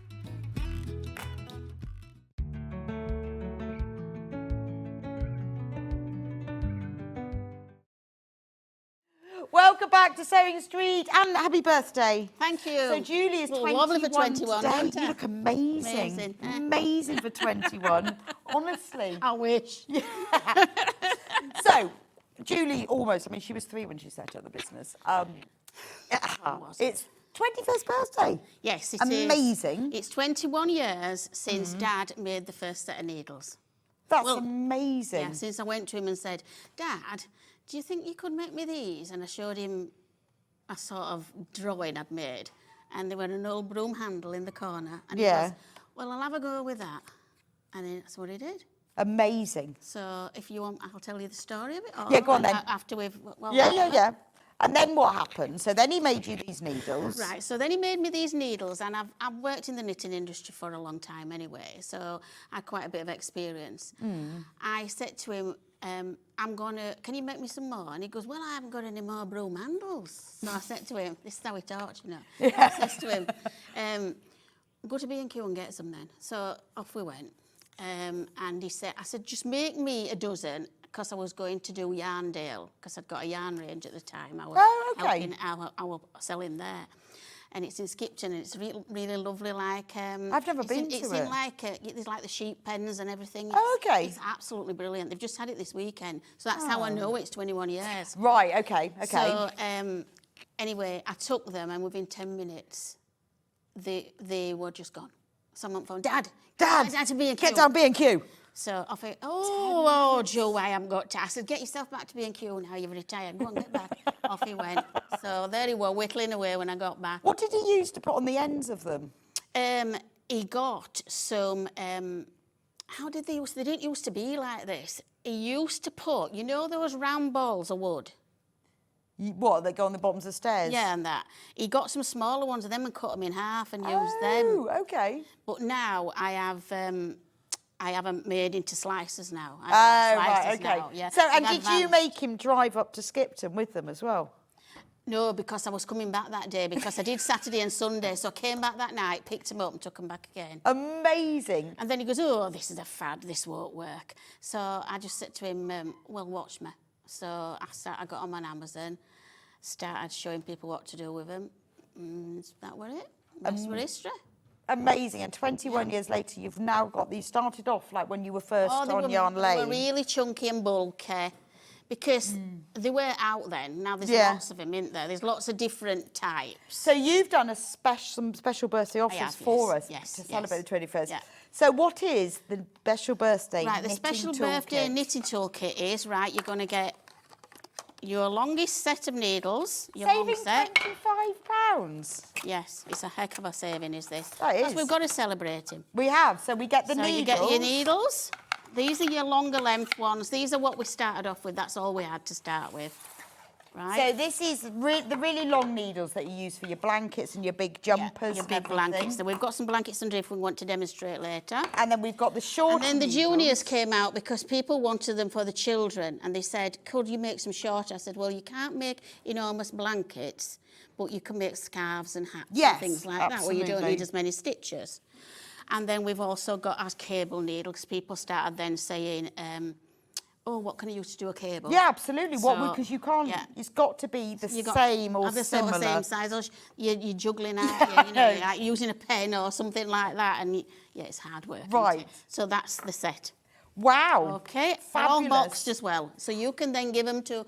Welcome back to Sewing Street and happy birthday. Thank you. So Julie is 21 lovely for 21, today. isn't it? You look amazing. Amazing. Amazing for 21. Honestly. I wish. So, Julie almost, I mean, she was 3 when she set up the business. It's 21st birthday. Yes, it is. Amazing. It's 21 years since Dad made the first set of needles. That's Well, amazing. Yeah, since I went to him and said, Dad, do you think you could make me these? And I showed him a sort of drawing I'd made, and there were an old broom handle in the corner. And he Yeah. goes, well, I'll have a go with that. And then that's what he did. Amazing. So if you want, I'll tell you the story of it. Or Yeah, go on then. After we've... Well, Yeah. And then what happened? So then he made you these needles. Right, so then he made me these needles, and I've worked in the knitting industry for a long time anyway, so I had quite a bit of experience. I said to him, can you make me some more? And he goes, well, I haven't got any more broom handles. So I said to him, this is how he talks, you know. I said to him, go to B&Q and get some then. So off we went. And I said, just make me a dozen, because I was going to do Yarndale, because I'd got a yarn range at the time. I was selling there. And it's in Skipton, and it's really lovely, like... I've never been to it. It's in like, there's like the sheep pens and everything. It's absolutely brilliant. They've just had it this weekend. So that's how I know it's 21 years. Right, okay. So, anyway, I took them, and within 10 minutes, they were just gone. Someone phoned, Dad, to B&Q. Get down B&Q. So I thought, Joe, I haven't got to. I said, get yourself back to B&Q now, you've retired. Go on, get back. Off he went. So there he was, whittling away when I got back. What did he use to put on the ends of them? He got some, how did they use, they didn't used to be like this. He used to put, you know those round balls of wood? What, they go on the bottoms of stairs? Yeah, and that. He got some smaller ones of them and cut them in half and used them. Oh, okay. But now I haven't made into slices now. Right, okay. Now, yeah. So, and did you make him drive up to Skipton with them as well? No, because I was coming back that day, because I did Saturday and Sunday, so I came back that night, picked him up and took him back again. Amazing. And then he goes, oh, this is a fad, this won't work. So I just said to him, well, watch me. So I got on Amazon, started showing people what to do with them. That was it. That's for history. Amazing. And 21 years later, you've now got these started off like when you were first on Yarn Lane. They were really chunky and bulky, because they were out then. Now there's lots of them, isn't there? There's lots of different types. So you've done some special birthday offers for us to celebrate the 21st. Yeah. So what is the special birthday Right, the special birthday knitting toolkit is, right, you're going to get your longest set of needles. Your saving long set. £25. Yes, it's a heck of a saving, is this? That is. Because we've got to celebrate him. We have. So we get the needles. So you get your needles. These are your longer length ones. These are what we started off with. That's all we had to start with. Right. So this is the really long needles that you use for your blankets and your big jumpers. Your big blankets. So we've got some blankets under if we want to demonstrate later. And then we've got the short And then the needles. juniors came out because people wanted them for the children, and they said, could you make some shorter? I said, well, you can't make enormous blankets, but you can make scarves and hats and things like that, where you don't need as many stitches. And then we've also got our cable needles. People started then saying, oh, what can I use to do a cable? Yeah, absolutely. So, Because you can't, it's got to be the same or the similar. sort of same size. Or you're juggling out, you know, like using a pen or something like that. And it's hard work. Right. So that's the set. Wow. Okay. Fabulous. All boxed as well. So you can then give them to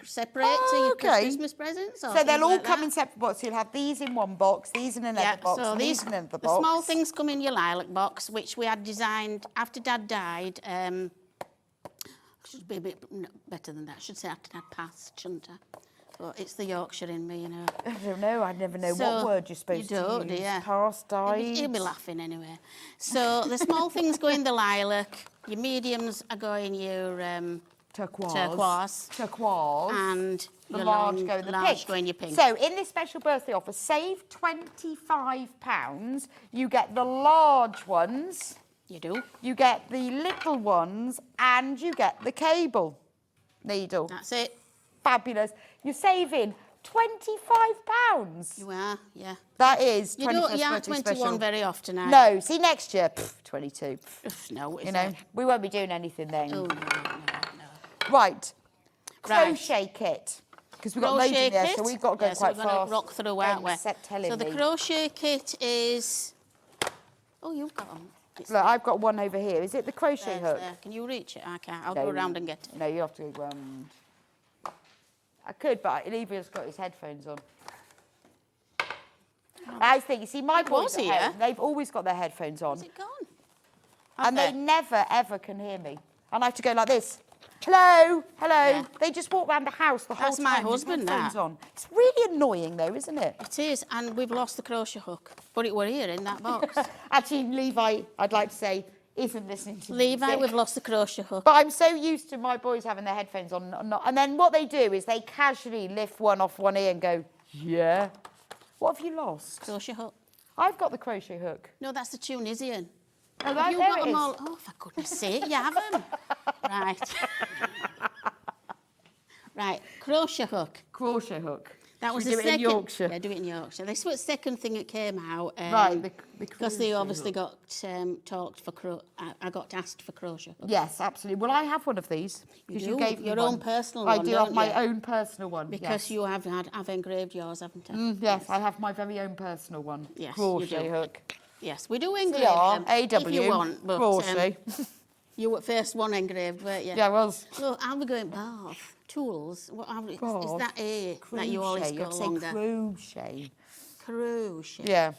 separate to your Christmas presents. Or so they'll all like come that. in separate boxes. You'll have these in one box, these in another box, so and these in another box. The small things come in your lilac box, which we had designed after Dad died. Should be a bit better than that. I should say after Dad passed, shouldn't I? But it's the Yorkshire in me, you know. I don't know. I never know So, what word you're supposed you don't, to use. do you? Past, died. He'll be laughing anyway. So the small things go in the lilac. Your mediums are going your turquoise. And the your large go in the pink. go in your pink. So in this special birthday offer, save £25. You get the large ones. You do. You get the little ones, and you get the cable needle. That's it. Fabulous. You're saving £25. You are, yeah. That is 21st You aren't birthday 21 special. very often, are you? No. See, next year, 22. No, You know, we won't be doing anything then. Oh, no. Right. Right. Crochet kit. Because we've got loads in there, so we've got to go quite so fast. we're going to rock through, aren't we? So the crochet kit is... Oh, you've got them. Look, I've got one over here. Is it the crochet hook? There. Can you reach it? I can't. I'll go around and get it. No, you have to go round. I could, but Olivia's got his headphones on. Oh. I was thinking, see, my boys was at here. home, they've always got their headphones on. Is it gone? And they never, ever can hear me. And I have to go like this. Hello, hello. Yeah. They just walk around the house the whole That's time. my with husband, headphones that. on. It's really annoying though, isn't it? It is, and we've lost the crochet hook. But it were here in that box. Actually, Levi, I'd like to say, isn't listening to Levi, music. we've lost the crochet hook. But I'm so used to my boys having their headphones on. And then what they do is they casually lift one off one ear and go, yeah. What have you lost? Crochet hook. I've got the crochet hook. No, that's the Tunisian. Oh, Have that, you there got it them is. all? Oh, for goodness sake, you have them. Right. Right, crochet hook. Crochet hook. That Should was we the do it second. in Yorkshire? Yeah, do it in Yorkshire. This was the second thing that came out. Right, the because they crochet obviously hook. got talked for I got asked for crochet hook. Yes, absolutely. Well, I have one of these. You Because do, gave me your one. own personal I one, do have don't my you? own personal one. Because you have I've engraved yours, haven't I? Yes, I have my very own personal one. Yes, you Crochet do. hook. Yes, we do engrave them CR, if you want. But crochet. you were first one engraved, weren't you? Yeah, I was. Look, I'll be going bath. Tools. What is Bath. that A that you always Crochet. You go have to say longer? crochet. Crochet. Yeah.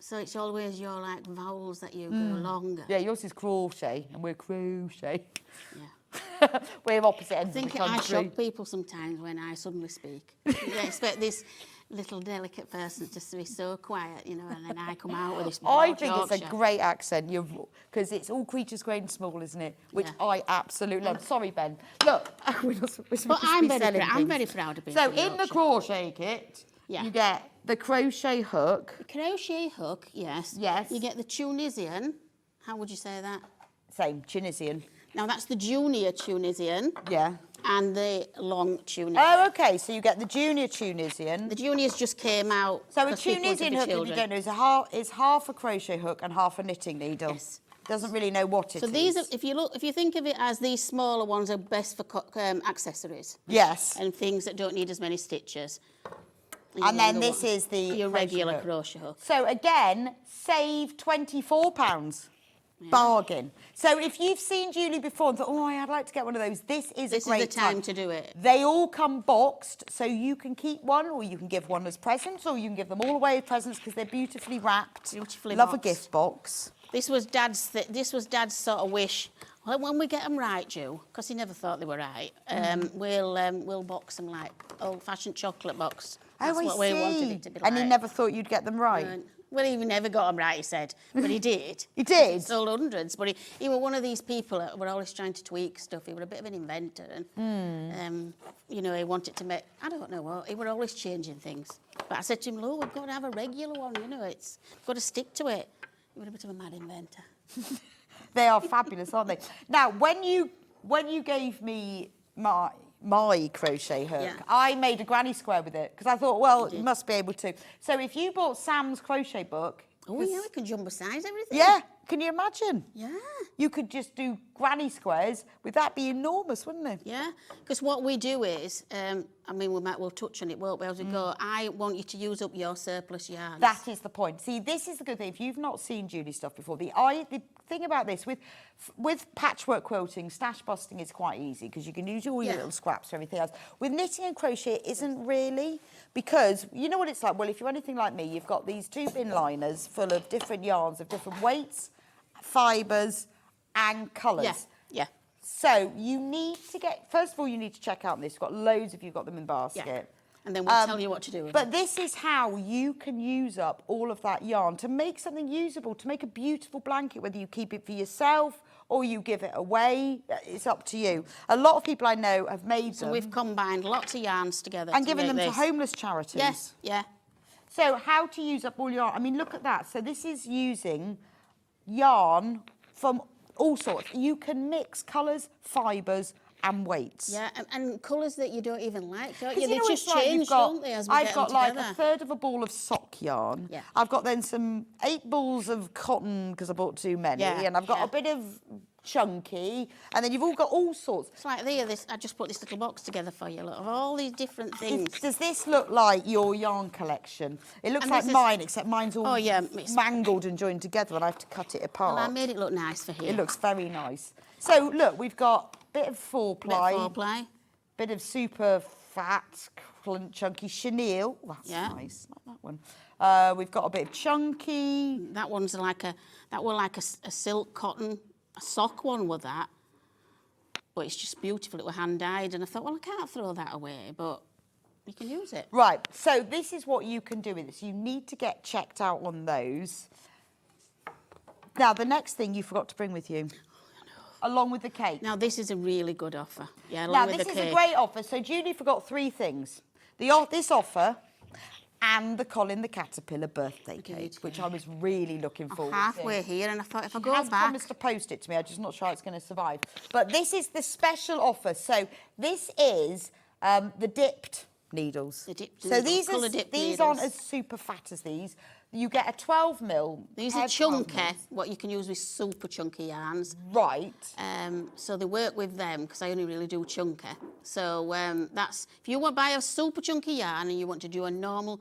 So it's always your like vowels that you go longer. Yeah, yours is crochet and we're crochet. Yeah. We're opposite I ends of think the I country. shock people sometimes when I suddenly speak. You expect this little delicate person just to be so quiet, you know, and then I come out with this. I broad think it's a Yorkshire. great accent, because it's all creatures great and small, isn't it? Which Yeah. I absolutely love. Sorry, Ben. Look, we're not supposed But to I'm be very, selling I'm things. very proud of being So from in the Yorkshire. crochet kit, Yeah. you get the crochet hook. Crochet hook, yes. Yes. You get the Tunisian. How would you say that? Same, Tunisian. Now that's the junior Tunisian Yeah. and the long Tunisian. Oh, okay. So you get the junior Tunisian. The juniors just came out. So a 'cause people wanted Tunisian the hook, if you children. don't know, is half a crochet hook and half a knitting needle. Yes. Doesn't really know what it is. So these are, if you think of it as these smaller ones are best for accessories. Yes. And things that don't need as many stitches. And then this is the your crochet regular hook. crochet hook. So again, save £24. Bargain. So if you've seen Julie before and thought, oh, I'd like to get one of those, this is a great the time to do it. They all come boxed, so you can keep one, or you can give one as presents, or you can give them all away as presents because they're beautifully wrapped. Beautifully Love boxed. a gift box. This was Dad's sort of wish. Well, when we get them right, Jew, because he never thought they were right, we'll box them like old-fashioned chocolate box. That's Oh, I what see. we wanted it to be like. And he never thought you'd get them right. Well, he never got them right, he said, but he did. He did? He sold hundreds, but he was one of these people that were always trying to tweak stuff. He was a bit of an inventor, and you know, he wanted to make, I don't know what, he were always changing things. But I said to him, look, we've got to have a regular one, you know, it's got to stick to it. He was a bit of a mad inventor. They are fabulous, aren't they? Now, when you gave me my crochet hook, Yeah. I made a granny square with it because I thought, well, you must be able to. So if you bought Sam's crochet book, Oh, yeah, we can jumbo size everything. yeah, can you imagine? Yeah. You could just do granny squares. Would that be enormous, wouldn't it? Yeah, because what we do is, I mean, we'll touch on it, won't we, as we go. I want you to use up your surplus yarns. That is the point. See, this is the good thing. If you've not seen Julie stuff before, the thing about this with patchwork quilting, stash busting is quite easy because you can use all your Yeah. little scraps for everything else. With knitting and crochet, it isn't really, because you know what it's like. Well, if you're anything like me, you've got these 2 bin liners full of different yarns of different weights, fibres, and colours. Yeah, yeah. So you need to first of all, you need to check out this. You've got loads if you've got them in basket. Yeah. And then we'll tell you what to do with But it. this is how you can use up all of that yarn to make something usable, to make a beautiful blanket, whether you keep it for yourself or you give it away. It's up to you. A lot of people I know have made So them we've combined lots of yarns together and to given make them this. to homeless charities. Yes, yeah. So how to use up all your yarn. I mean, look at that. So this is using yarn from all sorts. You can mix colours, fibres and weights. Yeah, and colours that you don't even like, don't 'Cause you? They know just it's like, change, don't they, as we I've get got them like together. a third of a ball of sock yarn. Yeah. I've got then some 8 balls of cotton because I bought too many, Yeah, and I've got yeah. a bit of chunky, and then you've all got all sorts. It's like there, I just put this little box together for you, look, of all these different things. Does this look like your yarn collection? It looks And like this is- mine, except mine's all Oh, yeah, it's- mangled and joined together, and I have to cut it apart. Well, I made it look nice for here. It looks very nice. So look, we've got a bit of Bit four-ply, of foreplay. bit of super fat, chunky chenille. Oh, that's Yeah. nice. Not that one. We've got a bit of chunky. That one's like a silk cotton, a sock one with that. But it's just beautiful. It was hand dyed, and I thought, well, I can't throw that away, but you can use it. Right, so this is what you can do with this. You need to get checked out on those. Now, the next thing you forgot to bring with you, along with the cake. Now, this is a really good offer. Yeah, along Now, with this the is cake. a great offer. So Julie forgot 3 things. This offer and the Colin the Caterpillar birthday cake, which I was really looking forward to. Halfway here, and I thought if I She go has back... promised to post it to me. I'm just not sure it's going to survive. But this is the special offer. So this is the dipped needles. The dipped so needles, colour dipped these aren't needles. as super fat as these. You get a 12 mil. These pair are of 12 chunky, mils. what you can use with super chunky yarns. Right. So they work with them because I only really do chunky. So that's if you want to buy a super chunky yarn and you want to do a normal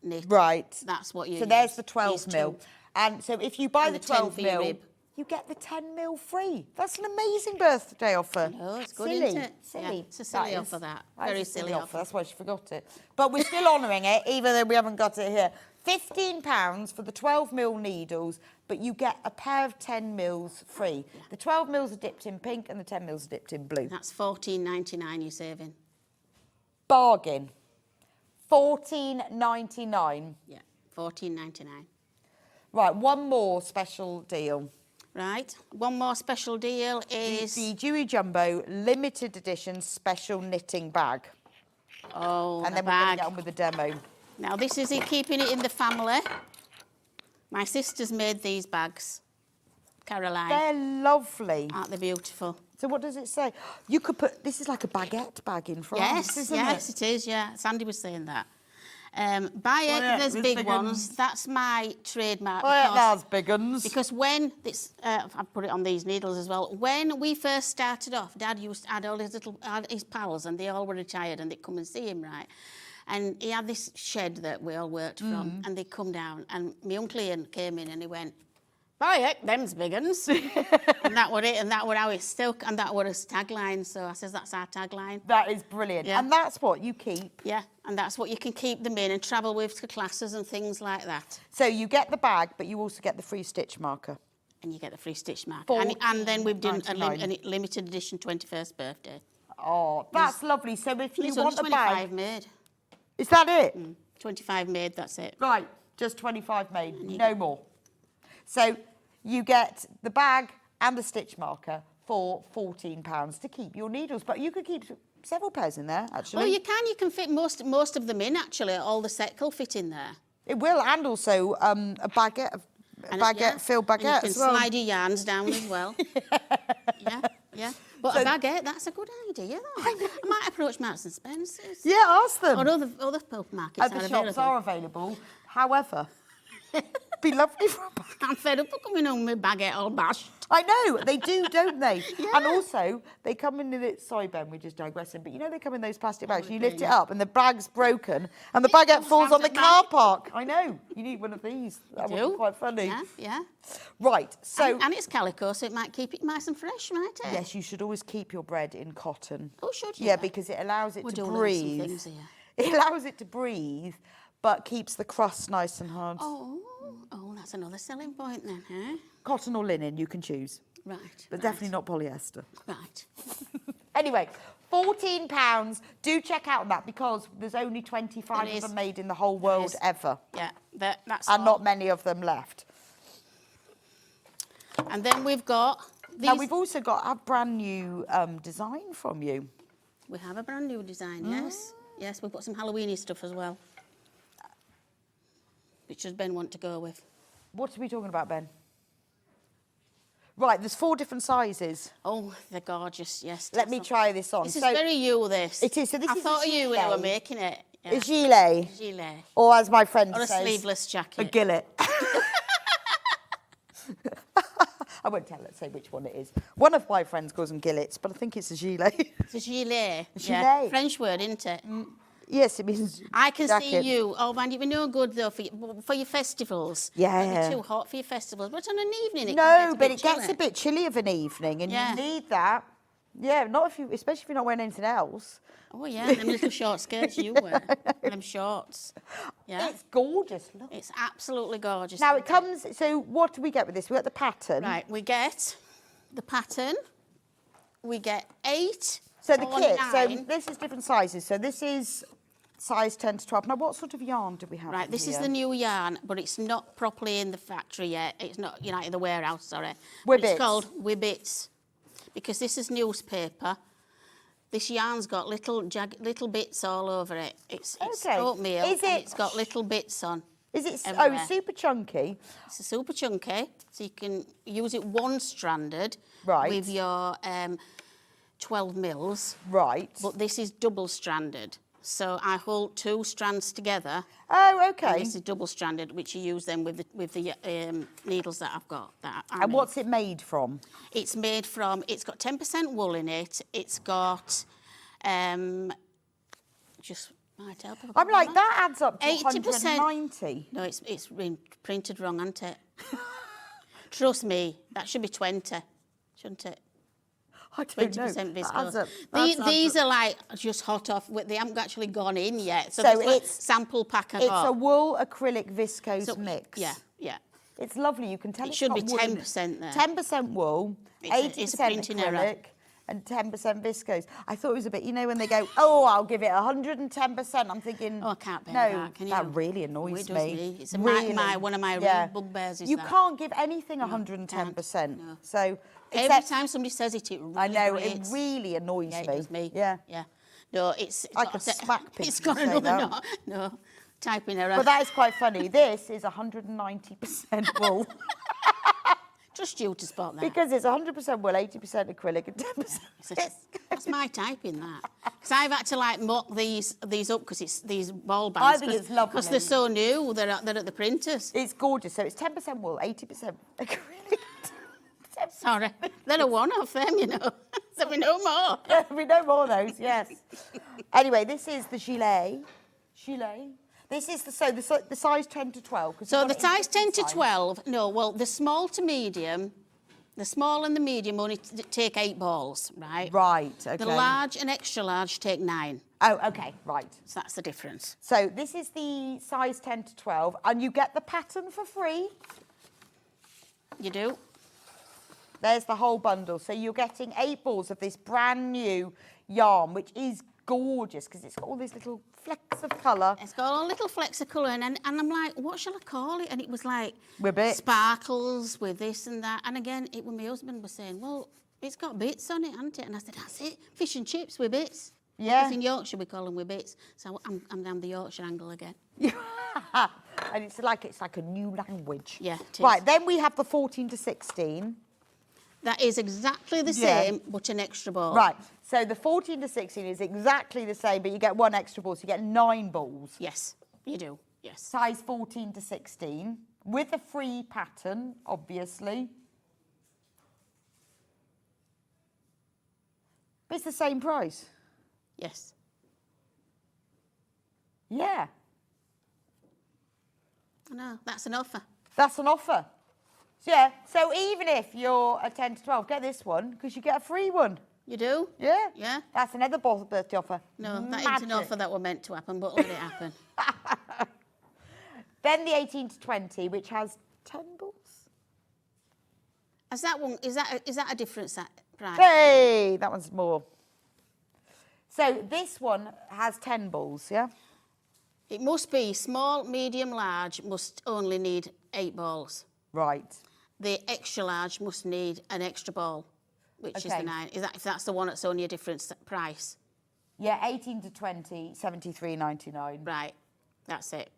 knit. Right. That's what you. So use. there's the 12 These mil. two. And so if you buy And the the 10 12 for your mil, rib. you get the 10 mil free. That's an amazing birthday offer. No, it's good, silly, isn't it? silly. Yeah, it's a silly That offer, is. that. That is Very a silly silly offer. offer. That's why she forgot it. But we're still honouring it, even though we haven't got it here. £15 for the 12 mil needles, but you get a pair of 10 mils free. The 12 mils are dipped in pink and the 10 mils are dipped in blue. That's $14.99 you're saving. Bargain. $14.99. Yeah, $14.99. Right, one more special deal. Right. One more special deal is The Juey Jumbo limited edition special knitting bag. oh, And the then we're going to bag. get on with the demo. Now this is it, keeping it in the family. My sister's made these bags, Caroline. They're lovely. Aren't they beautiful? So what does it say? You could put, this is like a baguette bag in France, Yes, isn't yes, it? it is. Yeah, Sandy was saying that. Buy it. yeah, There's there's big big ones. uns. That's my trademark. Oh, yeah, because- that's big uns. Because when this, I put it on these needles as well. When we first started off, Dad had all his pals, and they all were retired, and they'd come and see him, right? And he had this shed that we all worked from, and they'd come down, and my uncle Ian came in, and he went, "Buy it, them's big uns," and that were it, and that were how it's still, and that were his tagline. So I says that's our tagline. That is brilliant. Yeah. And that's what you keep. Yeah, and that's what you can keep them in and travel with to classes and things like that. So you get the bag, but you also get the free stitch marker. And you get the free stitch marker. And then we've done a $14.99. limited edition 21st birthday. Oh, that's lovely. So if you There's want only a 25 bag... made. Is that it? 25 made, that's it. Right, just 25 made, no more. So you get the bag and the stitch marker for £14 to keep your needles. But you could keep several pairs in there, actually. Well, you can fit most of them in, actually. All the set will fit in there. It will, and also a baguette, filled baguette and you as can well. slide your yarns down as well. yeah. But So- a baguette, that's a good idea. I might approach Marks and Spencer's. Yeah, ask them. Or other pulp markets Other shops are available. However, be lovely for a bag. I'm fed up of coming home with baguette all bashed. I know, they do, don't they? Yeah. And also, they come in the... Sorry, Ben, we're just digressing, but you know they come in those plastic bags. You lift it yeah. up and the bag's broken and the baguette falls on the plastic car bag. park. I know. You need one of these. That would be do. quite funny. Yeah. Right, so... And it's calico, so it might keep it nice and fresh, might it? Yes, you should always keep your bread in cotton. Oh, should you? Yeah, because it allows it We're to doing some breathe. things here. It allows it to breathe, but keeps the crust nice and hard. Oh, that's another selling point then, huh? Cotton or linen, you can choose. Right. But definitely not polyester. Right. Anyway, £14. Do check out that because there's only 25 There of is. them made in the whole world is. ever. Yeah, that's And all. not many of them left. And then we've got these. Now, we've also got a brand new design from you. We have a brand new design, yes. Yes, we've got some Halloweeny stuff as well. Which does Ben want to go with? What are we talking about, Ben? Right, there's 4 different sizes. Oh, they're gorgeous, yes. Let me try this on. This is So- very you, this. It is, so this I is a thought of you when you were gilet. making it. Yeah. A gilet, Gilet. or as my friend Or a says, sleeveless a jacket. gillet. I won't say which one it is. One of my friends calls them gillets, but I think it's a gilet. It's a gilet. Gilet. Yeah. French word, isn't it? Yes, it means I can jacket. see you. Oh, man, you'd be no good, though, for your festivals. Yeah. It'd be too hot for your festivals. But on an evening, it can No, get a but bit it gets chilly. a bit chilly of an evening, and Yeah. you need that Yeah, not if you, especially if you're not wearing anything else. Oh yeah, them little short skirts you wear, them shorts. Yeah, It's gorgeous. Look. it's absolutely gorgeous. Now it comes. So what do we get with this? We got the pattern. Right, we get the pattern. We get 8. So the or kit. 9. So this is different sizes. So this is size 10 to 12. Now what sort of yarn do we have? Right, in this is here? the new yarn, but it's not properly in the factory yet. It's not, in the warehouse, sorry. Wibbits. It's called Wibbits, because this is newspaper. This yarn's got little bits all over it. It's Okay. oatmeal, Is and it- it's got little bits on. Is it? everywhere. Oh, super chunky. It's super chunky, so you can use it one-stranded Right. with your 12 mils, Right. but this is double-stranded. So I hold 2 strands together. Oh, And okay. this is double-stranded, which you use then with the needles that I've got. And what's it made from? It's made from, it's got 10% wool in it. It's got, just, might help. if I I'm put like, on. that adds up to 80%. 190. No, it's been printed wrong, hasn't it? Trust me, that should be 20, shouldn't it? I don't know. 20% That viscose. adds up. These are like just hot off, they haven't actually gone in yet. So, So it's like it's- sample pack and It's hot. a wool acrylic viscose So, mix. Yeah, yeah. It's lovely. You can tell It it's should got be wool in it. 10% there. 10% wool, It's a 80% printing error. acrylic, and 10% viscose. I thought it was a bit, when they go, oh, I'll give it 110%. I'm thinking, Oh, I can't bear no, that, can you? that really annoys It does me. me. It's Really. one of my real bugbears is You that. can't give anything 110%. No. So, Every except- time somebody says it, it really I know, grates. it really annoys Yeah, it me. does me. Yeah. Yeah. No, it's I got could a- smack people It's if got you say another that. no typing error. But that is quite funny. This is 190% wool. Just you to spot that. Because it's 100% wool, 80% acrylic, and 10% That's my typing, that. Because I've had to like mock these up because it's these ball bands. I think it's lovely. Because they're so new, they're at the printers. It's gorgeous. So it's 10% wool, 80% acrylic. Sorry, they're a one-off them, There'll be no more. We know more of those, yes. Anyway, this is the gilet. Gilet. This is the size 10 to 12. 'cause So you've the got it in size 10 to different 12, no, well, the small to medium, the small and the medium only take 8 balls, right? Right, okay. The large and extra large take 9. Oh, okay, right. So that's the difference. So this is the size 10 to 12, and you get the pattern for free. You do? There's the whole bundle. So you're getting 8 balls of this brand new yarn, which is gorgeous because it's got all these little flecks of colour. It's got all little flecks of colour, and I'm like, what shall I call it? And it was like With bits. sparkles with this and that. And again, when my husband was saying, well, it's got bits on it, hasn't it? And I said, that's it, fish and chips with bits. Yeah. Because in Yorkshire we call them with bits. So I'm down the Yorkshire angle again. And it's like a new language. Yeah, it is. Right, then we have the 14 to 16. That is exactly the Yeah. same, but an extra ball. Right, so the 14 to 16 is exactly the same, but you get 1 extra ball, so you get 9 balls. Yes, you do. Yes. Size 14 to 16, with a free pattern, obviously. But it's the same price. Yes. Yeah, I know. That's an offer. that's an offer. So, yeah, so even if you're a 10 to 12, get this one, because you get a free one. You do? Yeah? Yeah. That's another birthday offer. No, that isn't an Magic. offer that were meant to happen, but let it happen. Then the 18 to 20, which has 10 balls. Is that one? Is that a different price? Hey, that one's more. So this one has 10 balls, yeah? It must be small, medium, large. Must only need 8 balls. Right. The extra large must need an extra ball, which is Okay. the 9. If that's the one that's only a different price? Yeah, 18 to 20, 73.99. Right. That's it.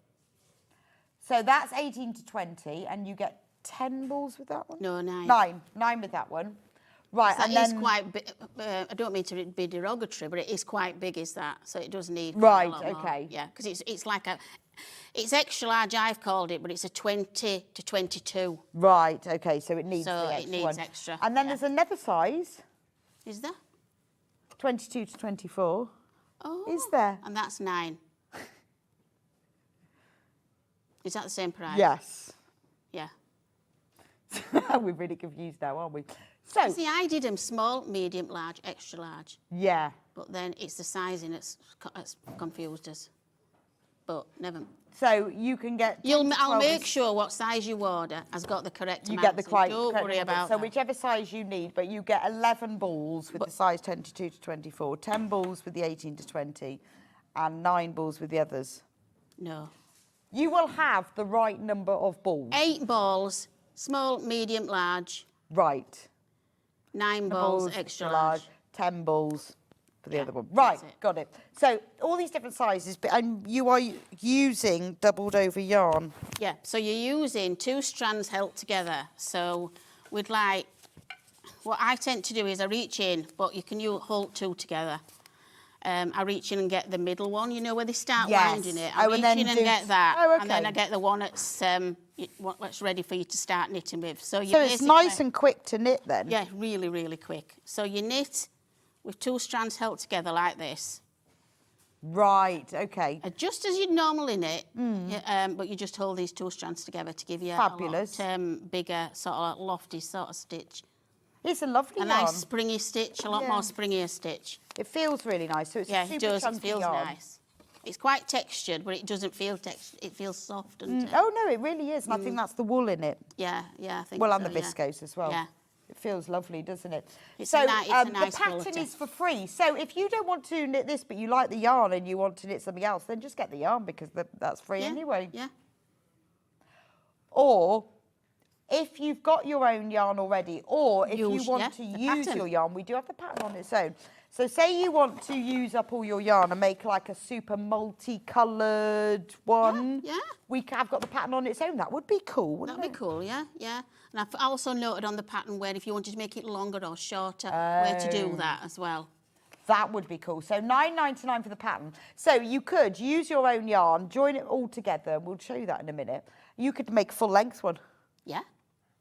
So that's 18 to 20, and you get 10 balls with that one? No, 9. 9 with that one. Right, That and is then... quite big. I don't mean to be derogatory, but it is quite big, is that? So it does need Right, a lot more. okay. Yeah, because it's like it's extra large, I've called it, but it's a 20 to 22. Right, okay, so it needs So the it extra needs one. extra, And then yeah. there's another size, Is there? 22 to 24. Oh. Is there? And that's 9. Is that the same price? Yes. Yeah. We're really confused now, aren't we? So, See, I did them small, medium, large, extra large. yeah. But then it's the sizing that's confused us. But never. So you can get 10 to I'll 12 make sure what size you order has got the correct you amount. get the so correct Don't worry number. about So that. whichever size you need, but you get 11 balls with the size 22 to 24, 10 balls with the 18 to 20, and 9 balls with the others. No. You will have the right number of balls. 8 balls, small, medium, large. Right. 9 balls, extra large. 10 balls for the Yeah, other one. Right, that's it. got it. So all these different sizes, and you are using doubled over yarn. Yeah, so you're using 2 strands held together. So we'd like, what I tend to do is I reach in, but you can hold 2 together. I reach in and get the middle one, you know, where they start Yes. winding it. I Oh, and reach then in and do- get that, Oh, and then okay. I get the one that's ready for you to start knitting with. So, you So it's nice and quick to knit then. yeah, really, really quick. So you knit with 2 strands held together like this, Right, okay. just as you'd normally knit, but you just hold these 2 strands together to give you Fabulous. a lot bigger, sort of lofty sort of stitch. It's a lovely A yarn. nice springy stitch, a lot Yeah. more springier stitch. It feels really nice. So it's Yeah, a super it does. It chunky feels yarn. nice. It's quite textured, but it doesn't feel textured. It feels soft, doesn't it? Oh no, it really is, and I think that's the wool in it. Yeah, I think Well, so, and the yeah. viscose as well. Yeah. It feels lovely, doesn't it? It's so a nice the pattern quality. is for free. So if you don't want to knit this, but you like the yarn and you want to knit something else, then just get the yarn because that's free Yeah, anyway. Yeah. Or if you've got your own yarn already, or if you Use, want yeah, to the use pattern. your yarn, we do have the pattern on its own. So say you want to use up all your yarn and make like a super multicoloured one. Yeah. We have got the pattern on its own. That would be cool, wouldn't That'd it? be cool, yeah. And I've also noted on the pattern where if you wanted to make it longer or shorter, where to do that as well. That would be cool. So £9.99 for the pattern. So you could use your own yarn, join it all together. We'll show you that in a minute. You could make a full length one. Yeah.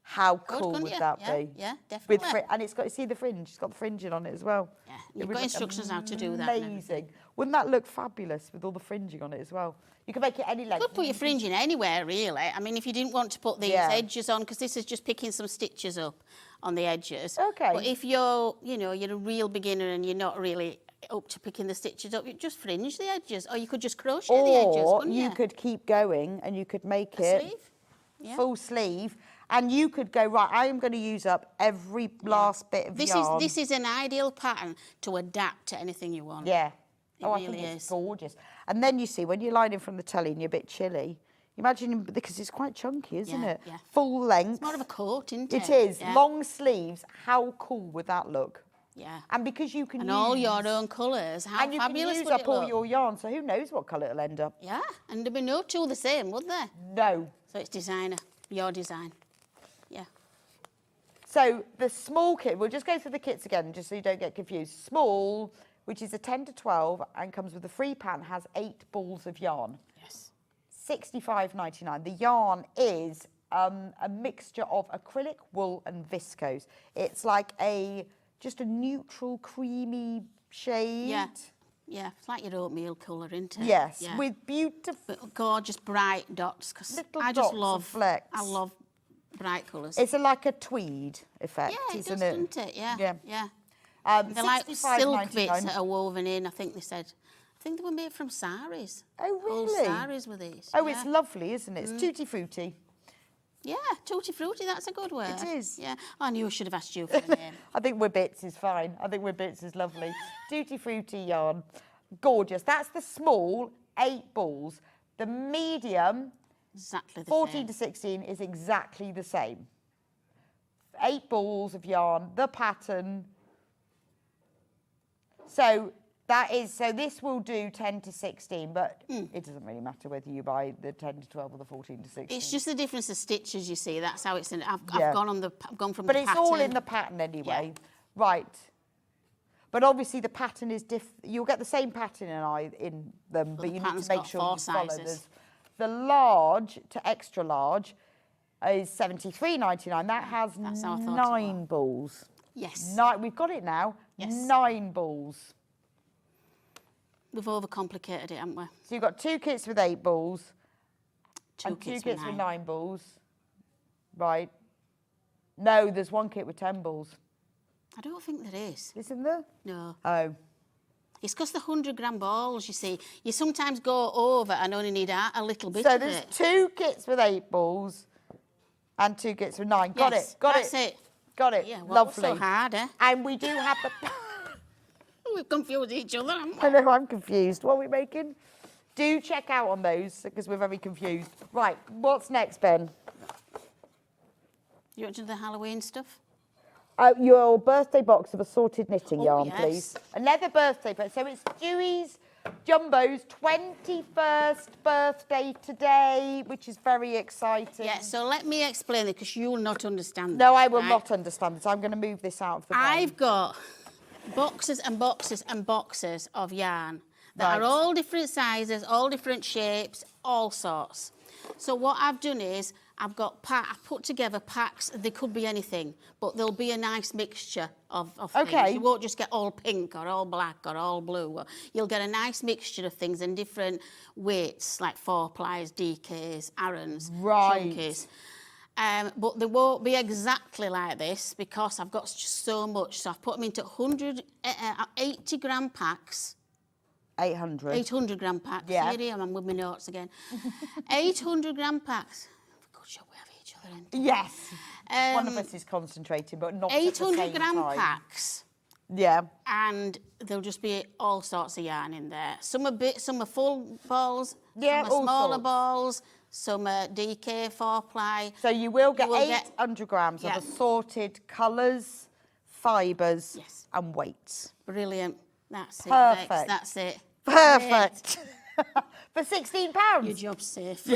How Good, cool couldn't would you? that Yeah, be? yeah, With definitely. and it's got, see the fringe? It's got the fringing on it as well. Yeah, It you've would got look instructions how to do that. and everything. Amazing. Wouldn't that look fabulous with all the fringing on it as well? You can make it any length. You could put your fringing anywhere, really. I mean, if you didn't want to put these Yeah. edges on, because this is just picking some stitches up on the edges. Okay. But if you're a real beginner and you're not really up to picking the stitches up, you just fringe the edges, or you could just crochet the edges, Or couldn't you you? could keep going and you could make A it sleeve. Yeah. full sleeve. And you could go, right, I am going to use up every last bit of yarn. This is an ideal pattern to adapt to anything you want. Yeah. It I really think it's is. gorgeous. And then you see, when you're lying in from the telly and you're a bit chilly, imagine, because it's quite chunky, isn't Yeah, it? yeah. Full length. It's more of a coat, isn't it? It is. Yeah. Long sleeves. How cool would that look? Yeah. And because you can And use... all your own colours. How and you can fabulous use would up it all look? your yarn, so who knows what colour it'll end up. Yeah, and there'd be no two the same, would there? No. So it's designer, your design. Yeah. So the small kit, we'll just go through the kits again, just so you don't get confused. Small, which is a 10 to 12 and comes with a free pattern, has 8 balls of yarn. Yes. £65.99. The yarn is a mixture of acrylic, wool and viscose. It's like just a neutral, creamy shade. Yeah. Yeah, it's like your oatmeal colour, isn't it? Yes, Yeah. with beautiful But gorgeous bright dots, because little I dots just of love, flecks. I love bright colours. It's like a tweed effect, Yeah, it isn't does, it? doesn't it? Yeah. Yeah. Yeah. They're like silk £65.99. bits that are woven in, I think they were made from saris. Oh, Whole really? saris with these. Oh, yeah. it's lovely, isn't it? It's tutti frutti. Yeah, tutti frutti, that's a good word. It is. Yeah. I knew I should have asked you for the name. I think Wibbits is fine. I think Wibbits is lovely. Tutti frutti yarn. Gorgeous. That's the small, 8 balls. The medium, Exactly the 14 same. to 16, is exactly the same. 8 balls of yarn, the pattern. So this will do 10 to 16, but it doesn't really matter whether you buy the 10 to 12 or the 14 to 16. It's just the difference of stitches, you see. That's how it's in. I've Yeah. gone from But the it's pattern. all in the pattern anyway. Right. But obviously the pattern is you'll get the same pattern in them, but the you need to pattern's make got sure 4 you follow sizes. this. The large to extra large is £73.99. That has That's how I thought it 9 balls. Yes. 9, we've got it now. Yes. 9 balls. We've overcomplicated it, haven't we? So you've got 2 kits with 8 balls. 2 and kits 2 kits with with 9. 9 balls. Right. No, there's 1 kit with 10 balls. I don't think there is. Isn't there? No. Oh. It's because the 100-gram balls, you see, you sometimes go over and only need a little bit So of there's it. 2 kits with 8 balls and 2 kits with 9. Got Yes, it. Got that's it. it. Got it. Yeah, well, Lovely. so hard, eh? And we do have the... We've confused each other, haven't we? I know, I'm confused. What are we making? Do check out on those because we're very confused. Right, what's next, Ben? You want to do the Halloween stuff? Your birthday box of assorted knitting Oh, yarn, yes. please. Another birthday box. So it's Juey Jumbo's 21st birthday today, which is very exciting. Yeah, so let me explain it because you'll not understand No, this, I will right? not understand this. I'm going to move this out of the way. I've got boxes and boxes and boxes of yarn that are Right. all different sizes, all different shapes, all sorts. So what I've done is I've put together packs. They could be anything, but there'll be a nice mixture of things. Okay. You won't just get all pink or all black or all blue. You'll get a nice mixture of things in different weights, like 4-plies, DKs, Arons, Right. chunkies. But they won't be exactly like this because I've got just so much. So I've put them into 80-gram packs. 800. 800-gram packs. Yeah. Here I'm with my notes again. 800-gram packs. Good job we have each other. Ain't Yes. it? One of us is concentrating, but not at the same 800-gram time. packs. Yeah. And there'll just be all sorts of yarn in there. Some are full balls. Yeah, some are all smaller sorts. balls. Some are DK 4-ply. So you will get will get- 800 grams Yeah. of assorted colours, fibres Yes. and weights. Brilliant. That's it. Perfect. Bex, that's it. Perfect. For £16. Your job's safe.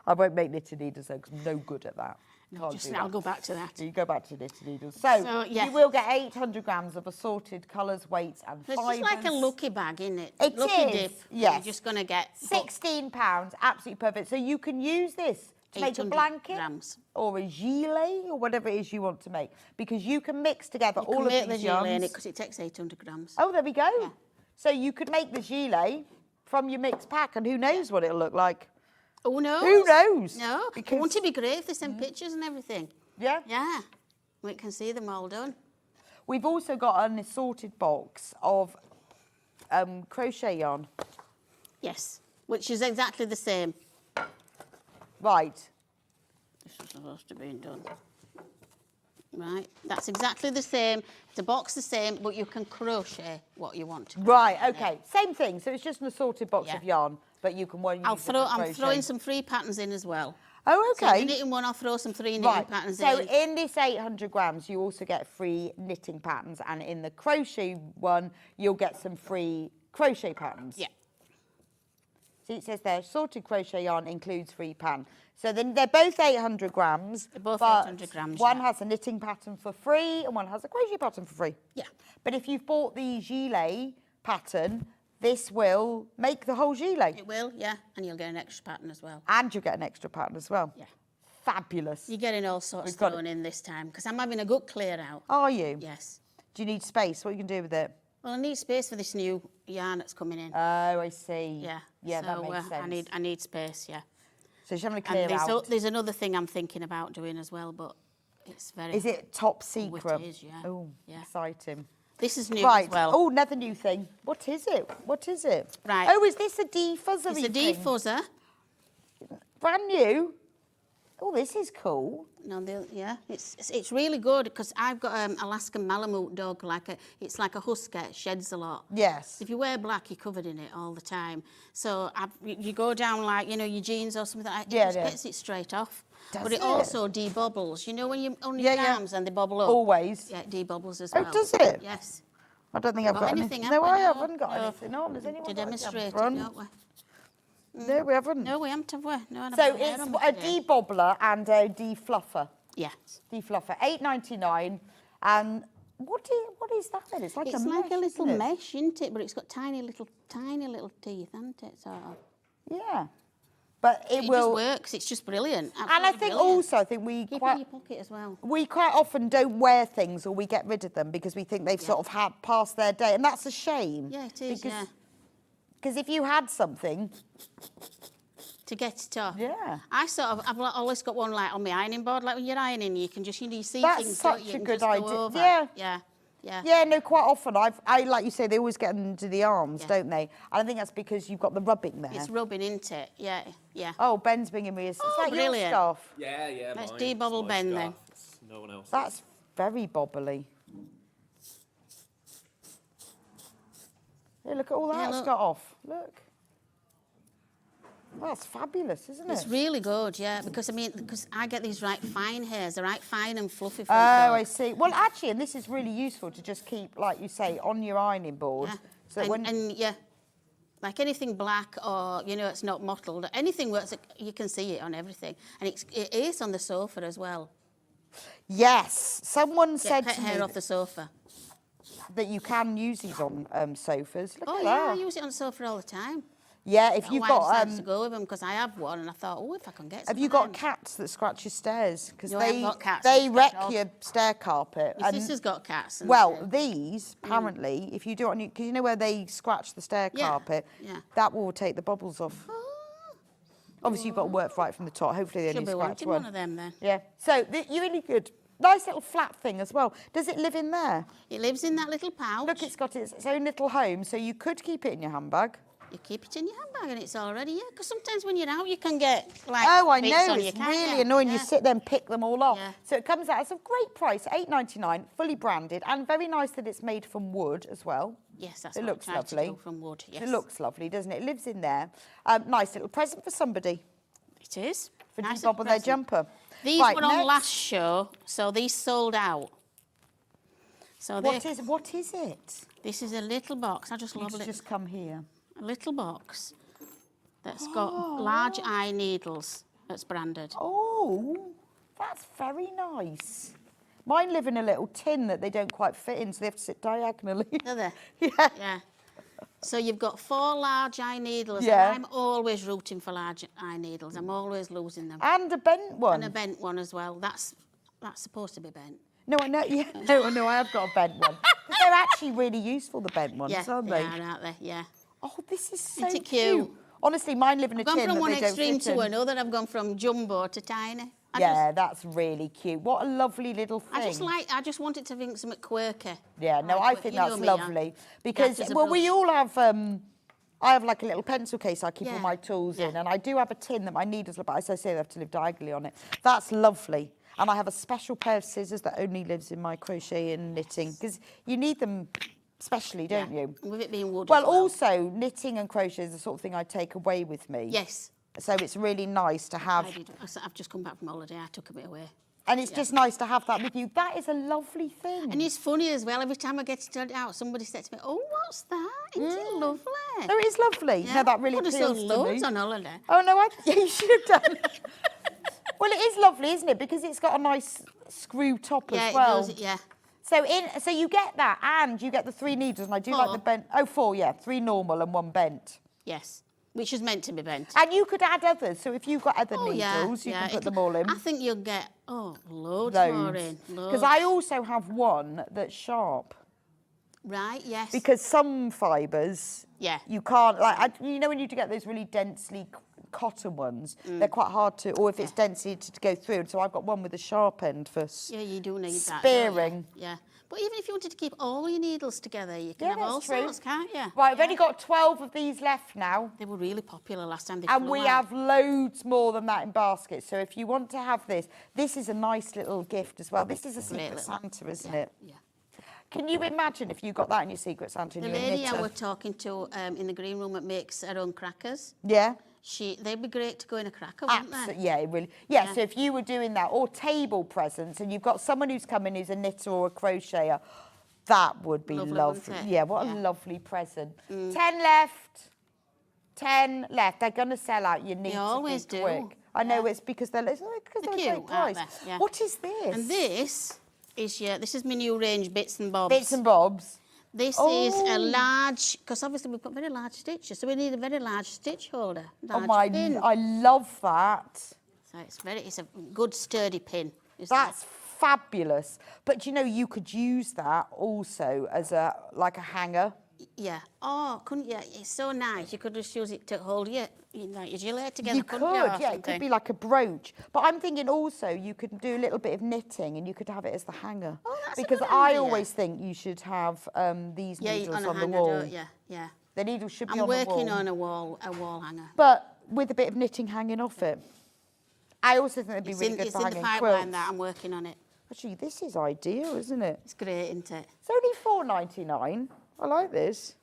I won't make knitting needles though, because I'm no good at that. Can't Just, do I'll that. go back to that. You go back to knitting needles. So, yeah. you will get 800 grams of assorted colours, weights and It's fibres. just like a lucky bag, isn't it? It lucky is, dip. yes. You're just going to get £16, absolutely perfect. So you can use this to make a 800 blanket grams. or a gilet or whatever it is you want to make, because you can mix together You all can of make these the gilet in yarns. it because it takes 800 grams. Oh, there we go. Yeah. So you could make the gilet from your mixed pack, and who knows what it'll look like. Who knows? Who knows? No, Because- won't it be great if they send pictures and everything? Yeah. Yeah, we can see them all done. We've also got an assorted box of crochet yarn. Yes, which is exactly the same. Right. This is supposed to be done. Right, that's exactly the same. The box the same, but you can crochet what you want. Right, okay. Same thing. So it's just an assorted box Yeah. of yarn, but you can I'm throwing some free patterns in as well. Oh, So if okay. you're knitting one, I'll throw some free knitting Right. patterns So in. in this 800 grams, you also get free knitting patterns, and in the crochet one, you'll get some free crochet patterns. Yeah. See, it says there, assorted crochet yarn includes free pattern. So then they're both 800 grams. They're both but 800 grams, One yeah. has a knitting pattern for free, and one has a crochet pattern for free. Yeah. But if you've bought the gilet pattern, this will make the whole gilet. It will, yeah, and you'll get an extra pattern as well. And you'll get an extra pattern as well. Yeah. Fabulous. You're getting all sorts We've got thrown in this time because I'm having a good clear out. Are you? Yes. Do you need space? What are you going to do with it? Well, I need space for this new yarn that's coming in. Oh, I see. Yeah. Yeah, so, that makes sense. I need space, yeah. So she's having to clear And out. there's another thing I'm thinking about doing as well, but it's very... Is it top Oh, secret? it is, yeah. Oh, Yeah. exciting. This is new Right. as well. Oh, another new thing. What is it? What is it? Right. Oh, is this a defuzzer? It's a defuzzer. Brand new. Oh, this is cool. No, yeah, it's really good because I've got Alaskan Malamute dog. It's like a husky. It sheds a lot. Yes. If you wear black, you're covered in it all the time. So you go down your jeans or something like that. Yeah, It just yeah. gets it straight off. Does but it it? also debobbles. You know when you on your Yeah, yeah. arms and they bobble up. Always. Yeah, it debobbles as Oh, well. does it? Yes. I don't think I've got anything, anything. have No, we? I No, haven't got no. anything on. Has anyone To got anything demonstrate it, up front? don't we? No, we haven't. No, we haven't, have we? No, I So haven't heard it's on me a today. debobbler and a defluffer. Yeah. Defluffer, $8.99. And what is that then? It's like It's a like mesh, a little isn't it? mesh, isn't it? But it's got tiny little teeth, hasn't it? Sort of. Yeah. But it It will. just works. It's just brilliant. And I absolutely think brilliant. also, I think Keep it in your pocket as well. we quite often don't wear things, or we get rid of them because we think they've sort of had passed their day, and that's a shame. Yeah, it is. Because, Yeah. because if you had something, To get it off. Yeah. I've always got one like on my ironing board, like when you're ironing, you can just, you see That's things, such don't you? a You can good just go idea. over. Yeah. Yeah. Yeah. Yeah, no, quite often. I like you say, they always get into the arms, Yeah. don't they? And I think that's because you've got the rubbing there. It's rubbing into it. Yeah. Yeah. Oh, Ben's bringing me his. Oh, is that your brilliant. scarf? Yeah, Let's mine. de-bobble It's my Ben scarf. then. It's no one else. That's very bobbly. Yeah, look at all that Yeah, it's look. got off. Look. That's fabulous, isn't it? It's really good, yeah, because I get these right fine hairs, they're right fine and fluffy. Oh, I see. Well, actually, and this is really useful to just keep, like you say, on your ironing board. Yeah. So that when And yeah, like anything black or, it's not mottled, anything works, you can see it on everything. And it is on the sofa as well. yes, someone Get said pet to hair me off the sofa. that you can use these on sofas. Look Oh, at yeah, that. I use it on the sofa all the time. Yeah, if you've I got decided to go with them because I have one and I thought, oh, if I can get some. have you got cats that scratch your stairs? Because No, I haven't got cats they that wreck scratch your stair carpet. My and- sister's got cats. And well, these apparently, if you do it on, because you know where they scratch the stair Yeah, carpet, yeah. that will take the bubbles off. Oh, Obviously, you've got to work right from the top. Hopefully, they should only be scratch wanting one. one of them then. Yeah. So you're really good. Nice little flat thing as well. Does it live in there? It lives in that little pouch. Look, it's got its own little home, so you could keep it in your handbag. You keep it in your handbag and it's already, yeah. Because sometimes when you're out, you can get, like, Oh, I bits know, on you, it's can't really you? annoying. Yeah. You sit there and pick them all off. Yeah. So it comes out as a great price, £8.99, fully branded, and very nice that it's made from wood as well. Yes, that's It what looks I tried to lovely. do from wood, yes. It looks lovely, doesn't it? It lives in there. Nice little present for somebody, It is. for Nice de-bobble little their present. jumper. These Right, were on next. last show, so these sold out. So What is it? this is a little box. I just You love to it. just come here. A little box that's got large eye needles that's branded. Oh, that's very nice. Mine live in a little tin that they don't quite fit in, so they have to sit diagonally. Are they? Yeah. Yeah. So you've got 4 large eye needles, Yeah. and I'm always rooting for large eye needles. I'm always losing them. And a bent one. And a bent one as well. That's supposed to be bent. No, I know. Yeah, no, I have got a bent one. But they're actually really useful, the bent ones, Yeah, aren't they they? are, aren't they? Yeah. Oh, this is so Isn't it cute. cute? Honestly, mine live in a I've gone tin from that one they don't extreme fit to in. another. I've gone from jumbo to tiny. Yeah, that's really cute. What a lovely little thing. I just wanted to think something quirky. Yeah, no, Like, I think you know that's me, yeah. lovely. Because, That is a well, we brush. all have, I have like a little pencil case I keep all Yeah, my tools in, yeah. and I do have a tin that my needles are, but as I say, they have to live diagonally on it. That's lovely. And I have a special pair of scissors that only lives in my crochet and knitting, because you need them specially, don't Yeah. you? And with it being wood Well, as well. also, knitting and crochet is the sort of thing I take away with me. Yes. So it's really nice to have, I did. I've just come back from holiday. I took a bit away. and it's just nice to have that with you. That is a lovely thing. And it's funny as well. Every time I get it out, somebody says to me, "Oh, what's that? Isn't it lovely?" Oh, it is lovely. Yeah. No, that really Would have appeals sold to loads me. on holiday. Oh no, yeah, you should have done. Well, it is lovely, isn't it? Because it's got a nice screw top Yeah, as well. it does. Yeah. So you get that, and you get the 3 needles, and I do like the 4. bent. Oh, 4, yeah, 3 normal and 1 bent. Yes. Which is meant to be bent. And you could add others. So if you've got other Oh, yeah, needles, you yeah, can put it'll- them all in. I think you'll get loads more in. Because I also have one that's sharp. Right. Yes. Because some fibres, Yeah. you can't, like, you know when you get those really densely cotton ones, they're quite hard to, or if it's densely to go through. And so I've got one with a sharp end for Yeah, you do need that. spearing. don't you? Yeah. But even if you wanted to keep all your needles together, you can Yeah, have all that's true. sorts, can't you? Right, we've only got 12 of these left now. They were really popular last time. They And flew we out. have loads more than that in baskets. So if you want to have this, this is a nice little gift as well. This is a Secret little- Santa, isn't Yeah, it? yeah. Can you imagine if you got that in your Secret Santa and The you're a lady I knitter? was talking to in the green room that makes her own crackers, Yeah? they'd be great to go in a cracker, wouldn't they? Absolutely, yeah, it really. Yeah, Yeah. so if you were doing that, or table presents, and you've got someone who's coming who's a knitter or a crocheter, that would be Lovely, lovely. wouldn't it? Yeah, what a Yeah. lovely present. 10 left. 10 left. They're going to sell out. You need always to be do. quick. I know it's because they're a great cute, price. aren't they? Yeah. What is this? And this is my new range, Bits and Bobs. Bits and bobs. This is a large, because obviously we've got very large stitches, so we need a very large stitch holder. Oh Large my! pin. I love that. So it's a good sturdy pin. isn't That's fabulous. But you know, you could use that also as like a hanger. it? Yeah. Oh, couldn't you? It's so nice. You could just use it to hold your like your gilet together, You couldn't could, you, or yeah, it could something? be like a brooch. But I'm thinking also you could do a little bit of knitting and you could have it as the hanger. Oh, that's a because good I idea. always think you should have these Yeah, needles on a on the hanger, wall. don't you? Yeah. The needles should be I'm on the wall. working on a wall hanger. But with a bit of knitting hanging off it. I also think it'd be It's really in, good it's for in the hanging pipeline quilts. that I'm working on it. Actually, this is ideal, isn't it? It's great, isn't it? It's only £4.99. I like this.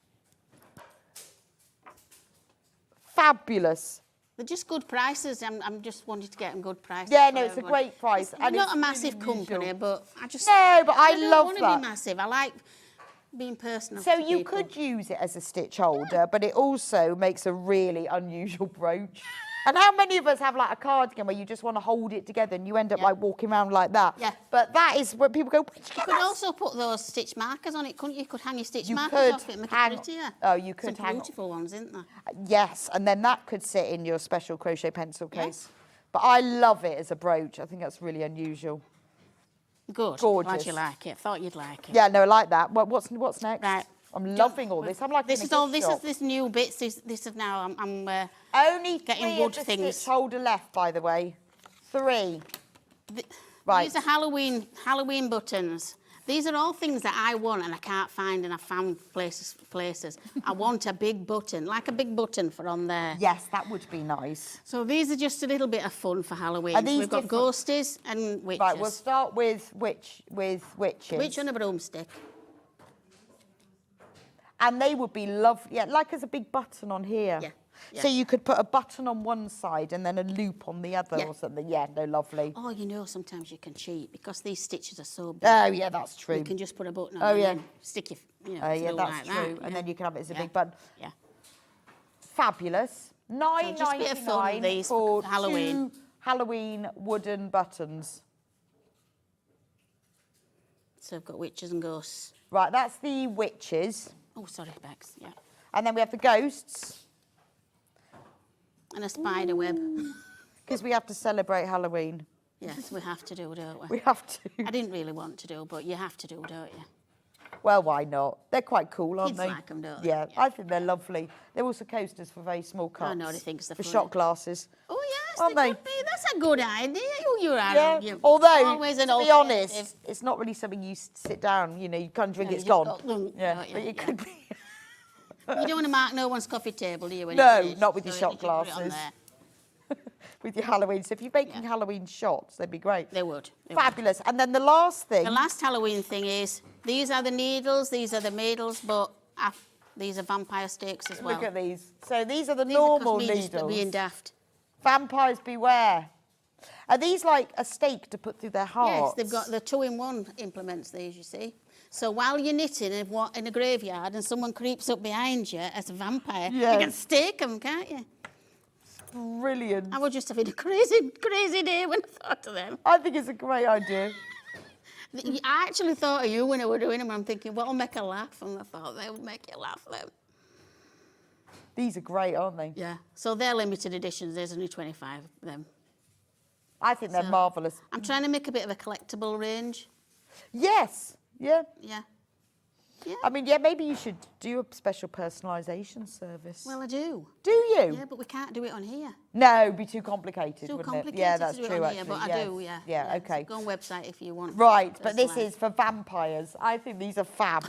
Fabulous. They're just good prices. I'm just wanting to get them good prices. Yeah, for no, it's a everyone. great price. We're and not it's a massive really company, unusual. but I just... No, but I don't love want that. to be massive. I like being personal So to you people. could use it as a stitch holder, but it also makes a really unusual brooch. And how many of us have like a cardigan where you just want to hold it together and you end up Yeah. like walking around like that? Yeah. But that is where people go, You could also put those stitch markers on it, couldn't you? You could hang your stitch You markers could off it and make hang- it prettier. oh, you could Some hang- beautiful ones, isn't there? yes, and then that could sit in your special crochet pencil case. Yes. But I love it as a brooch. I think that's really unusual. Good. Gorgeous. Glad you like it. Thought you'd like it. Yeah, no, I like that. Well, what's next? Right. I'm loving all this. I'm like This in a is all. gift This shop. is this new bits. This is now. I'm Only getting three wood of the things. stitch holder left, by the way. 3. th- Right. These are Halloween buttons. These are all things that I want and I can't find, and I found places. I want a big button, like a big button for on there. Yes, that would be nice. So these are just a little bit of fun for Halloween. Are So these we've got different? ghosties and witches. Right, we'll start with witches. Witch on a broomstick. And they would be lovely, yeah, like as a big button on here. Yeah, yeah. So you could put a button on one side and then a loop on the other Yeah. or something. Yeah, no, lovely. Oh, you know, sometimes you can cheat because these stitches are so big. Oh, yeah, that's true. You can just put a button on Oh, and yeah. then stick your, Oh, yeah, through that's like true. that, And yeah. then you can have it as a Yeah. big button. Yeah. Fabulous. just a bit of fun with $9.99 these for for Halloween. 2 Halloween wooden buttons. So I've got witches and ghosts. Right, that's the witches. Oh, sorry, Bex. Yeah. And then we have the ghosts, And a spider web. because we have to celebrate Halloween. Yes, we have to do, don't we? We have to. I didn't really want to do, but you have to do, don't you? Well, why not? They're quite cool, aren't Kids they? like 'em, don't they? Yeah, Yeah. I think they're lovely. They're also coasters for very small cups. I know, they think it's the For funny. shot glasses. Oh, yes, Aren't they they? could be. That's a good idea. You are. Yeah, You're although, always an to be alternative. honest, it's not really something you sit down, you know, you can't drink, No, it's you just gone. go, Yeah, don't you? but it Yeah. could be. You don't want to mark no one's coffee table, do you? when No, you finish? not with your So shot you can put it on glasses. there. With your Halloween. So if you're making Halloween shots, they'd be great. They would. They would. Fabulous. And then the last thing. The last Halloween thing is, these are the needles, these are the needles, but these are vampire stakes as well. Look at these. So these are the These are 'cause normal me just needles. being daft. Vampires beware. Are these like a stake to put through their hearts? Yes, they've got the 2-in-1 implements, these, you see. So while you're knitting in a graveyard and someone creeps up behind you as a vampire, Yes. you can stake them, can't you? Brilliant. I was just having a crazy, crazy day when I thought of them. I think it's a great idea. I actually thought of you when I were doing them. I'm thinking, what'll make her laugh? And I thought they would make you laugh then. These are great, aren't they? Yeah. So they're limited editions. There's only 25 of them. I think they're So- marvellous. I'm trying to make a bit of a collectible range. Yes. Yeah. Yeah. I mean, yeah, maybe you should do a special personalisation service. Well, I do. Do you? Yeah, but we can't do it on here. No, it'd be too complicated, Too wouldn't complicated it? Yeah, to that's do it true, on actually. here, but yes. I do, yeah. Yeah, okay. So go on website if you want. Right, but this Personalised. is for vampires. I think these are fab.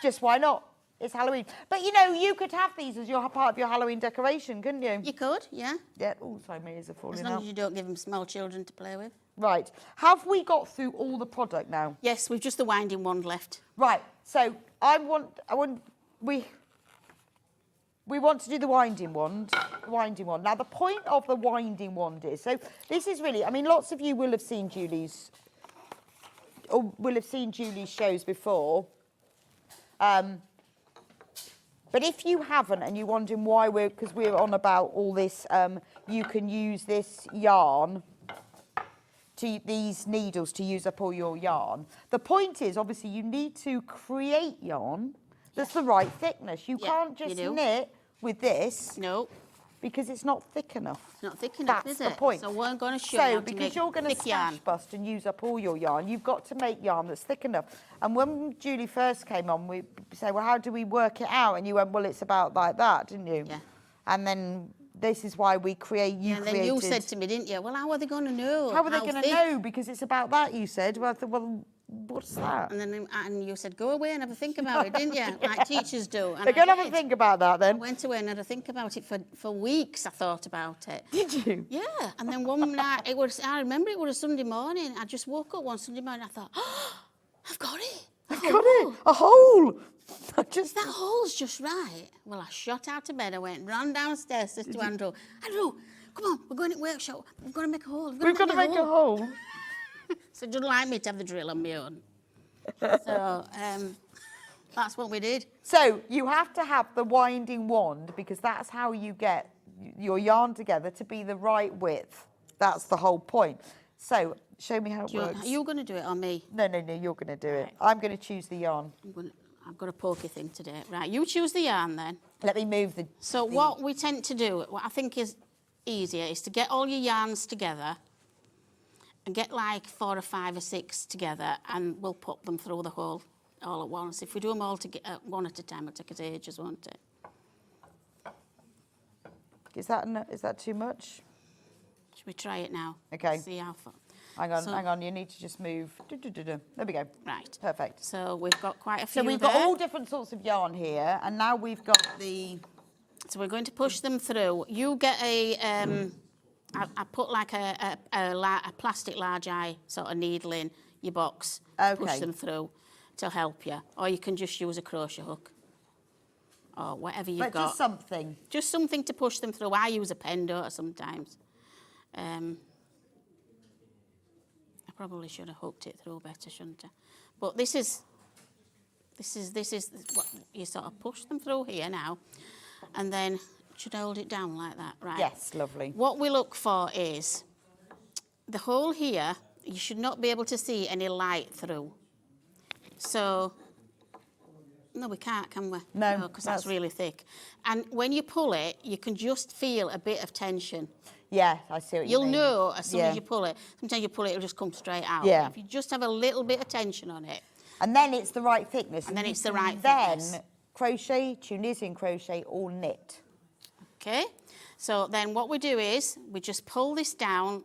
Just why not? It's Halloween. But, you know, you could have these as your part of your Halloween decoration, couldn't you? You could, yeah. Yeah. Oh, sorry, my ears are falling As long out. as you don't give them small children to play with. Right. Have we got through all the product now? Yes, we've just the winding wand left. Right. So we want to do the winding wand. Now, the point of the winding wand is, so this is really, I mean, lots of you will have seen Julie's shows before. But if you haven't and you're wondering why because we're on about all this, you can use this yarn, these needles to use up all your yarn. The point is, obviously, you need to create yarn that's the right thickness. You Yeah, can't you just do. knit with this No, because it's not thick enough. it's not thick enough, That's is it? the point. So we're going to show you how So, to because make you're going to thick yarn. stash bust and use up all your yarn, you've got to make yarn that's thick enough. And when Julie first came on, we said, well, how do we work it out? And you went, well, it's about like that, didn't you? Yeah. And then this is why we create. And then you said to me, didn't you? Well, how are they going to know? How are they going to thick? know? Because it's about that. You said. Well, I thought, well, what's that? And you said, go away and have a think about it, didn't you? Like teachers do. And They're going to have a think about that I then. went away and had a think about it for weeks. I thought about it. Did you? Yeah. And then one night, I remember it was a Sunday morning. I just woke up one Sunday morning. I thought, oh, I've got it. I've got it. A hole. That hole's just right. Well, I shot out of bed. I went, ran downstairs, said to Andrew, come on, we're going to workshop. We've got to make a hole. We've got to make a hole. So it doesn't like me to have the drill on my own. So that's what we did. So you have to have the winding wand because that's how you get your yarn together to be the right width. That's the whole point. So show me how it works. Are you going to do it or me? No, you're going to do it. I'm going to choose the yarn. I've got a pokey thing today. Right, you choose the yarn then. Let me move the... So what we tend to do, what I think is easier, is to get all your yarns together and get like 4 or 5 or 6 together and we'll put them through the hole all at once. If we do them all together, one at a time, it'll take us ages, won't it? Is that too much? Should we try it now? Okay. See how far. Hang on, you need to just move. There we go. Right. Perfect. So we've got quite a few So we've there. got all different sorts of yarn here, and now we've got the... So we're going to push them through. You get a... I put like a plastic large eye sort of needle in your box. Okay. Push them through to help you. Or you can just use a crochet hook. Or whatever you've got. Just something. Just something to push them through. I use a pen daughter sometimes. I probably should have hooked it through better, shouldn't I? But this is what you sort of push them through here now, and then should hold it down like that, right? Yes, lovely. What we look for is the hole here. You should not be able to see any light through. So. No, we can't, can we? No, because that's really thick. And when you pull it, you can just feel a bit of tension. Yeah, I see what you mean. You'll know as soon as you pull it. Sometimes you pull it, it'll just come straight out. Yeah. If you just have a little bit of tension on it. And then it's the right thickness. And then it's the right thickness. thickness. Crochet, Tunisian crochet, or knit. Okay. So then what we do is we just pull this down.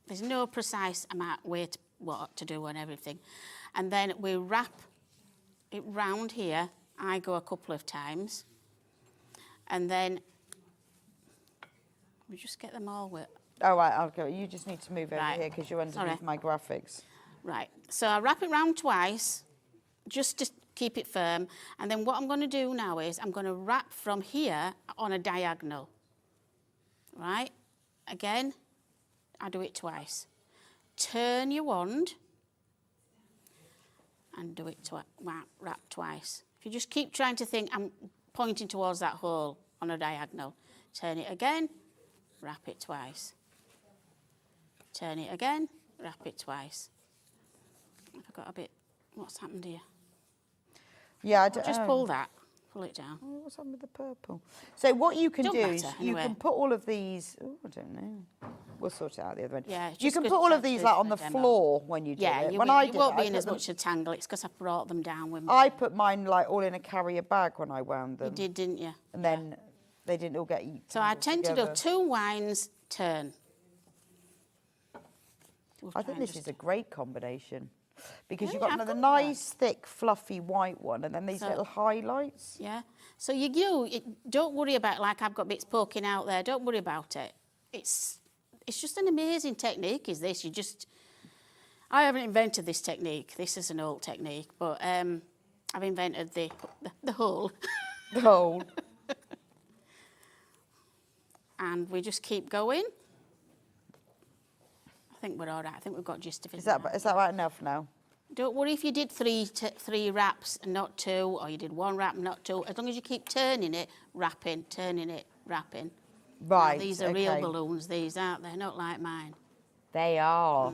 There's no precise way to what to do and everything. And then we wrap it round here. I go a couple of times. And then we just get them all wet. Oh, right, I'll go. You just need to move over Right. here because you're underneath my graphics. Right, so I wrap it round twice, just to keep it firm. And then what I'm going to do now is I'm going to wrap from here on a diagonal. Right, again, I do it twice. Turn your wand and do it wrap twice. If you just keep trying to think, I'm pointing towards that hole on a diagonal. Turn it again, wrap it twice. Turn it again, wrap it twice. I've got a bit, what's happened here? Yeah, Just pull that, pull it down. Oh, what's happened with the purple? So what you can Don't do is matter, you anyway. can put all of these... Oh, I don't know. We'll sort it out the other end. Yeah, it's you just can good put all to of these do like for on the demo. floor when you do Yeah, it. you, When will, I you did won't it, be I in put as them- much a tangle. It's because I brought them down with me. I put mine like all in a carrier bag when I wound them. You did, didn't you? And then they didn't all get eaten. So I tend to do 2 winds, turn. We'll I try think and this just- is a great combination because Yeah, you've got I've another got nice, thick, fluffy white one and then these So- little highlights. Yeah. So don't worry about, like I've got bits poking out there, don't worry about it. It's just an amazing technique, is this. I haven't invented this technique. This is an old technique, but I've invented the hole. The hole. And we just keep going. I think we're all right. I think we've got gist of it. Is that right enough now? Don't worry if you did three wraps and not 2, or you did 1 wrap and not 2. As long as you keep turning it, wrapping, turning it, wrapping. Right. Now, these are real okay. balloons, these, aren't they? Not like mine. They are.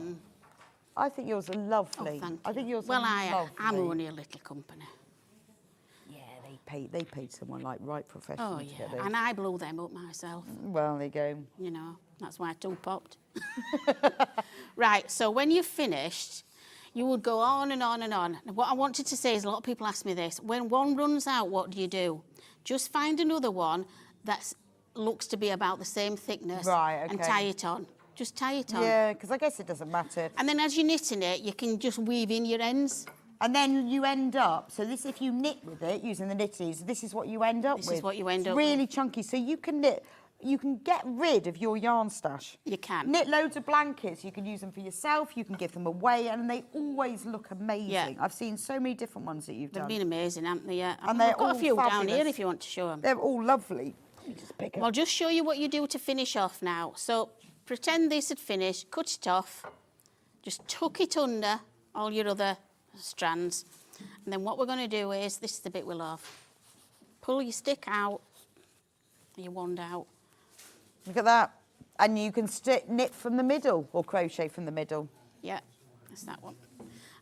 I think yours are lovely. Oh, thank you. I think yours well, are lovely. I'm only a little company. Yeah, they paid someone like right professional Oh, to yeah. get those. And I blew them up myself. Well, there you go. You know, that's why 2 popped. Right, so when you've finished, you would go on and on and on. And what I wanted to say is, a lot of people ask me this, when one runs out, what do you do? Just find another one that's looks to be about the same thickness. Right, And okay. tie it on. Just tie it on. Yeah, because I guess it doesn't matter. And then as you're knitting it, you can just weave in your ends. And then you end up, so this, if you knit with it using the knitties, this is what you end up with. This is what you end It's up really chunky. So you can knit, you can get rid of your yarn stash. You can. Knit loads of blankets. You can use them for yourself. You can give them away, and they always look amazing. Yeah. I've seen so many different ones that you've They've done. been amazing, haven't they? Yeah. And they're I've got all a few down fabulous. here if you want to show them. They're all lovely. Let me just pick I'll just show you what you do to finish off now. So pretend this had finished, cut it off, just tuck it under all your other strands. And then what we're going to do is, this is the bit we'll have. Pull your stick out, your wand out. Look at that. And you can knit from the middle or crochet from the middle. Yeah, that's that one.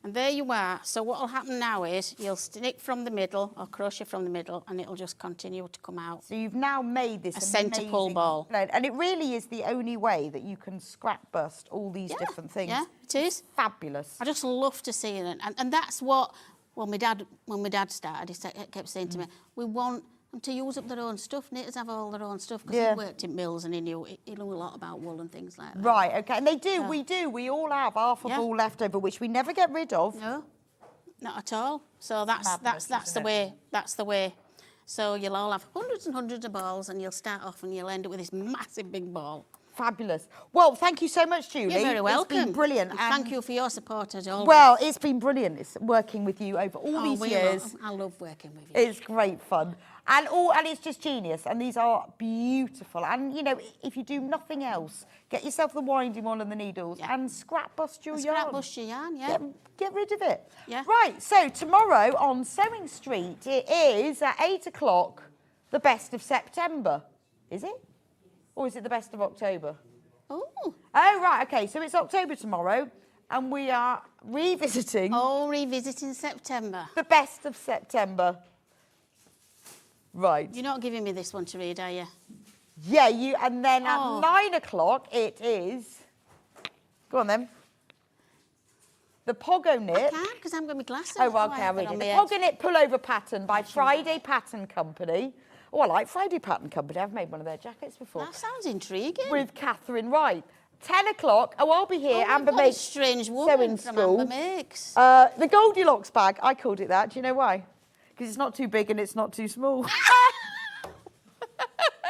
And there you are. So what will happen now is you'll stick from the middle or crochet from the middle, and it'll just continue to come out. So you've now made this A centre amazing pull ball. blend. And it really is the only way that you can scrap bust all these different things. Yeah, it is. Fabulous. I just love to see it. And that's what, well, my dad, when my dad started, he kept saying to me, we want them to use up their own stuff. Knitters have all their own stuff, because Yeah. he worked in mills and he knew a lot about wool and things like that. Right, okay. And they do, Yeah. we do. We all have half a Yeah. ball left over, which we never get rid of. No, not at all. So that's Fabulous, the isn't it? way. That's the way. So you'll all have hundreds and hundreds of balls, and you'll start off and you'll end up with this massive big ball. Fabulous. Well, thank you so much, Julie. You're very welcome. It's been brilliant. And thank you for your support as always. Well, it's been brilliant. It's working with you over all these we years. love- I love working with you. It's great fun. And it's just genius. And these are beautiful. And, you know, if you do nothing else, get yourself the winding one and the needles and scrap bust your yarn. Scrap bust your yarn, yeah. Get rid of it. Yeah. Right, so tomorrow on Sewing Street, it is at 8 o'clock, the best of September. Is it? Or is it the best of October? Oh. Oh, right, okay. So it's October tomorrow, and we are revisiting Revisiting September. the best of September. Right. You're not giving me this one to read, are you? Yeah, and then at Oh. 9 o'clock it is, go on then, the Pogo Knit. I can't, because I haven't got my glasses. Oh, well, I okay, have I'll it read on it. my The head. Pogo Knit Pullover Pattern by Friday Pattern Company. Oh, I like Friday Pattern Company. I've made one of their jackets before. That sounds intriguing. With Catherine Wright. 10 o'clock. Oh, I'll be here. Amber what a makes strange woman sewing from school. Amber Makes. The Goldilocks bag. I called it that. Do you know why? Because it's not too big and it's not too small.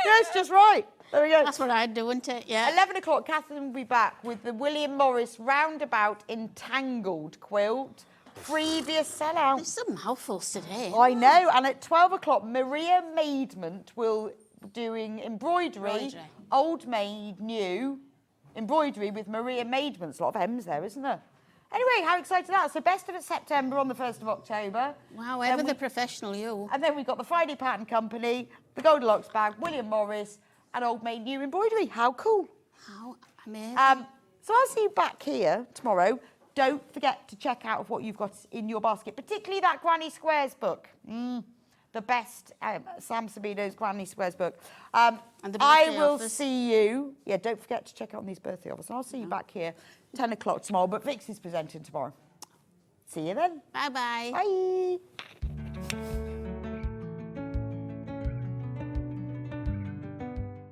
Yeah, it's just right. There we go. That's what I'd do, wouldn't it? Yeah. 11 o'clock, Catherine will be back with the William Morris Roundabout Entangled quilt. Previous sellout. There's some mouthfuls today. I know. And at 12 o'clock, Maria Maidment will be doing embroidery. Old Maid New. Embroidery with Maria Maidment. There's a lot of M's there, isn't there? Anyway, how excited that? So best of September on the 1st of October. Wow, ever the professional you. And then we've got the Friday Pattern Company, the Goldilocks bag, William Morris, and Old Maid New embroidery. How cool. How amazing. So I'll see you back here tomorrow. Don't forget to check out what you've got in your basket, particularly that Granny Squares book. The best Sam Sabido's Granny Squares book. And the I birthday will offers. see you. Yeah, don't forget to check out these birthday offers. I'll see you back here 10 o'clock tomorrow, but Vix is presenting tomorrow. See you then. Bye-bye. Bye.